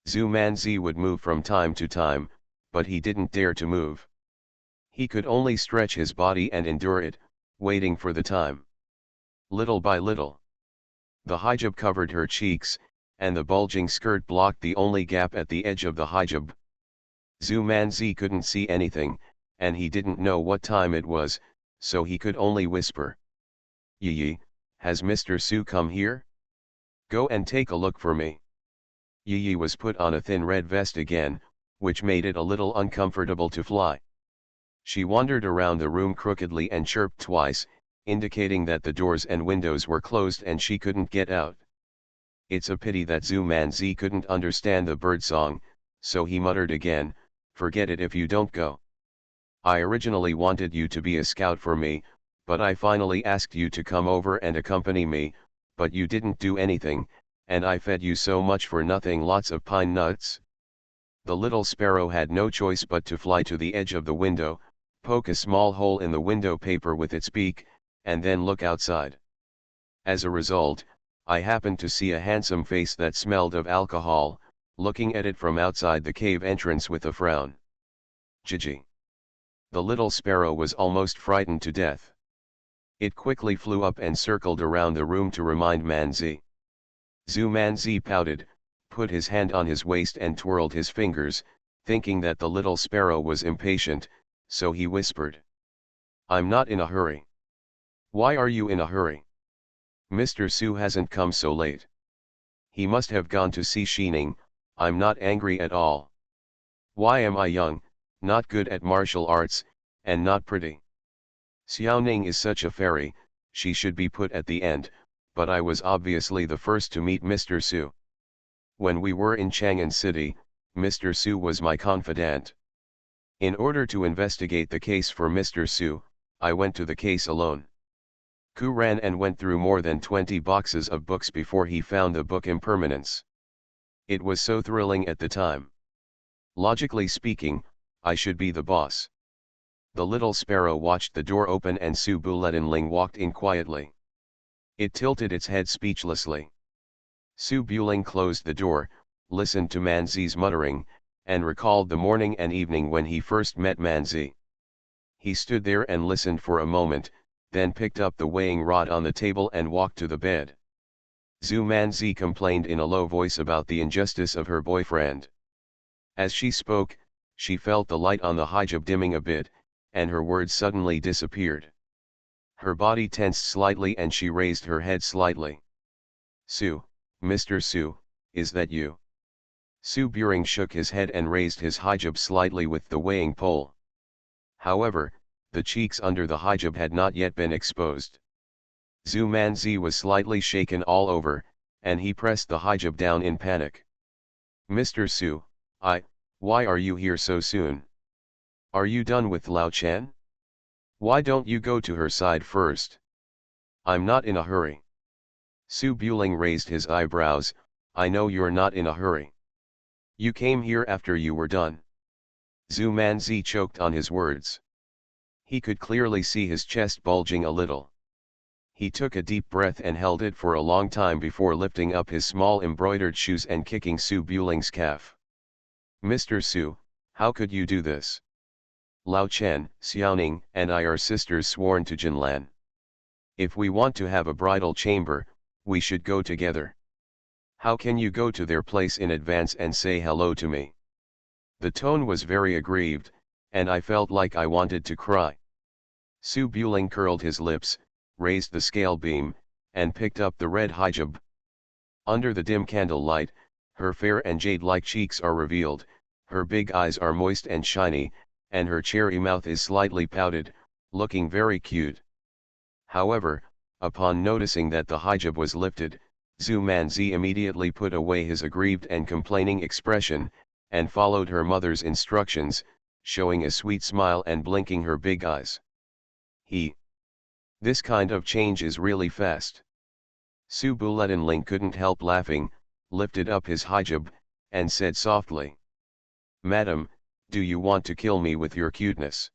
Zhu Manzi would move from time to time, but he didn't dare to move. He could only stretch his body and endure it, waiting for the time. Little by little, the hijab covered her cheeks, and the bulging skirt blocked the only gap at the edge of the hijab. Zhu Manzi couldn't see anything, and he didn't know what time it was, so he could only whisper. Yi, has Mr. Su come here? Go and take a look for me. Yi was put on a thin red vest again, which made it a little uncomfortable to fly. She wandered around the room crookedly and chirped twice, indicating that the doors and windows were closed and she couldn't get out. It's a pity that Zhu Manzi couldn't understand the bird song, so he muttered again, forget it if you don't go. I originally wanted you to be a scout for me, but I finally asked you to come over and accompany me, but you didn't do anything, and I fed you so much for nothing, lots of pine nuts. The little sparrow had no choice but to fly to the edge of the window, poke a small hole in the window paper with its beak, and then look outside. As a result, I happened to see a handsome face that smelled of alcohol, looking at it from outside the cave entrance with a frown. Gigi. The little sparrow was almost frightened to death. It quickly flew up and circled around the room to remind Manzi. Zhu Manzi pouted, put his hand on his waist and twirled his fingers, thinking that the little sparrow was impatient, so he whispered. I'm not in a hurry. Why are you in a hurry? Mr. Su hasn't come so late. He must have gone to see Xining. I'm not angry at all. Why am I young, not good at martial arts, and not pretty? Xiaoning is such a fairy, she should be put at the end, but I was obviously the first to meet Mr. Su. When we were in Chang'an City, Mr. Su was my confidant. In order to investigate the case for Mr. Su, I went to the case alone. Ku ran and went through more than 20 boxes of books before he found the book Impermanence. It was so thrilling at the time. Logically speaking, I should be the boss. The little sparrow watched the door open and Su Buletinling walked in quietly. It tilted its head speechlessly. Su Buling closed the door, listened to Manzi's muttering, and recalled the morning and evening when he first met Manzi. He stood there and listened for a moment, then picked up the weighing rod on the table and walked to the bed. Zhu Manzi complained in a low voice about the injustice of her boyfriend. As she spoke, she felt the light on the hijab dimming a bit, and her words suddenly disappeared. Her body tensed slightly and she raised her head slightly. Su, Mr. Su, is that you? Su Buring shook his head and raised his hijab slightly with the weighing pole. However, the cheeks under the hijab had not yet been exposed. Zhu Manzi was slightly shaken all over, and he pressed the hijab down in panic. Mr. Su, why are you here so soon? Are you done with Lao Chen? Why don't you go to her side first? I'm not in a hurry. Su Buling raised his eyebrows. I know you're not in a hurry. You came here after you were done. Zhu Manzi choked on his words. He could clearly see his chest bulging a little. He took a deep breath and held it for a long time before lifting up his small embroidered shoes and kicking Su Buling's calf. Mr. Su, how could you do this? Lao Chen, Xiaoning, and I are sisters sworn to Jinlan. If we want to have a bridal chamber, we should go together. How can you go to their place in advance and say hello to me? The tone was very aggrieved, and I felt like I wanted to cry. Su Buling curled his lips, raised the scale beam, and picked up the red hijab. Under the dim candlelight, her fair and jade-like cheeks are revealed, her big eyes are moist and shiny, and her cherry mouth is slightly pouted, looking very cute. However, upon noticing that the hijab was lifted, Zhu Manzi immediately put away his aggrieved and complaining expression, and followed her mother's instructions, showing a sweet smile and blinking her big eyes. This kind of change is really fast. Su Buletinling couldn't help laughing, lifted up his hijab, and said softly. Madam, do you want to kill me with your cuteness?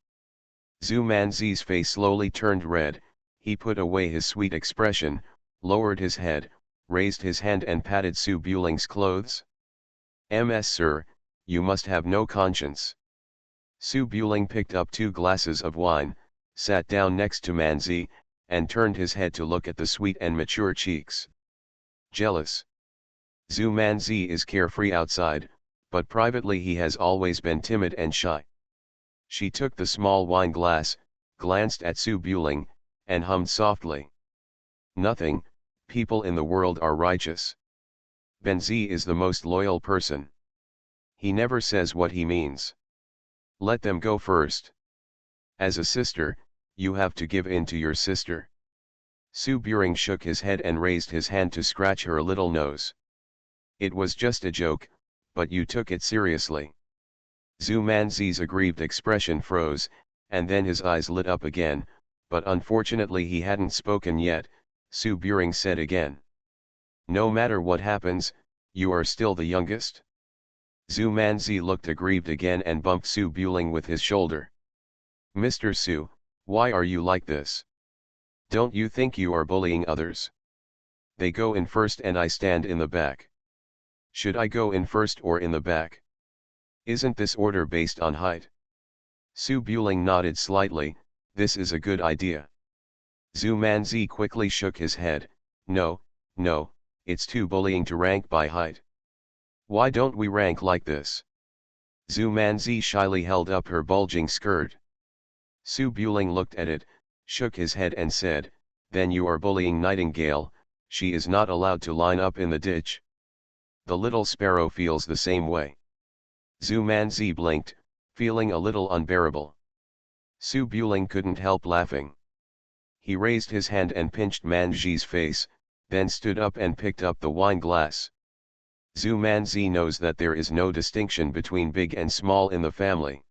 Zhu Manzi's face slowly turned red, he put away his sweet expression, lowered his head, raised his hand and patted Su Buling's clothes. Ms. Sir, you must have no conscience. Su Buling picked up 2 glasses of wine, sat down next to Manzi, and turned his head to look at the sweet and mature cheeks. Jealous. Zhu Manzi is carefree outside, but privately he has always been timid and shy. She took the small wine glass, glanced at Su Buling, and hummed softly. Nothing, people in the world are righteous. Benzi is the most loyal person. He never says what he means. Let them go first. As a sister, you have to give in to your sister. Su Buring shook his head and raised his hand to scratch her little nose. It was just a joke, but you took it seriously. Zhu Manzi's aggrieved expression froze, and then his eyes lit up again, but unfortunately he hadn't spoken yet. Su Buring said again. No matter what happens, you are still the youngest? Zhu Manzi looked aggrieved again and bumped Su Buling with his shoulder. Mr. Su, why are you like this? Don't you think you are bullying others? They go in first and I stand in the back. Should I go in first or in the back? Isn't this order based on height? Su Buling nodded slightly. This is a good idea. Zhu Manzi quickly shook his head. No, it's too bullying to rank by height. Why don't we rank like this? Zhu Manzi shyly held up her bulging skirt. Su Buling looked at it, shook his head and said, then you are bullying Nightingale, she is not allowed to line up in the ditch. The little sparrow feels the same way. Zhu Manzi blinked, feeling a little unbearable. Su Buling couldn't help laughing. He raised his hand and pinched Manzi's face, then stood up and picked up the wine glass. Zhu Manzi knows that there is no distinction between big and small in the family.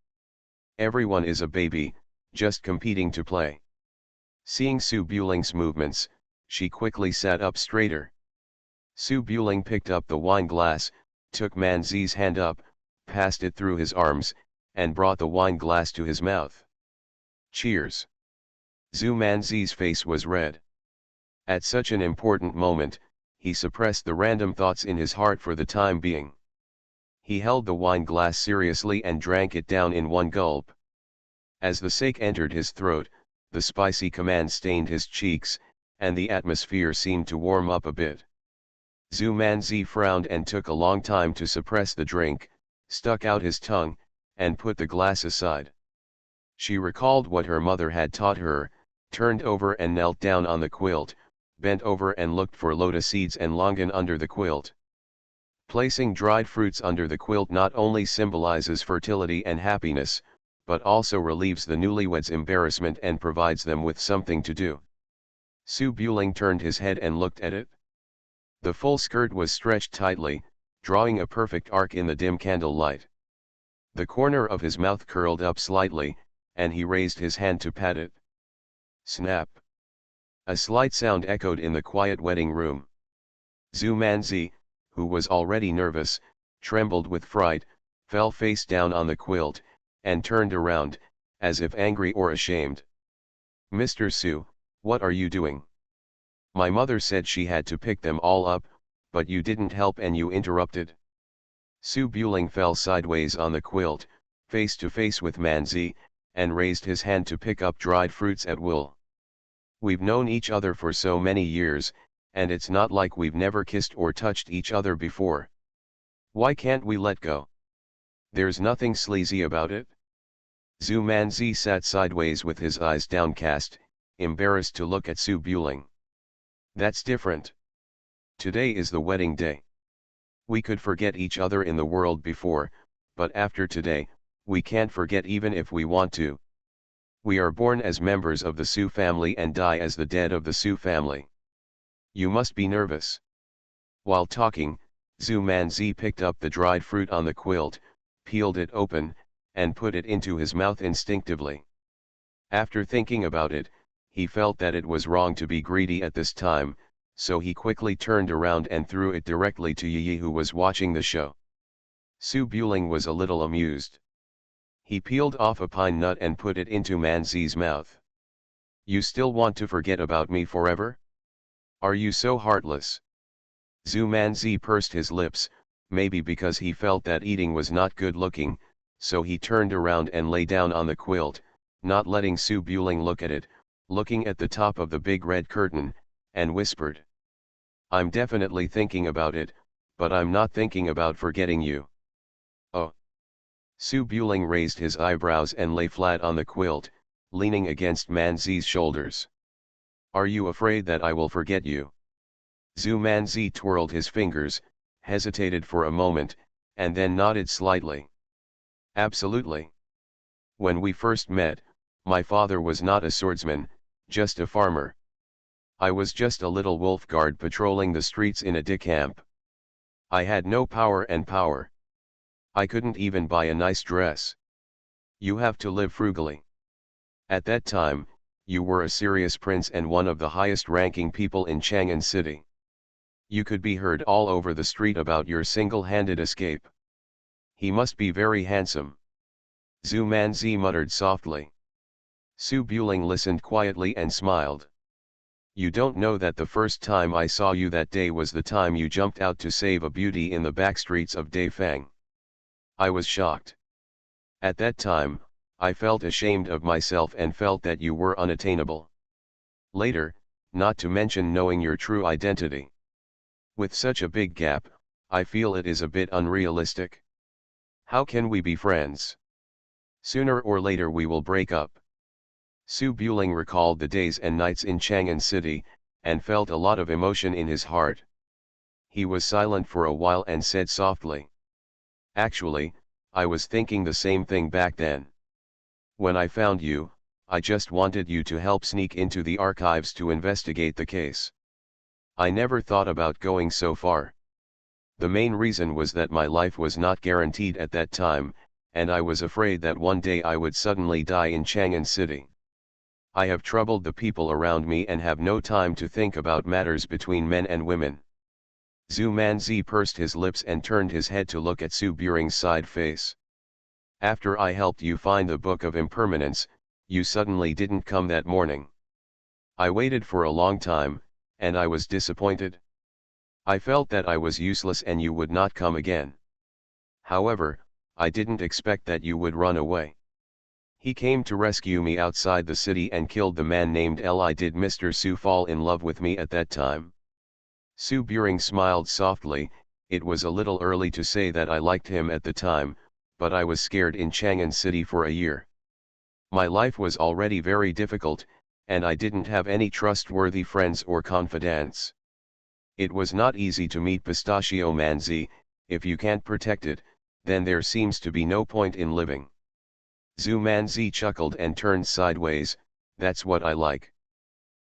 Everyone is a baby, just competing to play. Seeing Su Buling's movements, she quickly sat up straighter. Su Buling picked up the wine glass, took Manzi's hand up, passed it through his arms, and brought the wine glass to his mouth. Cheers! Zhu Manzi's face was red. At such an important moment, he suppressed the random thoughts in his heart for the time being. He held the wine glass seriously and drank it down in one gulp. As the sake entered his throat, the spicy command stained his cheeks, and the atmosphere seemed to warm up a bit. Zhu Manzi frowned and took a long time to suppress the drink, stuck out his tongue, and put the glass aside. She recalled what her mother had taught her, turned over and knelt down on the quilt, bent over and looked for lotus seeds and longan under the quilt. Placing dried fruits under the quilt not only symbolizes fertility and happiness, but also relieves the newlyweds' embarrassment and provides them with something to do. Su Buling turned his head and looked at it. The full skirt was stretched tightly, drawing a perfect arc in the dim candlelight. The corner of his mouth curled up slightly, and he raised his hand to pat it. Snap! A slight sound echoed in the quiet wedding room. Zhu Manzi, who was already nervous, trembled with fright, fell face down on the quilt, and turned around, as if angry or ashamed. "Mr. Su, what are you doing? My mother said she had to pick them all up, but you didn't help and you interrupted." Su Buling fell sideways on the quilt, face to face with Manzi, and raised his hand to pick up dried fruits at will. "We've known each other for so many years, and it's not like we've never kissed or touched each other before. Why can't we let go? There's nothing sleazy about it." Zhu Manzi sat sideways with his eyes downcast, embarrassed to look at Su Buling. "That's different. Today is the wedding day. We could forget each other in the world before, but after today, we can't forget even if we want to. We are born as members of the Su family and die as the dead of the Su family. You must be nervous." While talking, Zhu Manzi picked up the dried fruit on the quilt, peeled it open, and put it into his mouth instinctively. After thinking about it, he felt that it was wrong to be greedy at this time, so he quickly turned around and threw it directly to Yi, who was watching the show. Su Buling was a little amused. He peeled off a pine nut and put it into Manzi's mouth. "You still want to forget about me forever? Are you so heartless?" Zhu Manzi pursed his lips, maybe because he felt that eating was not good looking, so he turned around and lay down on the quilt, not letting Su Buling look at it, looking at the top of the big red curtain, and whispered. "I'm definitely thinking about it, but I'm not thinking about forgetting you." "Oh." Su Buling raised his eyebrows and lay flat on the quilt, leaning against Manzi's shoulders. "Are you afraid that I will forget you?" Zhu Manzi twirled his fingers, hesitated for a moment, and then nodded slightly. "Absolutely. When we first met, my father was not a swordsman, just a farmer. I was just a little wolf guard patrolling the streets in a camp. I had no power and power. I couldn't even buy a nice dress. You have to live frugally. At that time, you were a serious prince and one of the highest ranking people in Chang'an City. You could be heard all over the street about your single-handed escape. He must be very handsome." Zhu Manzi muttered softly. Su Buling listened quietly and smiled. "You don't know that the first time I saw you that day was the time you jumped out to save a beauty in the backstreets of Daifang. I was shocked. At that time, I felt ashamed of myself and felt that you were unattainable. Later, not to mention knowing your true identity. With such a big gap, I feel it is a bit unrealistic. How can we be friends? Sooner or later we will break up." Su Buling recalled the days and nights in Chang'an City, and felt a lot of emotion in his heart. He was silent for a while and said softly. "Actually, I was thinking the same thing back then. When I found you, I just wanted you to help sneak into the archives to investigate the case. I never thought about going so far. The main reason was that my life was not guaranteed at that time, and I was afraid that one day I would suddenly die in Chang'an City. I have troubled the people around me and have no time to think about matters between men and women. Zhu Manzi pursed his lips and turned his head to look at Su Buring's side face. After I helped you find the Book of Impermanence, you suddenly didn't come that morning. I waited for a long time, and I was disappointed. I felt that I was useless and you would not come again. However, I didn't expect that you would run away. He came to rescue me outside the city and killed the man named Li. Did Mr. Su fall in love with me at that time? Su Buring smiled softly. It was a little early to say that I liked him at the time, but I was scared in Chang'an City for a year. My life was already very difficult, and I didn't have any trustworthy friends or confidants. It was not easy to meet Pistachio Manzi. If you can't protect it, then there seems to be no point in living. Zhu Manzi chuckled and turned sideways. That's what I like.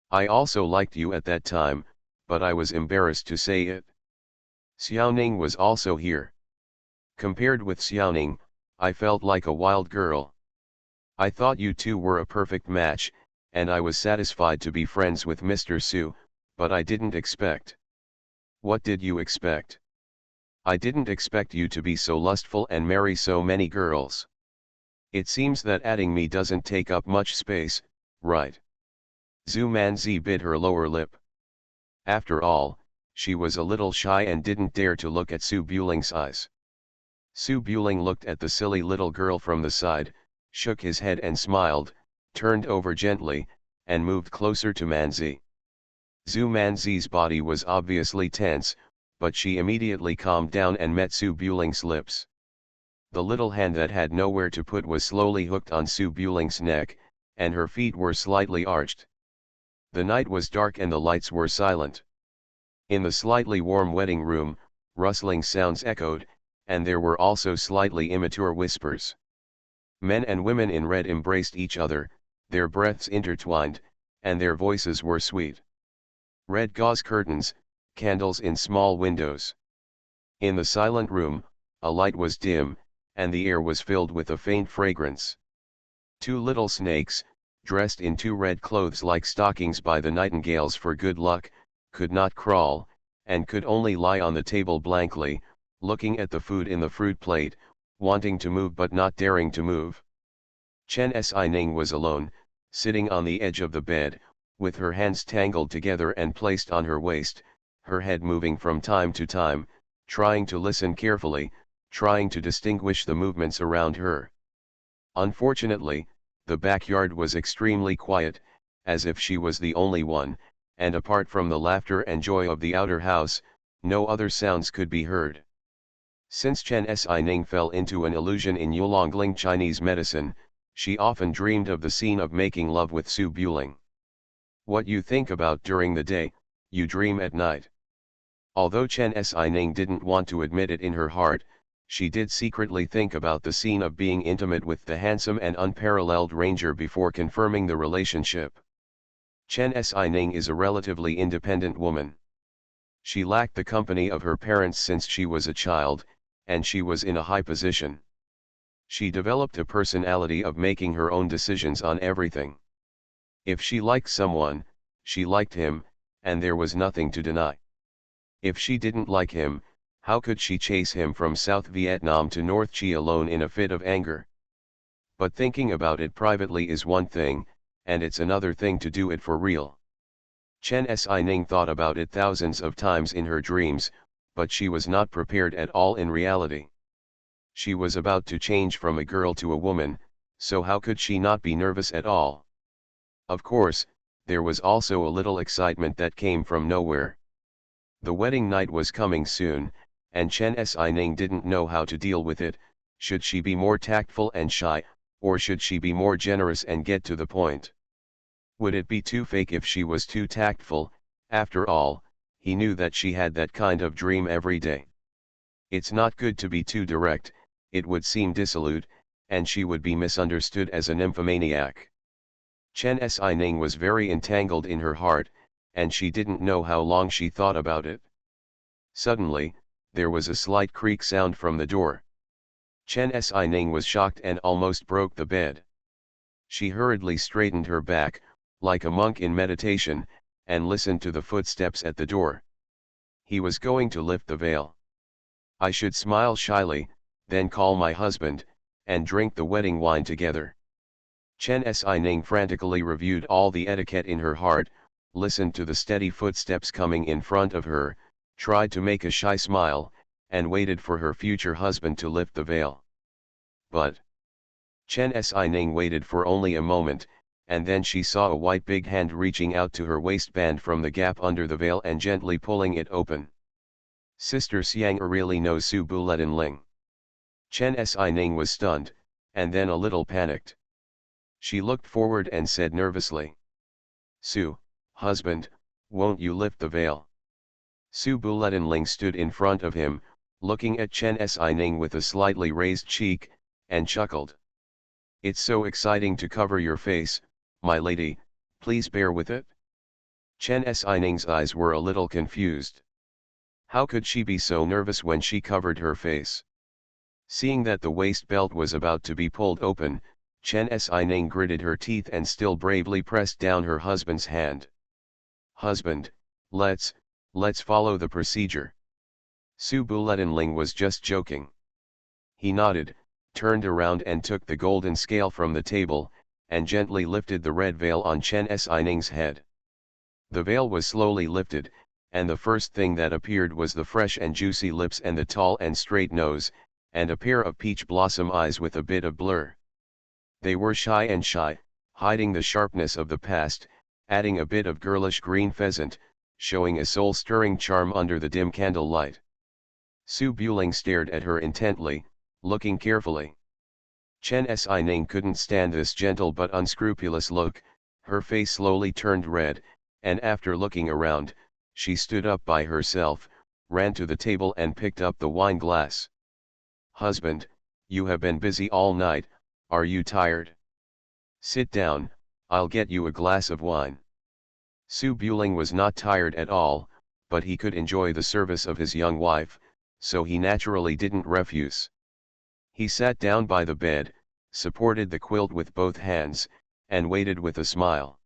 I also liked you at that time, but I was embarrassed to say it. Xiaoning was also here. Compared with Xiaoning, I felt like a wild girl. I thought you two were a perfect match, and I was satisfied to be friends with Mr. Su, but I didn't expect. What did you expect? I didn't expect you to be so lustful and marry so many girls. It seems that adding me doesn't take up much space, right? Zhu Manzi bit her lower lip. After all, she was a little shy and didn't dare to look at Su Buling's eyes. Su Buling looked at the silly little girl from the side, shook his head and smiled, turned over gently, and moved closer to Manzi. Zhu Manzi's body was obviously tense, but she immediately calmed down and met Su Buling's lips. The little hand that had nowhere to put was slowly hooked on Su Buling's neck, and her feet were slightly arched. The night was dark and the lights were silent. In the slightly warm wedding room, rustling sounds echoed, and there were also slightly immature whispers. Men and women in red embraced each other, their breaths intertwined, and their voices were sweet. Red gauze curtains, candles in small windows. In the silent room, a light was dim, and the air was filled with a faint fragrance. Two little snakes, dressed in two red clothes like stockings by the nightingales for good luck, could not crawl, and could only lie on the table blankly, looking at the food in the fruit plate, wanting to move but not daring to move. Chen Xining was alone, sitting on the edge of the bed, with her hands tangled together and placed on her waist, her head moving from time to time, trying to listen carefully, trying to distinguish the movements around her. Unfortunately, the backyard was extremely quiet, as if she was the only one, and apart from the laughter and joy of the outer house, no other sounds could be heard. Since Chen Xining fell into an illusion in Yulongling Chinese medicine, she often dreamed of the scene of making love with Su Buling. What you think about during the day, you dream at night. Although Chen Xining didn't want to admit it in her heart, she did secretly think about the scene of being intimate with the handsome and unparalleled ranger before confirming the relationship. Chen Xining is a relatively independent woman. She lacked the company of her parents since she was a child, and she was in a high position. She developed a personality of making her own decisions on everything. If she liked someone, she liked him, and there was nothing to deny. If she didn't like him, how could she chase him from South Vietnam to North Chi alone in a fit of anger? But thinking about it privately is one thing, and it's another thing to do it for real. Chen Xining thought about it thousands of times in her dreams, but she was not prepared at all in reality. She was about to change from a girl to a woman, so how could she not be nervous at all? Of course, there was also a little excitement that came from nowhere. The wedding night was coming soon, and Chen Xining didn't know how to deal with it. Should she be more tactful and shy, or should she be more generous and get to the point? Would it be too fake if she was too tactful? After all, he knew that she had that kind of dream every day. It's not good to be too direct, it would seem dissolute, and she would be misunderstood as a nymphomaniac. Chen Xining was very entangled in her heart, and she didn't know how long she thought about it. Suddenly, there was a slight creak sound from the door. Chen Xining was shocked and almost broke the bed. She hurriedly straightened her back, like a monk in meditation, and listened to the footsteps at the door. He was going to lift the veil. I should smile shyly, then call my husband, and drink the wedding wine together. Chen Xining frantically reviewed all the etiquette in her heart, listened to the steady footsteps coming in front of her, tried to make a shy smile, and waited for her future husband to lift the veil. But Chen Xining waited for only a moment, and then she saw a white big hand reaching out to her waistband from the gap under the veil and gently pulling it open. Sister Xiang really knows Su Buletin. Chen Xining was stunned, and then a little panicked. She looked forward and said nervously, "Su, husband, won't you lift the veil?" Su Buletin stood in front of him, looking at Chen Xining with a slightly raised cheek, and chuckled. "It's so exciting to cover your face, my lady, please bear with it." Chen Xining's eyes were a little confused. How could she be so nervous when she covered her face? Seeing that the waist belt was about to be pulled open, Chen Xining gritted her teeth and still bravely pressed down her husband's hand. "Husband, let's follow the procedure." Su Buletin was just joking. He nodded, turned around and took the golden scale from the table, and gently lifted the red veil on Chen Xining's head. The veil was slowly lifted, and the first thing that appeared was the fresh and juicy lips and the tall and straight nose, and a pair of peach blossom eyes with a bit of blur. They were shy and shy, hiding the sharpness of the past, adding a bit of girlish green pheasant, showing a soul-stirring charm under the dim candlelight. Su Buling stared at her intently, looking carefully. Chen Xining couldn't stand this gentle but unscrupulous look. Her face slowly turned red, and after looking around, she stood up by herself, ran to the table and picked up the wine glass. "Husband, you have been busy all night, are you tired? Sit down, I'll get you a glass of wine." Su Buling was not tired at all, but he could enjoy the service of his young wife, so he naturally didn't refuse. He sat down by the bed, supported the quilt with both hands, and waited with a smile.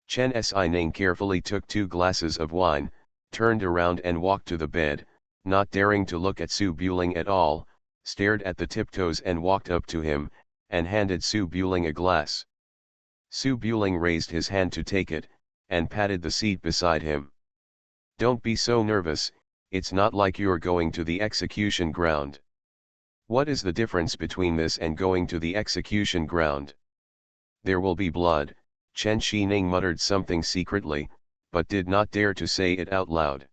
Chen Xining carefully took 2 glasses of wine, turned around and walked to the bed, not daring to look at Su Buling at all, stared at the tiptoes and walked up to him, and handed Su Buling a glass. Su Buling raised his hand to take it, and patted the seat beside him. "Don't be so nervous, it's not like you're going to the execution ground." "What is the difference between this and going to the execution ground?" "There will be blood." Chen Xining muttered something secretly, but did not dare to say it out loud.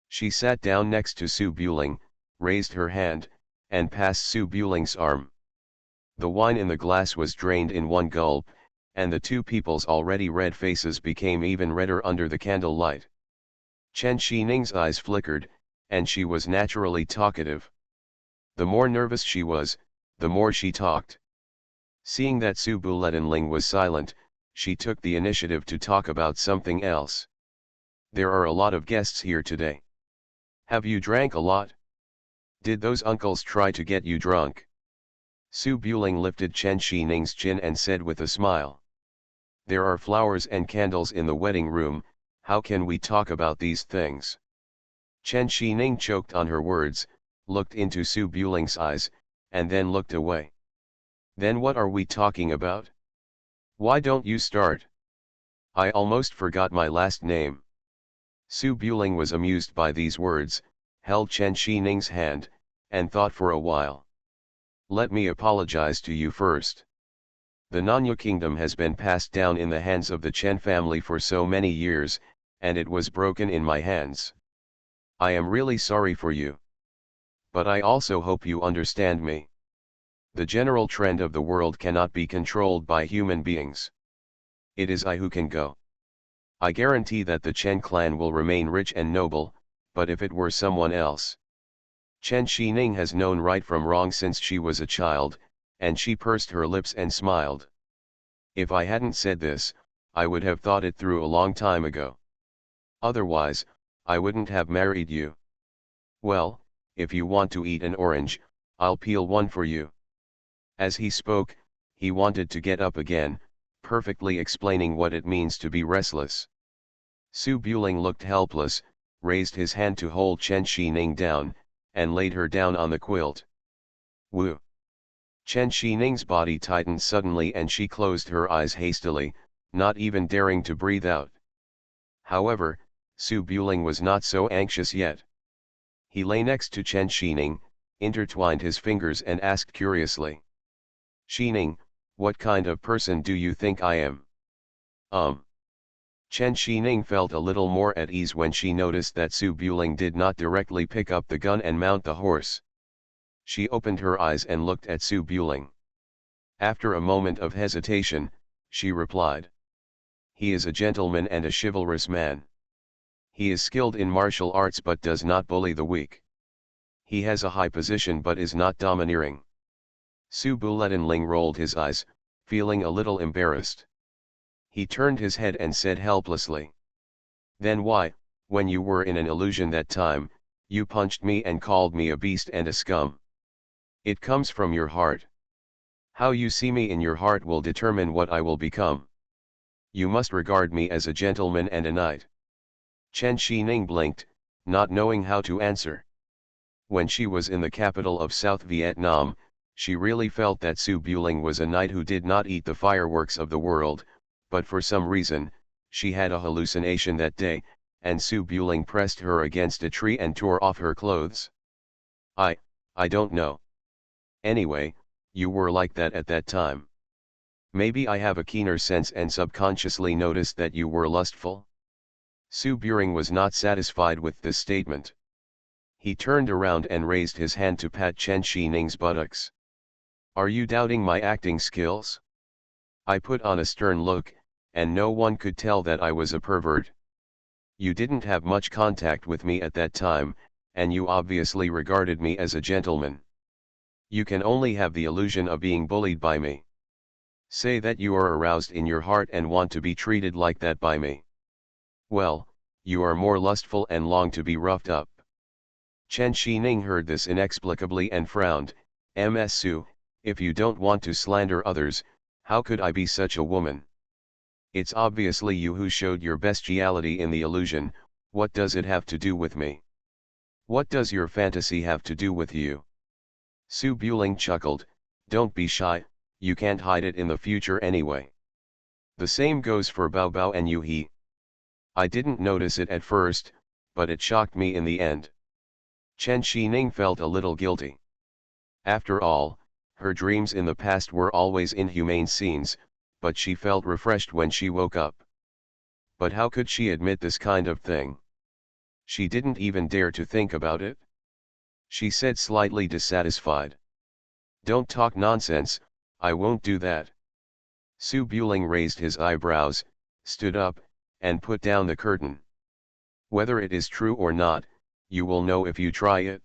She sat down next to Su Buling, raised her hand, and passed Su Buling's arm. The wine in the glass was drained in one gulp, and the two people's already red faces became even redder under the candle light. Chen Xining's eyes flickered, and she was naturally talkative. The more nervous she was, the more she talked. Seeing that Su Buletin was silent, she took the initiative to talk about something else. "There are a lot of guests here today. Have you drank a lot? Did those uncles try to get you drunk?" Su Buling lifted Chen Xining's chin and said with a smile. "There are flowers and candles in the wedding room, how can we talk about these things?" Chen Xining choked on her words, looked into Su Buling's eyes, and then looked away. "Then what are we talking about? Why don't you start? I almost forgot my last name." Su Buling was amused by these words, held Chen Xining's hand, and thought for a while. "Let me apologize to you first. The Nanya kingdom has been passed down in the hands of the Chen family for so many years, and it was broken in my hands. I am really sorry for you. But I also hope you understand me. The general trend of the world cannot be controlled by human beings. It is I who can go. I guarantee that the Chen clan will remain rich and noble, but if it were someone else..." Chen Xining has known right from wrong since she was a child, and she pursed her lips and smiled. "If I hadn't said this, I would have thought it through a long time ago. Otherwise, I wouldn't have married you. Well, if you want to eat an orange, I'll peel one for you." As he spoke, he wanted to get up again, perfectly explaining what it means to be restless. Su Buling looked helpless, raised his hand to hold Chen Xining down, and laid her down on the quilt. Woo! Chen Xining's body tightened suddenly and she closed her eyes hastily, not even daring to breathe out. However, Su Buling was not so anxious yet. He lay next to Chen Xining, intertwined his fingers and asked curiously. Xining, what kind of person do you think I am? Chen Xining felt a little more at ease when she noticed that Su Buling did not directly pick up the gun and mount the horse. She opened her eyes and looked at Su Buling. After a moment of hesitation, she replied. He is a gentleman and a chivalrous man. He is skilled in martial arts but does not bully the weak. He has a high position but is not domineering. Su Buletinling rolled his eyes, feeling a little embarrassed. He turned his head and said helplessly. Then why, when you were in an illusion that time, you punched me and called me a beast and a scum? It comes from your heart. How you see me in your heart will determine what I will become. You must regard me as a gentleman and a knight. Chen Xining blinked, not knowing how to answer. When she was in the capital of South Vietnam, she really felt that Su Buling was a knight who did not eat the fireworks of the world, but for some reason, she had a hallucination that day, and Su Buling pressed her against a tree and tore off her clothes. I don't know. Anyway, you were like that at that time. Maybe I have a keener sense and subconsciously noticed that you were lustful. Su Buring was not satisfied with this statement. He turned around and raised his hand to pat Chen Xining's buttocks. Are you doubting my acting skills? I put on a stern look, and no one could tell that I was a pervert. You didn't have much contact with me at that time, and you obviously regarded me as a gentleman. You can only have the illusion of being bullied by me. Say that you are aroused in your heart and want to be treated like that by me. Well, you are more lustful and long to be roughed up. Chen Xining heard this inexplicably and frowned. Ms. Su, if you don't want to slander others, how could I be such a woman? It's obviously you who showed your bestiality in the illusion. What does it have to do with me? What does your fantasy have to do with you? Su Buling chuckled. Don't be shy, you can't hide it in the future anyway. The same goes for Bao Bao and Yu He. I didn't notice it at first, but it shocked me in the end. Chen Xining felt a little guilty. After all, her dreams in the past were always inhumane scenes, but she felt refreshed when she woke up. But how could she admit this kind of thing? She didn't even dare to think about it. She said slightly dissatisfied. Don't talk nonsense, I won't do that. Su Buling raised his eyebrows, stood up, and put down the curtain. Whether it is true or not, you will know if you try it.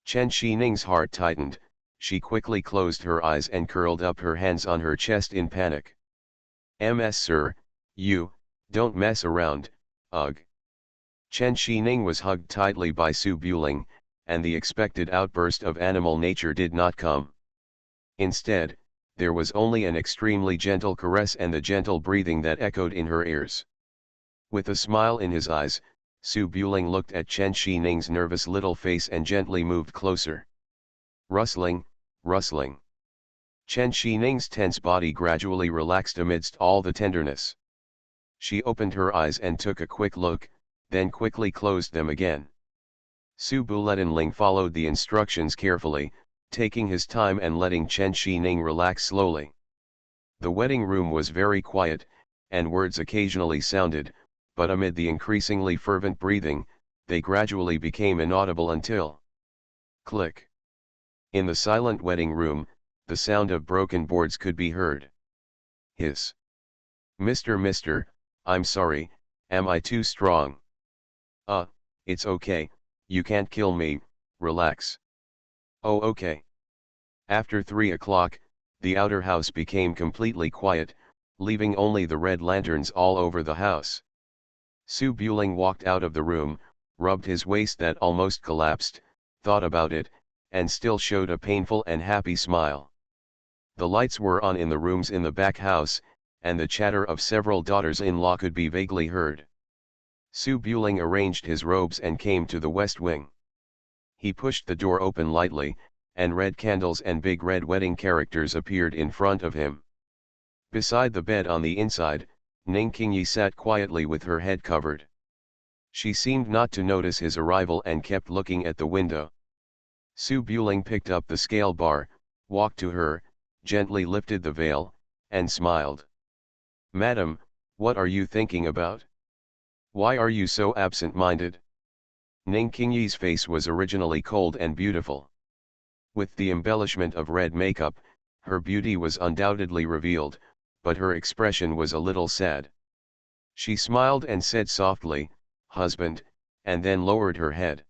Chen Xining's heart tightened, she quickly closed her eyes and curled up her hands on her chest in panic. Ms. Sir, you, don't mess around, ugh. Chen Xining was hugged tightly by Su Buling, and the expected outburst of animal nature did not come. Instead, there was only an extremely gentle caress and the gentle breathing that echoed in her ears. With a smile in his eyes, Su Buling looked at Chen Xining's nervous little face and gently moved closer. Rustling, rustling. Chen Xining's tense body gradually relaxed amidst all the tenderness. She opened her eyes and took a quick look, then quickly closed them again. Su Buletinling followed the instructions carefully, taking his time and letting Chen Xining relax slowly. The wedding room was very quiet, and words occasionally sounded, but amid the increasingly fervent breathing, they gradually became inaudible until click. In the silent wedding room, the sound of broken boards could be heard. Hiss. Mister, I'm sorry, am I too strong? It's okay, you can't kill me, relax. Oh okay. After 3 o'clock, the outer house became completely quiet, leaving only the red lanterns all over the house. Su Buling walked out of the room, rubbed his waist that almost collapsed, thought about it, and still showed a painful and happy smile. The lights were on in the rooms in the back house, and the chatter of several daughters-in-law could be vaguely heard. Su Buling arranged his robes and came to the west wing. He pushed the door open lightly, and red candles and big red wedding characters appeared in front of him. Beside the bed on the inside, Ning Qingyi sat quietly with her head covered. She seemed not to notice his arrival and kept looking at the window. Su Buling picked up the scale bar, walked to her, gently lifted the veil, and smiled. "Madam, what are you thinking about? Why are you so absent-minded?" Ning Qingyi's face was originally cold and beautiful. With the embellishment of red makeup, her beauty was undoubtedly revealed, but her expression was a little sad. She smiled and said softly, "Husband," and then lowered her head.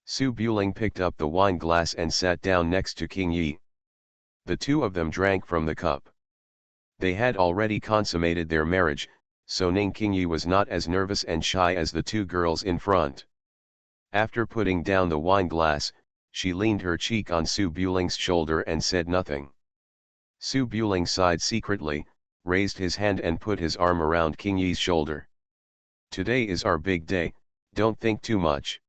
Su Buling picked up the wine glass and sat down next to Qingyi. The two of them drank from the cup. They had already consummated their marriage, so Ning Qingyi was not as nervous and shy as the two girls in front. After putting down the wine glass, she leaned her cheek on Su Buling's shoulder and said nothing. Su Buling sighed secretly, raised his hand and put his arm around Qingyi's shoulder. "Today is our big day, don't think too much."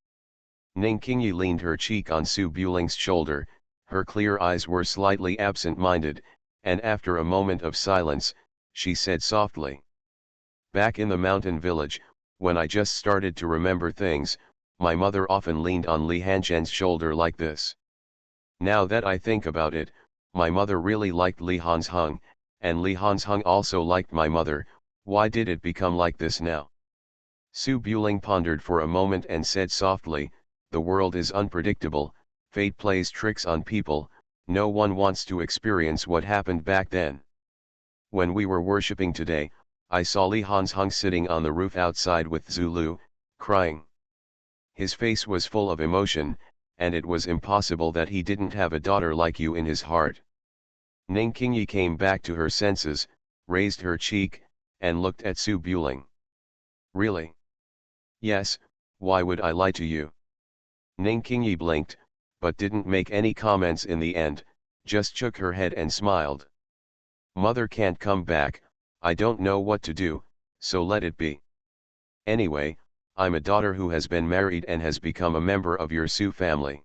Ning Qingyi leaned her cheek on Su Buling's shoulder, her clear eyes were slightly absent-minded, and after a moment of silence, she said softly. "Back in the mountain village, when I just started to remember things, my mother often leaned on Li Hanzhen's shoulder like this. Now that I think about it, my mother really liked Li Hanzheng, and Li Hanzheng also liked my mother. Why did it become like this now?" Su Buling pondered for a moment and said softly, "The world is unpredictable, fate plays tricks on people, no one wants to experience what happened back then. When we were worshipping today, I saw Li Hanzheng sitting on the roof outside with Zulu, crying. His face was full of emotion, and it was impossible that he didn't have a daughter like you in his heart." Ning Qingyi came back to her senses, raised her cheek, and looked at Su Buling. "Really?" "Yes, why would I lie to you?" Ning Qingyi blinked, but didn't make any comments in the end, just shook her head and smiled. "Mother can't come back, I don't know what to do, so let it be. Anyway, I'm a daughter who has been married and has become a member of your Su family."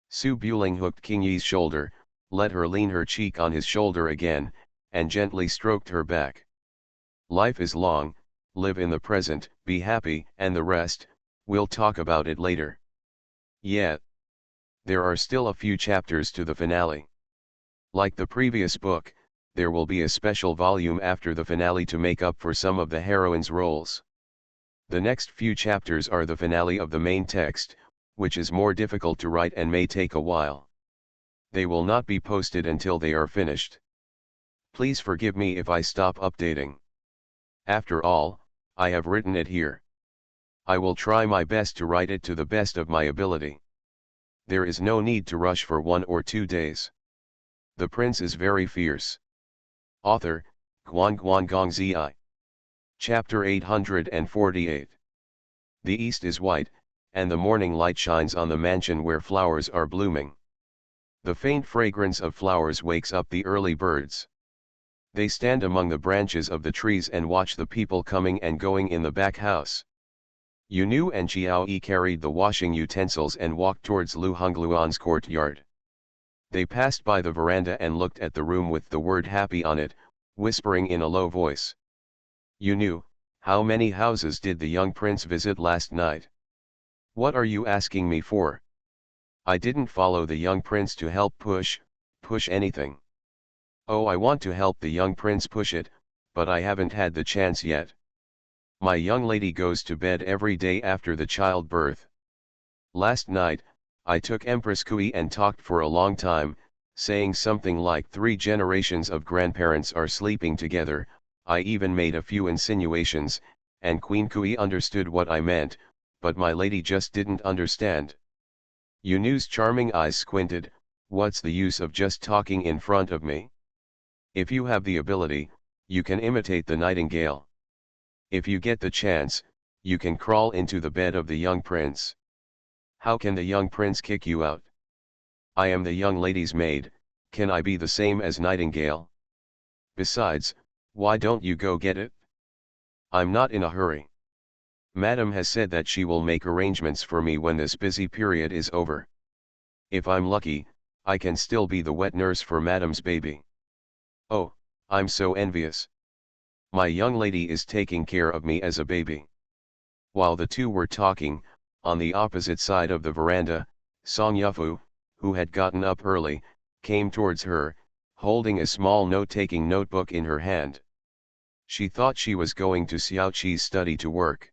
Su Buling hooked Qingyi's shoulder, let her lean her cheek on his shoulder again, and gently stroked her back. "Life is long, live in the present, be happy, and the rest, we'll talk about it later." "Yeah. There are still a few chapters to the finale. Like the previous book, there will be a special volume after the finale to make up for some of the heroine's roles. The next few chapters are the finale of the main text, which is more difficult to write and may take a while. They will not be posted until they are finished. Please forgive me if I stop updating. After all, I have written it here. I will try my best to write it to the best of my ability. There is no need to rush for 1 or 2 days. The prince is very fierce. Author, Guan Zi. Chapter 848. The east is white, and the morning light shines on the mansion where flowers are blooming. The faint fragrance of flowers wakes up the early birds. They stand among the branches of the trees and watch the people coming and going in the back house. Yunu and Qiaoyi carried the washing utensils and walked towards Lu Hongluan's courtyard. They passed by the veranda and looked at the room with the word happy on it, whispering in a low voice. "Yunu, how many houses did the young prince visit last night?" "What are you asking me for? I didn't follow the young prince to help push anything." "Oh, I want to help the young prince push it, but I haven't had the chance yet. My young lady goes to bed every day after the childbirth. Last night, I took Empress Kui and talked for a long time, saying something like 3 generations of grandparents are sleeping together. I even made a few insinuations, and Queen Kui understood what I meant, but my lady just didn't understand." Yunu's charming eyes squinted. "What's the use of just talking in front of me? If you have the ability, you can imitate the nightingale. If you get the chance, you can crawl into the bed of the young prince. How can the young prince kick you out? I am the young lady's maid, can I be the same as Nightingale? Besides, why don't you go get it? I'm not in a hurry." Madam has said that she will make arrangements for me when this busy period is over. If I'm lucky, I can still be the wet nurse for Madam's baby. Oh, I'm so envious. My young lady is taking care of me as a baby. While the two were talking, on the opposite side of the veranda, Song Yufu, who had gotten up early, came towards her, holding a small note-taking notebook in her hand. She thought she was going to Xiaoqi's study to work.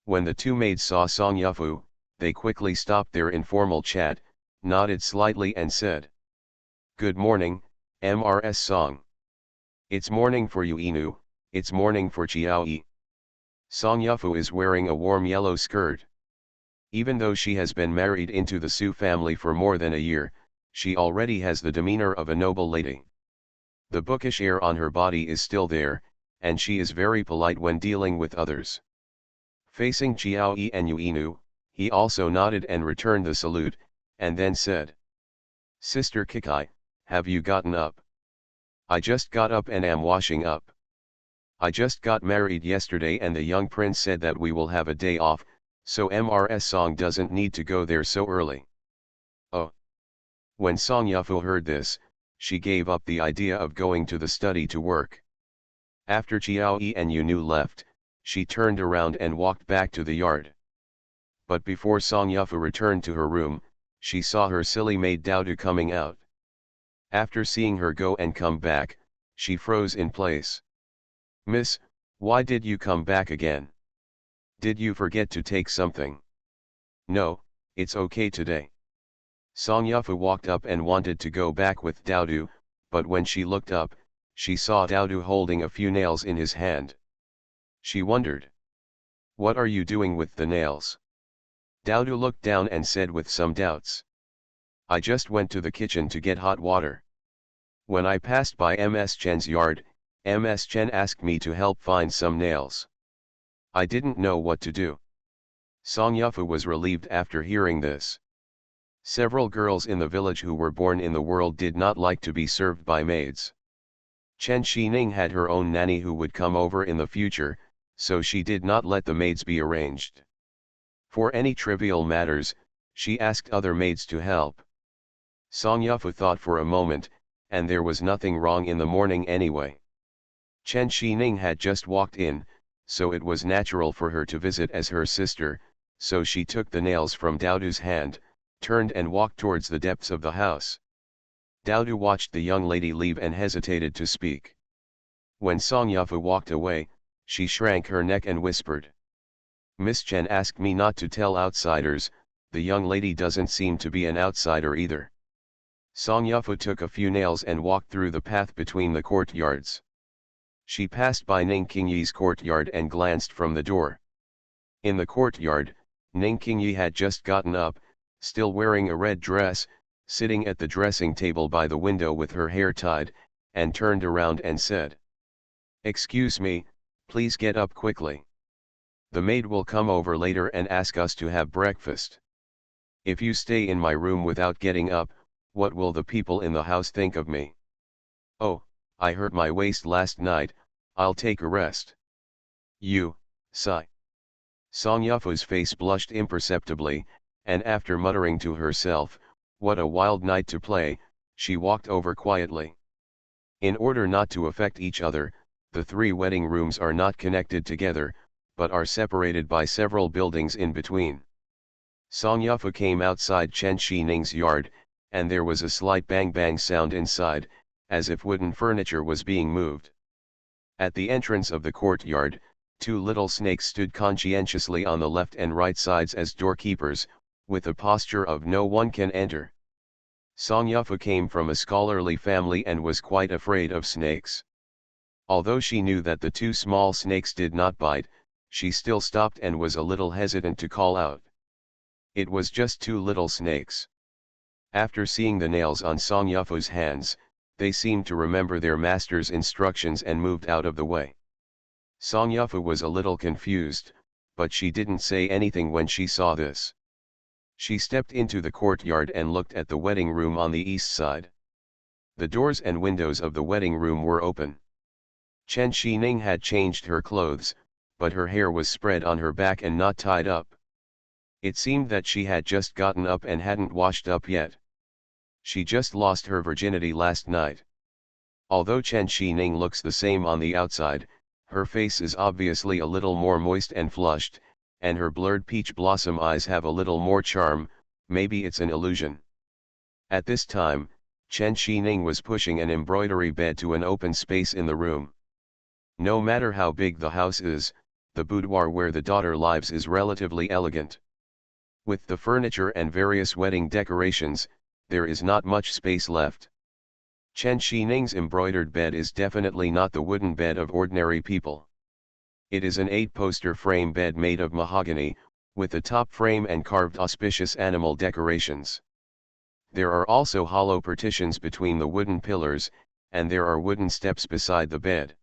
When the two maids saw Song Yufu, they quickly stopped their informal chat, nodded slightly and said, "Good morning, Mrs. Song. It's morning for you Inu, it's morning for Chiaoyi." Song Yufu is wearing a warm yellow skirt. Even though she has been married into the Su family for more than a year, she already has the demeanor of a noble lady. The bookish air on her body is still there, and she is very polite when dealing with others. Facing Chiaoyi and Yuinu, he also nodded and returned the salute, and then said, "Sister Kikai, have you gotten up?" "I just got up and am washing up. I just got married yesterday and the young prince said that we will have a day off, so Mrs. Song doesn't need to go there so early." Oh. When Song Yufu heard this, she gave up the idea of going to the study to work. After Chiaoyi and Yunu left, she turned around and walked back to the yard. But before Song Yufu returned to her room, she saw her silly maid Daodu coming out. After seeing her go and come back, she froze in place. "Miss, why did you come back again? Did you forget to take something?" "No, it's okay today." Song Yufu walked up and wanted to go back with Daodu, but when she looked up, she saw Daodu holding a few nails in his hand. She wondered, "What are you doing with the nails?" Daodu looked down and said with some doubts, "I just went to the kitchen to get hot water. When I passed by Ms. Chen's yard, Ms. Chen asked me to help find some nails. I didn't know what to do." Song Yufu was relieved after hearing this. Several girls in the village who were born in the world did not like to be served by maids. Chen Xining had her own nanny who would come over in the future, so she did not let the maids be arranged. For any trivial matters, she asked other maids to help. Song Yufu thought for a moment, and there was nothing wrong in the morning anyway. Chen Xining had just walked in, so it was natural for her to visit as her sister, so she took the nails from Daodu's hand, turned and walked towards the depths of the house. Daodu watched the young lady leave and hesitated to speak. When Song Yufu walked away, she shrank her neck and whispered, "Miss Chen asked me not to tell outsiders, the young lady doesn't seem to be an outsider either." Song Yufu took a few nails and walked through the path between the courtyards. She passed by Ning Qingyi's courtyard and glanced from the door. In the courtyard, Ning Qingyi had just gotten up, still wearing a red dress, sitting at the dressing table by the window with her hair tied, and turned around and said, "Excuse me, please get up quickly. The maid will come over later and ask us to have breakfast. If you stay in my room without getting up, what will the people in the house think of me? Oh, I hurt my waist last night, I'll take a rest. You, sigh." Song Yufu's face blushed imperceptibly, and after muttering to herself, "What a wild night to play," she walked over quietly. In order not to affect each other, the three wedding rooms are not connected together, but are separated by several buildings in between. Song Yufu came outside Chen Xining's yard, and there was a slight bang-bang sound inside, as if wooden furniture was being moved. At the entrance of the courtyard, two little snakes stood conscientiously on the left and right sides as doorkeepers, with a posture of "no one can enter." Song Yufu came from a scholarly family and was quite afraid of snakes. Although she knew that the two small snakes did not bite, she still stopped and was a little hesitant to call out. It was just two little snakes. After seeing the nails on Song Yufu's hands, they seemed to remember their master's instructions and moved out of the way. Song Yufu was a little confused, but she didn't say anything when she saw this. She stepped into the courtyard and looked at the wedding room on the east side. The doors and windows of the wedding room were open. Chen Xining had changed her clothes, but her hair was spread on her back and not tied up. It seemed that she had just gotten up and hadn't washed up yet. She just lost her virginity last night. Although Chen Xining looks the same on the outside, her face is obviously a little more moist and flushed, and her blurred peach blossom eyes have a little more charm. Maybe it's an illusion. At this time, Chen Xining was pushing an embroidery bed to an open space in the room. No matter how big the house is, the boudoir where the daughter lives is relatively elegant. With the furniture and various wedding decorations, there is not much space left. Chen Xining's embroidered bed is definitely not the wooden bed of ordinary people. It is an 8-poster frame bed made of mahogany, with a top frame and carved auspicious animal decorations. There are also hollow partitions between the wooden pillars, and there are wooden steps beside the bed.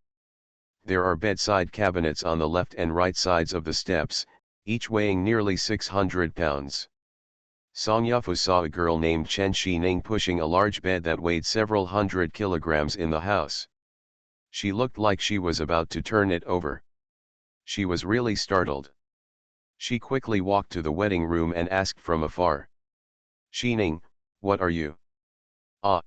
There are bedside cabinets on the left and right sides of the steps, each weighing nearly 600 pounds. Song Yufu saw a girl named Chen Xining pushing a large bed that weighed several hundred kilograms in the house. She looked like she was about to turn it over. She was really startled. She quickly walked to the wedding room and asked from afar, "Xining, what are you?" "Ah."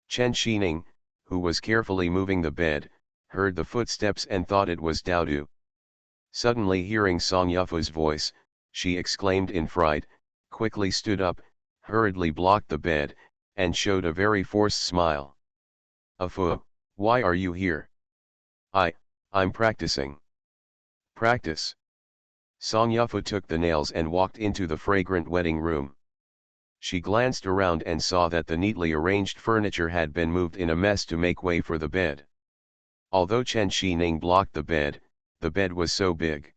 Chen Xining, who was carefully moving the bed, heard the footsteps and thought it was Daodu. Suddenly hearing Song Yufu's voice, she exclaimed in fright, quickly stood up, hurriedly blocked the bed, and showed a very forced smile. "Afu, why are you here?" I'm practicing." "Practice?" Song Yufu took the nails and walked into the fragrant wedding room. She glanced around and saw that the neatly arranged furniture had been moved in a mess to make way for the bed. Although Chen Xining blocked the bed was so big.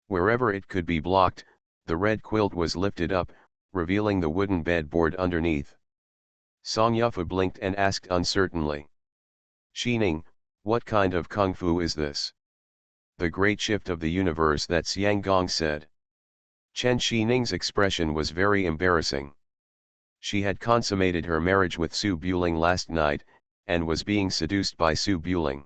Wherever it could be blocked, the red quilt was lifted up, revealing the wooden bedboard underneath. Song Yufu blinked and asked uncertainly, "Xining, what kind of kung fu is this?" "The great shift of the universe that Xiang Gong said." Chen Xining's expression was very embarrassing. She had consummated her marriage with Su Buling last night, and was being seduced by Su Buling.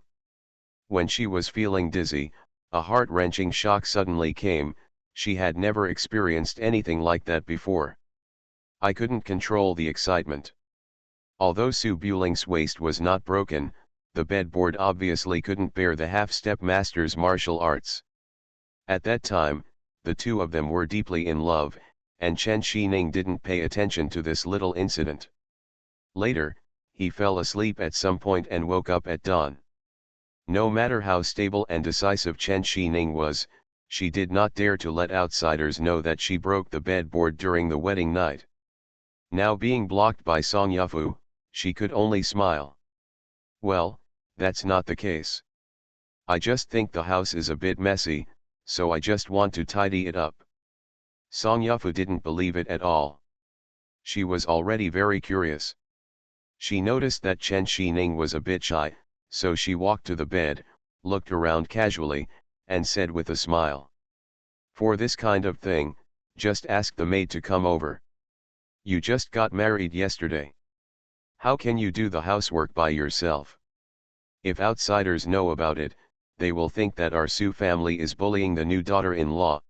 When she was feeling dizzy, a heart-wrenching shock suddenly came. She had never experienced anything like that before. I couldn't control the excitement. Although Su Buling's waist was not broken, the bedboard obviously couldn't bear the half-step master's martial arts. At that time, the two of them were deeply in love, and Chen Xining didn't pay attention to this little incident. Later, he fell asleep at some point and woke up at dawn. No matter how stable and decisive Chen Xining was, she did not dare to let outsiders know that she broke the bedboard during the wedding night. Now being blocked by Song Yufu, she could only smile. "Well, that's not the case. I just think the house is a bit messy, so I just want to tidy it up." Song Yufu didn't believe it at all. She was already very curious. She noticed that Chen Xining was a bit shy, so she walked to the bed, looked around casually, and said with a smile, "For this kind of thing, just ask the maid to come over. You just got married yesterday. How can you do the housework by yourself? If outsiders know about it, they will think that our Su family is bullying the new daughter-in-law."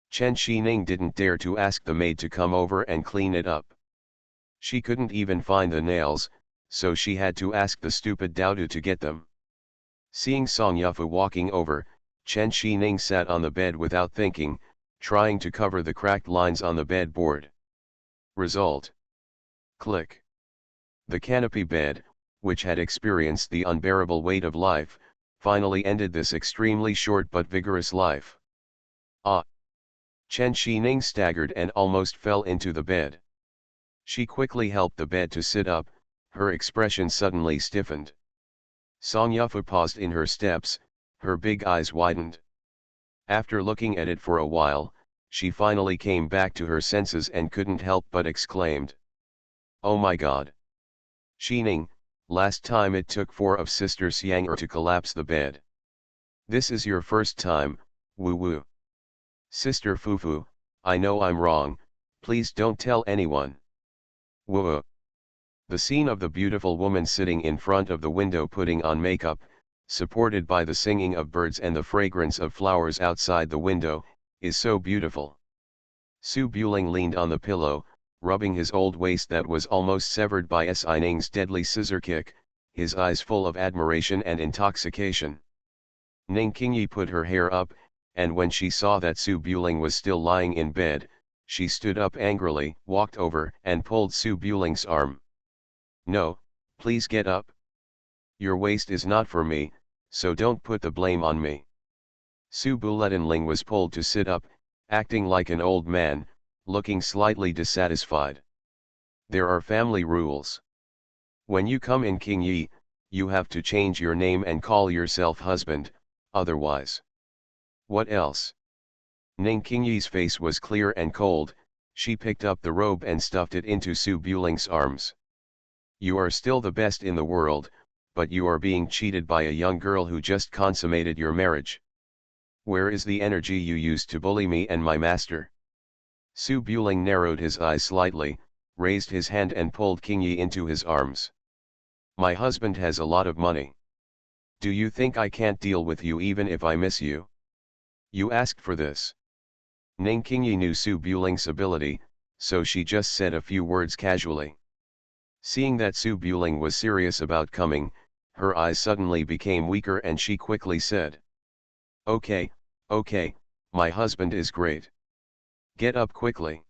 Chen Xining didn't dare to ask the maid to come over and clean it up. She couldn't even find the nails, so she had to ask the stupid Daodu to get them. Seeing Song Yufu walking over, Chen Xining sat on the bed without thinking, trying to cover the cracked lines on the bedboard. Result. Click. The canopy bed, which had experienced the unbearable weight of life, finally ended this extremely short but vigorous life. "Ah!" Chen Xining staggered and almost fell into the bed. She quickly helped the bed to sit up, her expression suddenly stiffened. Song Yufu paused in her steps, her big eyes widened. After looking at it for a while, she finally came back to her senses and couldn't help but exclaimed, "Oh my God! Xining, last time it took 4 of Sister Xiang to collapse the bed. This is your first time, woo woo. Sister Fufu, I know I'm wrong, please don't tell anyone. Woo." The scene of the beautiful woman sitting in front of the window putting on makeup, supported by the singing of birds and the fragrance of flowers outside the window, is so beautiful. Su Buling leaned on the pillow, rubbing his old waist that was almost severed by Si Ning's deadly scissor kick, his eyes full of admiration and intoxication. Ning Qingyi put her hair up, and when she saw that Su Buling was still lying in bed, she stood up angrily, walked over and pulled Su Buling's arm. "No, please get up. Your waist is not for me, so don't put the blame on me." Su Buletinling was pulled to sit up, acting like an old man, looking slightly dissatisfied. "There are family rules. When you come in Qingyi, you have to change your name and call yourself husband, otherwise." "What else?" Ning Qingyi's face was clear and cold. She picked up the robe and stuffed it into Su Buling's arms. "You are still the best in the world, but you are being cheated by a young girl who just consummated your marriage. Where is the energy you used to bully me and my master?" Su Buling narrowed his eyes slightly, raised his hand and pulled Qingyi into his arms. "My husband has a lot of money. Do you think I can't deal with you even if I miss you? You asked for this." Ning Qingyi knew Su Buling's ability, so she just said a few words casually. Seeing that Su Buling was serious about coming, her eyes suddenly became weaker and she quickly said, Okay, my husband is great. Get up quickly.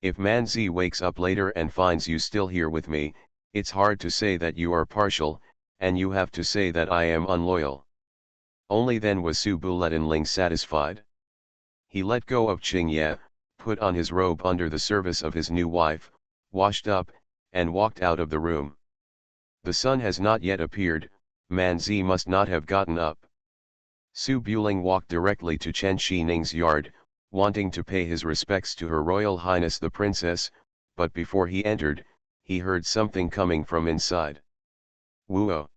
If Manzi wakes up later and finds you still here with me, it's hard to say that you are partial, and you have to say that I am unloyal." Only then was Su Buletinling satisfied. He let go of Qingye, put on his robe under the service of his new wife, washed up, and walked out of the room. The sun has not yet appeared, Manzi must not have gotten up. Su Buling walked directly to Chen Xining's yard, wanting to pay his respects to Her Royal Highness the Princess, but before he entered, he heard something coming from inside. "Wuo!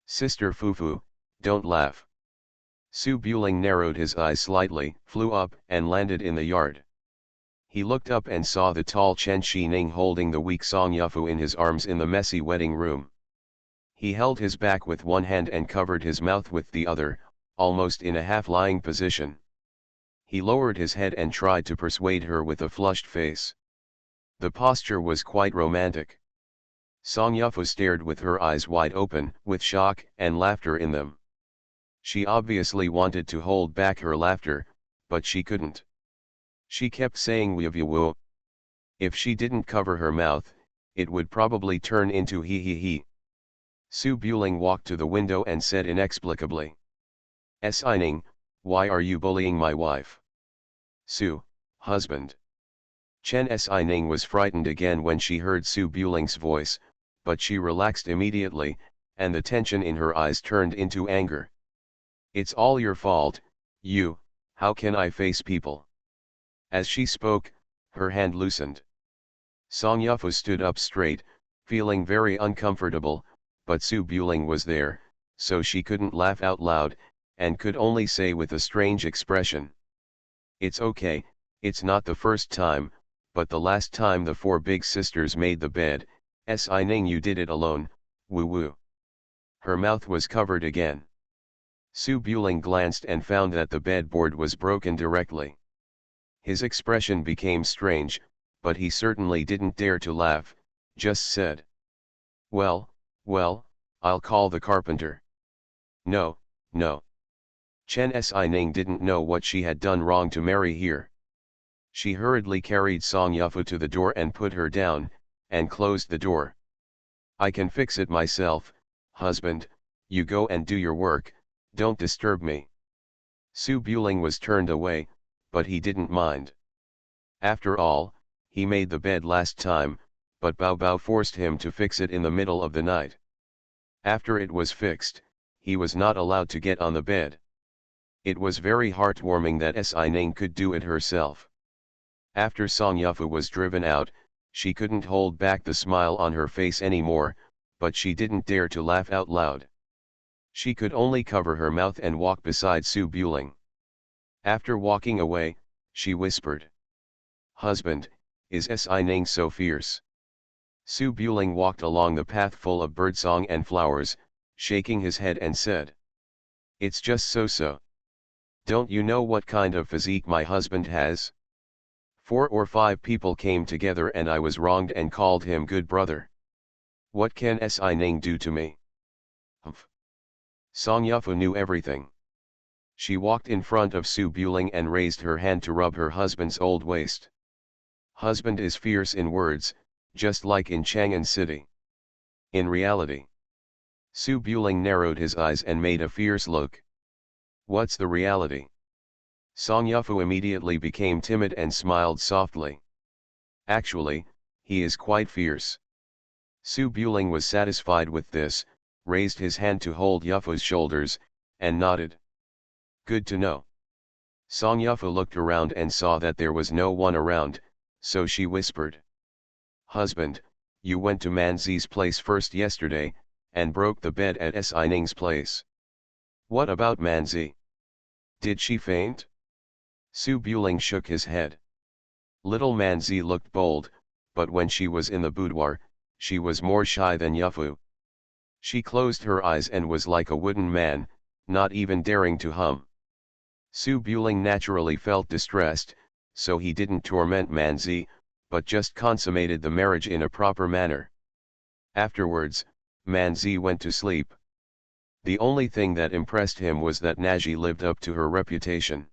Sister Fufu, don't laugh." Su Buling narrowed his eyes slightly, flew up and landed in the yard. He looked up and saw the tall Chen Xining holding the weak Song Yufu in his arms in the messy wedding room. He held his back with one hand and covered his mouth with the other, almost in a half-lying position. He lowered his head and tried to persuade her with a flushed face. The posture was quite romantic. Song Yufu stared with her eyes wide open, with shock and laughter in them. She obviously wanted to hold back her laughter, but she couldn't. She kept saying "Woo." If she didn't cover her mouth, it would probably turn into he. Su Buling walked to the window and said inexplicably, "Si Ning, why are you bullying my wife?" "Su, husband." Chen Si Ning was frightened again when she heard Su Buling's voice, but she relaxed immediately, and the tension in her eyes turned into anger. "It's all your fault, you, how can I face people?" As she spoke, her hand loosened. Song Yufu stood up straight, feeling very uncomfortable, but Su Buling was there, so she couldn't laugh out loud, and could only say with a strange expression, "It's okay, it's not the first time, but the last time the four big sisters made the bed, Si Ning you did it alone, woo." Her mouth was covered again. Su Buling glanced and found that the bedboard was broken directly. His expression became strange, but he certainly didn't dare to laugh, just said, Well, I'll call the carpenter." No. Chen Si Ning didn't know what she had done wrong to marry here. She hurriedly carried Song Yufu to the door and put her down, and closed the door. "I can fix it myself, husband, you go and do your work, don't disturb me." Su Buling was turned away, but he didn't mind. After all, he made the bed last time, but Bao Bao forced him to fix it in the middle of the night. After it was fixed, he was not allowed to get on the bed. It was very heartwarming that Si Ning could do it herself. After Song Yufu was driven out, she couldn't hold back the smile on her face anymore, but she didn't dare to laugh out loud. She could only cover her mouth and walk beside Su Buling. After walking away, she whispered, "Husband, is Si Ning so fierce?" Su Buling walked along the path full of birdsong and flowers. shaking his head and said. It's just so-so. Don't you know what kind of physique my husband has? 4 or 5 people came together and I was wronged and called him good brother. What can Ning do to me? Humph. Song Yufu knew everything. She walked in front of Su Buling and raised her hand to rub her husband's old waist. Husband is fierce in words, just like in Chang'an City. In reality. Su Buling narrowed his eyes and made a fierce look. What's the reality? Song Yufu immediately became timid and smiled softly. Actually, he is quite fierce. Su Buling was satisfied with this, raised his hand to hold Yufu's shoulders, and nodded. Good to know. Song Yufu looked around and saw that there was no one around, so she whispered. Husband, you went to Manzi's place first yesterday, and broke the bed at Ning's place. What about Manzi? Did she faint? Su Buling shook his head. Little Manzi looked bold, but when she was in the boudoir, she was more shy than Yufu. She closed her eyes and was like a wooden man, not even daring to hum. Su Buling naturally felt distressed, so he didn't torment Manzi, but just consummated the marriage in a proper manner. Afterwards, Manzi went to sleep. The only thing that impressed him was that Naji lived up to her reputation.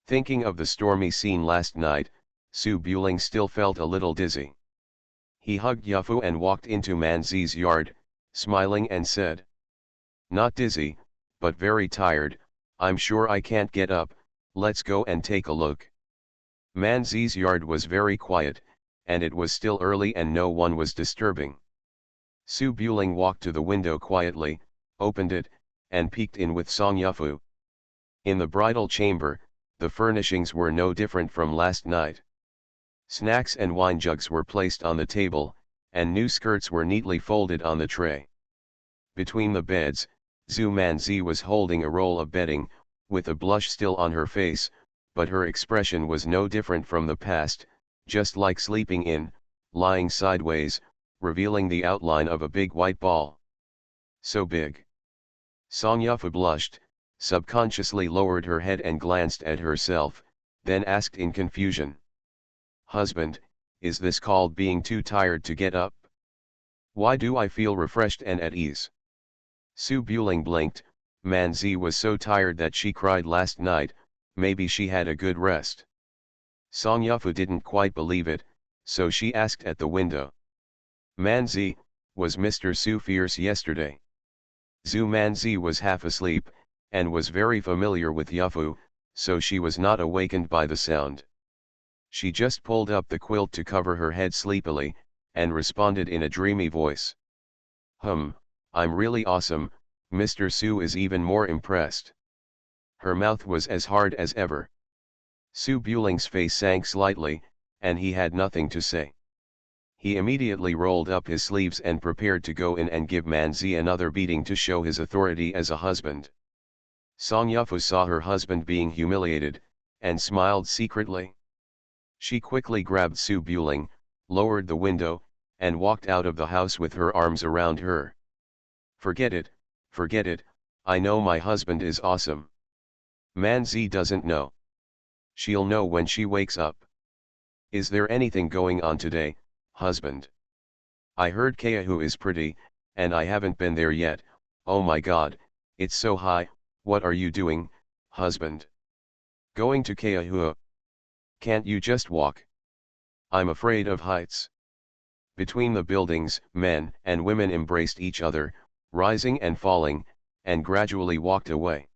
Thinking of the stormy scene last night, Su Buling still felt a little dizzy. He hugged Yufu and walked into Manzi's yard, smiling and said. Not dizzy, but very tired, I'm sure I can't get up, let's go and take a look. Manzi's yard was very quiet, and it was still early and no one was disturbing. Su Buling walked to the window quietly, opened it, and peeked in with Song Yufu. In the bridal chamber, the furnishings were no different from last night. Snacks and wine jugs were placed on the table, and new skirts were neatly folded on the tray. Between the beds, Zhu Manzi was holding a roll of bedding, with a blush still on her face, but her expression was no different from the past, just like sleeping in, lying sideways, revealing the outline of a big white ball. So big. Song Yufu blushed, subconsciously lowered her head and glanced at herself, then asked in confusion. Husband, is this called being too tired to get up? Why do I feel refreshed and at ease? Su Buling blinked. Manzi was so tired that she cried last night, maybe she had a good rest. Song Yufu didn't quite believe it, so she asked at the window. Manzi, was Mr. Su fierce yesterday? Zhu Manzi was half asleep, and was very familiar with Yufu, so she was not awakened by the sound. She just pulled up the quilt to cover her head sleepily, and responded in a dreamy voice. I'm really awesome, Mr. Su is even more impressed. Her mouth was as hard as ever. Su Buling's face sank slightly, and he had nothing to say. He immediately rolled up his sleeves and prepared to go in and give Manzi another beating to show his authority as a husband. Song Yufu saw her husband being humiliated, and smiled secretly. She quickly grabbed Su Buling, lowered the window, and walked out of the house with her arms around her. Forget it, I know my husband is awesome. Manzi doesn't know. She'll know when she wakes up. Is there anything going on today, husband? I heard Keahu is pretty, and I haven't been there yet. Oh my god, it's so high. What are you doing, husband? Going to Keahu? Can't you just walk? I'm afraid of heights. Between the buildings, men and women embraced each other, rising and falling, and gradually walked away.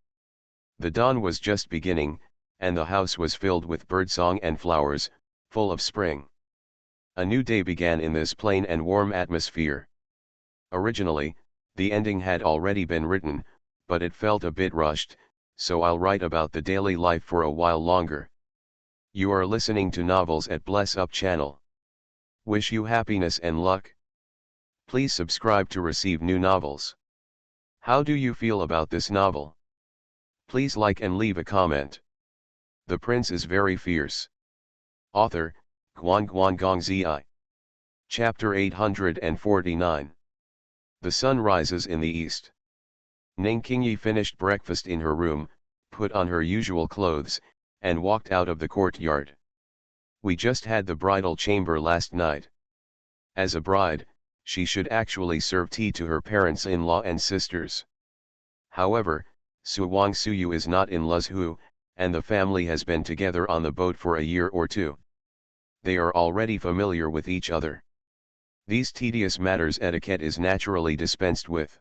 The dawn was just beginning, and the house was filled with birdsong and flowers, full of spring. A new day began in this plain and warm atmosphere. Originally, the ending had already been written, but it felt a bit rushed, so I'll write about the daily life for a while longer. You are listening to Novels at Bless Up channel. Wish you happiness and luck. Please subscribe to receive new novels. How do you feel about this novel? Please like and leave a comment. The Prince is Very Fierce. Author, Guan Gong Zi. Chapter 849. The sun rises in the east. Ning Qingyi finished breakfast in her room, put on her usual clothes, and walked out of the courtyard. We just had the bridal chamber last night. As a bride, she should actually serve tea to her parents-in-law and sisters. However, Su Wang Suyu is not in Luzhu, and the family has been together on the boat for a year or two. They are already familiar with each other. These tedious matters etiquette is naturally dispensed with.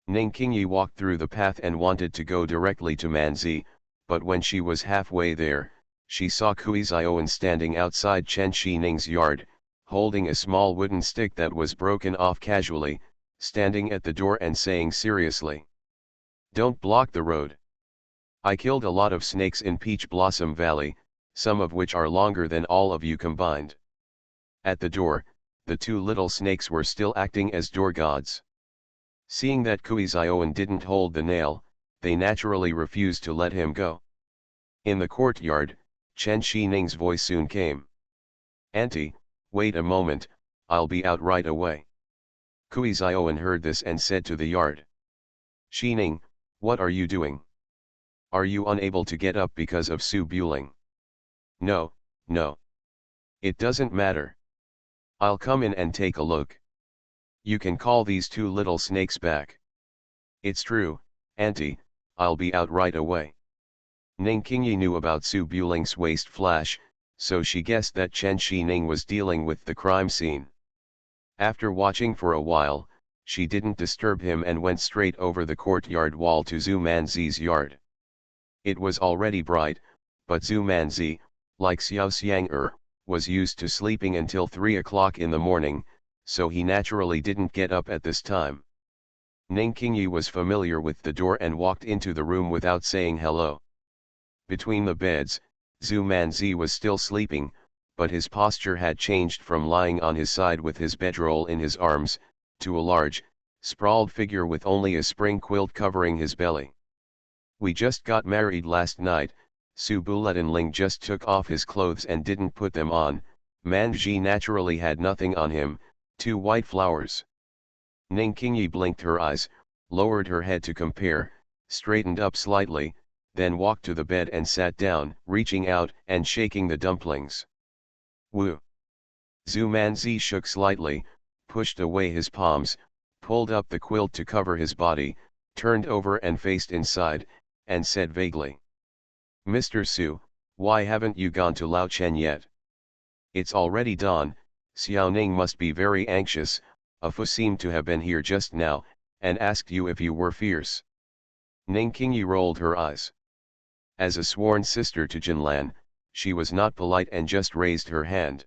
Ning Qingyi walked through the path and wanted to go directly to Manzi, but when she was halfway there, she saw Kui Zioan standing outside Chen Xining's yard, holding a small wooden stick that was broken off casually, standing at the door and saying seriously, "Don't block the road. I killed a lot of snakes in Peach Blossom Valley, some of which are longer than all of you combined." At the door, the two little snakes were still acting as door gods. Seeing that Kui Zioan didn't hold the nail, they naturally refused to let him go. In the courtyard, Chen Xining's voice soon came. "Auntie, wait a moment, I'll be out right away." Kui Zioan heard this and said to the yard, "Xining, what are you doing? Are you unable to get up because of Su Buling?" "No, no. It doesn't matter. I'll come in and take a look. You can call these two little snakes back." "It's true, Auntie, I'll be out right away." Ning Qingyi knew about Su Buling's waist flash, so she guessed that Chen Xining was dealing with the crime scene. After watching for a while, she didn't disturb him and went straight over the courtyard wall to Zhu Manzi's yard. It was already bright, but Zhu Manzi, like Xiao Xiang was used to sleeping until 3 o'clock in the morning, so he naturally didn't get up at this time. Ning Qingyi was familiar with the door and walked into the room without saying hello. Between the beds, Zhu Manzi was still sleeping, but his posture had changed from lying on his side with his bedroll in his arms, to a large, sprawled figure with only a spring quilt covering his belly. "We just got married last night," Su Buletinling just took off his clothes and didn't put them on. Manji naturally had nothing on him, 2 white flowers. Ning Qingyi blinked her eyes, lowered her head to compare, straightened up slightly, then walked to the bed and sat down, reaching out and shaking the dumplings. "Woo!" Zhu Manzi shook slightly, pushed away his palms, pulled up the quilt to cover his body, turned over and faced inside, and said vaguely, "Mr. Su, why haven't you gone to Lao Chen yet? It's already dawn. Xiao Ning must be very anxious. Fu seemed to have been here just now, and asked you if you were fierce." Ning Qingyi rolled her eyes. As a sworn sister to Jinlan, she was not polite and just raised her hand.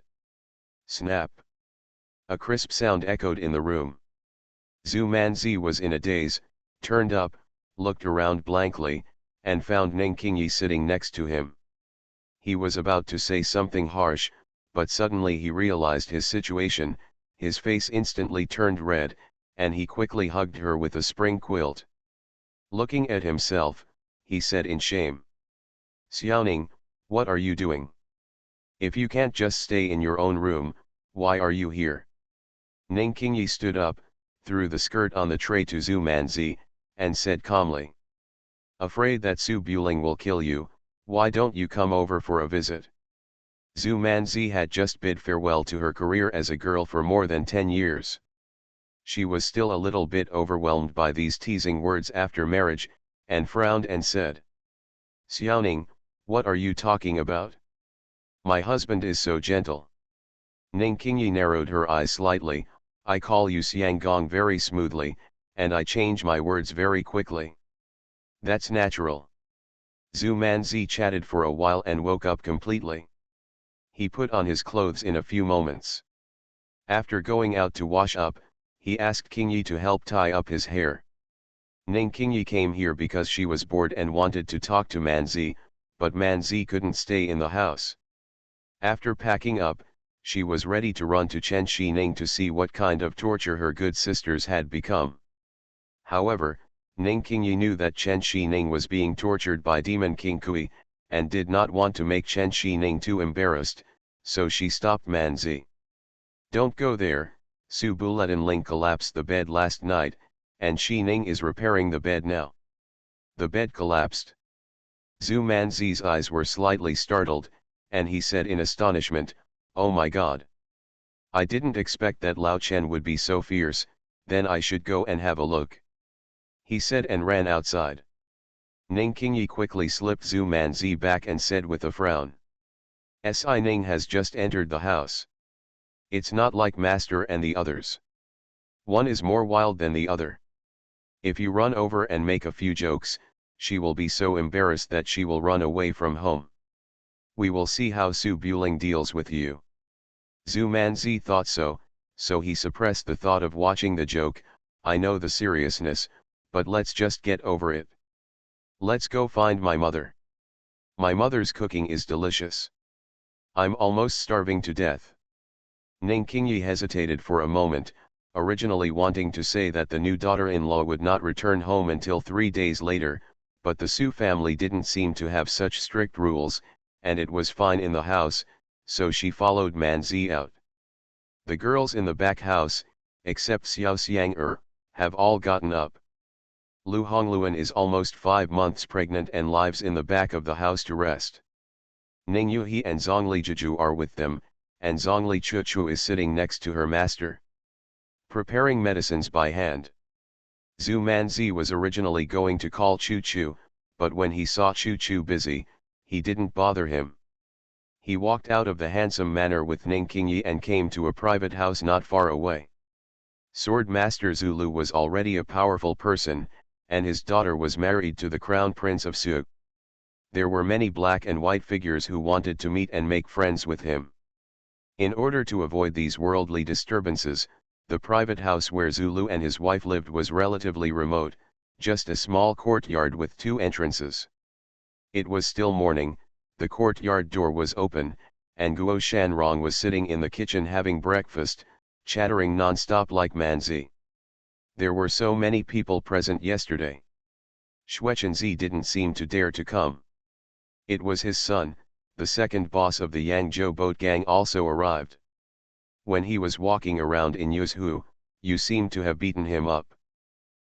Snap! A crisp sound echoed in the room. Zhu Manzi was in a daze, turned up, looked around blankly, and found Ning Qingyi sitting next to him. He was about to say something harsh, but suddenly he realized his situation, his face instantly turned red, and he quickly hugged her with a spring quilt. Looking at himself, he said in shame, "Xiaoning, what are you doing? If you can't just stay in your own room, why are you here?" Ning Qingyi stood up, threw the skirt on the tray to Zhu Manzi, and said calmly, "Afraid that Su Buling will kill you, why don't you come over for a visit?" Zhu Manzi had just bid farewell to her career as a girl for more than 10 years. She was still a little bit overwhelmed by these teasing words after marriage, and frowned and said, "Xiaoning, what are you talking about? My husband is so gentle." Ning Qingyi narrowed her eyes slightly. "I call you Xianggong very smoothly, and I change my words very quickly. That's natural." Zhu Manzi chatted for a while and woke up completely. He put on his clothes in a few moments. After going out to wash up, he asked Qingyi to help tie up his hair. Ning Qingyi came here because she was bored and wanted to talk to Manzi, but Manzi couldn't stay in the house. After packing up, she was ready to run to Chen Xining to see what kind of torture her good sisters had become. However, Ning Qingyi knew that Chen Xining was being tortured by Demon King Kui, and did not want to make Chen Xining too embarrassed, so she stopped Manzi. "Don't go there, Su Buletinling collapsed the bed last night, and Shi Ning is repairing the bed now. The bed collapsed. Zhu Manzi's eyes were slightly startled, and he said in astonishment, "Oh my God! I didn't expect that Lao Chen would be so fierce, then I should go and have a look," he said and ran outside. Ning Qingyi quickly slipped Zhu Manzi back and said with a frown, "Si Ning has just entered the house. It's not like Master and the others. One is more wild than the other. If you run over and make a few jokes, she will be so embarrassed that she will run away from home. We will see how Su Buling deals with you." Zhu Manzi thought so he suppressed the thought of watching the joke. "I know the seriousness, but let's just get over it. Let's go find my mother. My mother's cooking is delicious. I'm almost starving to death." Ning Qingyi hesitated for a moment, originally wanting to say that the new daughter-in-law would not return home until 3 days later, but the Su family didn't seem to have such strict rules, and it was fine in the house, so she followed Manzi out. The girls in the back house, except Xiao Xiang have all gotten up. Lu Hongluan is almost 5 months pregnant and lives in the back of the house to rest. Ning Yuhi and Zhongli Jiju are with them, and Zhongli Chuchu is sitting next to her master, preparing medicines by hand. Zhu Manzi was originally going to call Chu, but when he saw Chu busy, he didn't bother him. He walked out of the handsome manor with Ning Qingyi and came to a private house not far away. Sword Master Zulu was already a powerful person, and his daughter was married to the Crown Prince of Su. There were many black and white figures who wanted to meet and make friends with him. In order to avoid these worldly disturbances, the private house where Zulu and his wife lived was relatively remote, just a small courtyard with 2 entrances. It was still morning, the courtyard door was open, and Guo Shanrong was sitting in the kitchen having breakfast, chattering non-stop like Manzi. There were so many people present yesterday. Xuechenzi didn't seem to dare to come. It was his son, the second boss of the Yangzhou boat gang, also arrived. When he was walking around in Yuzhu, you seemed to have beaten him up.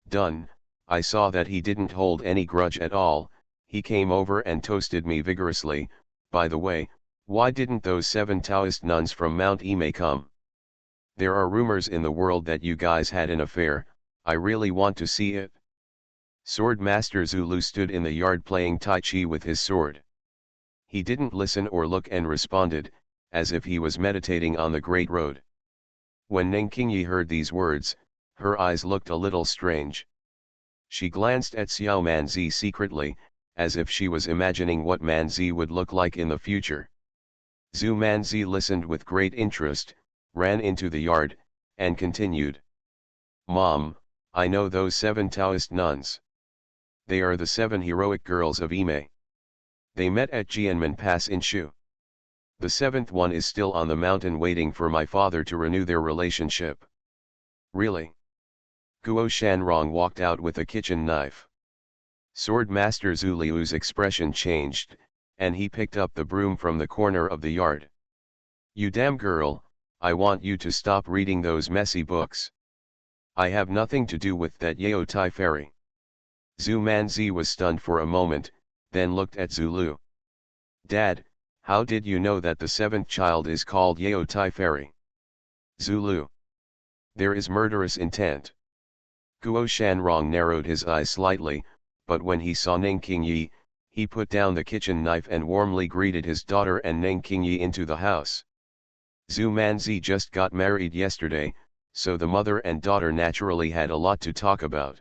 Done, I saw that he didn't hold any grudge at all. He came over and toasted me vigorously. By the way, why didn't those 7 Taoist nuns from Mount Imei come? There are rumors in the world that you guys had an affair. I really want to see it. Sword Master Zulu stood in the yard playing Tai Chi with his sword. He didn't listen or look and responded, as if he was meditating on the Great Road. When Ning Qingyi heard these words, her eyes looked a little strange. She glanced at Xiao Manzi secretly, as if she was imagining what Manzi would look like in the future. Zhu Manzi listened with great interest, ran into the yard, and continued. "Mom, I know those 7 Taoist nuns. They are the 7 heroic girls of Imei. They met at Jianmen Pass in Shu. The 7th one is still on the mountain waiting for my father to renew their relationship." "Really?" Guo Shanrong walked out with a kitchen knife. Sword Master Zuliu's expression changed, and he picked up the broom from the corner of the yard. "You damn girl, I want you to stop reading those messy books. I have nothing to do with that Yao Tai fairy." Zhu Manzi was stunned for a moment, then looked at Zulu. "Dad, how did you know that the 7th child is called Yao Tai fairy?" Zulu. "There is murderous intent." Guo Shanrong narrowed his eyes slightly, but when he saw Ning Qingyi, he put down the kitchen knife and warmly greeted his daughter and Ning Qingyi into the house. Zhu Manzi just got married yesterday, so the mother and daughter naturally had a lot to talk about.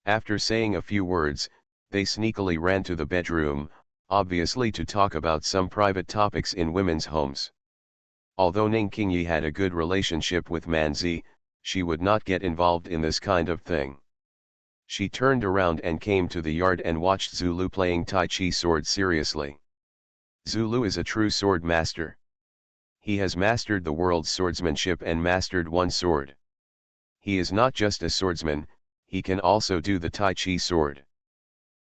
After saying a few words, they sneakily ran to the bedroom, obviously to talk about some private topics in women's homes. Although Ning Qingyi had a good relationship with Manzi, she would not get involved in this kind of thing. She turned around and came to the yard and watched Zulu playing Tai Chi sword seriously. Zulu is a true sword master. He has mastered the world's swordsmanship and mastered one sword. He is not just a swordsman, he can also do the Tai Chi sword.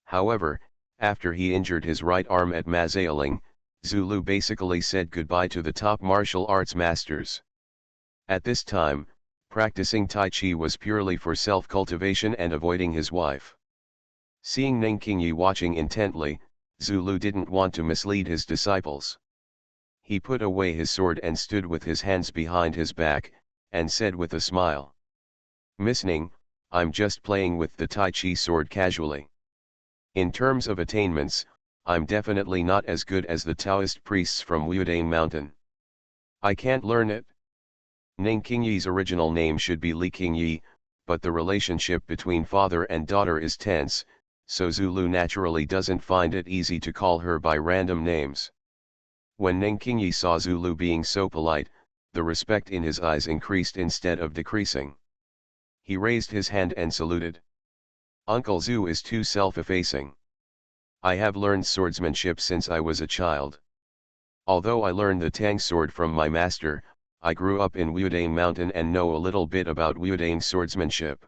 However, after he injured his right arm at Mazaoling, Zulu basically said goodbye to the top martial arts masters. At this time, Practicing Tai Chi was purely for self-cultivation and avoiding his wife. Seeing Ningqingyi watching intently, Zulu didn't want to mislead his disciples. He put away his sword and stood with his hands behind his back, and said with a smile, "Miss Ning, I'm just playing with the Tai Chi sword casually. In terms of attainments, I'm definitely not as good as the Taoist priests from Wuodane Mountain. I can't learn it." Ningqingyi's original name should be Li Qingyi, but the relationship between father and daughter is tense, so Zulu naturally doesn't find it easy to call her by random names. When Ningqingyi saw Zulu being so polite, the respect in his eyes increased instead of decreasing. He raised his hand and saluted. "Uncle Zhu is too self-effacing. I have learned swordsmanship since I was a child. Although I learned the Tang sword from my master, I grew up in Wuodane Mountain and know a little bit about Wuodane swordsmanship.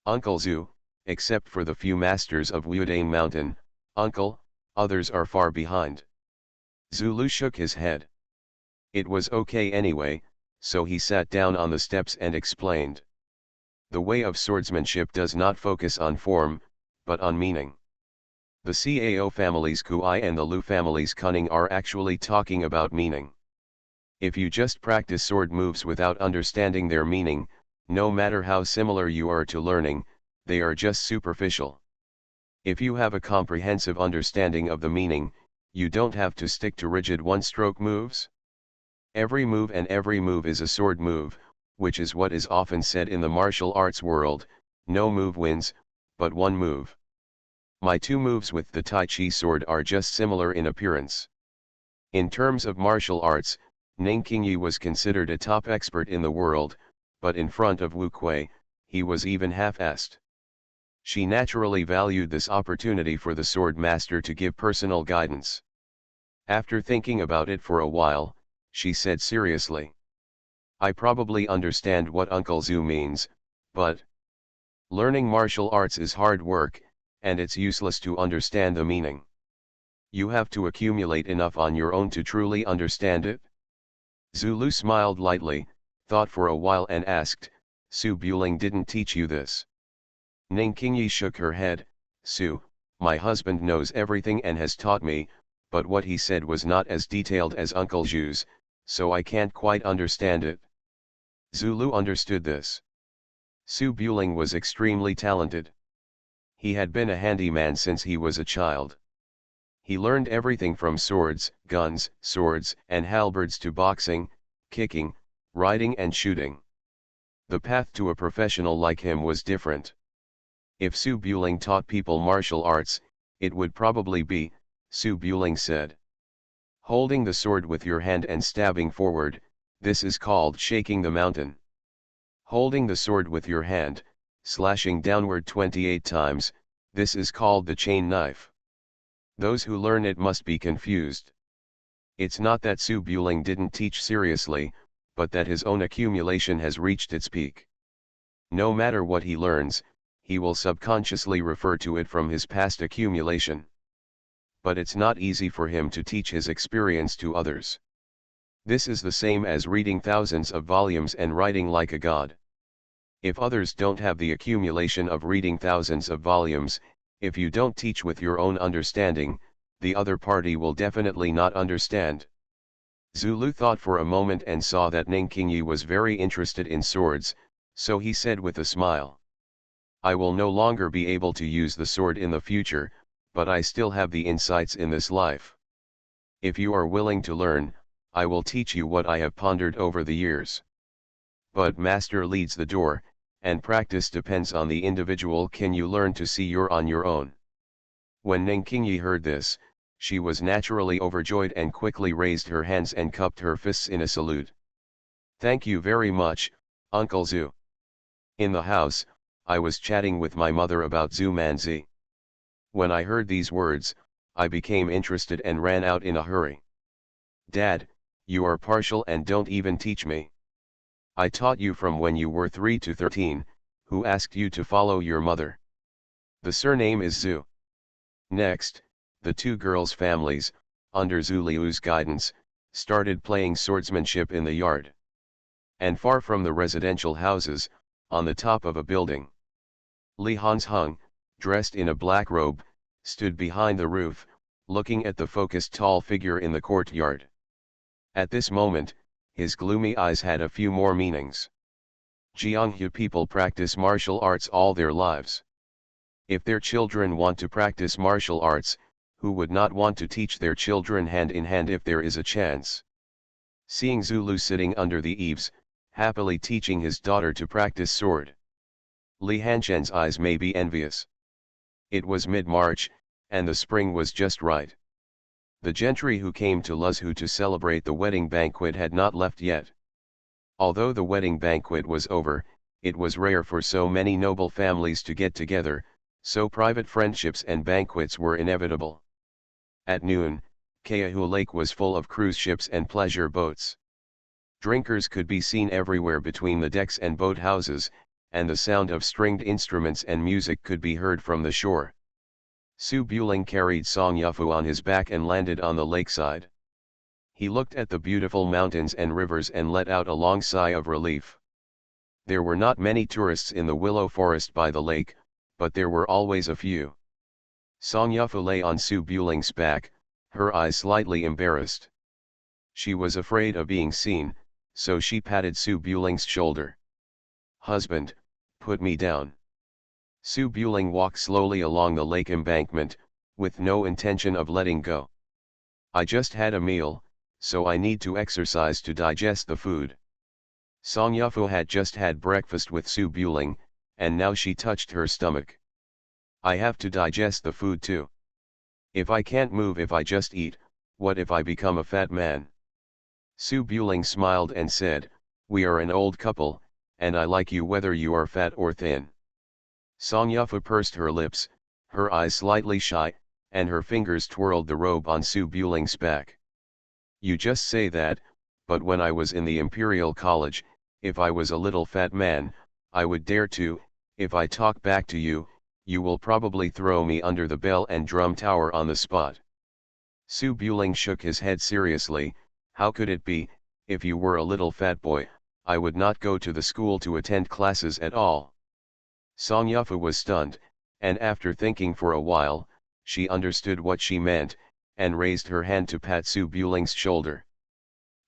Uncle Zhu, except for the few masters of Wuodane Mountain, uncle, others are far behind." Zulu shook his head. It was okay anyway, so he sat down on the steps and explained. The way of swordsmanship does not focus on form, but on meaning. The Cao family's Kui and the Lu family's Cunning are actually talking about meaning. If you just practice sword moves without understanding their meaning, no matter how similar you are to learning, they are just superficial. If you have a comprehensive understanding of the meaning, you don't have to stick to rigid one-stroke moves. Every move is a sword move, which is what is often said in the martial arts world: no move wins, but one move. My two moves with the Tai Chi sword are just similar in appearance. In terms of martial arts, Ningqingyi was considered a top expert in the world, but in front of Wu Kuei, he was even half-assed. She naturally valued this opportunity for the sword master to give personal guidance. After thinking about it for a while, she said seriously, "I probably understand what Uncle Zhu means, but learning martial arts is hard work, and it's useless to understand the meaning. You have to accumulate enough on your own to truly understand it." Zulu smiled lightly, thought for a while and asked, "Su Buling didn't teach you this?" Ningqingyi shook her head. "Su, my husband knows everything and has taught me, but what he said was not as detailed as Uncle Zhu's, so I can't quite understand it." Zulu understood this. Su Buling was extremely talented. He had been a handyman since he was a child. He learned everything from swords, guns, swords, and halberds to boxing, kicking, riding and shooting. The path to a professional like him was different. If Su Buling taught people martial arts, it would probably be, Su Buling said, holding the sword with your hand and stabbing forward, this is called shaking the mountain. Holding the sword with your hand, slashing downward 28 times, this is called the chain knife. Those who learn it must be confused. It's not that Su Buling didn't teach seriously, but that his own accumulation has reached its peak. No matter what he learns, he will subconsciously refer to it from his past accumulation. But it's not easy for him to teach his experience to others. This is the same as reading thousands of volumes and writing like a god. If others don't have the accumulation of reading thousands of volumes, if you don't teach with your own understanding, the other party will definitely not understand. Zulu thought for a moment and saw that Ningqingyi was very interested in swords, so he said with a smile, "I will no longer be able to use the sword in the future, but I still have the insights in this life. If you are willing to learn, I will teach you what I have pondered over the years. But master leads the door, and practice depends on the individual. Can you learn to see you're on your own?" When Ningqingyi heard this, she was naturally overjoyed and quickly raised her hands and cupped her fists in a salute. "Thank you very much, Uncle Zhu." In the house, I was chatting with my mother about Zhu Manzi. When I heard these words, I became interested and ran out in a hurry. "Dad, you are partial and don't even teach me. I taught you from when you were 3 to 13, who asked you to follow your mother? The surname is Zhu." Next, the two girls' families, under Zhu Liu's guidance, started playing swordsmanship in the yard. And far from the residential houses, on the top of a building, Li Hanzheng, dressed in a black robe, stood behind the roof, looking at the focused tall figure in the courtyard. At this moment, his gloomy eyes had a few more meanings. Jianghu people practice martial arts all their lives. If their children want to practice martial arts, who would not want to teach their children hand in hand if there is a chance? Seeing Zulu sitting under the eaves, happily teaching his daughter to practice sword, Li Hanzheng's eyes may be envious. It was mid-March, and the spring was just right. The gentry who came to Luzhu to celebrate the wedding banquet had not left yet. Although the wedding banquet was over, it was rare for so many noble families to get together, so private friendships and banquets were inevitable. At noon, Keahu Lake was full of cruise ships and pleasure boats. Drinkers could be seen everywhere between the decks and boat houses, and the sound of stringed instruments and music could be heard from the shore. Su Buling carried Song Yufu on his back and landed on the lakeside. He looked at the beautiful mountains and rivers and let out a long sigh of relief. There were not many tourists in the willow forest by the lake, but there were always a few. Song Yufu lay on Su Buling's back, her eyes slightly embarrassed. She was afraid of being seen, so she patted Su Buling's shoulder. "Husband, put me down." Su Buling walked slowly along the lake embankment, with no intention of letting go. "I just had a meal, so I need to exercise to digest the food." Song Yufu had just had breakfast with Su Buling, and now she touched her stomach. "I have to digest the food too. If I can't move if I just eat, what if I become a fat man?" Su Buling smiled and said, "We are an old couple, and I like you whether you are fat or thin." Song Yufu pursed her lips, her eyes slightly shy, and her fingers twirled the robe on Su Buling's back. "You just say that, but when I was in the Imperial College, if I was a little fat man, I would dare to. If I talk back to you, you will probably throw me under the bell and drum tower on the spot." Su Buling shook his head seriously. "How could it be? If you were a little fat boy, I would not go to the school to attend classes at all." Song Yufu was stunned, and after thinking for a while, she understood what she meant, and raised her hand to pat Su Buling's shoulder.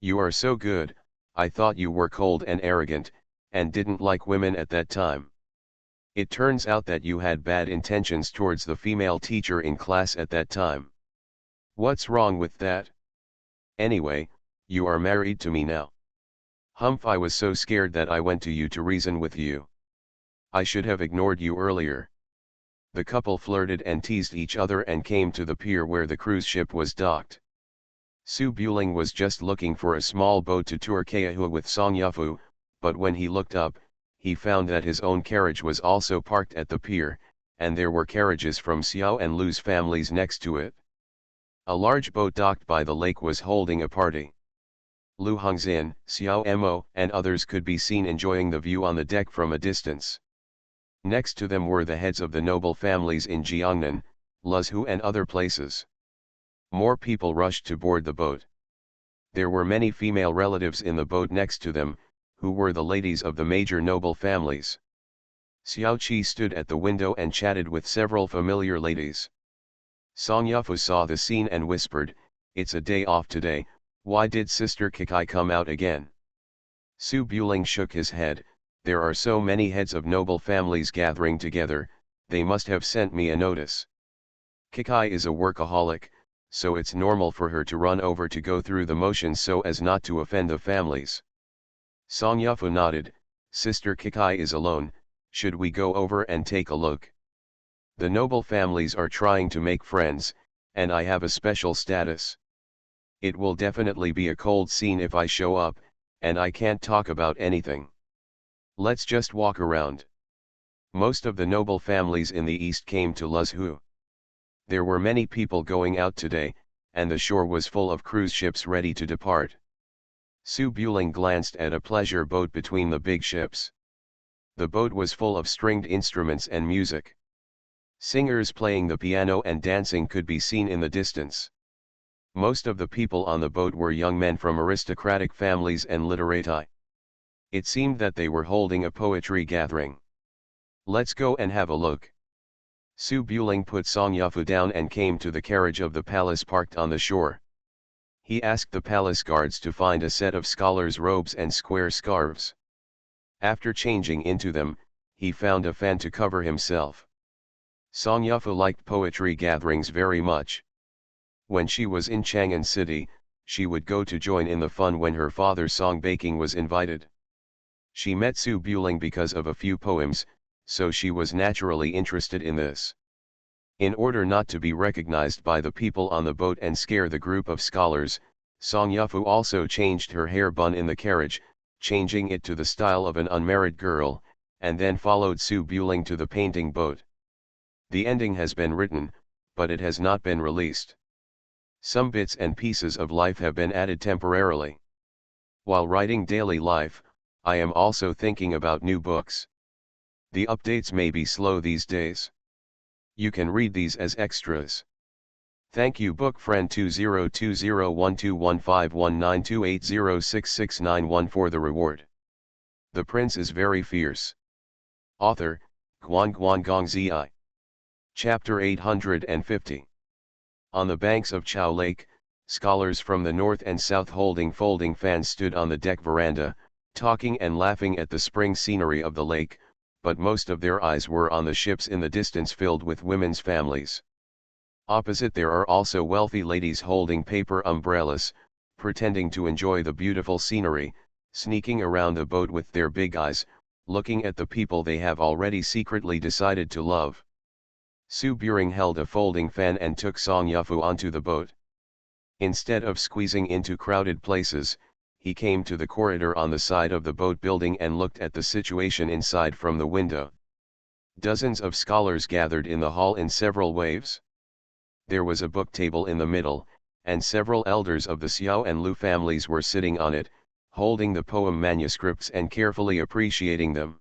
"You are so good. I thought you were cold and arrogant, and didn't like women at that time. It turns out that you had bad intentions towards the female teacher in class at that time. What's wrong with that? Anyway, you are married to me now. Humph, I was so scared that I went to you to reason with you. I should have ignored you earlier." The couple flirted and teased each other and came to the pier where the cruise ship was docked. Su Buling was just looking for a small boat to tour Keahu with Song Yufu, but when he looked up, he found that his own carriage was also parked at the pier, and there were carriages from Xiao and Lu's families next to it. A large boat docked by the lake was holding a party. Lu Hongxin, Xiao Mo, and others could be seen enjoying the view on the deck from a distance. Next to them were the heads of the noble families in Jiangnan, Luzhu and other places. More people rushed to board the boat. There were many female relatives in the boat next to them, who were the ladies of the major noble families. Xiao Qi stood at the window and chatted with several familiar ladies. Song Yufu saw the scene and whispered, "It's a day off today, why did Sister Kikai come out again?" Su Buling shook his head. "There are so many heads of noble families gathering together, they must have sent me a notice. Kikai is a workaholic, so it's normal for her to run over to go through the motions so as not to offend the families." Song Yufu nodded. "Sister Kikai is alone, should we go over and take a look? The noble families are trying to make friends, and I have a special status. It will definitely be a cold scene if I show up, and I can't talk about anything. Let's just walk around." Most of the noble families in the east came to Luzhu. There were many people going out today, and the shore was full of cruise ships ready to depart. Su Buling glanced at a pleasure boat between the big ships. The boat was full of stringed instruments and music. Singers playing the piano and dancing could be seen in the distance. Most of the people on the boat were young men from aristocratic families and literati. It seemed that they were holding a poetry gathering. Let's go and have a look. Su Buling put Song Yafu down and came to the carriage of the palace parked on the shore. He asked the palace guards to find a set of scholars' robes and square scarves. After changing into them, he found a fan to cover himself. Song Yafu liked poetry gatherings very much. When she was in Chang'an City, she would go to join in the fun when her father's song baking was invited. She met Su Buling because of a few poems, so she was naturally interested in this. In order not to be recognized by the people on the boat and scare the group of scholars, Song Yafu also changed her hair bun in the carriage, changing it to the style of an unmarried girl, and then followed Su Buling to the painting boat. The ending has been written, but it has not been released. Some bits and pieces of life have been added temporarily. While writing daily life, I am also thinking about new books. The updates may be slow these days. You can read these as extras. Thank you book friend 202012151928066911 for the reward. The Prince is Very Fierce. Author, Guan Guan Gong Zi. Chapter 850. On the banks of Chao Lake, scholars from the north and south holding folding fans stood on the deck veranda, talking and laughing at the spring scenery of the lake, but most of their eyes were on the ships in the distance filled with women's families. Opposite there are also wealthy ladies holding paper umbrellas, pretending to enjoy the beautiful scenery, sneaking around the boat with their big eyes, looking at the people they have already secretly decided to love. Su Buring held a folding fan and took Song Yafu onto the boat. Instead of squeezing into crowded places, he came to the corridor on the side of the boat building and looked at the situation inside from the window. Dozens of scholars gathered in the hall in several waves. There was a book table in the middle, and several elders of the Xiao and Lu families were sitting on it, holding the poem manuscripts and carefully appreciating them.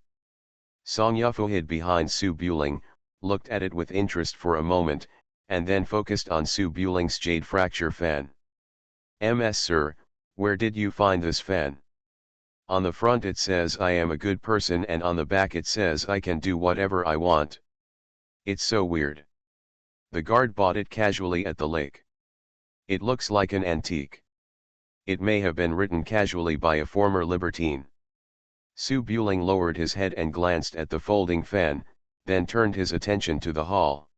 Song Yafu hid behind Su Buling, looked at it with interest for a moment, and then focused on Su Buling's jade fracture fan. "Ms. Sir, where did you find this fan? On the front it says I am a good person and on the back it says I can do whatever I want. It's so weird. The guard bought it casually at the lake. It looks like an antique. It may have been written casually by a former libertine." Su Buling lowered his head and glanced at the folding fan, then turned his attention to the hall.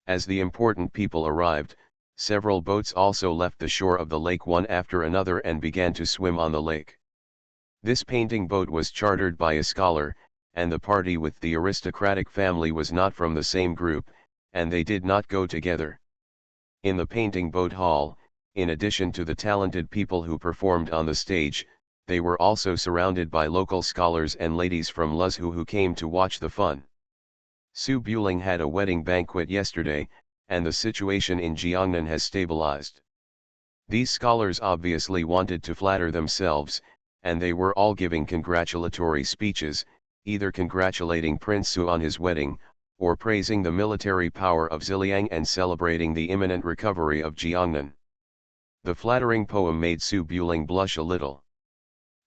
As the important people arrived, several boats also left the shore of the lake one after another and began to swim on the lake. This painting boat was chartered by a scholar, and the party with the aristocratic family was not from the same group, and they did not go together. In the painting boat hall, in addition to the talented people who performed on the stage, they were also surrounded by local scholars and ladies from Luzhu who came to watch the fun. Su Buling had a wedding banquet yesterday, and the situation in Jiangnan has stabilized. These scholars obviously wanted to flatter themselves, and they were all giving congratulatory speeches, either congratulating Prince Su on his wedding, or praising the military power of Ziliang and celebrating the imminent recovery of Jiangnan. The flattering poem made Su Buling blush a little.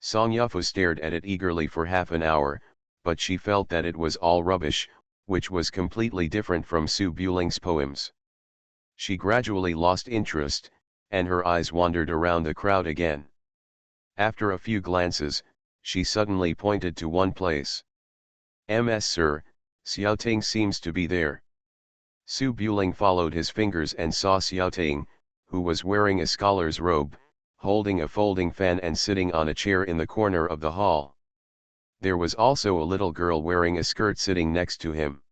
Song Yafu stared at it eagerly for half an hour, but she felt that it was all rubbish, which was completely different from Su Buling's poems. She gradually lost interest, and her eyes wandered around the crowd again. After a few glances, she suddenly pointed to one place. "Ms. Sir, Xiaoting seems to be there." Su Buling followed his fingers and saw Xiaoting, who was wearing a scholar's robe, holding a folding fan and sitting on a chair in the corner of the hall. There was also a little girl wearing a skirt sitting next to him.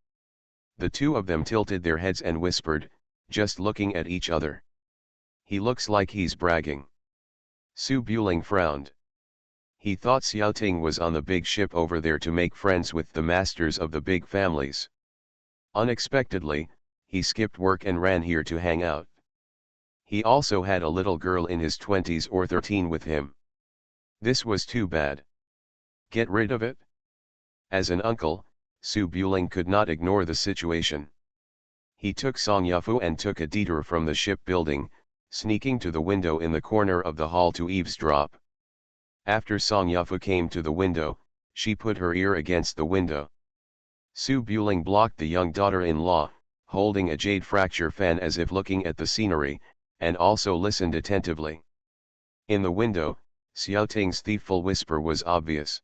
The two of them tilted their heads and whispered, just looking at each other. "He looks like he's bragging." Su Buling frowned. He thought Xiaoting was on the big ship over there to make friends with the masters of the big families. Unexpectedly, he skipped work and ran here to hang out. He also had a little girl in his 20s or 13 with him. This was too bad. Get rid of it? As an uncle, Su Buling could not ignore the situation. He took Song Yafu and took a detour from the shipbuilding, sneaking to the window in the corner of the hall to eavesdrop. After Song Yufu came to the window, she put her ear against the window. Su Buling blocked the young daughter-in-law, holding a jade fracture fan as if looking at the scenery, and also listened attentively. In the window, Xiao Ting's thiefful whisper was obvious.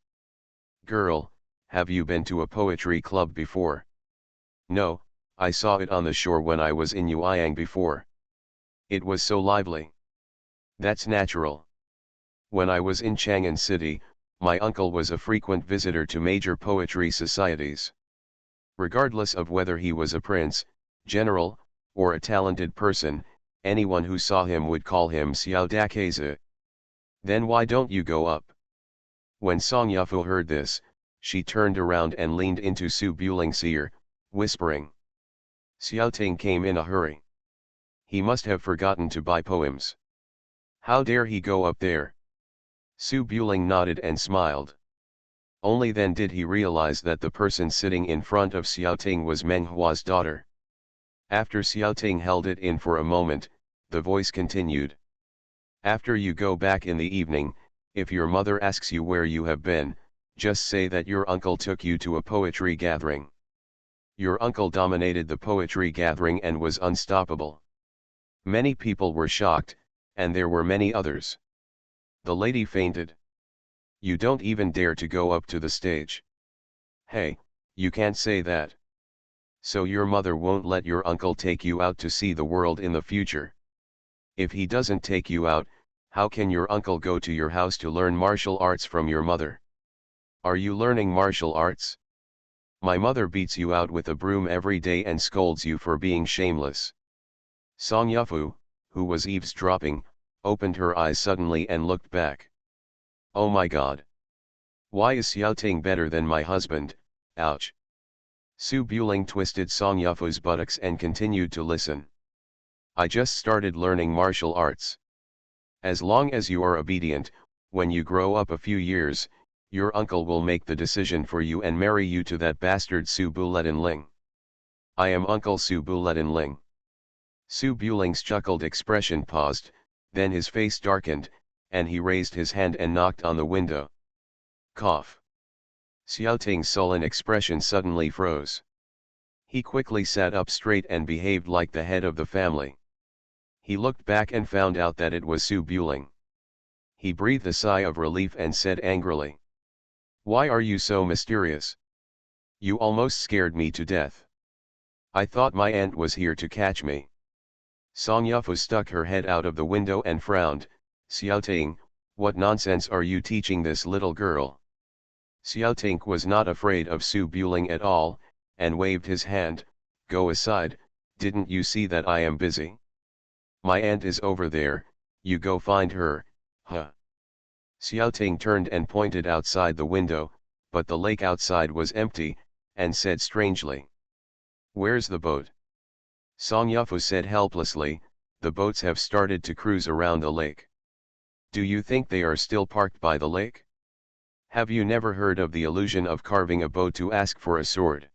"Girl, have you been to a poetry club before?" "No, I saw it on the shore when I was in Yueyang before. It was so lively." "That's natural. When I was in Chang'an City, my uncle was a frequent visitor to major poetry societies. Regardless of whether he was a prince, general, or a talented person, anyone who saw him would call him Xiao Dakeze. Then why don't you go up?" When Song Yufu heard this, she turned around and leaned into Su Buling's ear, whispering. Xiao Ting came in a hurry. "He must have forgotten to buy poems. How dare he go up there?" Su Buling nodded and smiled. Only then did he realize that the person sitting in front of Xiao Ting was Meng Hua's daughter. After Xiao Ting held it in for a moment, the voice continued. "After you go back in the evening, if your mother asks you where you have been, just say that your uncle took you to a poetry gathering. Your uncle dominated the poetry gathering and was unstoppable." Many people were shocked, and there were many others. The lady fainted. "You don't even dare to go up to the stage. Hey, you can't say that. So your mother won't let your uncle take you out to see the world in the future? If he doesn't take you out, how can your uncle go to your house to learn martial arts from your mother? Are you learning martial arts? My mother beats you out with a broom every day and scolds you for being shameless." Song Yufu, who was eavesdropping, opened her eyes suddenly and looked back. "Oh my God! Why is Xiao Ting better than my husband? Ouch!" Su Buling twisted Song Yufu's buttocks and continued to listen. "I just started learning martial arts. As long as you are obedient, when you grow up a few years, your uncle will make the decision for you and marry you to that bastard Su Buletin-ling. I am Uncle Su Buletin-ling." Su Buling's chuckled expression paused, then his face darkened, and he raised his hand and knocked on the window. Cough. Xiao Ting's sullen expression suddenly froze. He quickly sat up straight and behaved like the head of the family. He looked back and found out that it was Su Buling. He breathed a sigh of relief and said angrily. "Why are you so mysterious? You almost scared me to death. I thought my aunt was here to catch me." Song Yufu stuck her head out of the window and frowned. "Xiao Ting, what nonsense are you teaching this little girl?" Xiao Ting was not afraid of Su Buling at all, and waved his hand. "Go aside, didn't you see that I am busy? My aunt is over there, you go find her, huh?" Xiao Ting turned and pointed outside the window, but the lake outside was empty, and said strangely. "Where's the boat?" Song Yufu said helplessly, "The boats have started to cruise around the lake. Do you think they are still parked by the lake? Have you never heard of the illusion of carving a bow to ask for a sword?"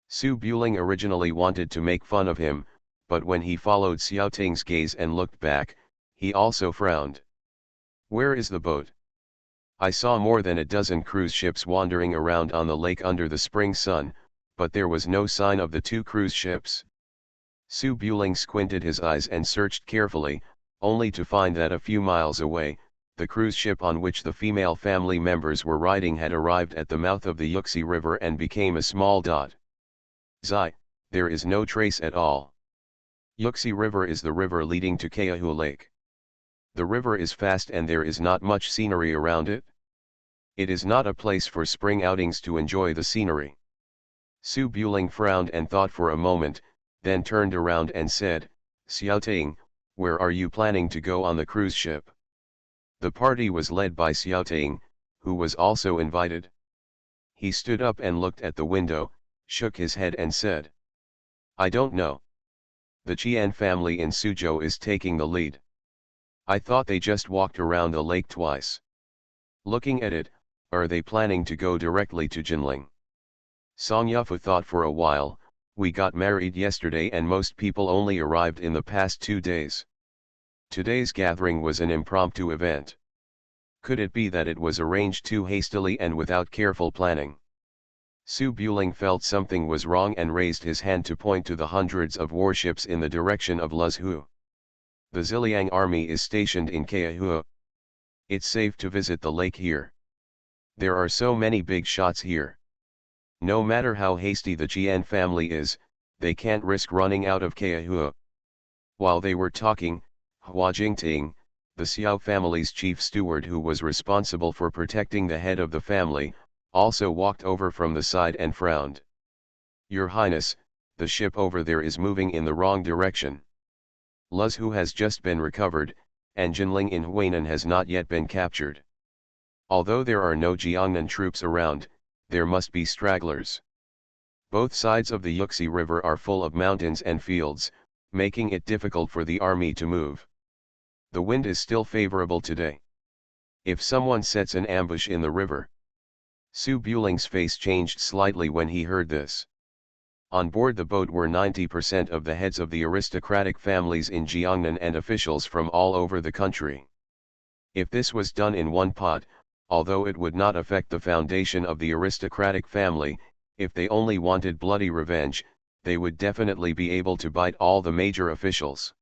Su Buling originally wanted to make fun of him, but when he followed Xiao Ting's gaze and looked back, he also frowned. "Where is the boat? I saw more than a dozen cruise ships wandering around on the lake under the spring sun, but there was no sign of the two cruise ships." Su Buling squinted his eyes and searched carefully, only to find that a few miles away, the cruise ship on which the female family members were riding had arrived at the mouth of the Yuxi River and became a small dot. Zai, there is no trace at all. Yuxi River is the river leading to Keahu Lake. The river is fast and there is not much scenery around it. It is not a place for spring outings to enjoy the scenery." Su Buling frowned and thought for a moment, then turned around and said, "Xiao Ting, where are you planning to go on the cruise ship?" The party was led by Xiao Ting, who was also invited. He stood up and looked at the window, shook his head and said, "I don't know. The Qian family in Suzhou is taking the lead. I thought they just walked around the lake twice. Looking at it, are they planning to go directly to Jinling?" Song Yufu thought for a while. "We got married yesterday and most people only arrived in the past 2 days. Today's gathering was an impromptu event. Could it be that it was arranged too hastily and without careful planning? Su Buling felt something was wrong and raised his hand to point to the hundreds of warships in the direction of Luzhu. The Ziliang army is stationed in Kaihua. It's safe to visit the lake here. There are so many big shots here. No matter how hasty the Jian family is, they can't risk running out of Kaihua. While they were talking, Hua Jingting, the Xiao family's chief steward who was responsible for protecting the head of the family, also walked over from the side and frowned. Your Highness, the ship over there is moving in the wrong direction. Luzhu has just been recovered, and Jinling in Huainan has not yet been captured. Although there are no Jiangnan troops around, there must be stragglers. Both sides of the Yuxi River are full of mountains and fields, making it difficult for the army to move. The wind is still favorable today. If someone sets an ambush in the river. Su Buling's face changed slightly when he heard this. On board the boat were 90% of the heads of the aristocratic families in Jiangnan and officials from all over the country. If this was done in one pot, although it would not affect the foundation of the aristocratic family, if they only wanted bloody revenge, they would definitely be able to bite all the major officials.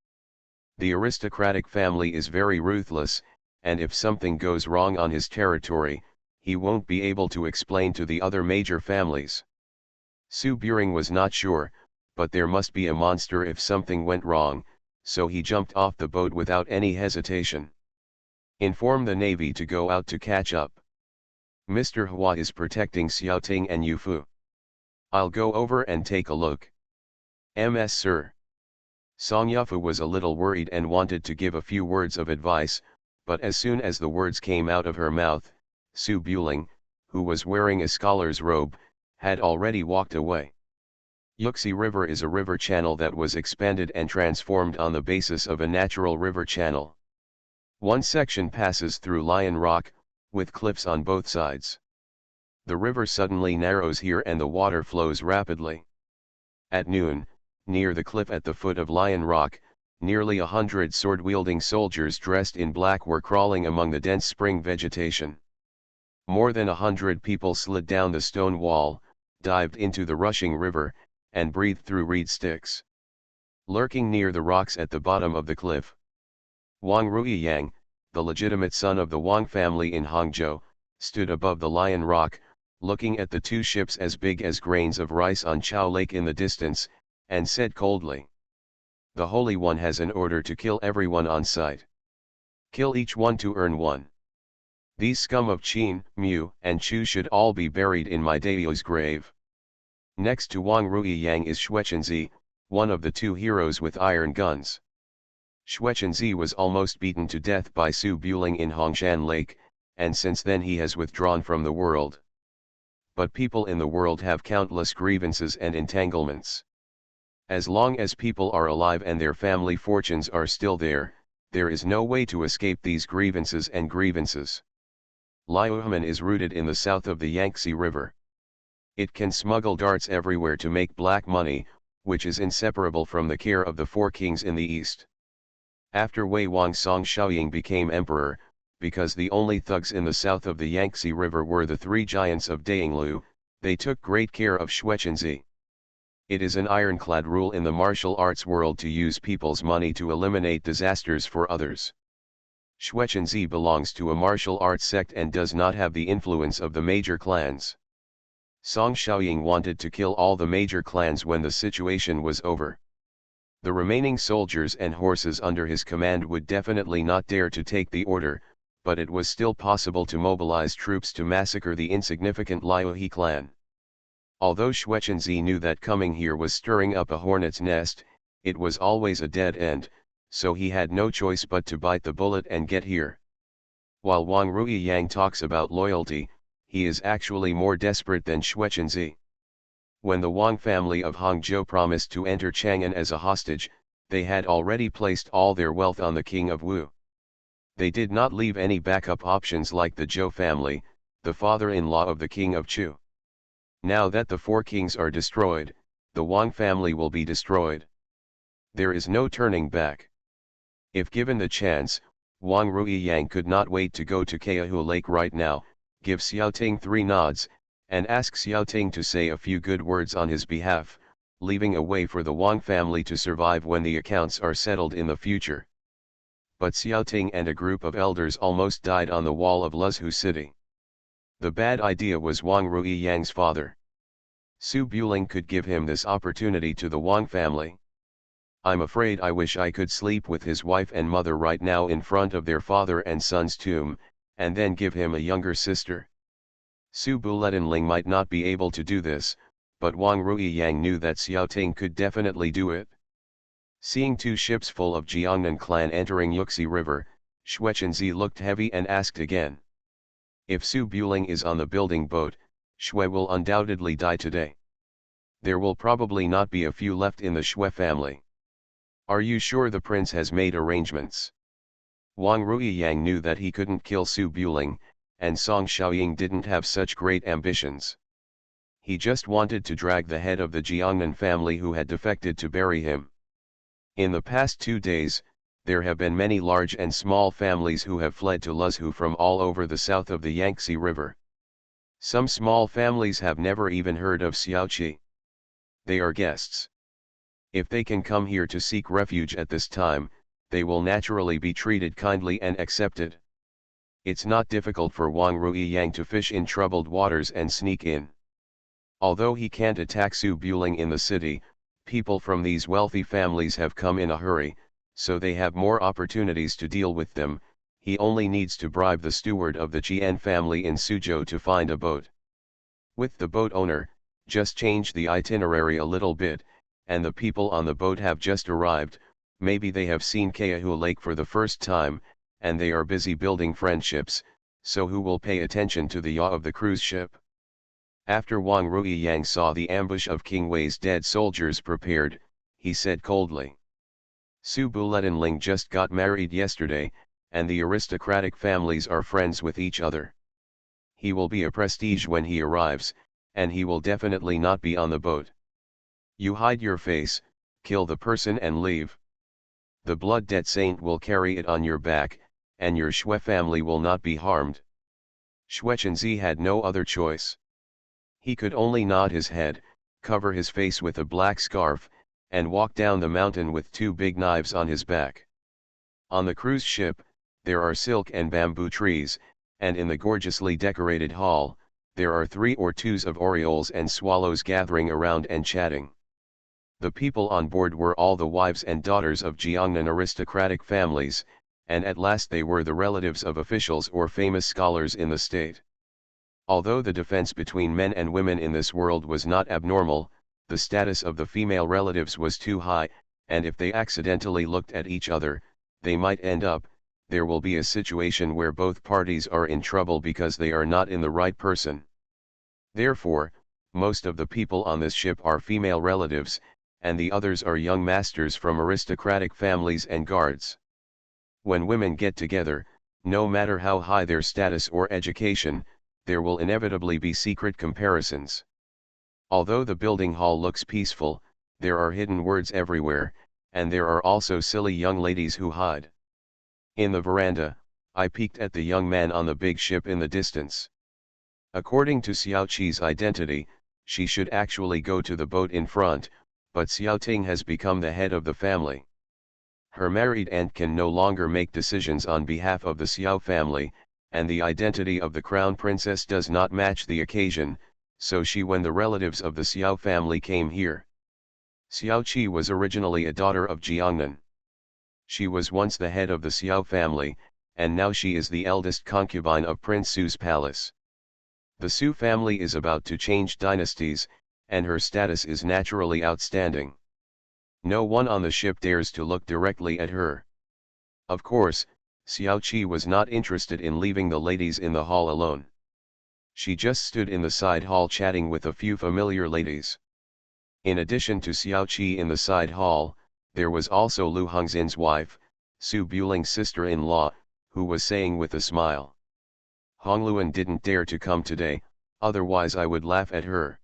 The aristocratic family is very ruthless, and if something goes wrong on his territory, he won't be able to explain to the other major families. Su Buring was not sure, but there must be a monster if something went wrong, so he jumped off the boat without any hesitation. Inform the navy to go out to catch up. Mr. Hua is protecting Xiaoting and Yufu. I'll go over and take a look. MS Sir. Song Yufu was a little worried and wanted to give a few words of advice, but as soon as the words came out of her mouth, Su Buling, who was wearing a scholar's robe, had already walked away. Yuxi River is a river channel that was expanded and transformed on the basis of a natural river channel. One section passes through Lion Rock, with cliffs on both sides. The river suddenly narrows here and the water flows rapidly. At noon, near the cliff at the foot of Lion Rock, nearly 100 sword-wielding soldiers dressed in black were crawling among the dense spring vegetation. More than 100 people slid down the stone wall, dived into the rushing river, and breathed through reed sticks. Lurking near the rocks at the bottom of the cliff, Wang Ruiyang, the legitimate son of the Wang family in Hangzhou, stood above the Lion Rock, looking at the two ships as big as grains of rice on Chao Lake in the distance, and said coldly, "The Holy One has an order to kill everyone on sight. Kill each one to earn one. These scum of Qin, Mu, and Chu should all be buried in my daio's grave." Next to Wang Ruiyang is Xuechenzi, one of the two heroes with iron guns. Xuechenzi was almost beaten to death by Su Buling in Hongshan Lake, and since then he has withdrawn from the world. But people in the world have countless grievances and entanglements. As long as people are alive and their family fortunes are still there is no way to escape these grievances and grievances. Liuhemen is rooted in the south of the Yangtze River. It can smuggle darts everywhere to make black money, which is inseparable from the care of the four kings in the east. After Wei Wang Song Shaoying became emperor, because the only thugs in the south of the Yangtze River were the three giants of Dainglu, they took great care of Xuechenzi. It is an ironclad rule in the martial arts world to use people's money to eliminate disasters for others. Xuechenzi belongs to a martial arts sect and does not have the influence of the major clans. Song Shaoying wanted to kill all the major clans when the situation was over. The remaining soldiers and horses under his command would definitely not dare to take the order, but it was still possible to mobilize troops to massacre the insignificant Liuhe clan. Although Xuechenzi knew that coming here was stirring up a hornet's nest, it was always a dead end, so he had no choice but to bite the bullet and get here. While Wang Ruiyang talks about loyalty, he is actually more desperate than Xuechenzi. When the Wang family of Hangzhou promised to enter Chang'an as a hostage, they had already placed all their wealth on the king of Wu. They did not leave any backup options like the Zhou family, the father-in-law of the king of Chu. Now that the four kings are destroyed, the Wang family will be destroyed. There is no turning back. If given the chance, Wang Ruiyang could not wait to go to Keahu Lake right now, give Xiaoting 3 nods, and ask Xiaoting to say a few good words on his behalf, leaving a way for the Wang family to survive when the accounts are settled in the future. But Xiaoting and a group of elders almost died on the wall of Luzhu city. The bad idea was Wang Ruiyang's father. Su Buling could give him this opportunity to the Wang family. I'm afraid I wish I could sleep with his wife and mother right now in front of their father and son's tomb, and then give him a younger sister. Su Buletinling might not be able to do this, but Wang Ruiyang knew that Xiaoting could definitely do it. Seeing 2 ships full of Jiangnan clan entering Yuxi River, Xuechenzi looked heavy and asked again. If Su Buling is on the building boat, Xue will undoubtedly die today. There will probably not be a few left in the Xue family. Are you sure the prince has made arrangements? Wang Ruiyang knew that he couldn't kill Su Buling, and Song Xiaoying didn't have such great ambitions. He just wanted to drag the head of the Jiangnan family who had defected to bury him. In the past 2 days, there have been many large and small families who have fled to Luzhu from all over the south of the Yangtze River. Some small families have never even heard of Xiaoqi. They are guests. If they can come here to seek refuge at this time, they will naturally be treated kindly and accepted. It's not difficult for Wang Ruiyang to fish in troubled waters and sneak in. Although he can't attack Su Buling in the city, people from these wealthy families have come in a hurry, so they have more opportunities to deal with them. He only needs to bribe the steward of the Qian family in Suzhou to find a boat. With the boat owner, just change the itinerary a little bit, and the people on the boat have just arrived. Maybe they have seen Keahu Lake for the first time, and they are busy building friendships, so who will pay attention to the yaw of the cruise ship? After Wang Ruiyang saw the ambush of King Wei's dead soldiers prepared, he said coldly. Su Buletinling just got married yesterday, and the aristocratic families are friends with each other. He will be a prestige when he arrives, and he will definitely not be on the boat. You hide your face, kill the person and leave. The blood debt saint will carry it on your back, and your Xue family will not be harmed. Xuechenzi had no other choice. He could only nod his head, cover his face with a black scarf, and walk down the mountain with 2 big knives on his back. On the cruise ship, there are silk and bamboo trees, and in the gorgeously decorated hall, there are 3 or 2s of orioles and swallows gathering around and chatting. The people on board were all the wives and daughters of Jiangnan aristocratic families, and at last they were the relatives of officials or famous scholars in the state. Although the difference between men and women in this world was not abnormal, the status of the female relatives was too high, and if they accidentally looked at each other, they might end up, there will be a situation where both parties are in trouble because they are not in the right person. Therefore, most of the people on this ship are female relatives, and the others are young masters from aristocratic families and guards. When women get together, no matter how high their status or education, there will inevitably be secret comparisons. Although the building hall looks peaceful, there are hidden words everywhere, and there are also silly young ladies who hide. In the veranda, I peeked at the young man on the big ship in the distance. According to Xiaoqi's identity, she should actually go to the boat in front, but Xiaoting has become the head of the family. Her married aunt can no longer make decisions on behalf of the Xiao family, and the identity of the crown princess does not match the occasion, so when the relatives of the Xiao family came here. Xiaoqi was originally a daughter of Jiangnan. She was once the head of the Xiao family, and now she is the eldest concubine of Prince Su's palace. The Su family is about to change dynasties, and her status is naturally outstanding. No one on the ship dares to look directly at her. Of course, Xiaoqi was not interested in leaving the ladies in the hall alone. She just stood in the side hall chatting with a few familiar ladies. In addition to Xiaoqi in the side hall, there was also Lu Hongxin's wife, Su Buling's sister-in-law, who was saying with a smile. Hongluan didn't dare to come today, otherwise I would laugh at her.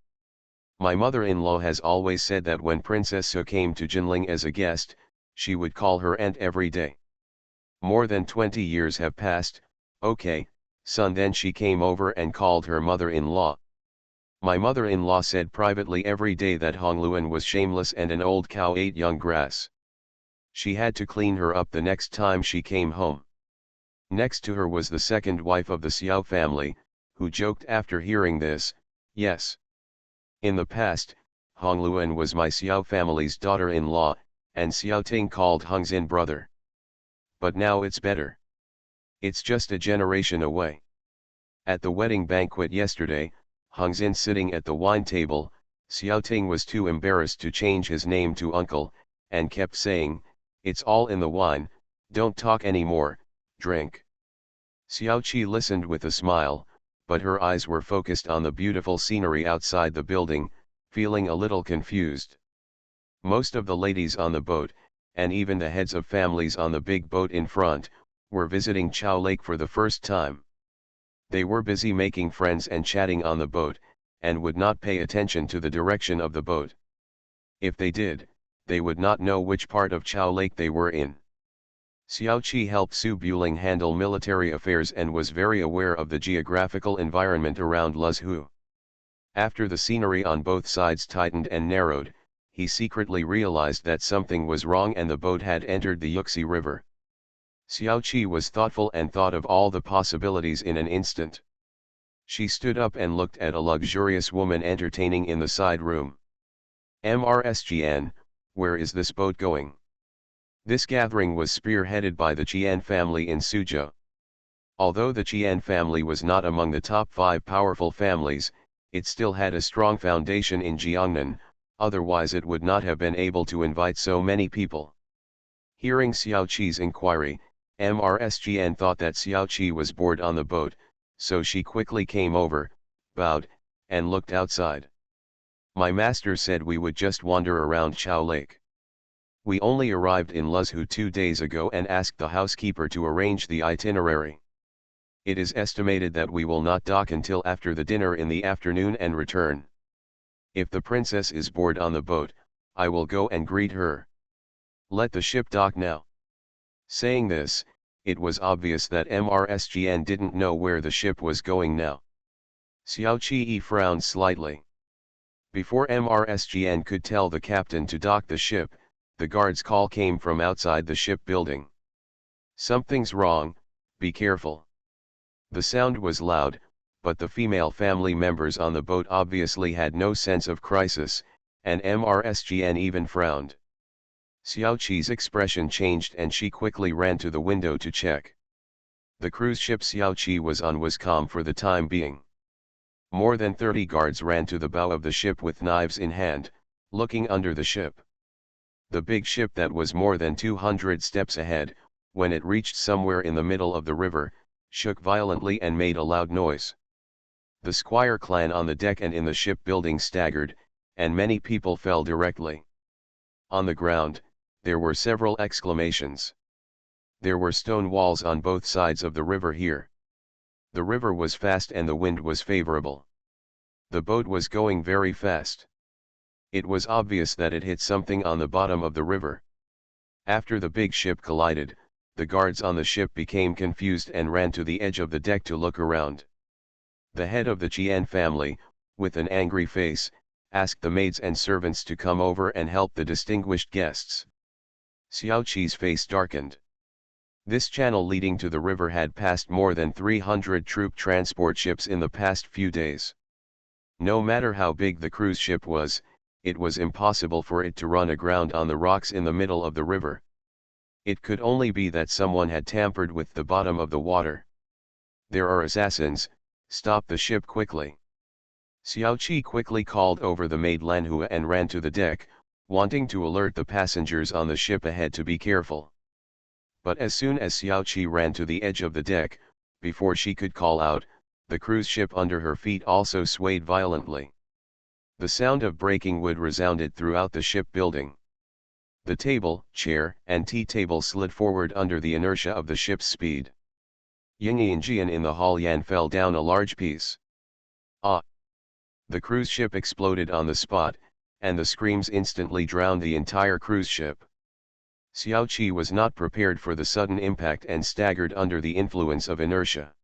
My mother-in-law has always said that when Princess Su came to Jinling as a guest, she would call her aunt every day. More than 20 years have passed. Okay, son. Then she came over and called her mother-in-law. My mother-in-law said privately every day that Hongluan was shameless and an old cow ate young grass. She had to clean her up the next time she came home. Next to her was the second wife of the Xiao family, who joked after hearing this, yes. In the past, Hongluan was my Xiao family's daughter-in-law, and Xiao Ting called Hongzin brother. But now it's better. It's just a generation away. At the wedding banquet yesterday, Hongzin sitting at the wine table, Xiao Ting was too embarrassed to change his name to uncle, and kept saying, "It's all in the wine, don't talk anymore, drink." Xiao Qi listened with a smile, but her eyes were focused on the beautiful scenery outside the building, feeling a little confused. Most of the ladies on the boat, and even the heads of families on the big boat in front, were visiting Chao Lake for the first time. They were busy making friends and chatting on the boat, and would not pay attention to the direction of the boat. If they did, they would not know which part of Chao Lake they were in. Xiao Qi helped Su Buling handle military affairs and was very aware of the geographical environment around Luzhu. After the scenery on both sides tightened and narrowed, he secretly realized that something was wrong and the boat had entered the Yuxi River. Xiao Qi was thoughtful and thought of all the possibilities in an instant. She stood up and looked at a luxurious woman entertaining in the side room. "MRSGN, where is this boat going?" This gathering was spearheaded by the Qian family in Suzhou. Although the Qian family was not among the top 5 powerful families, it still had a strong foundation in Jiangnan, otherwise it would not have been able to invite so many people. Hearing Xiao Qi's inquiry, MRSGN thought that Xiao Qi was bored on the boat, so she quickly came over, bowed, and looked outside. "My master said we would just wander around Chao Lake. We only arrived in Luzhu 2 days ago and asked the housekeeper to arrange the itinerary. It is estimated that we will not dock until after the dinner in the afternoon and return. If the princess is bored on the boat, I will go and greet her. Let the ship dock now." Saying this, it was obvious that MRSGN didn't know where the ship was going now. Xiao Qi frowned slightly. Before MRSGN could tell the captain to dock the ship, the guard's call came from outside the ship building. "Something's wrong, be careful." The sound was loud, but the female family members on the boat obviously had no sense of crisis, and MRSGN even frowned. Xiao Qi's expression changed and she quickly ran to the window to check. The cruise ship Xiao Qi was on was calm for the time being. More than 30 guards ran to the bow of the ship with knives in hand, looking under the ship. The big ship that was more than 200 steps ahead, when it reached somewhere in the middle of the river, shook violently and made a loud noise. The Squire clan on the deck and in the ship building staggered, and many people fell directly. On the ground, there were several exclamations. There were stone walls on both sides of the river here. The river was fast and the wind was favorable. The boat was going very fast. It was obvious that it hit something on the bottom of the river. After the big ship collided, the guards on the ship became confused and ran to the edge of the deck to look around. The head of the Qian family, with an angry face, asked the maids and servants to come over and help the distinguished guests. Xiao Qi's face darkened. This channel leading to the river had passed more than 300 troop transport ships in the past few days. No matter how big the cruise ship was, it was impossible for it to run aground on the rocks in the middle of the river. It could only be that someone had tampered with the bottom of the water. "There are assassins, stop the ship quickly." Xiao Qi quickly called over the maid Lanhua and ran to the deck, wanting to alert the passengers on the ship ahead to be careful. But as soon as Xiao Qi ran to the edge of the deck, before she could call out, the cruise ship under her feet also swayed violently. The sound of breaking wood resounded throughout the ship building. The table, chair, and tea table slid forward under the inertia of the ship's speed. Yingyanjian in the Hall Yan fell down a large piece. Ah! The cruise ship exploded on the spot, and the screams instantly drowned the entire cruise ship. Xiao Qi was not prepared for the sudden impact and staggered under the influence of inertia.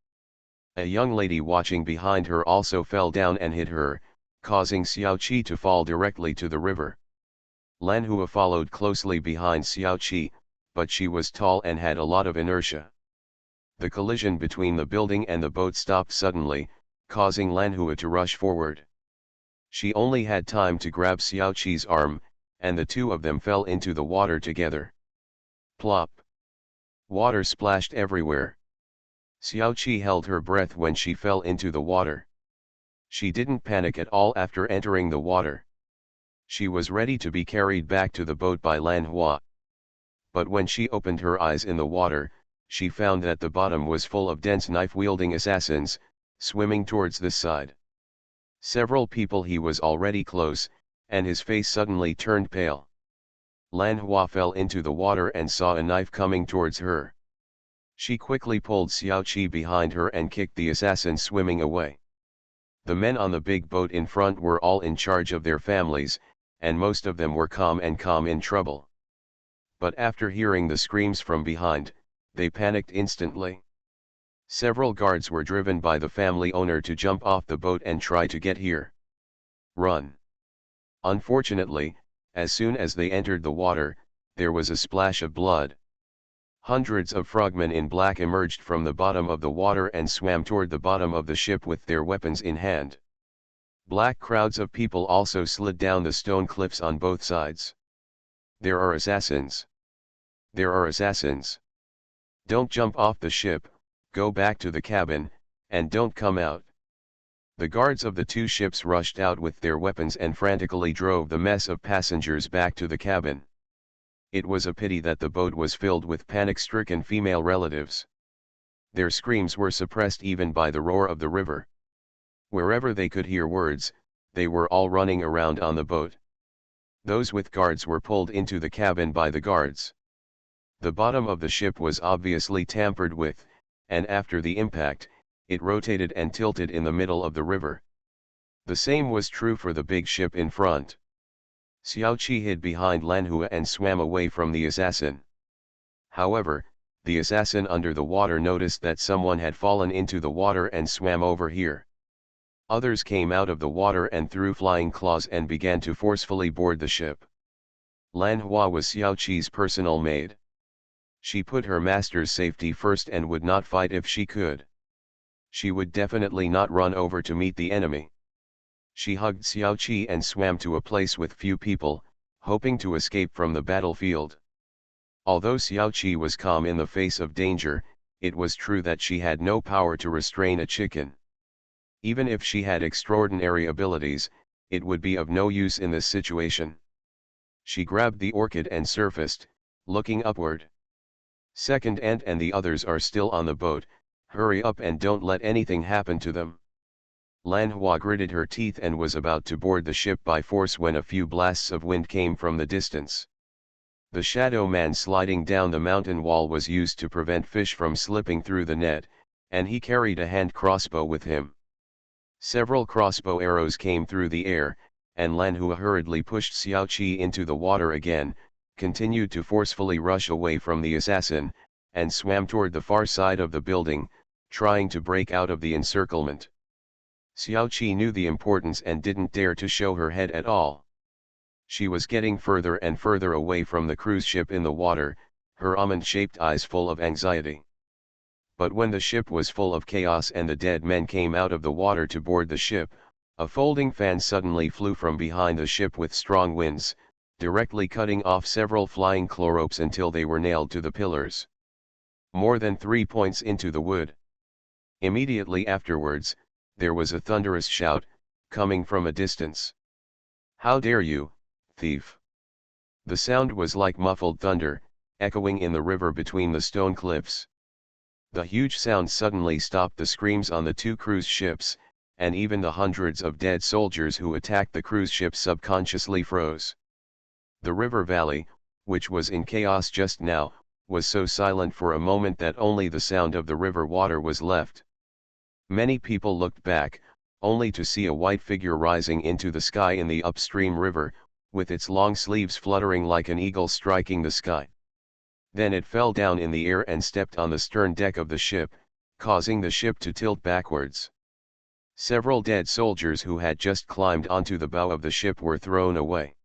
A young lady watching behind her also fell down and hit her, causing Xiao Qi to fall directly to the river. Lan Hua followed closely behind Xiao Qi, but she was tall and had a lot of inertia. The collision between the building and the boat stopped suddenly, causing Lan Hua to rush forward. She only had time to grab Xiao Qi's arm, and the two of them fell into the water together. Plop! Water splashed everywhere. Xiao Qi held her breath when she fell into the water. She didn't panic at all after entering the water. She was ready to be carried back to the boat by Lan Hua. But when she opened her eyes in the water, she found that the bottom was full of dense knife-wielding assassins, swimming towards this side. Several people. He was already close, and his face suddenly turned pale. Lan Hua fell into the water and saw a knife coming towards her. She quickly pulled Xiao Qi behind her and kicked the assassin swimming away. The men on the big boat in front were all in charge of their families, and most of them were calm in trouble. But after hearing the screams from behind, they panicked instantly. Several guards were driven by the family owner to jump off the boat and try to get here. Run! Unfortunately, as soon as they entered the water, there was a splash of blood. Hundreds of frogmen in black emerged from the bottom of the water and swam toward the bottom of the ship with their weapons in hand. Black crowds of people also slid down the stone cliffs on both sides. There are assassins! There are assassins! Don't jump off the ship, go back to the cabin, and don't come out. The guards of the two ships rushed out with their weapons and frantically drove the mess of passengers back to the cabin. It was a pity that the boat was filled with panic-stricken female relatives. Their screams were suppressed even by the roar of the river. Wherever they could hear words, they were all running around on the boat. Those with guards were pulled into the cabin by the guards. The bottom of the ship was obviously tampered with, and after the impact, it rotated and tilted in the middle of the river. The same was true for the big ship in front. Xiao Qi hid behind Lan Hua and swam away from the assassin. However, the assassin under the water noticed that someone had fallen into the water and swam over here. Others came out of the water and threw flying claws and began to forcefully board the ship. Lan Hua was Xiao Qi's personal maid. She put her master's safety first and would not fight if she could. She would definitely not run over to meet the enemy. She hugged Xiao Qi and swam to a place with few people, hoping to escape from the battlefield. Although Xiao Qi was calm in the face of danger, it was true that she had no power to restrain a chicken. Even if she had extraordinary abilities, it would be of no use in this situation. She grabbed the orchid and surfaced, looking upward. Second Ant and the others are still on the boat, hurry up and don't let anything happen to them. Lan Hua gritted her teeth and was about to board the ship by force when a few blasts of wind came from the distance. The shadow man sliding down the mountain wall was used to prevent fish from slipping through the net, and he carried a hand crossbow with him. Several crossbow arrows came through the air, and Lan Hua hurriedly pushed Xiao Qi into the water again, continued to forcefully rush away from the assassin, and swam toward the far side of the building, trying to break out of the encirclement. Xiao Qi knew the importance and didn't dare to show her head at all. She was getting further and further away from the cruise ship in the water, her almond-shaped eyes full of anxiety. But when the ship was full of chaos and the dead men came out of the water to board the ship, a folding fan suddenly flew from behind the ship with strong winds, directly cutting off several flying claw ropes until they were nailed to the pillars. More than 3 points into the wood. Immediately afterwards, there was a thunderous shout, coming from a distance. "How dare you, thief!" The sound was like muffled thunder, echoing in the river between the stone cliffs. The huge sound suddenly stopped the screams on the two cruise ships, and even the hundreds of dead soldiers who attacked the cruise ship subconsciously froze. The river valley, which was in chaos just now, was so silent for a moment that only the sound of the river water was left. Many people looked back, only to see a white figure rising into the sky in the upstream river, with its long sleeves fluttering like an eagle striking the sky. Then it fell down in the air and stepped on the stern deck of the ship, causing the ship to tilt backwards. Several dead soldiers who had just climbed onto the bow of the ship were thrown away.